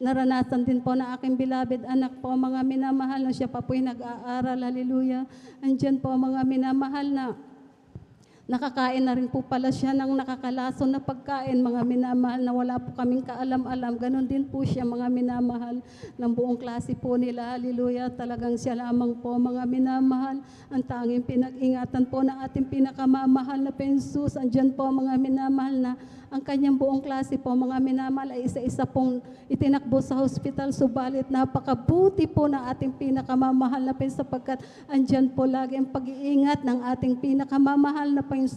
naranasan din po na aking beloved anak po, mga minamahal, na siya pa po'y nag-aaral. Hallelujah. Andyan po, mga minamahal, na nakakain na rin po pala siya ng nakakalason na pagkain, mga minamahal, na wala po kaming kaalam-alam. Ganon din po siya, mga minamahal, ng buong klase po nila. Hallelujah. Talagang siya lamang po, mga minamahal, ang tanging pinag-ingatan po ng ating pinakamamahal na Panginoon Jesus. Andyan po, mga minamahal, na ang kanyang buong klase po, mga minamahal, ay isa-isa pong itinakbo sa hospital. Subalit napakabuti po ng ating pinakamamahal na Panginoon, sapagkat andyan po lagi ang pag-iingat ng ating pinakamamahal na Panginoon Panginoon,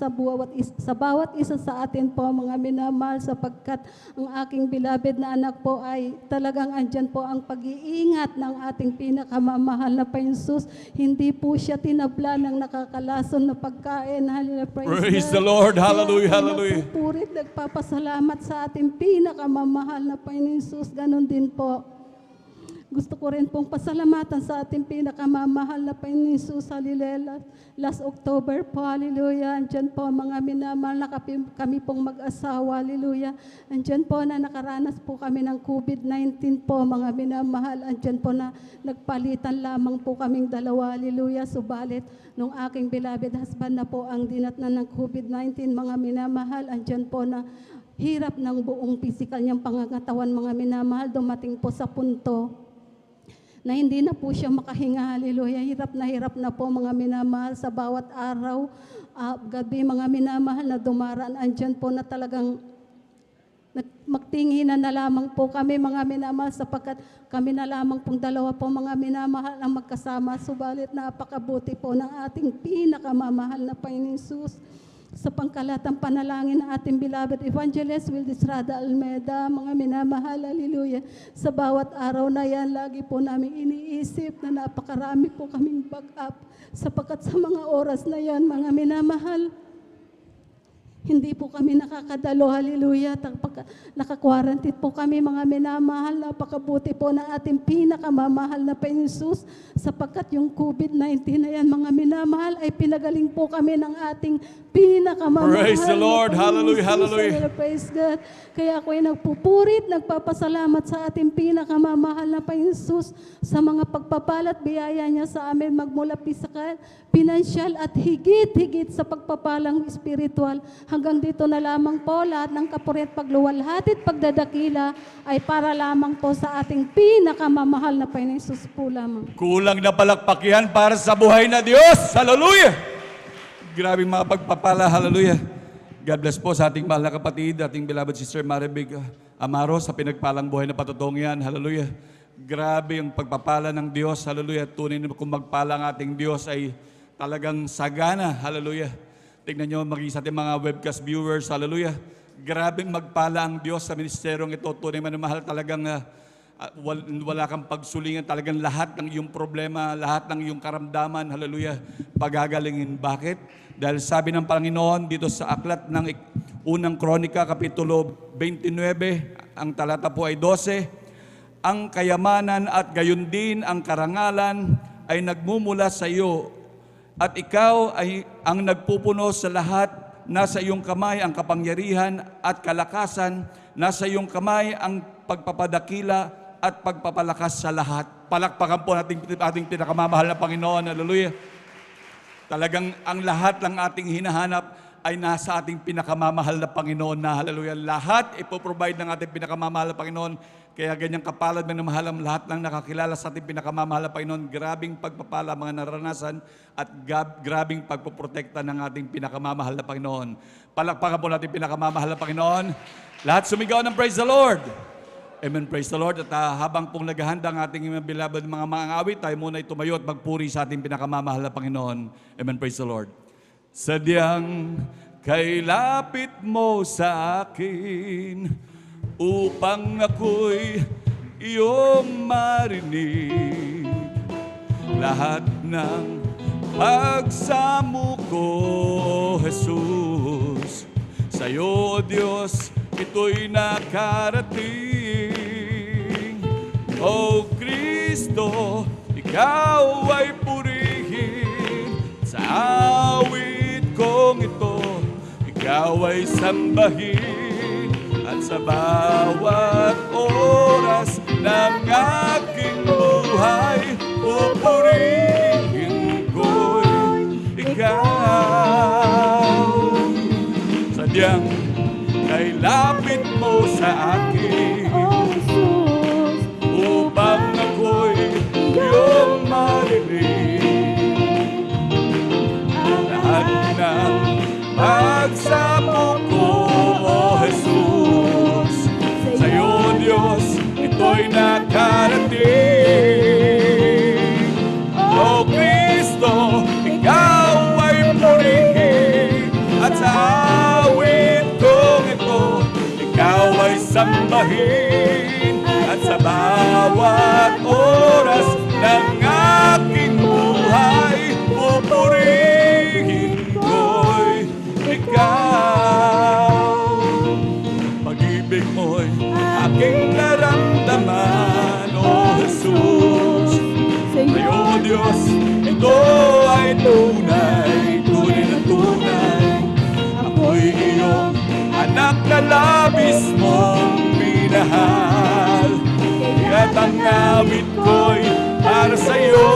sa bawat isa sa atin po, mga minamahal, sapagkat ang aking beloved na anak po ay talagang andyan po ang pag-iingat ng ating pinakamamahal na Panginoon Jesus. Hindi po siya tinabla ng nakakalason na pagkain. Hallelujah, Praise the Lord. Hallelujah, hallelujah. Purit, nagpapasalamat sa ating pinakamamahal na Panginoon Jesus. Ganon din po. Gusto ko rin pong pasalamatan sa ating pinakamamahal na Panginoon Jesus. Hallelujah. Last October po, hallelujah. Andyan po mga minamahal na kami pong mag-asawa, hallelujah. Andyan po na nakaranas po kami ng COVID-19 po, mga minamahal. Andyan po na nagpalitan lamang po kaming dalawa, hallelujah. Subalit, nung aking beloved husband na po ang dinatnan ng COVID-19, mga minamahal, andyan po na hirap ng buong physical niyang pangangatawan, mga minamahal, dumating po sa punto na hindi na po siya makahinga, hallelujah. Hirap na po, mga minamahal, sa bawat araw, gabi, mga minamahal, na dumaraan, andyan po na talagang magtinginan na lamang po kami, mga minamahal, sapagkat kami na lamang pong dalawa po, mga minamahal, ang magkasama. Subalit napakabuti po ng ating pinakamamahal na Panginoon Jesus. Sa pangkalatang panalangin ng ating beloved Evangelist Wildis Rada Almeda, mga minamahal, hallelujah. Sa bawat araw na yan, lagi po namin iniisip na napakarami po kaming back-up, sapagkat sa mga oras na yan, mga minamahal, hindi po kami nakakadalo, hallelujah. Naka-quarantine po kami, mga minamahal. Napakabuti po ng ating pinakamamahal na Panginoon Jesus, sapagkat yung COVID-19 na yan, mga minamahal, ay pinagaling po kami ng ating pinakamamahal. Praise the Lord. Hallelujah, hallelujah. Praise God. Kaya ako ay nagpupurit, nagpapasalamat sa ating pinakamamahal na Panginoon Jesus sa mga pagpapalat biyaya niya sa amin magmula pisikal, pinansyal at higit-higit sa pagpapalang espiritual. Hanggang dito na lamang po, lahat ng kapuri at pagluwalhati at pagdadakila ay para lamang po sa ating pinakamamahal na Panginoon Jesus po lamang. Kulang na palakpakihan para sa buhay na Diyos. Hallelujah! Grabing mga pagpapala. Hallelujah! God bless po sa ating mahal na kapatid, ating beloved sister Maribig Amaro sa pinagpalang buhay na patutong yan. Hallelujah! Grabe yung pagpapala ng Diyos. Hallelujah! Tunay na kung magpala ang ating Diyos ay talagang sagana. Hallelujah! Tignan nyo maging sa ating mga webcast viewers. Hallelujah! Grabing magpala ang Diyos sa ministeryong ito. Tunay man mahal, talagang wala kang pagsulingan. Talagang lahat ng iyong problema, lahat ng iyong karamdaman, hallelujah, pagagalingin. Bakit? Dahil sabi ng Panginoon dito sa aklat ng unang Kronika, Kapitulo 29, ang talata po ay 12, ang kayamanan at gayon din ang karangalan ay nagmumula sa iyo, at ikaw ay ang nagpupuno sa lahat. Nasa iyong kamay ang kapangyarihan at kalakasan, nasa iyong kamay ang pagpapadakila at pagpapalakas sa lahat. Palakpakan po natin ating pinakamamahal na Panginoon. Hallelujah. Talagang ang lahat ng ating hinahanap ay nasa ating pinakamamahal na Panginoon na, hallelujah. Lahat ipoprovide ng ating pinakamamahal na Panginoon. Kaya ganyang kapalad ng mahalang lahat ng nakakilala sa ating pinakamamahal na Panginoon. Grabing pagpapala mga naranasan at grabing pagpoprotekta ng ating pinakamamahal na Panginoon. Palakpakan po natin pinakamamahal na Panginoon. Lahat sumigaw ng praise the Lord. Amen, praise the Lord. At habang pong naghahanda ang ating beloved mga awit, tayo muna tumayo at magpuri sa ating pinakamamahal na Panginoon. Amen, praise the Lord. Sadyang kailapit mo sa akin upang ako'y iyong marinig. Lahat ng pagsamo ko, Jesus, sa'yo, Diyos, ito'y nakarating. O Kristo, ikaw ay purihin. Sa awit kong ito, ikaw ay sambahin. At sa bawat oras ng aking buhay, pupurihin ko'y ikaw. Sadyang kailapit mo sa akin, upang ako'y iyong marinig. Lahat ng pagsamo ko, O Jesus, sa'yo, Diyos, ito'y nakarating. sambahin at sa bawat oras ng aking buhay, pupurihin ko'y ikaw. Pag-ibig mo'y aking naramdaman, O Jesus. Sa'yo, Diyos, ito ay tunay, tunay na tunay. Ako'y iyong anak na labis mong minahal. Kaya't ang awit ko'y para sa'yo.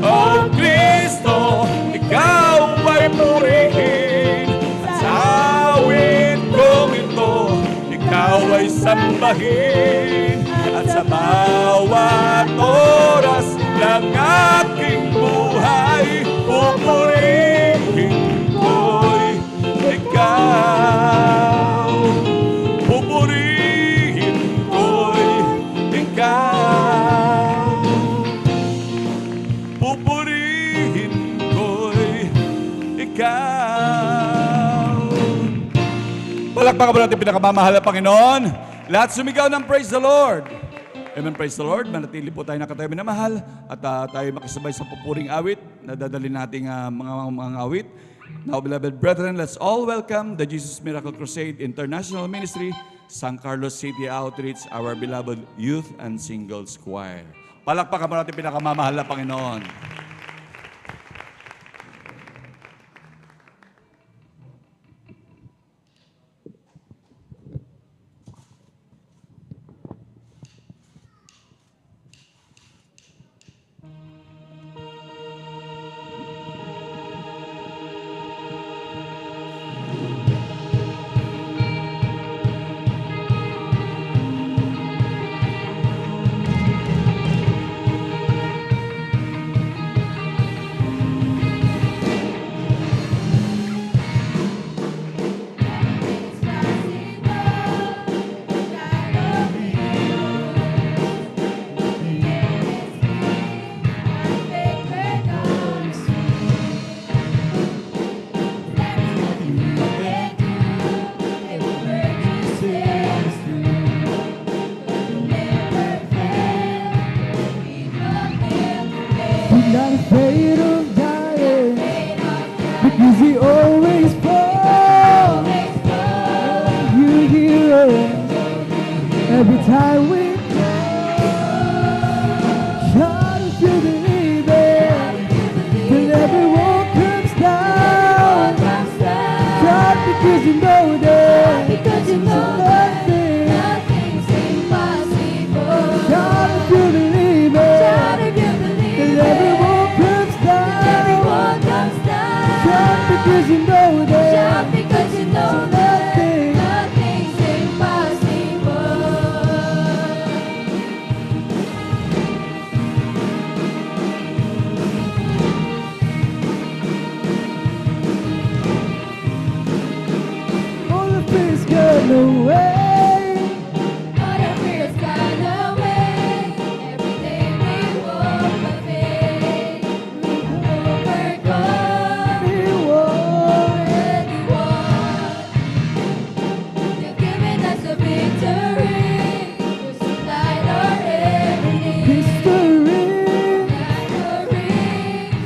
O Kristo, ikaw ay purihin. At sa awit kong ito, ikaw ay sambahin. At sa bawat oras ng aking buhay, pupurihin ko'y ikaw. Pupurihin ko'y ikaw. Pupurihin ko'y ikaw. Palakpakan mo natin pinakamamahal na Panginoon. Lahat sumigaw ng praise the Lord. Amen, praise the Lord. Manatili po tayo nakatayo minamahal at tayo makisabay sa pupuring awit na dadalhin nating mga awit. Now, beloved brethren, let's all welcome the Jesus Miracle Crusade International Ministry, San Carlos City Outreach, our beloved youth and singles choir. Palakpakan mo natin pinakamamahal na Panginoon. Not afraid of dying, because he always falls. You hear us every time we God, if you believe it, till everyone comes down. God, because you know that nothing's impossible. God, if you believe it, till everyone comes down. God, because you know that nothing's impossible. all the fears gone away. All the fears gone away. Every day we walk by faith. We overcome. We walk. Already won. You've given us a victory. You supplied our every need. History,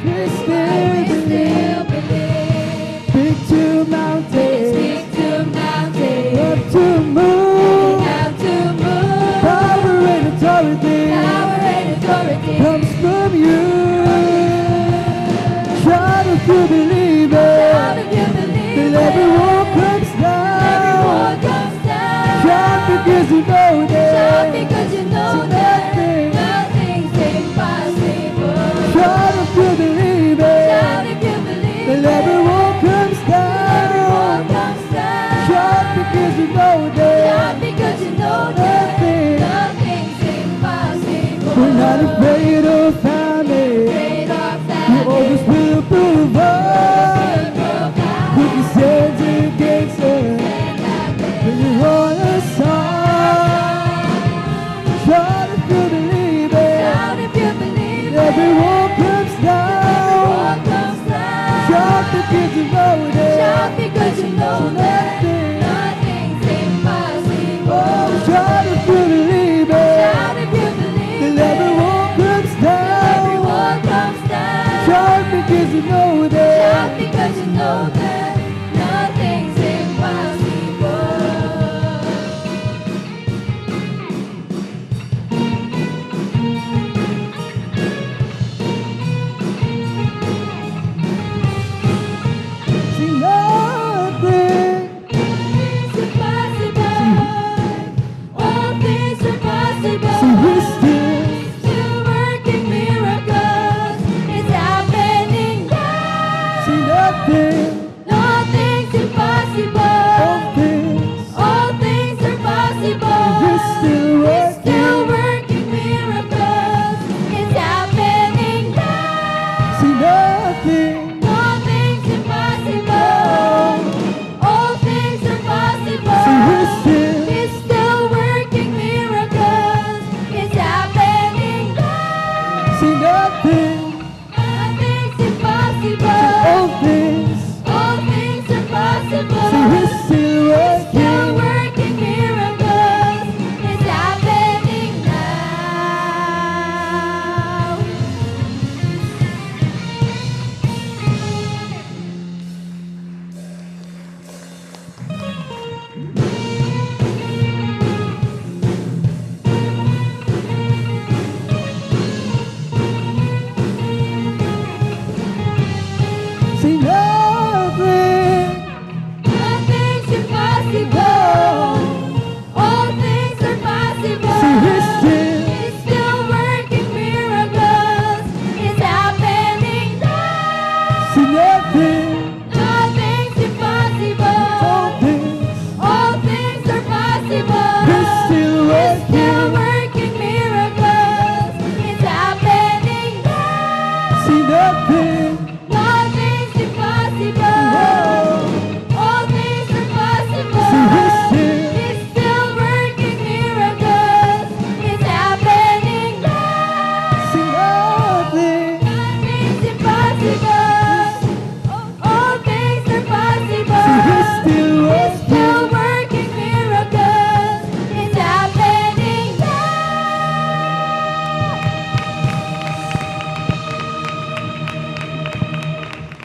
we still We believe. still believe. Big to mountains, Speak to mountains. up to moon. Have to move. Power and authority Power and authority. comes from you. Shout if you believe Shout it, if you believe till it. everyone comes down. Everyone comes down. Shout because you know Shout that because you know So that nothing- nothing's impossible. Shout if you believe Shout it, if you believe till it. everyone comes Everyone down. comes down. Shout because you know that Shout because you know that Nothing- nothing's impossible. we're not afraid of family. Afraid of You always family. will provide. Provide. Who can stand against us? When you're on our side. Shout if you believe it. Shout if you believe it. Everyone comes down. Everyone comes down. Shout because you know Shout that because you know that nothing- nothing's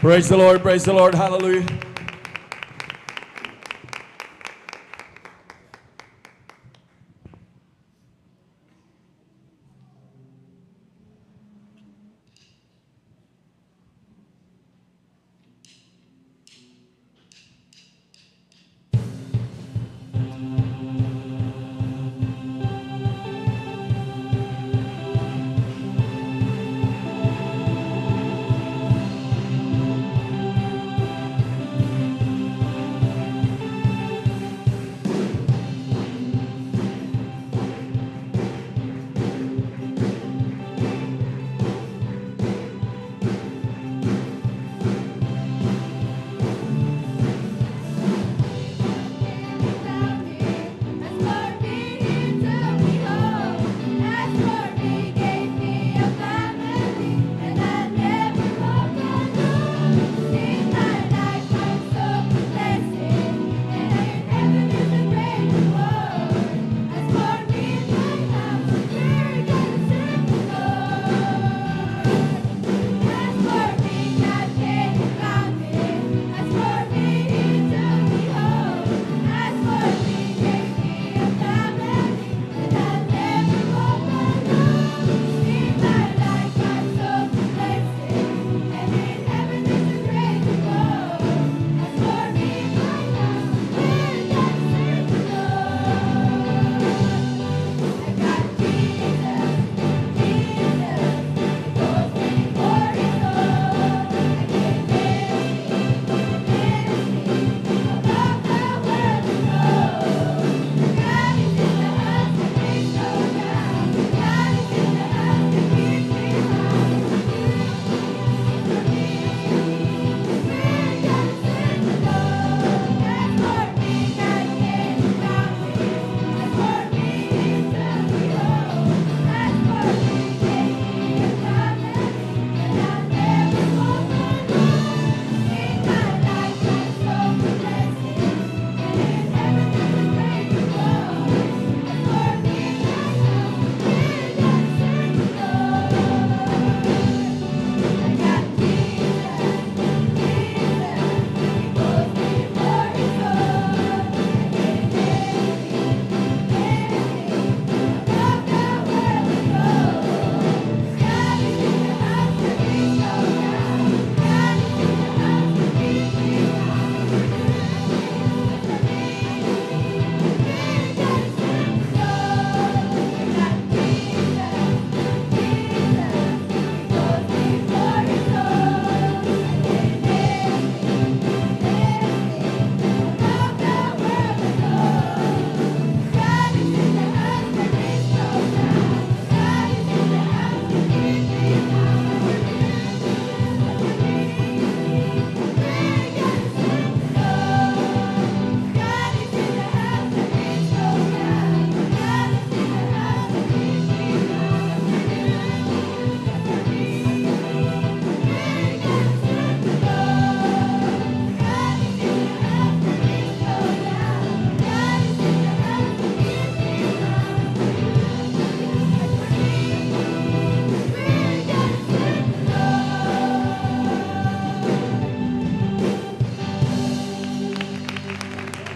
Praise the Lord, praise the Lord, hallelujah.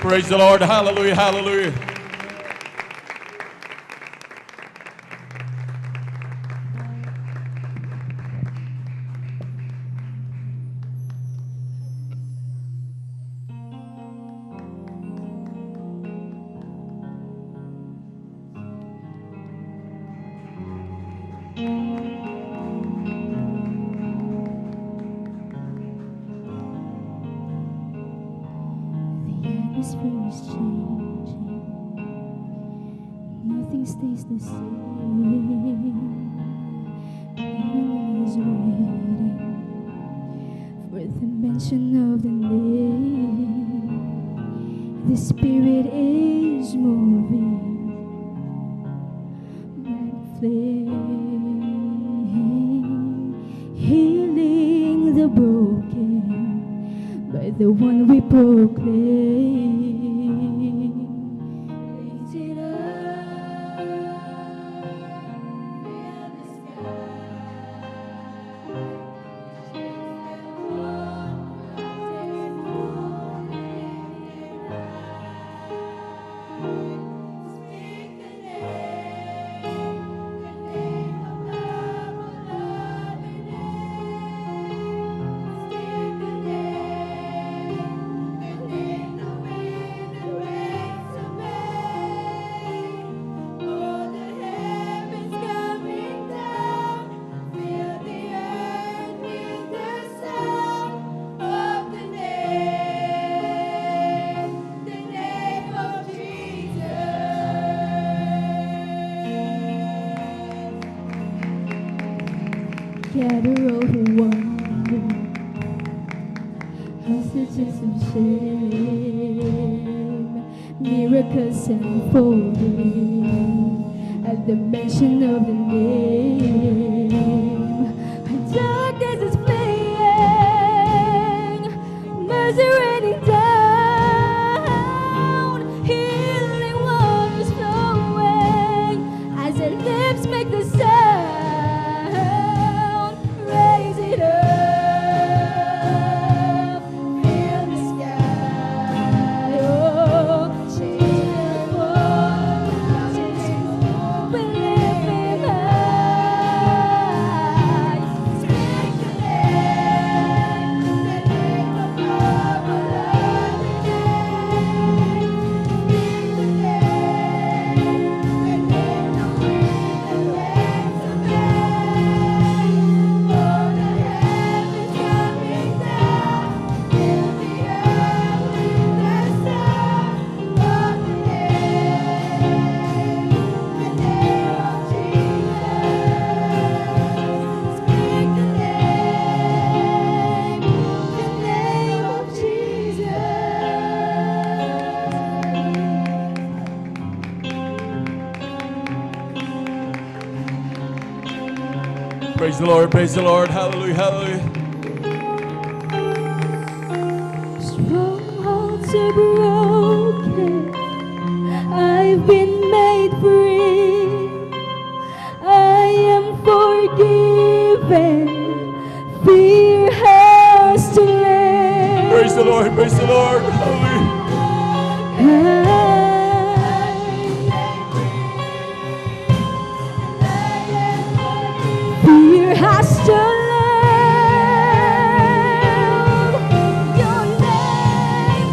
Praise the Lord. Hallelujah. Hallelujah. The atmosphere is changing. Nothing stays the same. Heaven is waiting for the mention of the name. The Spirit is moving like flame, healing the broken by the one we proclaim. Lift it up, fill the sky, chase them all. gather over wonder, hostages of shame, miracles unfolding at the mention of the name. Darkness is fleeing, mercy raining down, healing waters flowing as their lips make the sound. Raise it up, fill the sky. Oh, change the world, we lift Him high. Speak the name above all other names. Speak the name that the winds obey. For the heavens coming down, fill the earth with the sound of the name of Jesus. Speak the name of Jesus. Praise the Lord, praise the Lord. Hallelujah, hallelujah. Strongholds are broken, I've been made free, I am forgiven, fear has to leave. Praise the Lord, praise the Lord. Hallelujah. Fear has to leave. Your name,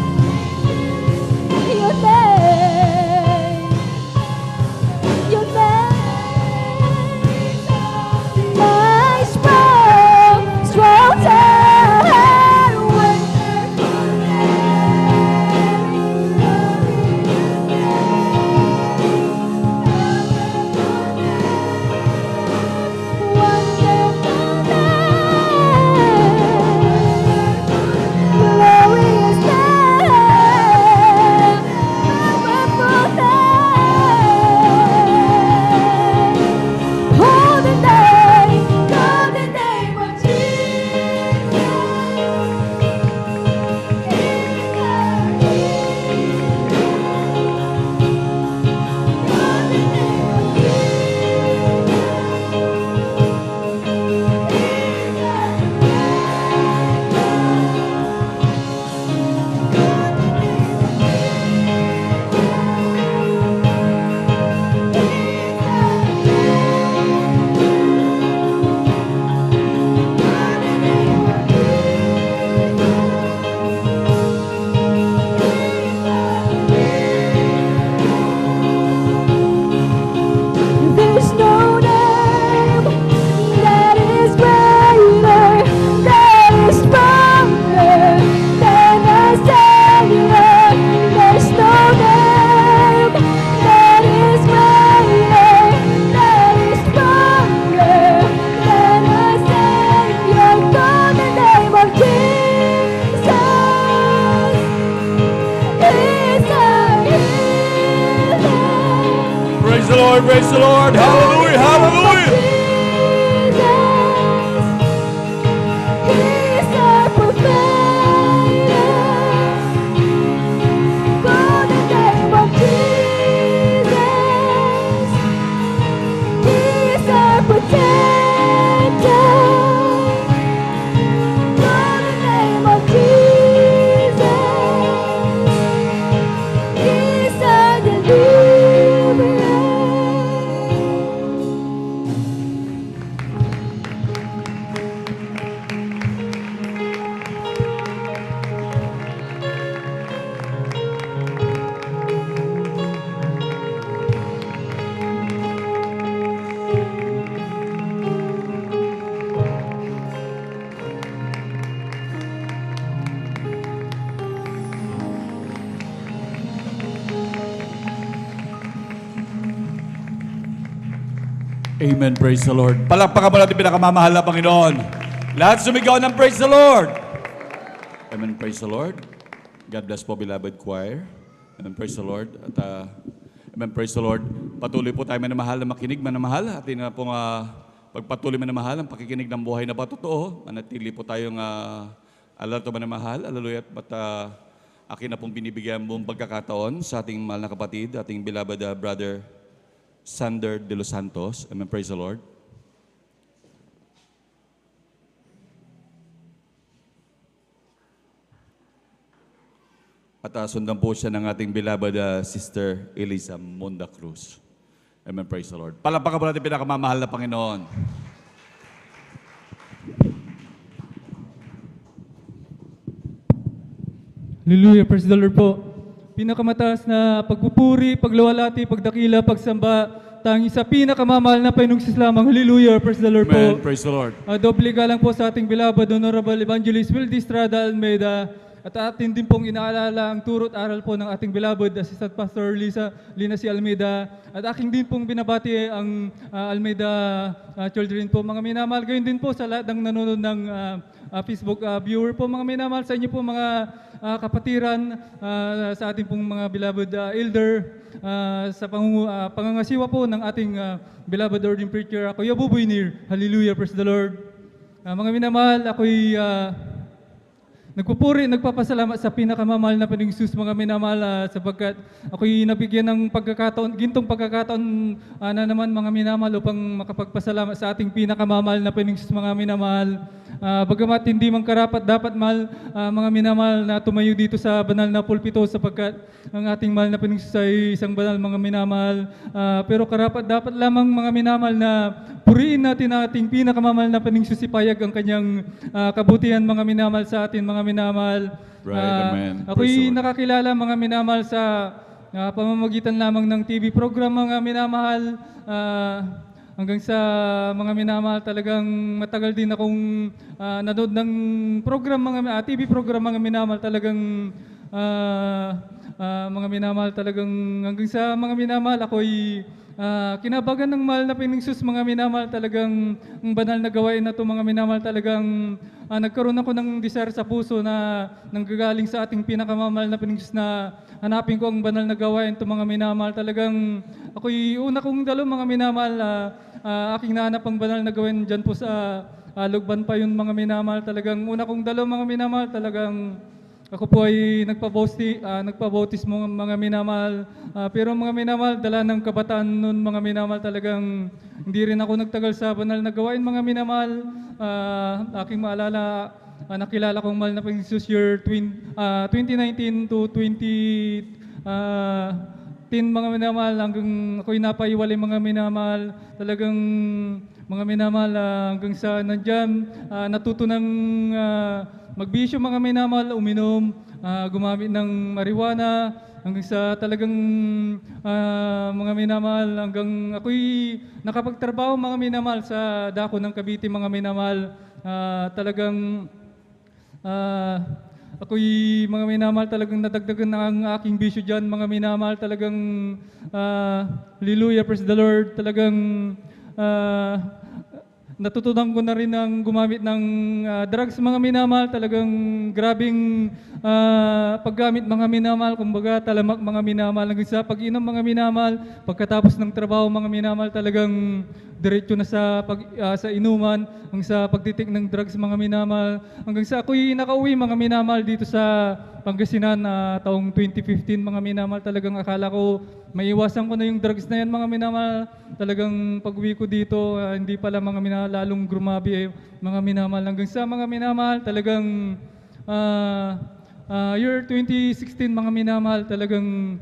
your name, your name. My strong, strong tower, wonderful glorious name, powerful name. Call the name of There's no name that is greater, that is stronger than our Savior. There's no name that is greater, that is stronger than our Savior. Call the name of Jesus. He's our healer. Praise the Lord, praise the Lord. Hallelujah, hallelujah. He's our provider. Call the name of Jesus. He's our protector. Call the name of Jesus. He's our deliverer. Amen. Praise the Lord. Palakpakan mo natin pinakamamahal na Panginoon. Lahat sumigaw ng praise the Lord. Amen. Praise the Lord. God bless po, beloved choir. Amen. Praise the Lord. At amen. Praise the Lord. Patuloy po tayo manamahal na makinig, manamahal. Atin na pong pagpatuloy manamahal ang pakikinig ng buhay na patotoo. Manatili po tayong alerto manamahal. Hallelujah. At akin na pong binibigyan buong pagkakataon sa ating mahal na kapatid, ating beloved brother Sander de los Santos. Amen. Praise the Lord. At sundan po siya ng ating beloved Sister Elisa Monda Cruz. Amen. Praise the Lord. Palakpakan po natin pinakamamahal na Panginoon. Hallelujah, praise the Lord po. Pinakamataas na pagpupuri, pagluwalhati, pagdakila, pagsamba, tangi sa pinakamamahal na Panginoong lamang. Hallelujah, praise the Lord Amen. po. Praise the Lord. Doble galang po sa ating beloved Honorable Evangelist Will Estrada Almeida. At atin din pong inaalala ang turot aral po ng ating beloved Assistant Pastor Lina C. Almeida. At aking din pong binabati ang Almeida children po. Mga minamahal, gayon din po sa lahat ng nanonood ng Facebook viewer po. Mga minamahal sa inyo po mga kapatiran, sa ating pong mga beloved elder, sa pangangasiwa po ng ating beloved ordained preacher, ako Yabuboy Nir. Hallelujah, praise the Lord. Mga minamahal, ako'y nagpupuri, nagpapasalamat sa pinakamamahal na Panginoong Hesus, mga minamahal, sapagkat ako'y nabigyan ng pagkakataon, gintong pagkakataon na naman mga minamahal upang makapagpasalamat sa ating pinakamamahal na Panginoong Hesus, mga minamahal. Bagamat hindi man karapat dapat mahal, mga minamahal, na tumayo dito sa banal na pulpito, sapagkat ang ating mahal na Panginoong Hesus ay isang banal, mga minamahal. Pero karapat dapat lamang mga minamahal na puriin natin ang ating pinakamamahal na Panginoong Hesus, ipayag ang kanyang kabutihan, mga minamahal, sa atin, mga minamahal. Right, amen. Ako'y nakakilala, mga minamahal, sa pamamagitan lamang ng TV program, mga minamahal. Hanggang sa mga minamahal, talagang matagal din akong nanood ng program, mga TV program, mga minamahal, talagang mga minamahal, talagang hanggang sa mga minamahal, ako'y kinabagan ng mahal na Panginoong Hesus, mga minamahal, talagang ang banal na gawain na ito, mga minamahal, talagang nagkaroon ako ng desire sa puso na nanggagaling sa ating pinakamamahal na Panginoong Hesus, na hanapin ko ang banal na gawain ito, mga minamahal. Talagang ako'y una kong dalo, mga minamahal, aking nahanap ang banal na gawain dyan po sa Lugban pa yun, mga minamahal. Talagang una kong dalo, mga minamahal, talagang ako po ay nagpabautismo, mga minamahal. Pero mga minamahal, dala ng kabataan nun, mga minamahal, talagang hindi rin ako nagtagal sa banal na gawain, mga minamahal. Aking maalala, nakilala kong mahal na Panginoong Hesus year 2019 to 2010, mga minamahal, hanggang ako'y napaiwalay, mga minamahal. Talagang mga minamahal, hanggang sa nandyan, natuto ng magbisyo, mga minamahal, uminom, gumamit ng marijuana, hanggang sa talagang mga minamahal, hanggang ako'y nakapagtrabaho, mga minamahal, sa dako ng Cavite, mga minamahal. Talagang ako'y mga minamahal, talagang nadagdagan na ang aking bisyo dyan, mga minamahal. Talagang hallelujah, praise the Lord. Talagang natutunan ko na rin ang gumamit ng drugs, mga minamahal. Talagang grabing paggamit, mga minamahal. Kumbaga, talamak, mga minamahal. Hanggang sa pag-inom, mga minamahal. Pagkatapos ng trabaho, mga minamahal, talagang diretso na sa inuman, hanggang sa pagtitik ng drugs, mga minamahal. Hanggang sa ako'y nakauwi, mga minamahal, dito sa Pangasinan taong 2015, mga minamahal. Talagang akala ko maiwasan ko na yung drugs na yan, mga minamahal. Talagang pag-uwi ko dito, hindi pala, mga minamahal, lalong grumabi, mga minamahal. Hanggang sa mga minamahal, talagang year 2016, mga minamahal, talagang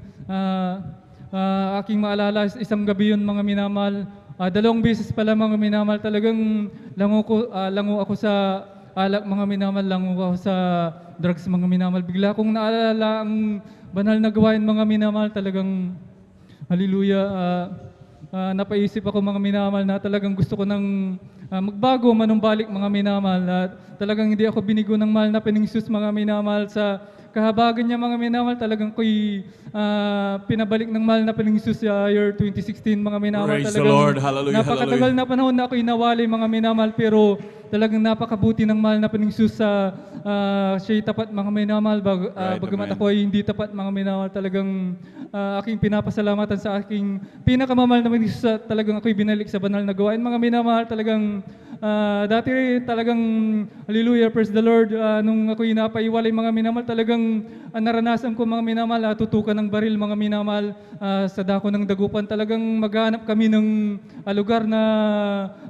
aking maalala, isang gabi yun, mga minamahal. 2 beses pala, mga minamahal, talagang lango ako sa alak, mga minamahal, lango ako sa drugs, mga minamahal. Bigla akong naalala ang banal na gawain, mga minamahal. Talagang hallelujah, napaisip ako, mga minamahal, na talagang gusto ko nang magbago, manumbalik, mga minamahal. Talagang hindi ako binigo ng mahal na Panginoong Hesus, mga minamahal, sa kahabagan niya mga minamahal, talagang ko'y pinabalik ng mahal na Panginoon sa year 2016 mga minamahal. Praise the Talagang Lord. Hallelujah, napakatagal na panahon na ako'y nawalay mga minamahal, pero talagang napakabuti ng mahal na Panginoon sa siya'y tapat mga minamahal, bagamat amen. ako ay hindi tapat mga minamahal. Talagang aking pinapasalamatan sa aking pinakamamahal na Panginoon sa talagang ako'y binalik sa banal na gawain mga minamahal. Talagang dati talagang hallelujah, praise the Lord, nung ako'y napaiwalay mga minamahal, talagang naranasan ko mga minamahal, tutukan ng baril mga minamahal sa dako ng dagupan. Talagang maghanap kami ng lugar na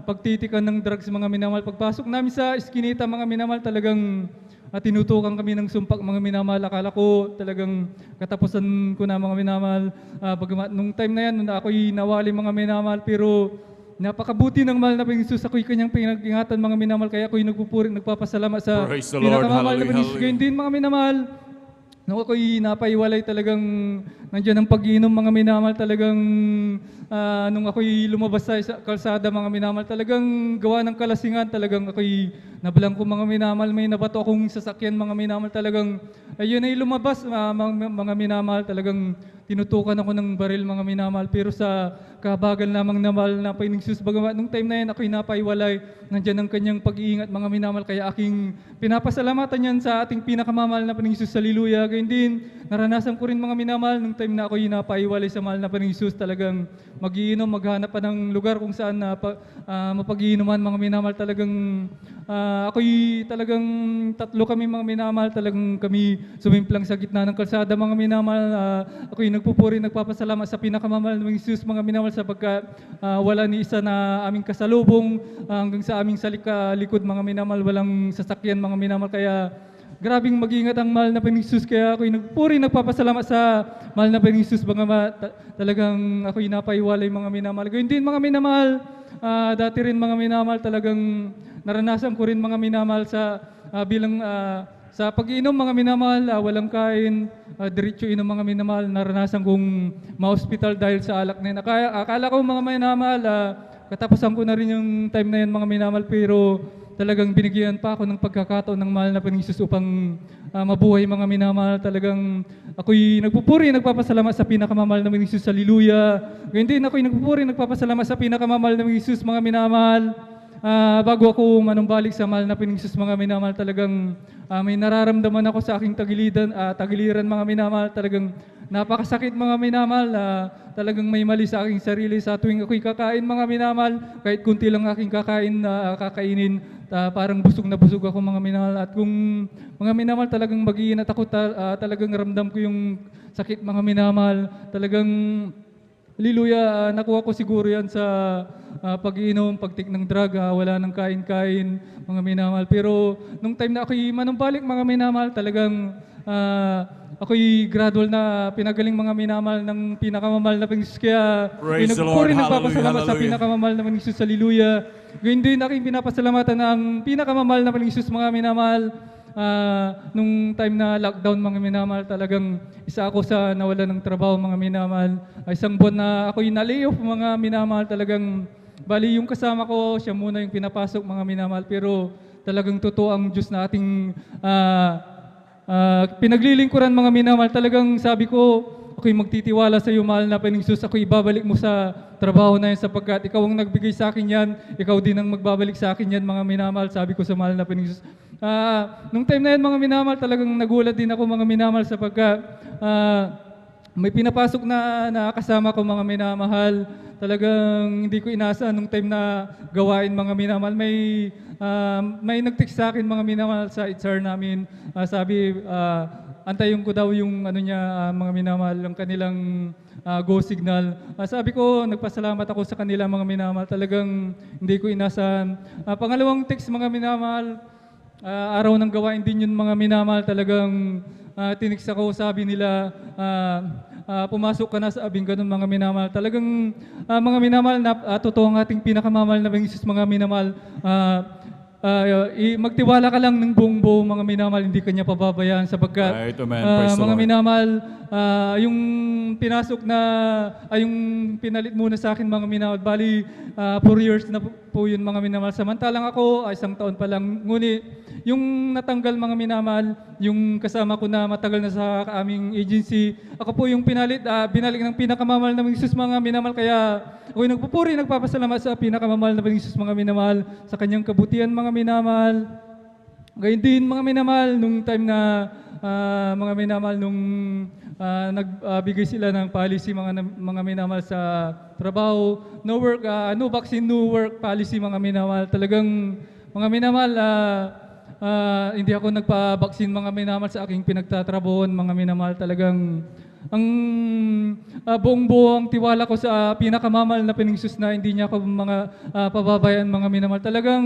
pagtitikan ng drugs mga minamahal. Pagpasok namin sa iskinita mga minamahal, talagang tinutukan kami ng sumpak mga minamahal. Akala ko talagang katapusan ko na mga minamahal. Bagamat nung time na yan, nung ako'y nawali mga minamahal, pero napakabuti ng mahal na Panginoon Jesus. Ako'y kanyang pinag-ingatan mga minamahal, kaya ako'y nagpupuri, nagpapasalamat sa Praise the Lord. pinakamamahal na Hallelujah, Panginoon Jesus. Gayun din mga minamahal, nung ako'y napaiwalay, talagang nandiyan ang pag-inom mga minamahal. Talagang nung ako'y lumabas sa kalsada mga minamahal, talagang gawa ng kalasingan, talagang ako'y nabalang ko mga minamahal. May nabato akong sasakyan mga minamahal, talagang ayun ay lumabas mga minamahal. Talagang tinutukan ako ng baril mga minamahal, pero sa kahabagan lamang na mahal na Panginoong Jesus, bagamat nung time na yan ako'y napaiwalay, nandiyan ang kanyang pag-iingat mga minamahal, kaya aking pinapasalamatan yan sa ating pinakamamahal na Panginoong Jesus. Hallelujah. Gayun din, naranasan ko rin mga minamahal, nung time na ako'y napaiwalay sa mahal na Panginoong Jesus, talagang mag-iinom, maghanap pa ng lugar kung saan mapag-iinuman mga minamahal. Talagang ako'y talagang tatlo kami mga minamahal, talagang kami sumimplang sa gitna ng kalsada mga minamahal. Ako'y nagpupuri, nagpapasalamat sa pinakamamahal ng Jesus mga minamahal, sapagkat wala ni isa na aming kasalubong hanggang sa aming likod mga minamahal, walang sasakyan mga minamahal. Kaya grabing mag-ingat ang mahal na Panginoong Jesus, kaya ako'y nagpuri, nagpapasalamat sa mahal na Panginoong Jesus. Talagang ako'y napaiwalay mga minamahal. Gayun din mga minamahal, dati rin mga minamahal, talagang naranasan ko rin mga minamahal sa bilang sa pag-inom mga minamahal, walang kain, diretso inom mga minamahal. Naranasan kong ma-hospital dahil sa alak na yun. Akala ko mga minamahal, katapusan ko na rin yung time na yun mga minamahal, pero talagang binigyan pa ako ng pagkakataon ng mahal na Panginoong Jesus upang mabuhay mga minamahal. Talagang ako'y nagpupuri, nagpapasalamat sa pinakamamahal na Panginoong Jesus. Hallelujah. Ngayon din ako'y nagpupuri, nagpapasalamat sa pinakamamahal na Panginoong Jesus mga minamahal. Bago ako manumbalik sa mahal na Panginoong Jesus mga minamahal, talagang may nararamdaman ako sa aking tagiliran mga minamahal. Talagang napakasakit mga minamahal. Talagang may mali sa aking sarili sa tuwing ako'y kakain mga minamahal. Kahit kunti lang aking kakainin, parang busog na busog ako mga minamahal. At kung mga minamahal, talagang mag-iinat ako, talagang ramdam ko yung sakit mga minamahal. Talagang hallelujah, nakuha ko siguro yan sa pag-iinom, pagtik ng drug, wala nang kain-kain, mga minamahal. Pero nung time na ako'y manumbalik mga minamahal, talagang ako'y gradual na pinagaling mga minamahal ng pinakamamahal na Panginoon. Kaya Praise the Lord. nagpapasalamat sa Hallelujah. pinakamamahal na Panginoon. Hallelujah. Gayun din aking pinapasalamatan ng pinakamamahal na Panginoon mga minamahal. Nung time na lockdown mga minamahal, talagang isa ako sa nawala ng trabaho mga minamahal. Isang buwan na ako'y na-layoff mga minamahal. Talagang bali yung kasama ko, siya muna yung pinapasok mga minamahal. Pero talagang totoo ang Diyos na ating pinaglilingkuran mga minamahal. Talagang sabi ko, ako'y magtitiwala sa iyo mahal na Panginoong Jesus. Ako'y ibabalik mo sa trabaho na yan, sapagkat ikaw ang nagbigay sa akin yan, ikaw din ang magbabalik sa akin yan mga minamahal. Sabi ko sa mahal na Panginoong Jesus. Nung time na yan mga minamahal, talagang nagulat din ako mga minamahal, sapagkat may pinapasok na kasama ko mga minamahal. Talagang hindi ko inasa nung time na gawain mga minamahal. May nag-text sa akin mga minamahal sa HR namin. Sabi, antayin ko daw yung mga minamahal, ang kanilang go signal. Sabi ko, nagpasalamat ako sa kanila mga minamahal. Talagang hindi ko inasahan. Pangalawang text mga minamahal, araw ng gawain din yun mga minamahal. Talagang tiniks ako, sabi nila, pumasok ka na sa abing ganun mga minamahal. Talagang mga minamahal, totoo ang ating pinakamamahal na Panginoon Jesus mga minamahal. Magtiwala ka lang ng buong buo mga minamahal, hindi kanya pababayaan, sapagkat Right, amen. Praise the mga Lord. minamahal, yung pinasok na yung pinalit muna sa akin mga minamahal, bali 4 years na po yun mga minamahal. Samantalang ako ay 1 taon pa lang. Ngunit yung natanggal mga minamahal, yung kasama ko na matagal na sa aming agency, ako po yung binalik ng pinakamamahal na Jesus mga minamahal. Kaya ako'y nagpupuri, nagpapasalamat sa pinakamamahal na Jesus mga minamahal, sa kanyang kabutihan mga minamahal. Gayun din mga minamahal, nung time na mga minamahal, nung nagbigay sila ng policy mga minamahal sa trabaho, no work, no vaccine, no work policy mga minamahal. Talagang mga minamahal, hindi ako nagpa-vaccine mga minamahal sa aking pinagtatrabahoan mga minamahal. Talagang ang buong-buong tiwala ko sa pinakamamahal na Panginoon na hindi niya ako pababayaan mga minamahal. Talagang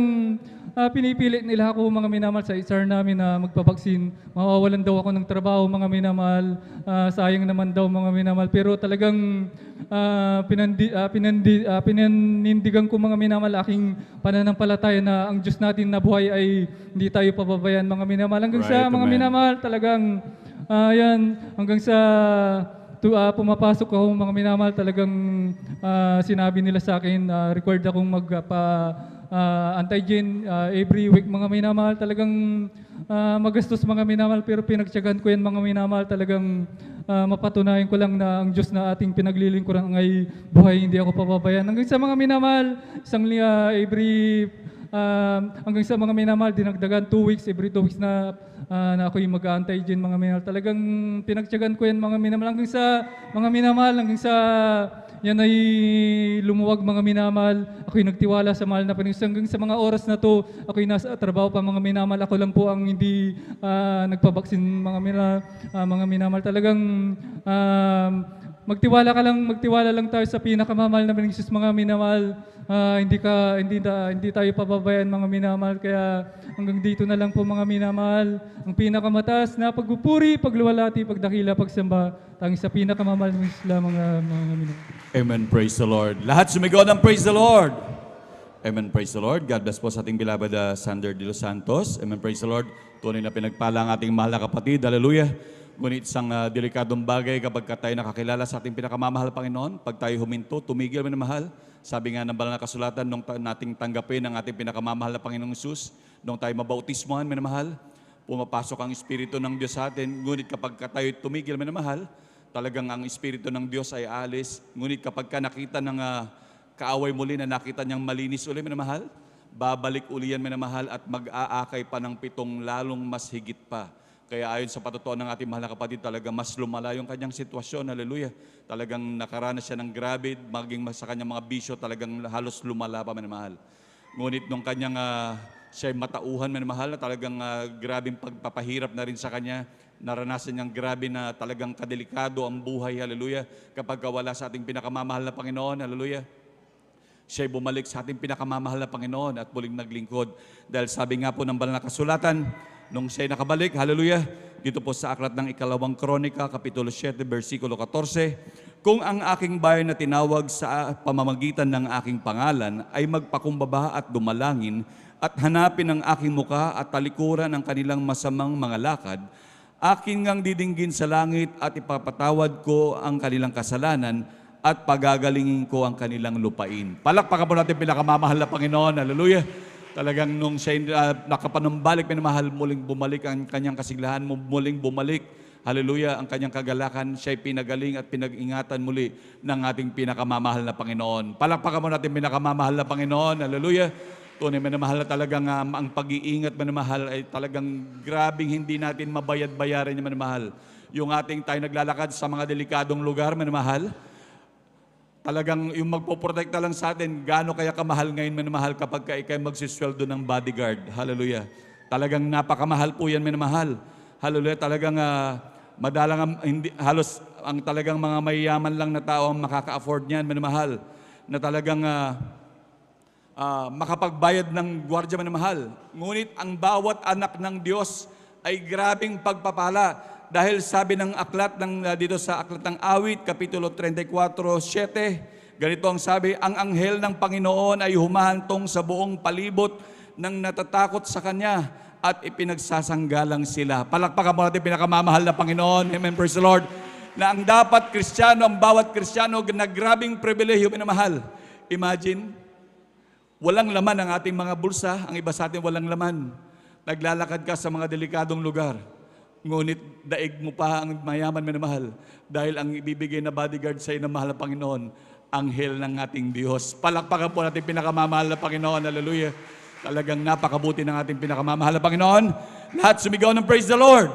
pinipilit nila ako mga minamahal sa HR namin na magpabaksin. Mawawalan daw ako ng trabaho mga minamahal. Sayang naman daw mga minamahal. Pero talagang pinanindigan ko mga minamahal aking pananampalataya na ang Diyos natin na buhay ay hindi tayo pababayaan mga minamahal. Hanggang sa mga Amen. minamahal talagang hanggang sa pumapasok ako mga minamahal, talagang sinabi nila sa akin, required akong antigen every week mga minamahal. Talagang magastos mga minamahal, pero pinagtiyagaan ko yan mga minamahal. Talagang mapatunayan ko lang na ang Diyos na ating pinaglilingkuran ay buhay, hindi ako pababayaan. Hanggang sa mga minamahal, hanggang sa mga minamahal, dinagdagan 2 weeks, every 2 weeks na ako'y mag-aantay dyan mga minamahal. Talagang pinagtiyagan ko yan mga minamahal. Hanggang sa mga minamahal, hanggang sa yan ay lumuwag mga minamahal. Ako'y nagtiwala sa mahal na Panginoon. Hanggang sa mga oras na to, ako'y nasa trabaho pa mga minamahal. Ako lang po ang hindi nagpabaksin mga minamahal. Talagang magtiwala lang tayo sa pinakamamahal na Panginoon mga minamahal. Hindi tayo pababayaan mga minamahal. Kaya hanggang dito na lang po mga minamahal. Ang pinakamataas na pagpupuri, pagluwalhati, pagdakila, pagsamba, tanging sa pinakamamahal ng Islam mga minamahal. Amen. Praise the Lord. Lahat sumigaw ng praise the Lord. Amen. Praise the Lord. God bless po sa ating beloved Sander de los Santos. Amen. Praise the Lord. Tunay na pinagpala ang ating mahal na kapatid. Hallelujah. Ngunit isang delikadong bagay kapag tayo nakakilala sa ating pinakamamahal Panginoon, pag tayo huminto, tumigil minamahal. Sabi nga ng banal na kasulatan, nung nating tanggapin ang ating pinakamamahal na Panginoong Jesus, nung tayo mabautismohan minamahal, pumapasok ang Espiritu ng Diyos sa atin. Ngunit kapag tayo tumigil minamahal, talagang ang Espiritu ng Diyos ay alis. Ngunit kapag nakita ng kaaway muli na nakita niyang malinis uli minamahal, babalik uli yan minamahal at mag-aakay pa ng 7 lalong mas higit pa. Kaya ayon sa patutuan ng ating mahal na kapatid, talagang mas lumala yung kanyang sitwasyon. Hallelujah. Talagang nakaranas siya ng grabe, maging sa kanyang mga bisyo, talagang halos lumala pa minamahal. Ngunit nung kanyang siya'y matauhan minamahal, na talagang grabing pagpapahirap na rin sa kanya, naranasan niyang grabe na talagang kadelikado ang buhay. Hallelujah. Kapag wala sa ating pinakamamahal na Panginoon. Hallelujah. Siya'y bumalik sa ating pinakamamahal na Panginoon at muling naglingkod. Dahil sabi nga po ng banal na kasulatan, nung siya'y nakabalik, hallelujah, dito po sa aklat ng 2 Kronika, Kapitulo 7, versikulo 14, kung ang aking bayan na tinawag sa pamamagitan ng aking pangalan ay magpakumbaba at dumalangin at hanapin ang aking muka at talikuran ang kanilang masamang mga lakad, akin ngang didinggin sa langit at ipapatawad ko ang kanilang kasalanan at pagagalingin ko ang kanilang lupain. Palakpakan po natin pinakamamahal na Panginoon. Hallelujah. Talagang nung siya nakapanumbalik, minamahal, muling bumalik ang kanyang kasiglahan, muling bumalik, hallelujah, ang kanyang kagalakan, siya'y pinagaling at pinag-ingatan muli ng ating pinakamamahal na Panginoon. Palakpakan mo natin pinakamamahal na Panginoon, hallelujah. Tunay minamahal na talagang ang pag-iingat minamahal ay talagang grabing hindi natin mabayad-bayaran yung minamahal. Yung ating tayo naglalakad sa mga delikadong lugar minamahal, talagang yung magpoprotekta lang sa atin, gaano kaya kamahal ngayon minamahal kapag ikay magsisweldo ng bodyguard. Hallelujah. Talagang napakamahal po yan minamahal. Hallelujah. Talagang madalang halos ang talagang mga mayayaman lang na tao ang makaka-afford niyan minamahal. Na talagang makapagbayad ng gwardiya minamahal. Ngunit ang bawat anak ng Diyos ay grabing pagpapala. Dahil sabi ng aklat dito sa aklat ng Awit, Kapitulo 34:7, ganito ang sabi, ang anghel ng Panginoon ay humahantong sa buong palibot ng natatakot sa Kanya at ipinagsasanggalang sila. Palakpakan mo natin pinakamamahal na Panginoon. Amen. Praise the Lord. Na ang dapat Kristiyano, ang bawat Kristiyano na grabing pribilehiyo minamahal. Imagine, Walang laman ang ating mga bulsa, ang iba sa atin walang laman. Naglalakad ka sa mga delikadong lugar. Ngunit daig mo pa ang mayaman minamahal dahil ang ibibigay na bodyguard sa iyo ng mahal na Panginoon, anghel ng ating Diyos. Palakpakan po natin pinakamamahal na Panginoon. Hallelujah. Talagang napakabuti ng ating pinakamamahal na Panginoon. Lahat sumigaw ng praise the Lord.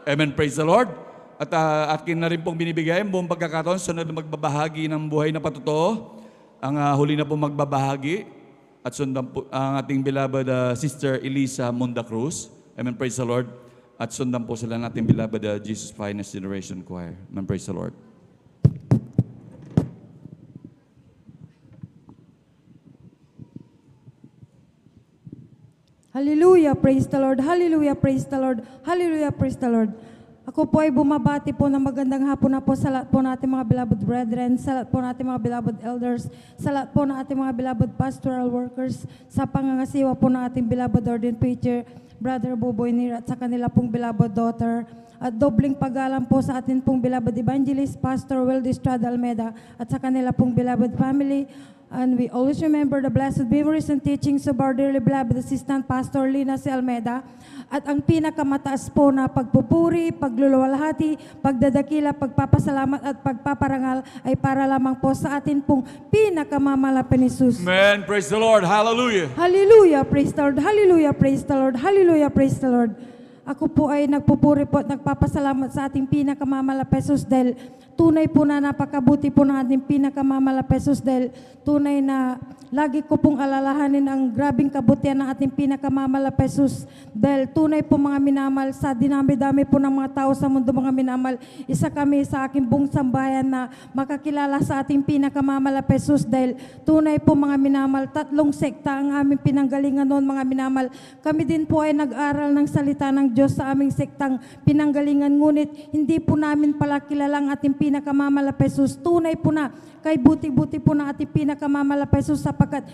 Amen, praise the Lord. At akin na rin pong binibigay ang buong pagkakataon, sunod na magbabahagi ng buhay na patotoo. Ang huli na pong magbabahagi at sundan po ang ating beloved Sister Elisa Munda Cruz. Amen, praise the Lord. At sundan po sila natin beloved Jesus Finest Generation Choir. Amen, praise the Lord. Hallelujah, praise the Lord. Hallelujah, praise the Lord. Hallelujah, praise the Lord. Ako po ay bumabati po ng magandang hapon na po sa lahat po nating mga beloved brethren, sa lahat po nating mga beloved elders, sa lahat po ng ating mga beloved pastoral workers, sa pangangasiwa po ng ating beloved ordained preacher, Brother Boboy Nir, at sa kanila pong beloved daughter. At dobling pagalang po sa atin pong beloved evangelist, Pastor Wildy Estrada Almeda, at sa kanila pong beloved family. And we always remember the blessed memories and teachings of our dearly beloved assistant, Pastor Lina C. Almeda. At ang pinakamataas po na pagpupuri, pagluluwalhati, pagdadakila, pagpapasalamat at pagpaparangal ay para lamang po sa atin pong pinakamamalapin ni Jesus. Amen, praise the Lord. Hallelujah. Hallelujah, praise the Lord. Hallelujah, praise the Lord. Hallelujah, praise the Lord. Ako po ay nagpupuri po at nagpapasalamat sa ating pinakamamalapesos dahil tunay po na napakabuti po ng ating pinakamamalapesos dahil tunay na lagi ko pong alalahanin ang grabing kabutihan ng ating pinakamamalapesos dahil tunay po mga minamahal sa dinami-dami po ng mga tao sa mundo mga minamahal. Isa kami sa aking buong sambayan na makakilala sa ating pinakamamalapesos dahil tunay po mga minamahal, 3 sekta ang aming pinanggalingan noon mga minamahal. Kami din po ay nag-aral ng salita ng Diyos sa aming sektang pinanggalingan, ngunit hindi po namin pala kilala ang ating pinakamamalapesos. Tunay po na kay buti-buti po na ating pinakamamalapesos sapagkat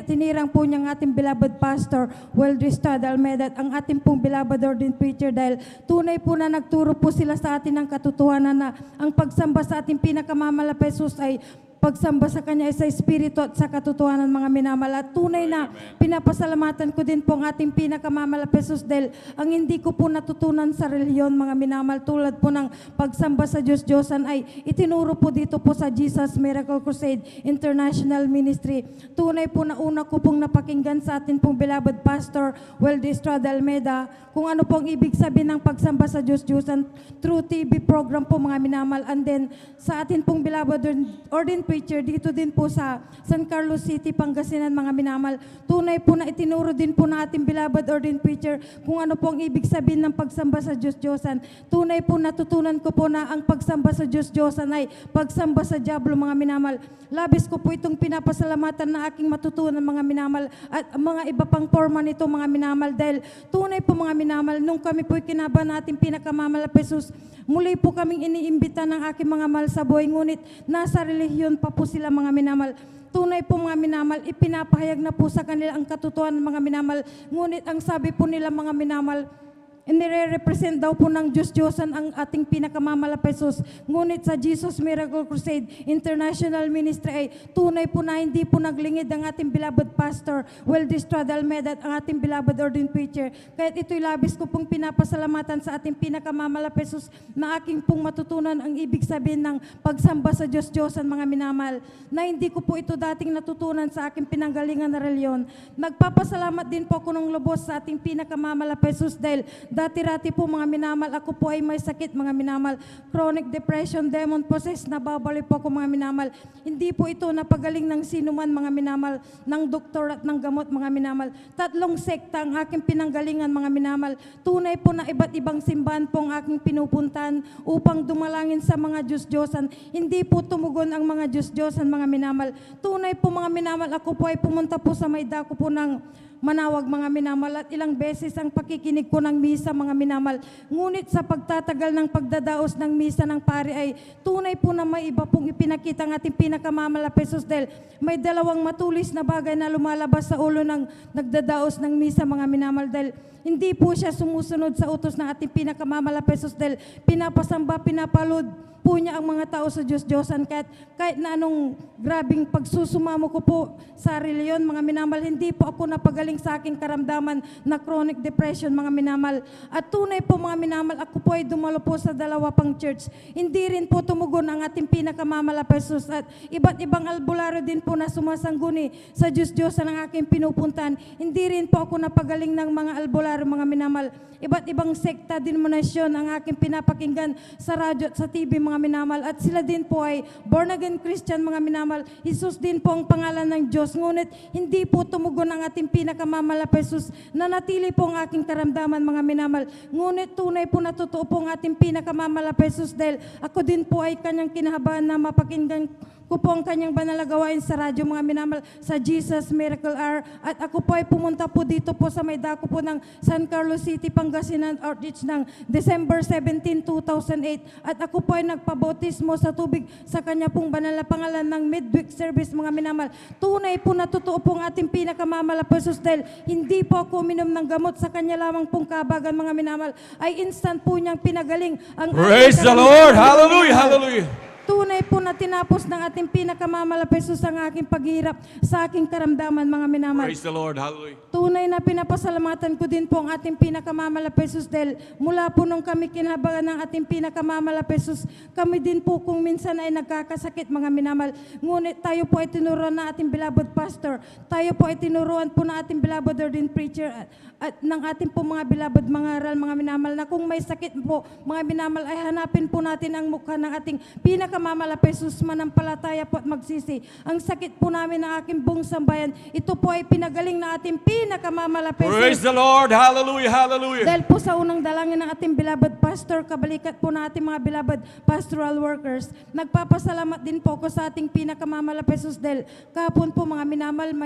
tinirang po niyang ating beloved pastor, Wildy Estrada Almeda, at ang ating pong beloved ordained preacher dahil tunay po na nagturo po sila sa atin ng katotohanan na ang pagsamba sa ating pinakamamalapesos ay pagsamba sa Kanya ay sa Espiritu at sa katotohanan mga minamahal. At tunay na pinapasalamatan ko din po ang ating pinakamamalapesos dahil ang hindi ko po natutunan sa reliyon mga minamahal tulad po ng pagsamba sa Diyos-Diyosan ay itinuro po dito po sa Jesus Miracle Crusade International Ministry. Tunay po na una ko pong napakinggan sa atin pong beloved pastor Wildy Estrada Almeda kung ano pong ibig sabihin ng pagsamba sa Diyos-Diyosan through TV program po mga minamahal. And then sa atin pong beloved ordained preacher dito din po sa San Carlos City, Pangasinan mga minamahal. Tunay po na itinuro din po na ating beloved ordained preacher kung ano po ang ibig sabihin ng pagsamba sa Diyos-Diyosan. Tunay po natutunan ko po na ang pagsamba sa Diyos-Diyosan ay pagsamba sa diablo mga minamahal. Labis ko po itong pinapasalamatan na aking matutunan mga minamahal at mga iba pang forma nito mga minamahal dahil tunay po mga minamahal nung kami po kinaba natin pinakamamalapesos, muli po kaming iniimbita ng aking mga mahal sa buhay, ngunit nasa relihiyon pa po sila mga minamahal. Tunay po mga minamahal, ipinapahayag na po sa kanila ang katotohanan mga minamahal, ngunit ang sabi po nila mga minamahal, inire-represent daw po ng Diyos-Diyosan ang ating pinakamamalapesos. Ngunit sa Jesus Miracle Crusade International Ministry ay tunay po na hindi po naglingid ang ating beloved pastor Wildy Estrada Almeda at ang ating beloved ordained preacher. Kaya't ito'y labis ko pong pinapasalamatan sa ating pinakamamalapesos na aking pong matutunan ang ibig sabihin ng pagsamba sa Diyos-Diyosan mga minamahal, na hindi ko po ito dating natutunan sa aking pinanggalingan na reliyon. Nagpapasalamat din po ako ng lubos sa ating pinakamamalapesos dahil dati-rati po mga minamahal, ako po ay may sakit mga minamahal, chronic depression, demon possessed, nababalik po ako mga minamahal. Hindi po ito napagaling ng sinuman mga minamahal, ng doktor at ng gamot mga minamahal. 3 sekta ang aking pinanggalingan mga minamahal. Tunay po na iba't ibang simbahan po ang aking pinupuntahan upang dumalangin sa mga Diyos-Diyosan. Hindi po tumugon ang mga Diyos-Diyosan mga minamahal. Tunay po mga minamahal, ako po ay pumunta po sa may dako po ng Manawag mga minamahal at ilang beses ang pakikinig ko ng misa mga minamahal. Ngunit sa pagtatagal ng pagdadaos ng misa ng pari ay tunay po na may iba pong ipinakita ng ating pinakamamalapesos dahil may 2 matulis na bagay na lumalabas sa ulo ng nagdadaos ng misa mga minamahal dahil hindi po siya sumusunod sa utos ng ating pinakamamalapesos dahil pinapasamba, pinapalod po niya ang mga tao sa Diyos-Diyosan. Kahit na anong grabing pagsusumamo ko po sa reliyon, mga minamahal, hindi po ako napagaling sa aking karamdaman na chronic depression, mga minamahal. At tunay po, mga minamahal, ako po ay dumalo po sa 2 pang church. Hindi rin po tumugon ang ating pinakamalapay Jesus at iba't ibang albularyo din po na sumasangguni sa Diyos-Diyosan ang aking pinupuntahan. Hindi rin po ako napagaling ng mga albularyo, mga minamahal. Iba't ibang sekta, denominasyon ang aking pinapakinggan sa radyo at sa TV, mga minamahal. At sila din po ay born again Christian, mga minamahal. Jesus din po ang pangalan ng Diyos. Ngunit hindi po tumugon ang ating pinakamalapay Jesus. Nanatili po ang aking karamdaman, mga minamahal. Ngunit tunay po na totoo po ang ating pinakamalapay Jesus dahil ako din po ay kanyang kinahabahan na mapakinggan ko po ang kanyang banal na gawain sa radyo, mga minamahal, sa Jesus Miracle Hour. At ako po ay pumunta po dito po sa may dako po ng San Carlos City, Pangasinan Outreach ng December 17, 2008. At ako po ay nagpabautismo sa tubig sa kanya pong banal na pangalan ng midweek service, mga minamahal. Tunay po na totoo po ang ating pinakamalapay Jesus dahil hindi po ako uminom ng gamot sa kanya lamang pong kabagan, mga minamahal. Ay instant po niyang pinagaling ang Praise the Lord! Hallelujah! Hallelujah! Tunay po na tinapos ng ating pinakamalapay Jesus ang aking paghirap sa aking karamdaman, mga minamahal. Praise the Lord! Hallelujah! Tunay na pinapasalamatan ko din po ang ating pinakamalapay Jesus dahil mula po nung kami kinahabagan ng ating pinakamalapay Jesus, kami din po kung minsan ay nagkakasakit, mga minamahal. Ngunit tayo po ay tinuruan ng ating beloved pastor. Tayo po ay tinuruan po ng ating beloved ordained preacher at ng ating po mga beloved mga aral, mga minamahal, na kung may sakit po, mga minamahal, ay hanapin po natin ang mukha ng ating pinakamalapay Jesus, manampalataya po at magsisi. Ang sakit po namin ng aking buong sambayan, ito po ay pinagaling na ating pinakamalapay Jesus. Praise the Lord! Hallelujah! Hallelujah! Dahil po sa unang dalangin ng ating beloved pastor, kabalikat po na ating mga beloved pastoral workers, nagpapasalamat din po ako sa ating pinakamalapay Jesus dahil kahapon po, mga minamahal,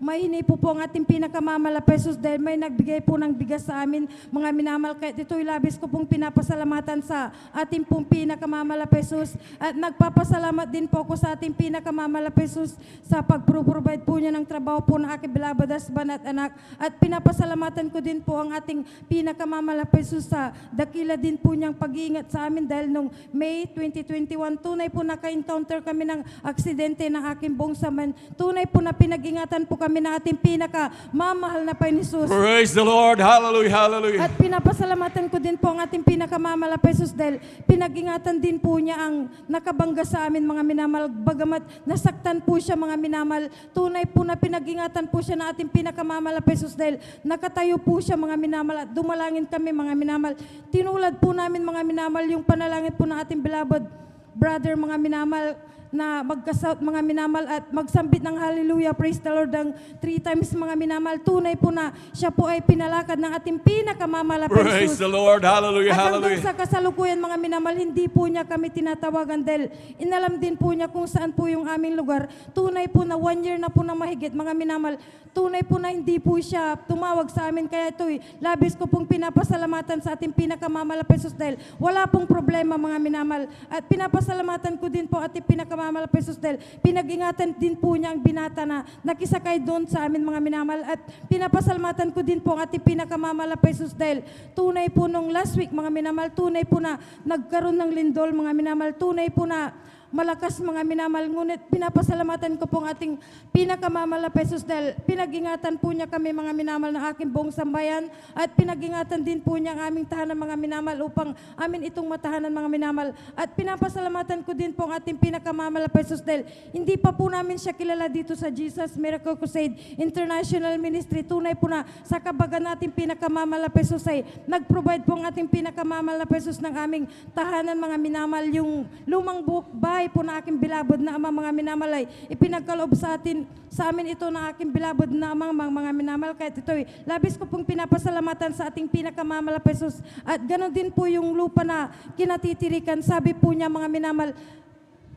may hinipo po ang ating pinakamalapay Jesus dahil may nagbigay po ng bigas sa amin, mga minamahal. Kahit ito'y labis ko pong pinapasalamatan sa ating pong pinakamalapay Jesus. At nagpapasalamat din po ako sa ating pinakamalapay Jesus sa pag-provide po niya ng trabaho po ng aking beloved husband at anak. At pinapasalamatan ko din po ang ating pinakamalapay Jesus sa dakila din po niyang pag-iingat sa amin dahil nung May 2021, tunay po naka-encounter kami ng aksidente ng aking buong saman. Tunay po na pinag-ingatan po kami ng ating pinakamamahal na Panginoon Jesus. Praise the Lord! Hallelujah! Hallelujah! At pinapasalamatan ko din po ang ating pinakamalapay Jesus dahil pinag-ingatan din po niya ang nakabangga sa amin, mga minamahal. Bagamat nasaktan po siya, mga minamahal, tunay po na pinag-ingatan po siya na ating pinakamalapay Jesus dahil nakatayo po siya, mga minamahal, at dumalangin kami, mga minamahal. Tinulad po namin, mga minamahal, yung panalangin po ng ating beloved brother, mga minamahal, na magkasout, mga minamahal, at magsambit ng hallelujah, praise the Lord ng 3 times, mga minamahal. Tunay po na siya po ay pinalakad ng ating pinakamalapay Praise Jesus. the Lord! Hallelujah! At hanggang Hallelujah! sa kasalukuyan, mga minamahal, hindi po niya kami tinatawagan dahil inalam din po niya kung saan po yung aming lugar. Tunay po na 1 year na po na mahigit, mga minamahal. Tunay po na hindi po siya tumawag sa amin. Kaya ito'y labis ko pong pinapasalamatan sa ating pinakamalapay Jesus dahil wala pong problema, mga minamahal. At pinapasalamatan ko din po ating pinakamalapay Jesus dahil pinag-ingatan din po niya ang binata na nakisakay doon sa amin, mga minamahal. At pinapasalamatan ko din po ang ating pinakamalapay Jesus dahil tunay po nung last week, mga minamahal, tunay po na nagkaroon ng lindol, mga minamahal. Tunay po na malakas, mga minamahal. Ngunit pinapasalamatan ko po ang ating pinakamalapay Jesus dahil pinag-ingatan po niya kami, mga minamahal, ng aking buong sambayan at pinag-ingatan din po niya ang aming tahanan, mga minamahal, upang amin itong matahanan, mga minamahal. At pinapasalamatan ko din po ang ating pinakamalapay Jesus dahil hindi pa po namin siya kilala dito sa Jesus Miracle Crusade International Ministry. Tunay po na sa kabagan nating pinakamalapay Jesus ay nag-provide po ang ating pinakamalapay Jesus ng aming tahanan, mga minamahal. Yung lumang bahay po na aking beloved na ama, mga minamalay, ipinagkaloob sa amin ito na aking beloved na amang mga minamal. Kahit ito'y labis ko pong pinapasalamatan sa ating pinakamalapay Jesus. At ganoon din po yung lupa na kinatitirikan. Sabi po niya, mga minamal,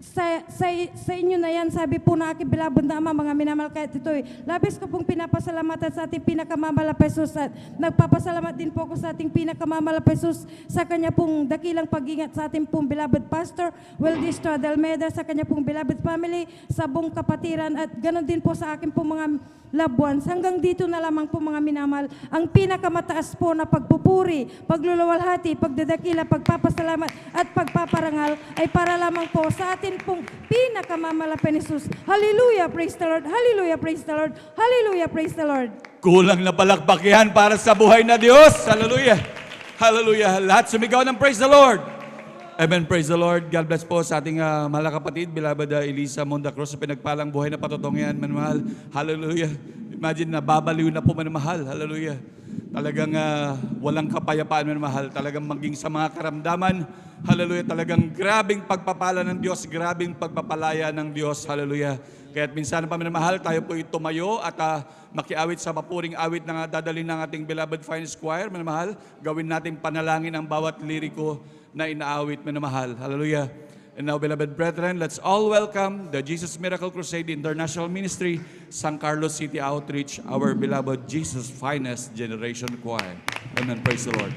sa inyo na yan, sabi po na aking beloved na ama, mga minamahal. Kahit ito'y labis ko pong pinapasalamatan sa ating pinakamalapay Jesus at nagpapasalamat din po ako sa ating pinakamalapay Jesus sa kanya pong dakilang pag-ingat sa ating pong beloved pastor Weldy Estrada Almeida, sa kanya pong beloved family, sa buong kapatiran, at ganoon din po sa aking pong mga loved ones. Hanggang dito na lamang po mga minamahal, ang pinakamataas po na pagpupuri, pagluluwalhati, pagdadakila, pagpapasalamat at pagpaparangal ay para lamang po sa atin pong pinakamamalapit ni Jesus. Hallelujah, praise the Lord, hallelujah, praise the Lord, hallelujah, praise the Lord. Kulang na palakpakihan para sa buhay na Diyos. Hallelujah. Hallelujah. Lahat sumigaw ng praise the Lord. Amen. Praise the Lord. God bless po sa ating mahal na kapatid, beloved Elisa Monda Cruz, sa pinagpalang buhay na patotong yan, manmahal. Hallelujah. Imagine na babaliw na po, manmahal. Hallelujah. Talagang walang kapayapaan, manmahal. Talagang maging sa mga karamdaman. Hallelujah. Talagang grabing pagpapala ng Diyos, grabing pagpapalaya ng Diyos. Hallelujah. Kaya't minsan pa, manmahal, tayo po tumayo at makiawit sa mapuring awit na dadalhin ng ating beloved Finest Choir, manmahal. Gawin nating panalangin ang bawat liriko na inaawit, minamahal. Hallelujah. And now, beloved brethren, let's all welcome the Jesus Miracle Crusade International Ministry, San Carlos City Outreach, our beloved Jesus Finest Generation Choir. Amen. Praise the Lord.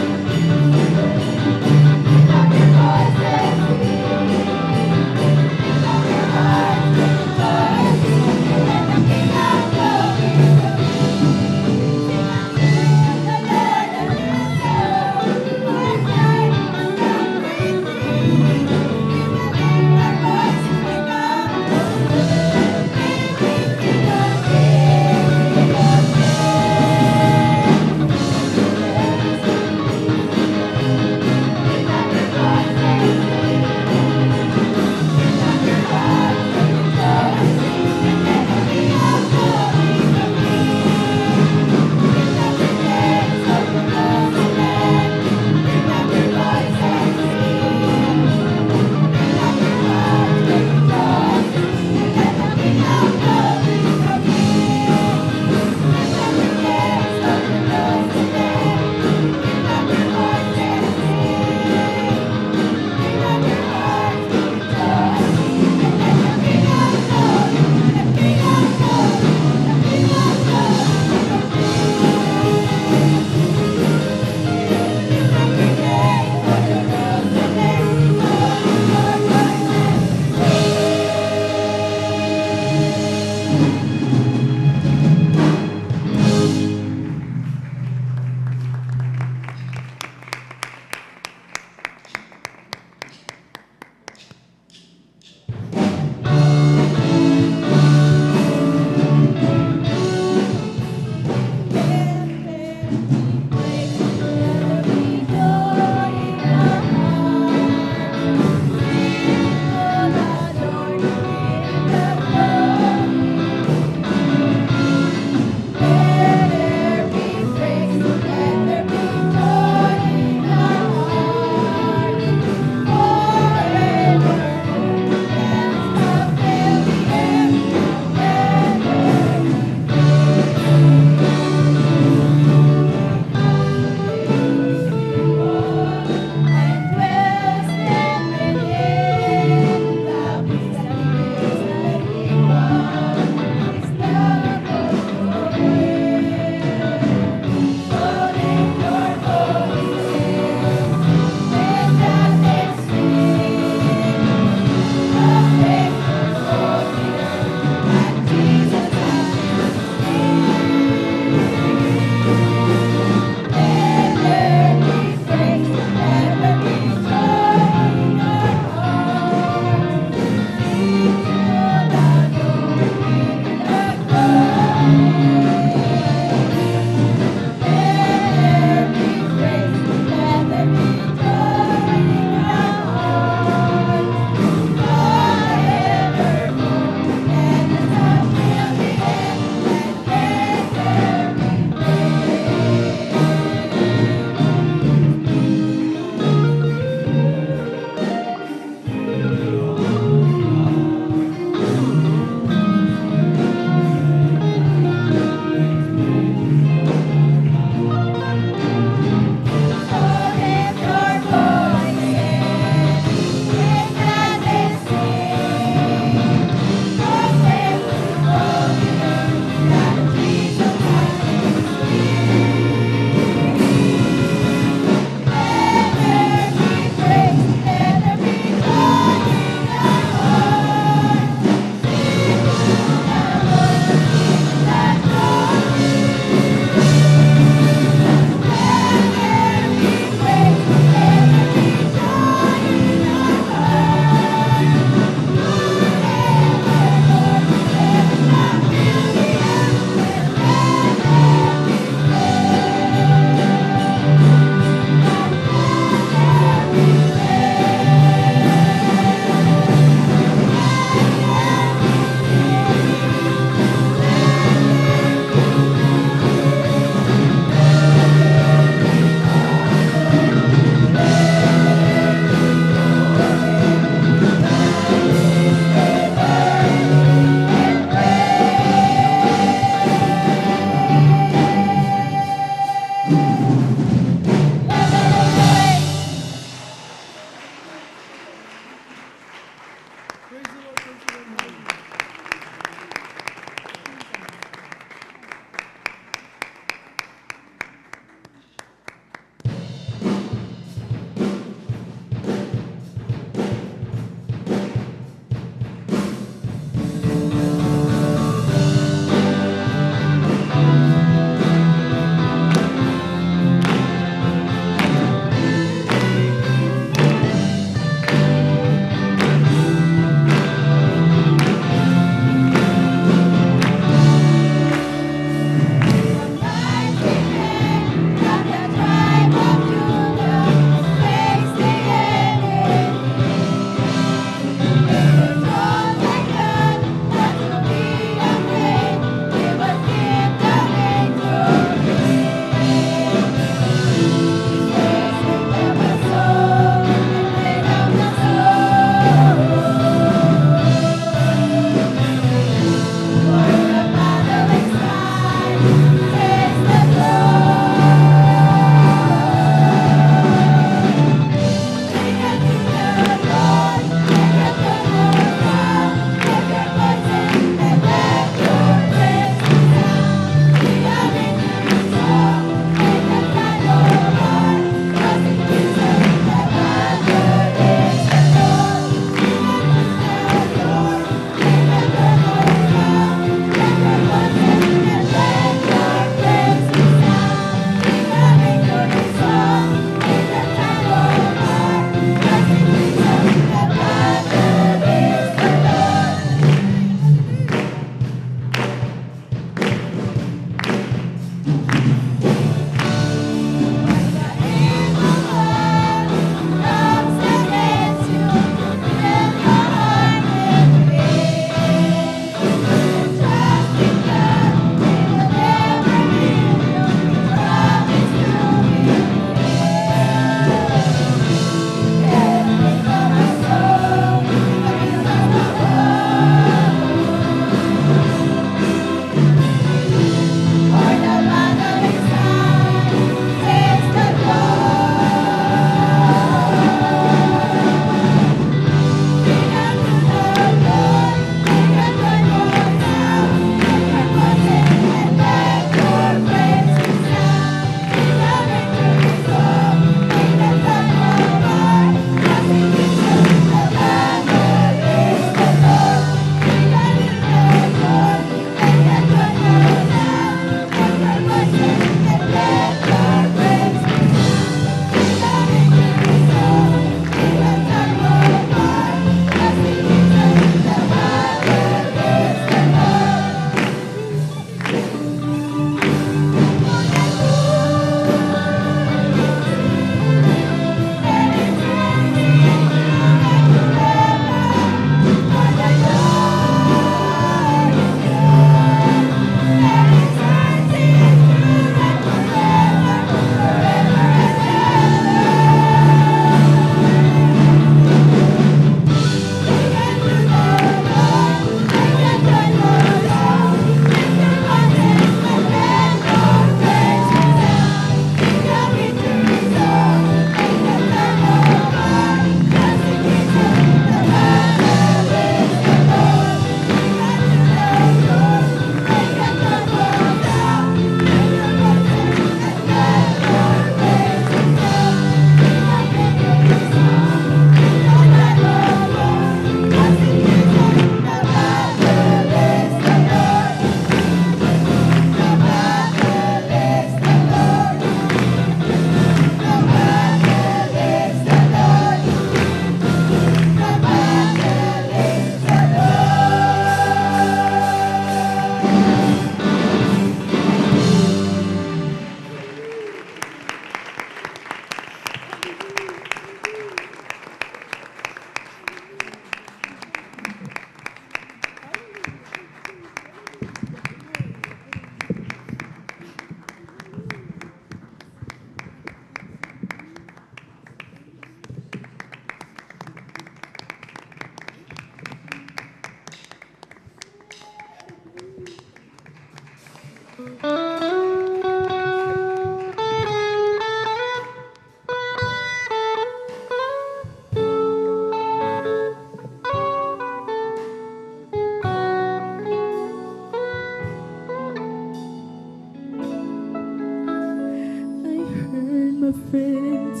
my friends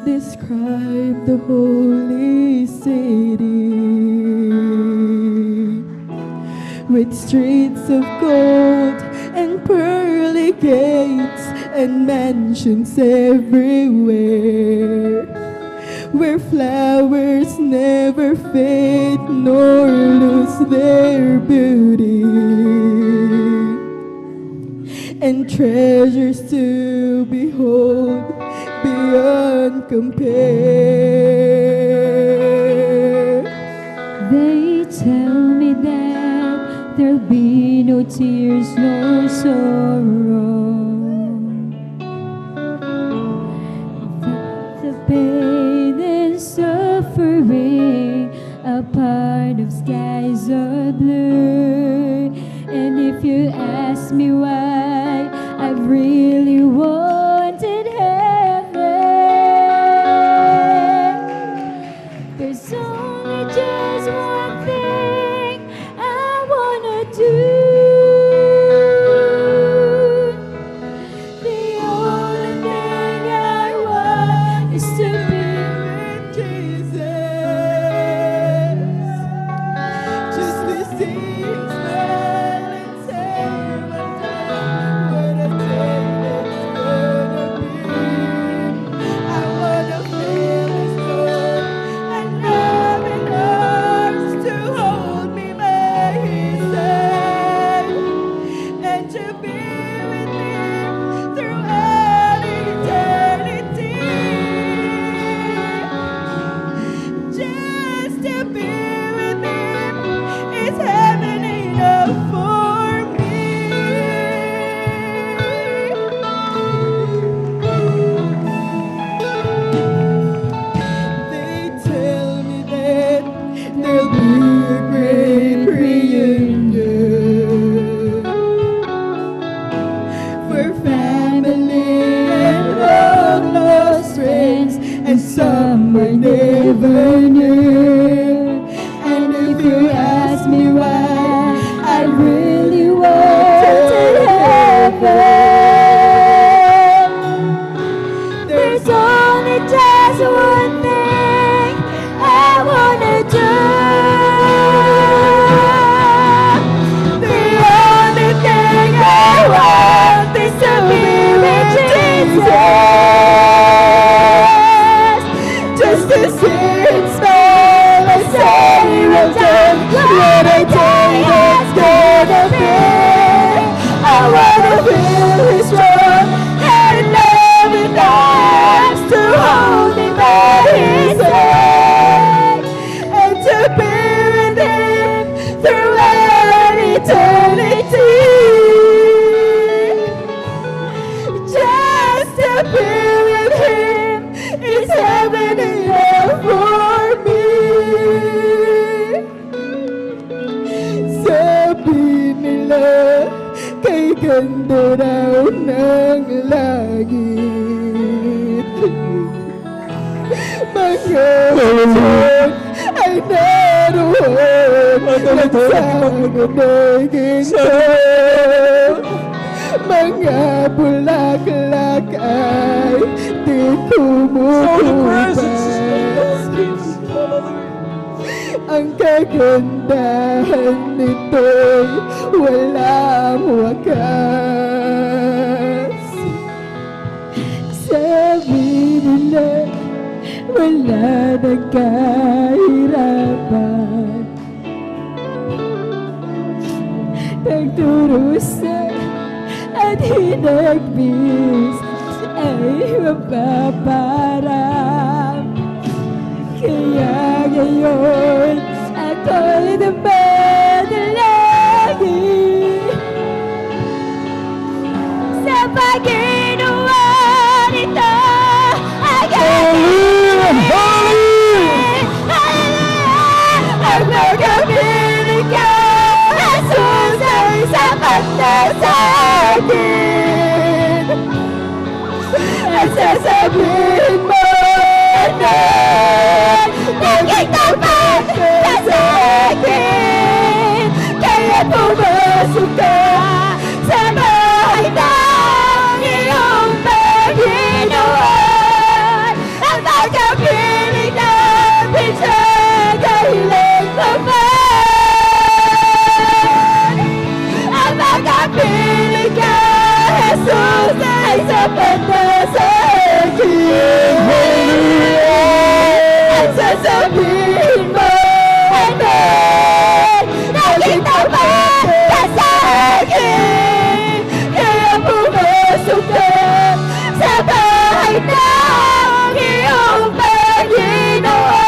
describe the holy city with streets of gold and pearly gates and mansions everywhere, where flowers never fade nor lose their beauty, and treasures to behold beyond compare. They tell me that there'll be no tears, no sorrow, that the pain and suffering are part of skies of blue. And if you ask me why I really wanted heaven, there's only just one thing I wanna do. The only thing I want is to be with Jesus, just to see Him smile and say, "Well done," what a day it's gonna be. I wanna feel His love and loving arms to hold me by His side, and to be with Him throughout eternity. Just to be with Him is heaven enough for me. They tell me that there'll be a great reunion for family and long lost friends, and some we never knew. And if you ask me why I really wanted heaven, there's only just one thing I wanna do. The only thing I want is to be with Jesus, just to see Him smile and say, "Well done," what a day it's gonna be. I wanna feel His strong and loving arms to hold me by His side, and to be with Him throughout eternity. Just to be with Him is heaven enough for me. Sabi nila, kay ganda raw ng langit, mga hukon ay naroon nagsagot ng ginto. Mga bulaklak ay di kumukupas. Ang kagandahan nito'y walang wakas. Sabi nila, wala nang kahirapan, nagdurusa at hinagbis ay mapaparang. Kaya ngayon ako'y dumadalangin sa pag-ginawa nito ang aking ang pag-abinig ka, Jesus ay sapat na sa akin. At sasabihin mo na naging tapat ka sa akin. Kaya pumasok ka sa bahay ng iyong pag-ginawa. sa akin. Hallelujah! At sasabihin mo, Amen! Naging tapat ka sa akin. Kaya pumasok ka sa bahay ng iyong Panginoon.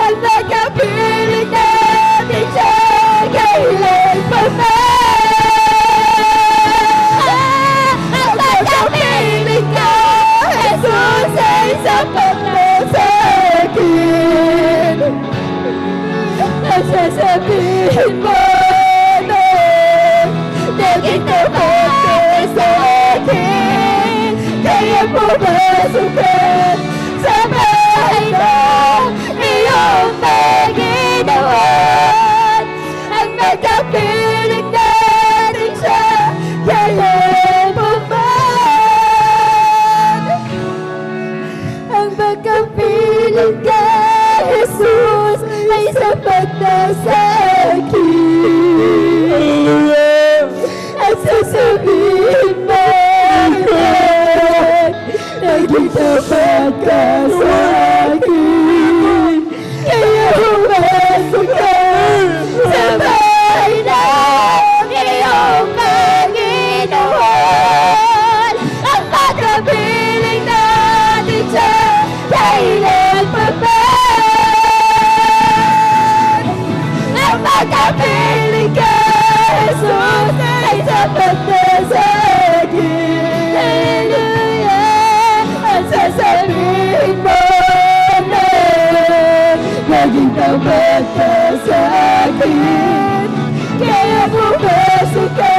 At magkapiling natin siya kailan pa man. At magkapiling ka, Jesus ay sapat na sa akin. At sasabihin mo na naging tapat ka sa akin. Kaya pumasok ka sa bahay ng iyong Panginoon. At magkapiling natin siya kailan pa man. Ang magkapiling ka, Jesus, ay sapat na sa akin. At sasabihin mo, naging tapat ka sa akin. Kaya pumasok ka sa bahay ng iyong Panginoon. Ang magkapiling natin siya kailan pa man. Ang magkapiling ka, Jesus, ay sapat na sa akin. Hallelujah! At sasabihin mo na naging tapat ka sa akin. Kaya pumasok ka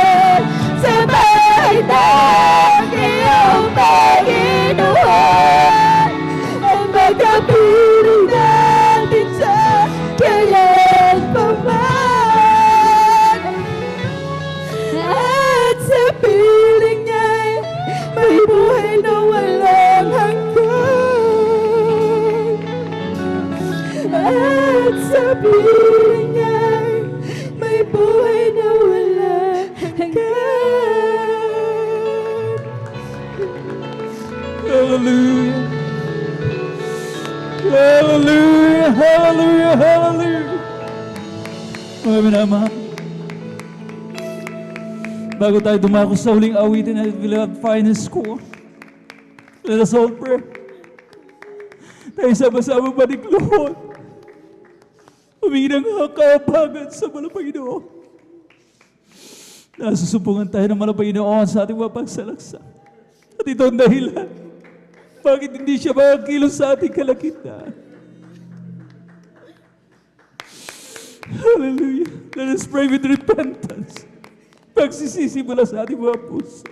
sa bahay ng iyong Panginoon. Ang magkapiling natin siya kailan pa man. At sa piling niya'y may buhay na walang hanggan. At sa piling niya'y may buhay na walang hanggan. Hallelujah. Hallelujah. Hallelujah. Hallelujah. Mga minamahal, bago tayo dumako sa huling awitin at beloved final score, let us all pray. Tayo sama-sama manikluhod. Humingi ng kayabangan sa Malapanginoon. Nasusupungan tayo ng Malapanginoon sa ating mga pagsalaksa. At ito ang dahilan bakit hindi siya makakilos sa ating kalagitnaan. Hallelujah. Let us pray with repentance. Pagsisisi mula sa ating mga puso.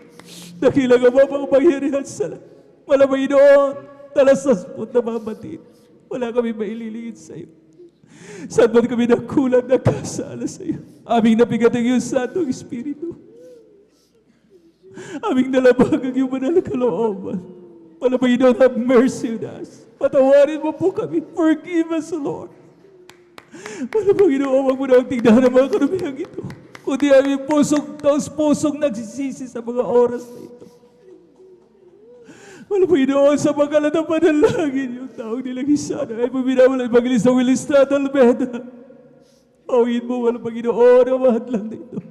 Dakilang ang mga pangyarihan sa Malapanginoon. Talasas po na mga batid. Wala kami maililingid sa iyo. Saan man kami nakulang na kasala sa iyo. Aming napigat ang iyong Santong Espiritu. Aming nalabag ang iyong banal na kalooban. Malapanginoon, have mercy on us. Patawarin mo po kami. Forgive us, Lord. Malapanginoon, huwag mo na ang tignan ng mga karumihang ito. Kundi aming pusong nagsisisi sa mga oras na ito. Malapanginoon, sa pagkalat ng panalangin, yung taong nilang isa na ay puminawala ang Evangelista Willis Estrada Almeda. Awin mo, Malapanginoon, ang mahadlang na ito.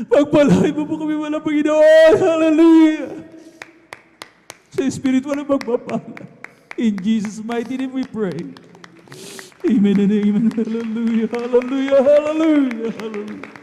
Pagpalain mo po kami, Malapanginoon. Hallelujah! Sa Espiritu walang magpapala. In Jesus' mighty name we pray. Amen and amen. Hallelujah, hallelujah, hallelujah, hallelujah.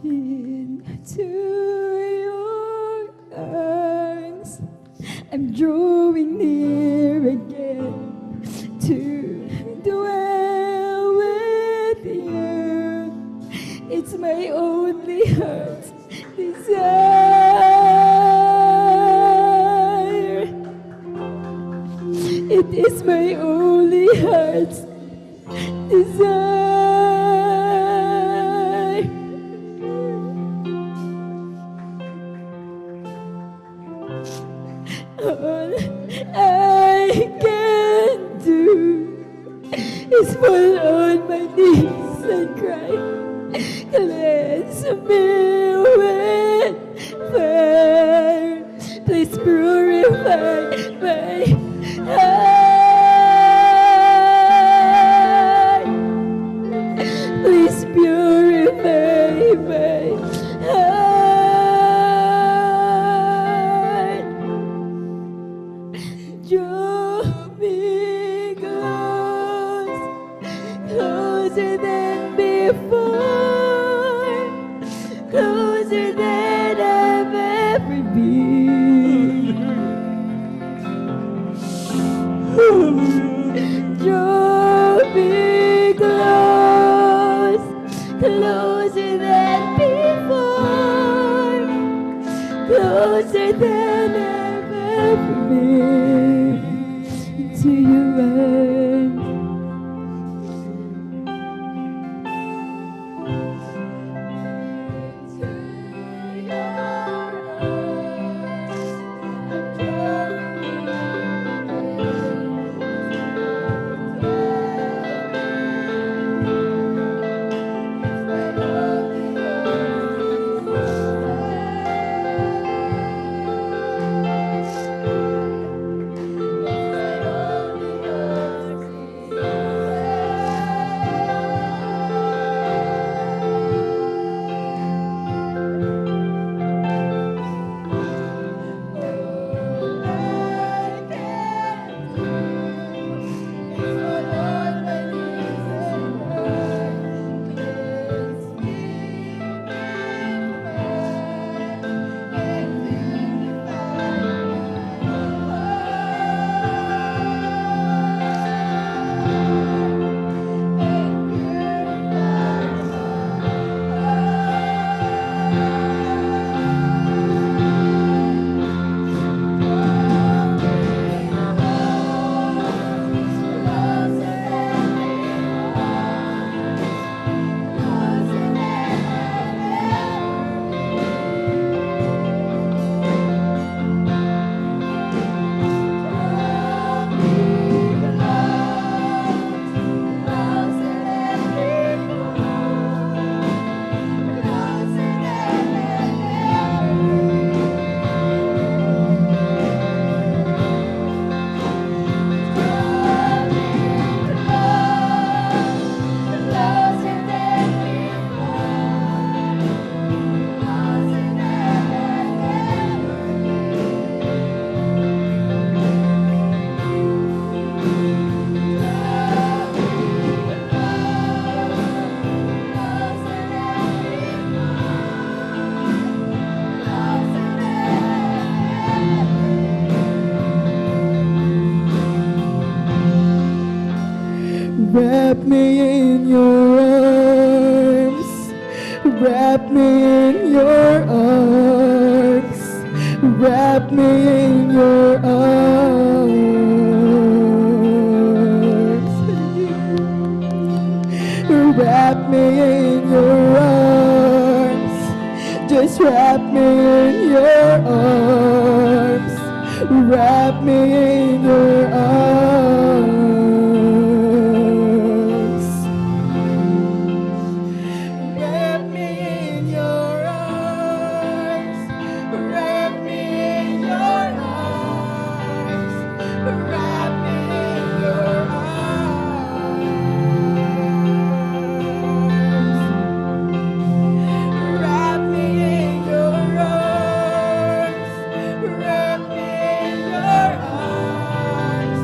Into your arms, I'm drawing near again to dwell with you. It's my only heart's desire. It is my only heart's desire. All I can do is fall on my knees and cry. Cleanse me with fire. Please purify my heart. Please purify my heart. Draw me close, closer than before, closer than I've ever been. Draw me close, closer than before, closer than I've ever been. To your end. Wrap me in your arms, wrap me in your arms, wrap me in your arms, wrap me in your arms, just wrap me in your arms, wrap me in your arms. Wrap me in your arms.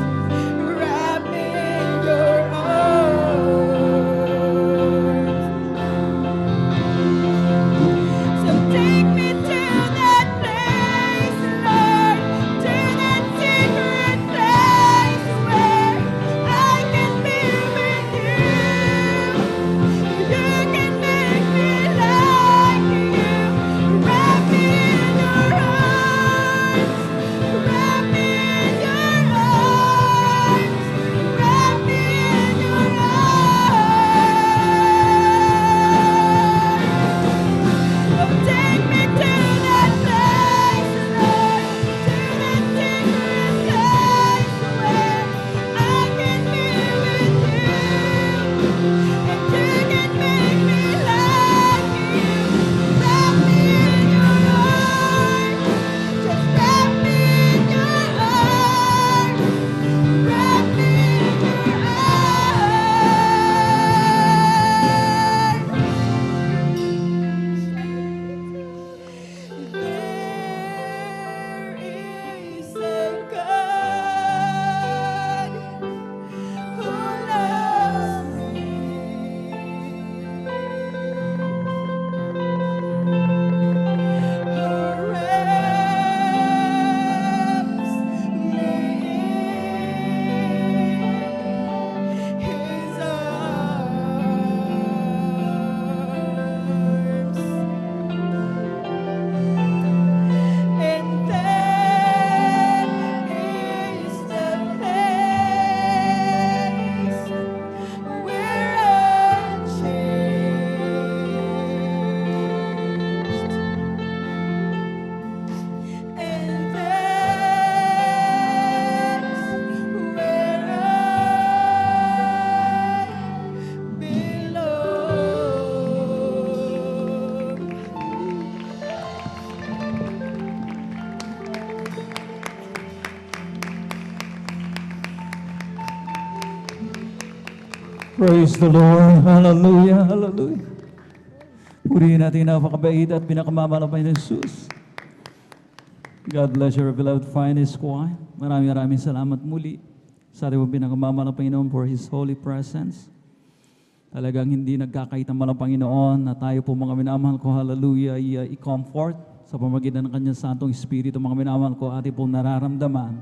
Praise the Lord. Hallelujah. Hallelujah. Purihin natin ang napakabait at pinakamamalapay na Jesus. God bless your beloved finest choir. Maraming salamat muli sa ating pinakamamalapay Panginoon for His holy presence. Talagang hindi nagkakaitang Panginoon na tayo po mga minamahal ko, hallelujah, i-comfort sa pamagitan ng Kanyang Santong Espiritu. Mga minamahal ko, ating pong nararamdaman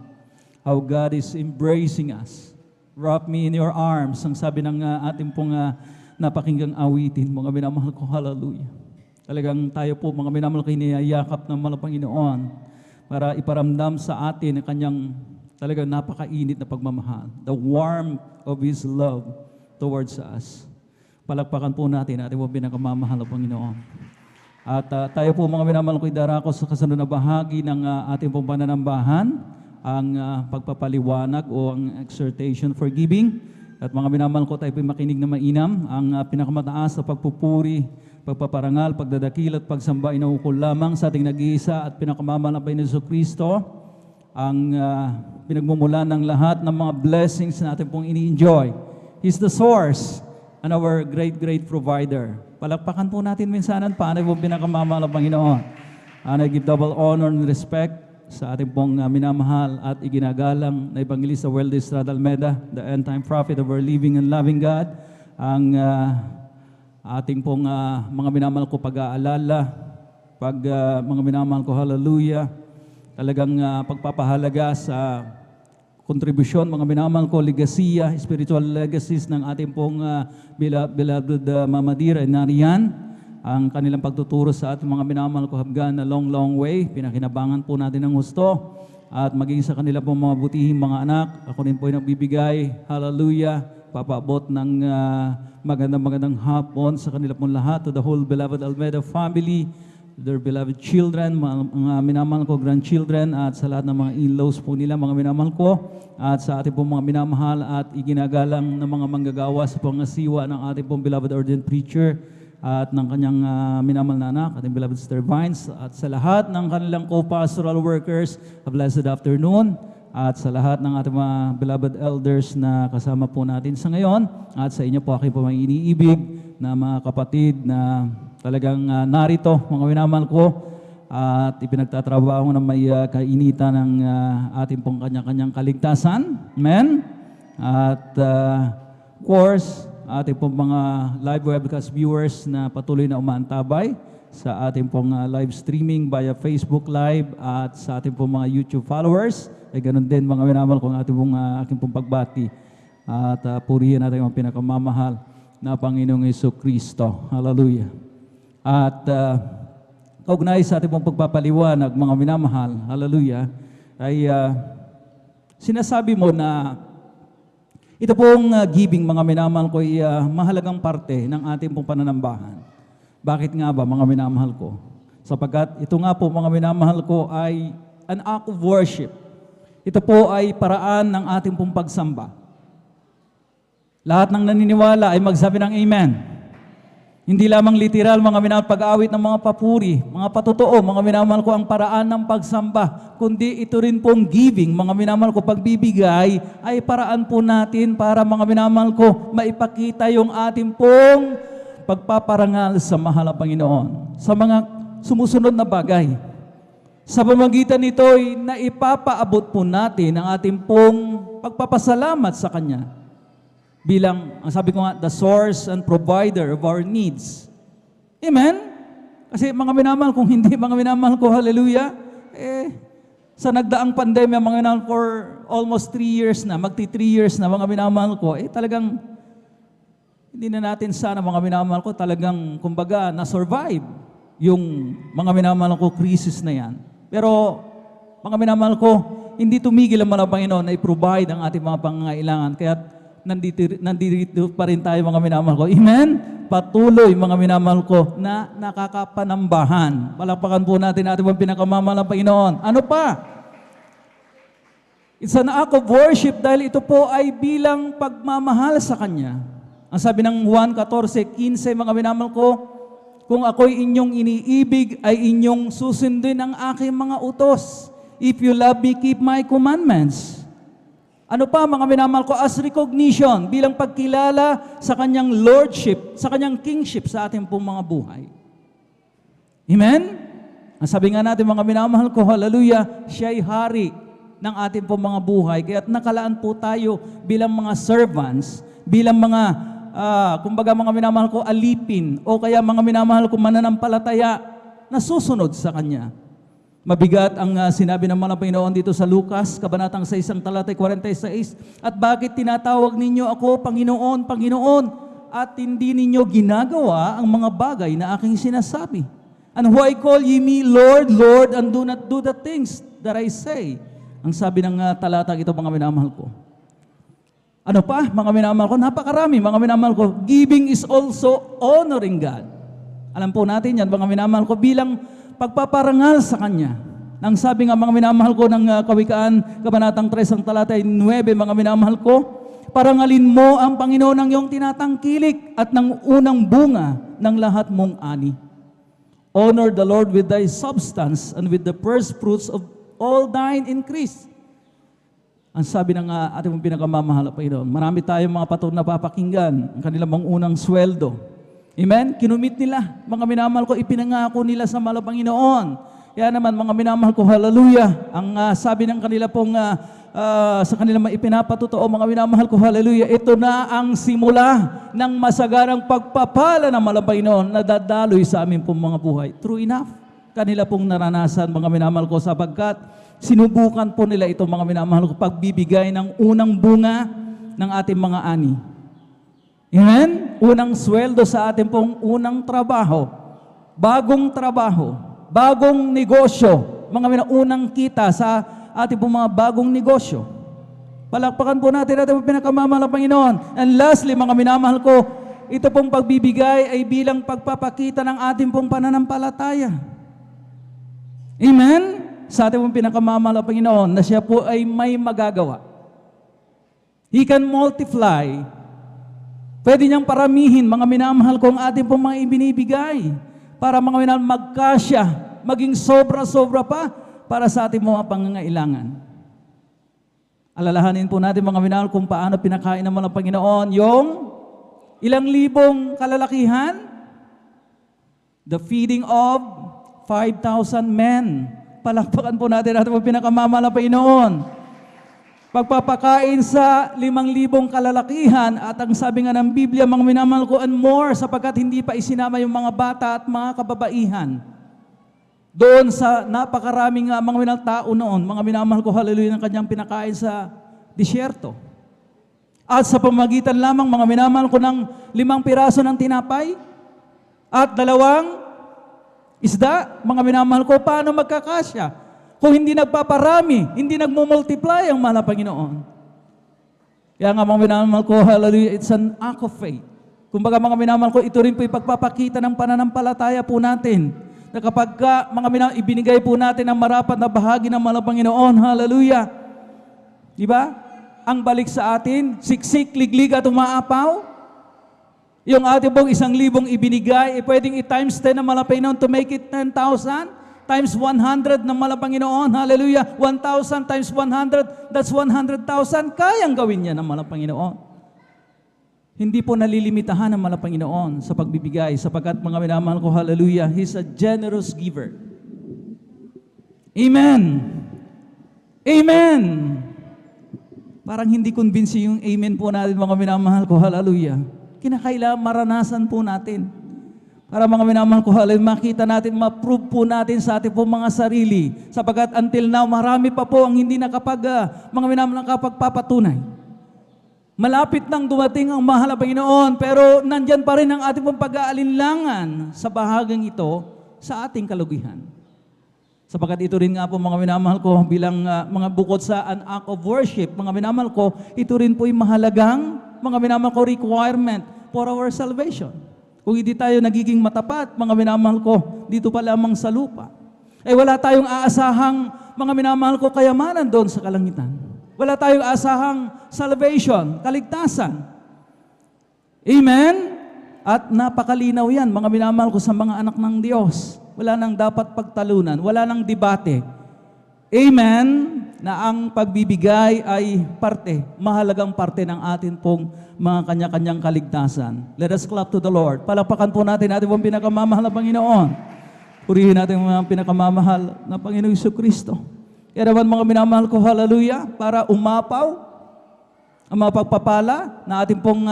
how God is embracing us. Wrap me in your arms, ang sabi ng ating pong napakinggang awitin, mga minamahal ko, hallelujah. Talagang tayo po, mga minamahal ko, iniyayakap ng mga Panginoon para iparamdam sa atin ang Kanyang talagang napakainit na pagmamahal. The warmth of His love towards us. Palakpakan po natin ating po pinakamamahal na Panginoon. At tayo po, mga minamahal ko, idarako sa kasunod na bahagi ng ating pong pananambahan, ang pagpapaliwanag o ang exhortation for giving. At mga minamahal ko, tayo po makinig na mainam. Ang pinakamataas na pagpupuri, pagpaparangal, pagdadakil at pagsamba inaukol lamang sa ating nag-iisa at pinakamamalapay na Jesucristo. Ang pinagmumulan ng lahat ng mga blessings na natin pong ini-enjoy. He's the source and our great provider. Palakpakan po natin minsanan paano po pinakamamalapay Panginoon. And I give double honor and respect sa ating pong minamahal at iginagalang na Evangelista Weldes Radalmeda, the end-time prophet of our living and loving God. Ang ating pong mga minamahal ko pag-aalala, mga minamahal ko, hallelujah, talagang pagpapahalaga sa kontribusyon, mga minamahal ko, legasiya, spiritual legacies ng ating pong beloved Mama Dira ay nariyan. Ang kanilang pagtuturo sa ating mga minamahal ko habgan na long way. Pinakinabangan po natin ng gusto at maging sa kanila po mga butihing mga anak. Ako rin po ay nagbibigay, hallelujah, papaabot ng magandang hapon sa kanila pong lahat, to the whole beloved Almeda family, their beloved children, mga minamahal ko grandchildren, at sa lahat ng mga in-laws po nila, mga minamahal ko, at sa ating pong mga minamahal at iginagalang ng mga manggagawa sa pangasiwa ng ating pong beloved ordained preacher, at ng kanyang minamahal na anak, ating beloved Sister Vines, at sa lahat ng kanilang co-pastoral workers, a blessed afternoon, at sa lahat ng ating mga beloved elders na kasama po natin sa ngayon, at sa inyo po aking po mga iniibig na mga kapatid na talagang narito, mga minamahal ko, at ipinagtatrabaho na may kainitan ng ating pong kanya-kanyang kaligtasan. Amen? At of course, ating pong mga live webcast viewers na patuloy na umaantabay sa ating pong live streaming via Facebook Live at sa ating pong mga YouTube followers. Ay ganun din mga minamahal kong aking pong pagbati. At purihin natin ang pinakamamahal na Panginoong Jesucristo. Hallelujah. At kaugnay sa ating pong pagpapaliwanag, mga minamahal, hallelujah, ay sinasabi mo na ito pong giving, mga minamahal ko, ay mahalagang parte ng ating pong pananambahan. Bakit nga ba, mga minamahal ko? Sapagkat ito nga po, mga minamahal ko, ay an act of worship. Ito po ay paraan ng ating pong pagsamba. Lahat ng naniniwala ay magsabi ng amen. Hindi lamang literal, mga minamahal, pag-awit ng mga papuri, mga patotoo, mga minamahal ko, ang paraan ng pagsamba, kundi ito rin pong giving, mga minamahal ko, pagbibigay, ay paraan po natin para, mga minamahal ko, maipakita yung ating pong pagpaparangal sa mahal na Panginoon, sa mga sumusunod na bagay. Sa pamagitan nito ay naipapaabot po natin ang ating pong pagpapasalamat sa Kanya. Bilang, ang sabi ko nga, the source and provider of our needs. Amen? Kasi mga minamahal, kung hindi mga minamahal ko, hallelujah, sa nagdaang pandemya, mga minamahal, for almost 3 years na, magti 3 years na, mga minamahal ko, talagang, hindi na natin sana, mga minamahal ko, talagang, kumbaga, na-survive yung mga minamahal ko, crisis na yan. Pero, mga minamahal ko, hindi tumigil ang mga Panginoon na i-provide ang ating mga pangangailangan. Kaya, nandito pa rin tayo, mga minamahal ko. Amen? Patuloy, mga minamahal ko, na nakakapanambahan. Palakpakan po natin ating pinakamamahal ng Panginoon. Ano pa? It's an act of worship dahil ito po ay bilang pagmamahal sa Kanya. Ang sabi ng Juan 14:15, mga minamahal ko, kung ako'y inyong iniibig, ay inyong susundin ang aking mga utos. If you love me, keep my commandments. Ano pa mga minamahal ko, as recognition bilang pagkilala sa kanyang lordship, sa kanyang kingship sa ating pong mga buhay. Amen? Ang sabi nga natin mga minamahal ko, hallelujah, siya'y hari ng ating pong mga buhay. Kaya't nakalaan po tayo bilang mga servants, bilang mga, kumbaga mga minamahal ko, alipin, o kaya mga minamahal ko mananampalataya na susunod sa Kanya. Mabigat ang sinabi ng mga Panginoon dito sa Lucas, kabanatang 6, talatay 46, at bakit tinatawag ninyo ako, Panginoon, Panginoon, at hindi ninyo ginagawa ang mga bagay na aking sinasabi? And why call ye me Lord, Lord, and do not do the things that I say? Ang sabi ng talatang ito, mga minamahal ko. Ano pa, mga minamahal ko? Napakarami, mga minamahal ko. Giving is also honoring God. Alam po natin yan, mga minamahal ko, bilang pagpaparangal sa Kanya. Nang sabi nga mga minamahal ko ng Kawikaan, kabanatang 3, ang talatay 9, mga minamahal ko, parangalin mo ang Panginoon ng iyong tinatangkilik at ng unang bunga ng lahat mong ani. Honor the Lord with thy substance and with the first fruits of all thine increase. Ang sabi ng ating mong pinakamamahal, Panginoon, marami tayong mga patod na papakinggan, ang kanilang mga unang sweldo. Amen? Kinumit nila. Mga minamahal ko, ipinangako nila sa mahal na Panginoon. Kaya naman, mga minamahal ko, hallelujah. Ang sabi ng kanila pong, sa kanila ipinapatotoo, mga minamahal ko, hallelujah. Ito na ang simula ng masagarang pagpapala ng mahal na Panginoon na dadaloy sa amin pong mga buhay. True enough. Kanila pong naranasan, mga minamahal ko, sapagkat sinubukan po nila ito, mga minamahal ko, pagbibigay ng unang bunga ng ating mga ani. Amen? Unang sweldo sa ating pong unang trabaho, bagong negosyo, mga unang kita sa ating pong mga bagong negosyo. Palakpakan po natin ating pinakamamahal na Panginoon. And lastly, mga minamahal ko, ito pong pagbibigay ay bilang pagpapakita ng ating pong pananampalataya. Amen? Sa ating pong pinakamamahal na Panginoon na siya po ay may magagawa. He can multiply. Pwede niyang paramihin, mga minamahal kong ating pong mga ibinibigay para mga minamahal magkasya, maging sobra-sobra pa para sa ating mga pangangailangan. Alalahanin po natin mga minamahal kung paano pinakain ng mga Panginoon yung ilang libong kalalakihan, the feeding of 5,000 men. Palakpakan po natin ating pinakamamahal na Panginoon. Pagpapakain sa 5,000 kalalakihan at ang sabi nga ng Biblia, mga minamahal ko, and more, sapagkat hindi pa isinama yung mga bata at mga kababaihan. Doon sa napakaraming mga minamahal tao noon, mga minamahal ko, hallelujah, ng kanyang pinakain sa disyerto. At sa pamagitan lamang, mga minamahal ko, ng 5 piraso ng tinapay at 2 isda, mga minamahal ko, paano magkakasya? Kung hindi nagpaparami, hindi nagmumultiply ang mahal na Panginoon. Kaya nga mga minamahal ko, hallelujah, it's an act of faith. Kumbaga mga minamahal ko, ito rin po ipagpapakita ng pananampalataya po natin. Na kapag mga minamahal, ibinigay po natin ang marapat na bahagi ng mahal na Panginoon, hallelujah. Diba? Ang balik sa atin, siksik, liglig at umaapaw. Yung ating pong 1,000 ibinigay, pwedeng i-times 10 ng mahal na Panginoon to make it 10,000. Times 100 ng mahal na Panginoon. Hallelujah. 1,000 times 100, that's 100,000. Kayang gawin niya ng mahal na Panginoon. Hindi po nalilimitahan ng mahal na Panginoon sa pagbibigay sapagkat mga minamahal ko, hallelujah, He's a generous giver. Amen. Amen. Parang hindi convincing yung amen po natin, mga minamahal ko, hallelujah. Kinakailangan maranasan po natin. Para mga minamahal ko, hallelujah, makita natin, ma-prove po natin sa ating po mga sarili. Sapagkat until now, marami pa po ang hindi mga minamahal nakapagpapatunay. Malapit nang dumating ang mahal na Panginoon, pero nandyan pa rin ang ating pong pag-aalinlangan sa bahagang ito sa ating kalugihan. Sapagkat ito rin nga po mga minamahal ko, bilang mga bukod sa an act of worship, mga minamahal ko, ito rin po yung mahalagang mga minamahal ko requirement for our salvation. Kung hindi tayo nagiging matapat, mga minamahal ko, dito pa lamang sa lupa, ay wala tayong aasahang, mga minamahal ko, kayamanan doon sa kalangitan. Wala tayong aasahang salvation, kaligtasan. Amen? At napakalinaw yan, mga minamahal ko, sa mga anak ng Diyos. Wala nang dapat pagtalunan, wala nang debate. Amen? na ang pagbibigay ay mahalagang parte ng atin pong mga kanya-kanyang kaligtasan. Let us clap to the Lord. Palakpakan po natin ating pong pinakamamahal na Panginoon. Purihin natin ang mga pinakamamahal na Panginoong Jesucristo. Kaya naman mga minamahal ko, hallelujah, para umapaw ang mga pagpapala na ating pong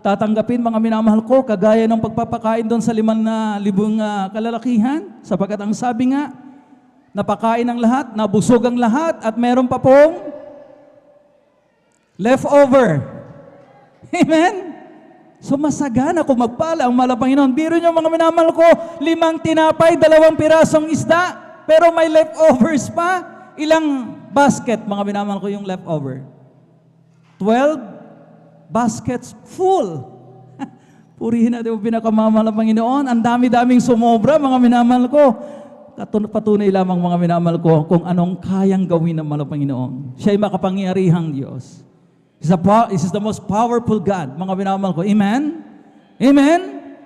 tatanggapin, mga minamahal ko, kagaya ng pagpapakain doon sa 5,000 kalalakihan, sapagkat ang sabi nga, napakain ang lahat, nabusog ang lahat, at meron pa pong leftover. Amen? So masagana kung magpala ang mahal na Panginoon. Biro nyo mga minamahal ko, 5 tinapay, 2 pirasong isda, pero may leftovers pa. Ilang basket, mga minamahal ko, yung leftover? 12 baskets full. Purihin natin ang pinakamamahal na Panginoon. Ang dami-daming sumobra, mga minamahal ko. Patunay lamang mga minamahal ko kung anong kayang gawin ng mahal na Panginoon. Siya ay makapangyarihang Diyos. This is the most powerful God, mga minamahal ko. Amen? Amen?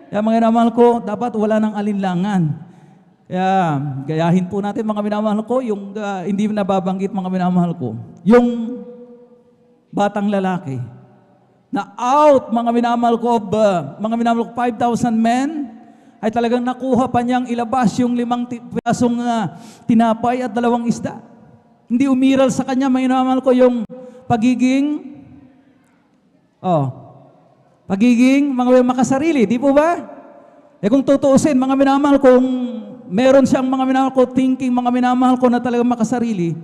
Kaya mga minamahal ko, dapat wala nang alinlangan. Kaya gayahin po natin mga minamahal ko, yung hindi nababanggit mga minamahal ko. Yung batang lalaki na out, mga minamahal ko, mga minamahal ko, 5,000 men, ay talagang nakuha pa niyang ilabas yung 5 pirasong tinapay at 2 isda. Hindi umiral sa kanya, mga minamahal ko, yung pagiging mga makasarili, di po ba? Kung tutuusin, mga minamahal ko, kung meron siyang mga minamahal ko, thinking mga minamahal ko na talagang makasarili,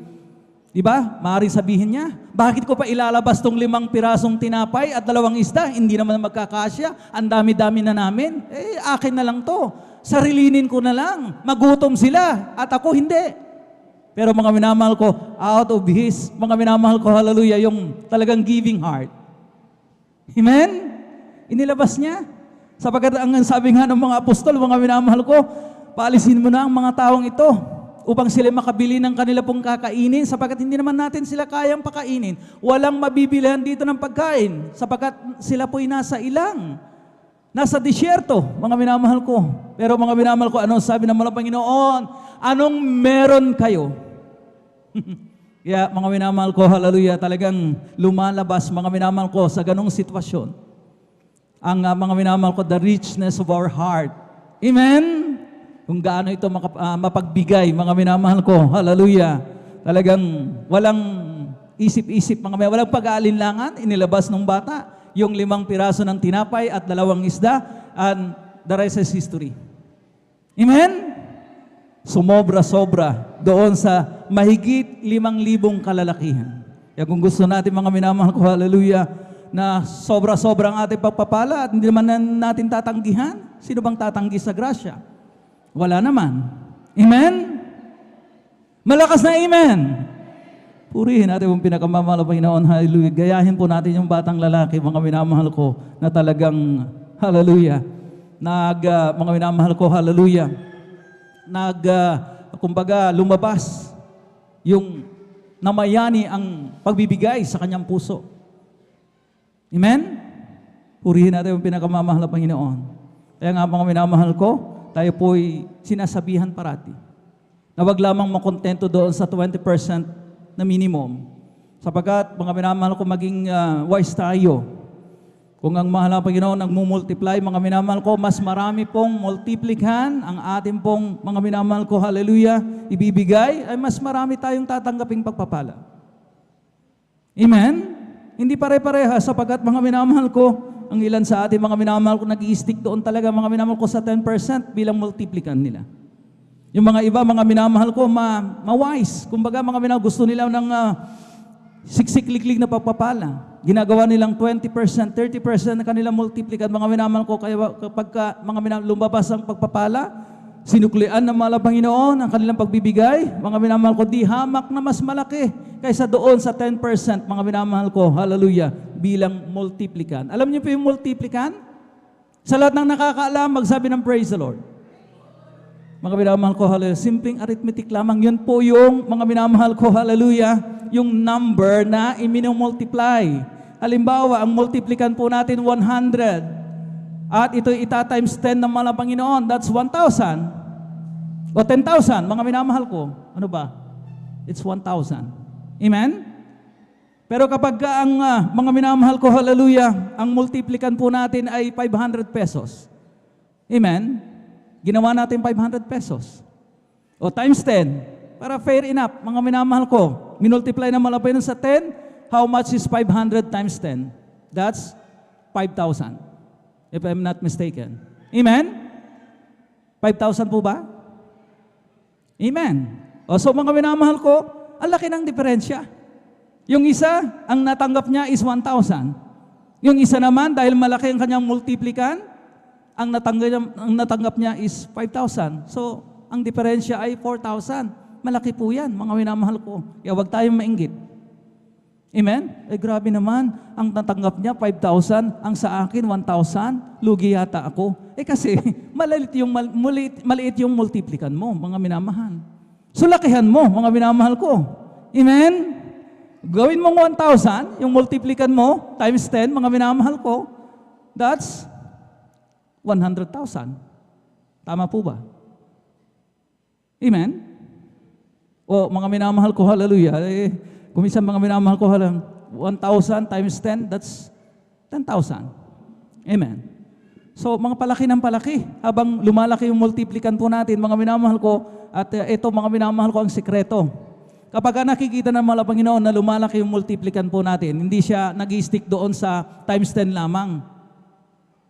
di ba? Maaaring sabihin niya, bakit ko pa ilalabas tong 5 pirasong tinapay at 2 isda? Hindi naman magkakasya, ang dami-dami na namin. Akin na lang to. Sarilinin ko na lang. Magutom sila at ako hindi. Pero mga minamahal ko, out of His, mga minamahal ko, hallelujah, yung talagang giving heart. Amen? Inilabas niya. Sapagkat ang sabi nga ng mga apostol, mga minamahal ko, paalisin mo na ang mga taong ito upang sila makabili ng kanila pong kakainin, sapagkat hindi naman natin sila kayang pakainin. Walang mabibilihan dito ng pagkain, sapagkat sila po'y nasa ilang, nasa disyerto, mga minamahal ko. Pero mga minamahal ko, anong sabi ng mga Panginoon? Anong meron kayo? Kaya mga minamahal ko, hallelujah, talagang lumalabas mga minamahal ko sa ganong sitwasyon. Ang mga minamahal ko, the richness of our heart. Amen? Kung gaano ito mapagbigay, mga minamahal ko, hallelujah. Talagang walang isip-isip, walang pag-aalinlangan, inilabas ng bata, yung 5 piraso ng tinapay at 2 isda, and the rest is history. Amen? Sumobra-sobra doon sa mahigit 5,000 kalalakihan. Kaya kung gusto natin mga minamahal ko, hallelujah, na sobra-sobra ang ating pagpapala at hindi naman natin tatanggihan, sino bang tatanggi sa grasya? Wala naman. Amen? Malakas na amen. Purihin natin ang pinakamamahal na Panginoon, hallelujah. Gayahin po natin yung batang lalaki, mga minamahal ko, na talagang, hallelujah, mga minamahal ko, hallelujah, kumbaga, lumabas yung namayani ang pagbibigay sa kanyang puso. Amen? Purihin natin yung pinakamamahal na Panginoon. Kaya nga mga minamahal ko, tayo po'y sinasabihan parati na wag lamang makontento doon sa 20% na minimum. Sapagkat mga minamahal ko, maging wise tayo. Kung ang mahal na Panginoon nagmumultiply, mga minamahal ko, mas marami pong multiplikan ang ating pong mga minamahal ko, hallelujah, ibibigay, ay mas marami tayong tatanggaping pagpapala. Amen? Hindi pare-pareha sapagkat mga minamahal ko, ang ilan sa ating mga minamahal ko nag-i-stick doon talaga mga minamahal ko sa 10% bilang multiplikan nila. Yung mga iba, mga minamahal ko, ma-wise. Kumbaga mga minamahal, gusto nila ng siksik-liklik na pagpapala. Ginagawa nilang 20%, 30% na kanilang multiplikan. Mga minamahal ko, kaya kapag mga minamahal lumabas ang pagpapala, sinuklian ng mga Panginoon ang kanilang pagbibigay. Mga minamahal ko, di hamak na mas malaki kaysa doon sa 10%, mga minamahal ko, hallelujah, bilang multiplikan. Alam niyo po yung multiplikan? Sa lahat ng nakakaalam, magsabi ng praise the Lord. Mga minamahal ko, hallelujah, simpleng arithmetic lamang. Yun po yung, mga minamahal ko, hallelujah, yung number na i-multiply. Halimbawa, ang multiplikan po natin 100. At ito ita-times 10 ng mga Panginoon. That's 1,000. O 10,000, mga minamahal ko. Ano ba? It's 1,000. Amen? Pero kapag ang mga minamahal ko, hallelujah, ang multiplikan po natin ay 500 pesos. Amen? Ginawa natin 500 pesos. O times 10. Para fair enough, mga minamahal ko. Minultiply na malapay nun sa 10, how much is 500 times 10? That's 5,000. If I'm not mistaken. Amen? 5,000 po ba? Amen. O so mga minamahal ko, ang laki ng diferensya. Yung isa, ang natanggap niya is 1,000. Yung isa naman, dahil malaki ang kanyang multiplikan, ang natanggap niya is 5,000. So, ang diferensya ay 4,000. Malaki po yan, mga minamahal ko. Kaya huwag tayong mainggit. Amen? Eh grabe naman, ang natanggap niya 5,000, ang sa akin 1,000, lugi yata ako. Eh kasi, maliit yung multiplikan mo, mga minamahal. So, lakihan mo, mga minamahal ko. Amen? Gawin mong 1,000, yung multiplikan mo, times 10, mga minamahal ko, that's 100,000. Tama po ba? Amen? O mga minamahal ko, hallelujah. Kung minsan mga minamahal ko, 1,000 times 10, that's 10,000. Amen? So, mga palaki ng palaki. Habang lumalaki yung multiplikan po natin, mga minamahal ko, at ito mga minamahal ko ang sikreto. Kapag nakikita ng mga Panginoon na lumalaki yung multiplikan po natin, hindi siya nag-stick doon sa times 10 lamang.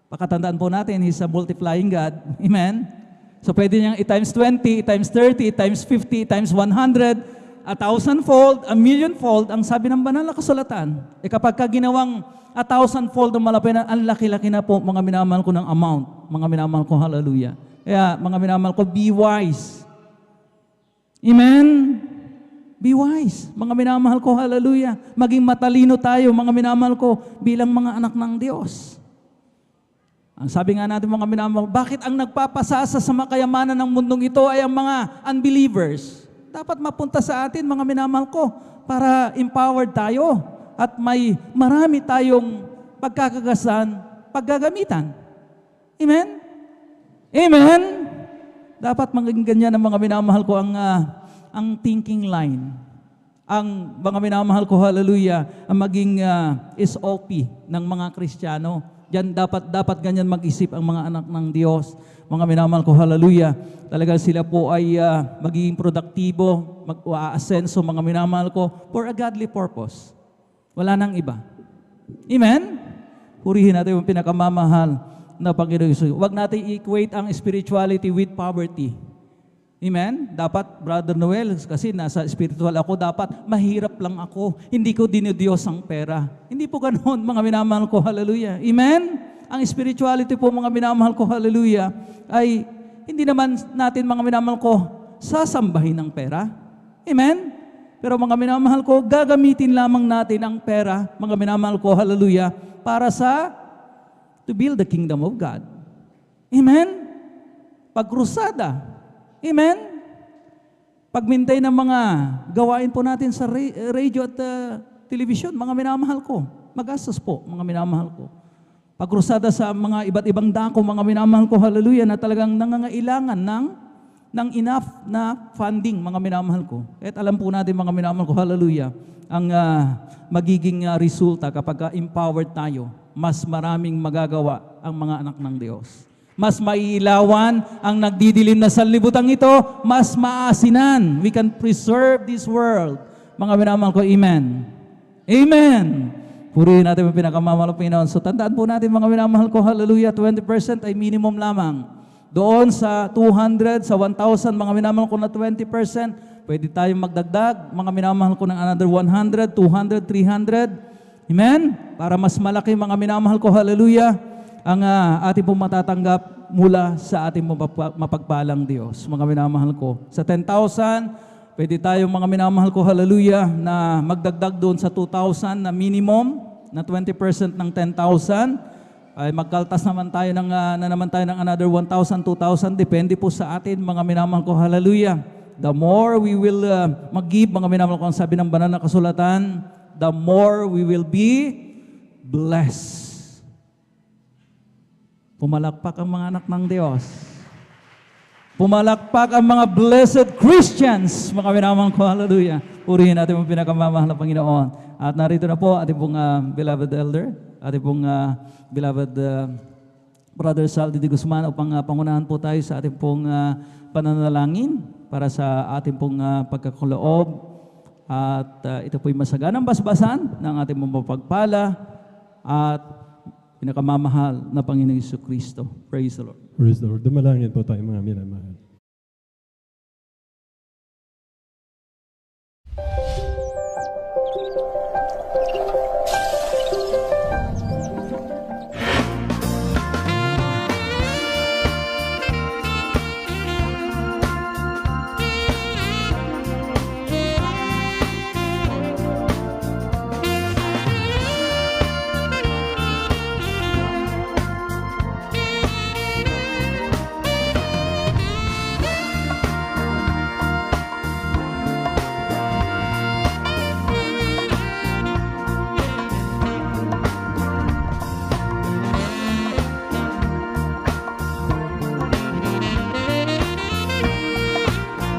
Pakatandaan po natin, He's a multiplying God. Amen? So pwede niyang i-times 20, i-times 30, i-times 50, i-times 100, 1,000-fold, 1,000,000-fold, ang sabi ng banal na kasulatan. E kapag ginawang 1,000-fold ng malapay na, ang laki-laki na po mga minamahal ko ng amount. Mga minamahal ko, hallelujah. Kaya mga minamahal ko, be wise. Amen? Be wise. Mga minamahal ko, hallelujah. Maging matalino tayo, mga minamahal ko, bilang mga anak ng Diyos. Ang sabi nga natin mga minamahal, bakit ang nagpapasasa sa makayamanan ng mundong ito ay ang mga unbelievers? Dapat mapunta sa atin, mga minamahal ko, para empowered tayo at may marami tayong pagkakagasan, paggagamitan. Amen? Amen? Dapat maging ganyan ang mga minamahal ko ang thinking line. Ang mga minamahal ko, hallelujah, ang maging SOP ng mga Kristiyano. Diyan dapat ganyan mag-isip ang mga anak ng Diyos. Mga minamahal ko, hallelujah, talaga sila po ay magiging produktibo, mag-aasenso, mga minamahal ko, for a godly purpose. Wala nang iba. Amen? Purihin natin yung pinakamamahal na Panginoon Hesus. Huwag natin equate ang spirituality with poverty. Amen? Dapat, Brother Noel, kasi nasa spiritual ako, dapat mahirap lang ako. Hindi ko dinidiyos ang pera. Hindi po ganoon, mga minamahal ko, hallelujah. Amen? Ang spirituality po, mga minamahal ko, hallelujah, ay hindi naman natin, mga minamahal ko, sasambahin ng pera. Amen? Pero mga minamahal ko, gagamitin lamang natin ang pera, mga minamahal ko, hallelujah, para to build the kingdom of God. Amen? Pagkrusada. Amen? Pagmintay ng mga gawain po natin sa radio at television, mga minamahal ko, magastos po, mga minamahal ko. Pagkrusada sa mga iba't ibang dako, mga minamahal ko, hallelujah, na talagang nangangailangan ng enough na funding, mga minamahal ko. At alam po natin, mga minamahal ko, hallelujah, ang magiging resulta kapag empowered tayo, mas maraming magagawa ang mga anak ng Diyos. Mas maiilawan ang nagdidilim na sanlibutan ito, mas maasinan. We can preserve this world. Mga minamahal ko, amen. Amen. Purihin natin ang pinakamamahal ng Panginoon. So tandaan po natin, mga minamahal ko, hallelujah, 20% ay minimum lamang. Doon sa 200, sa 1,000, mga minamahal ko na 20%, pwede tayong magdagdag, mga minamahal ko ng another 100, 200, 300. Amen? Para mas malaki, mga minamahal ko, hallelujah, ang ating pong matatanggap mula sa ating mapagpalang Diyos. Mga minamahal ko, sa 10,000, pwede tayong, mga minamahal ko, hallelujah, na magdagdag doon sa 2,000 na minimum, na 20% ng 10,000, ay magkaltas naman tayo ng another 1,000, 2,000, depende po sa atin, mga minamahal ko, hallelujah. The more we will mag-give, mga minamahal ko, ang sabi ng banal na kasulatan, the more we will be blessed. Pumalakpak ang mga anak ng Diyos. Pumalakpak ang mga blessed Christians. Mga minamang ko, hallelujah. Purihin natin ang pinakamamahal na Panginoon. At narito na po ating pong beloved elder, ating pong beloved Brother Saldi de Guzman upang pangunahan po tayo sa ating pong pananalangin para sa ating pong pagkakuloob. At ito po'y masaganang basbasan ng ating mapagpala at pinakamamahal na Panginoong Jesucristo. Praise the Lord. Praise the Lord. Dumalangin po tayo mga minamahal.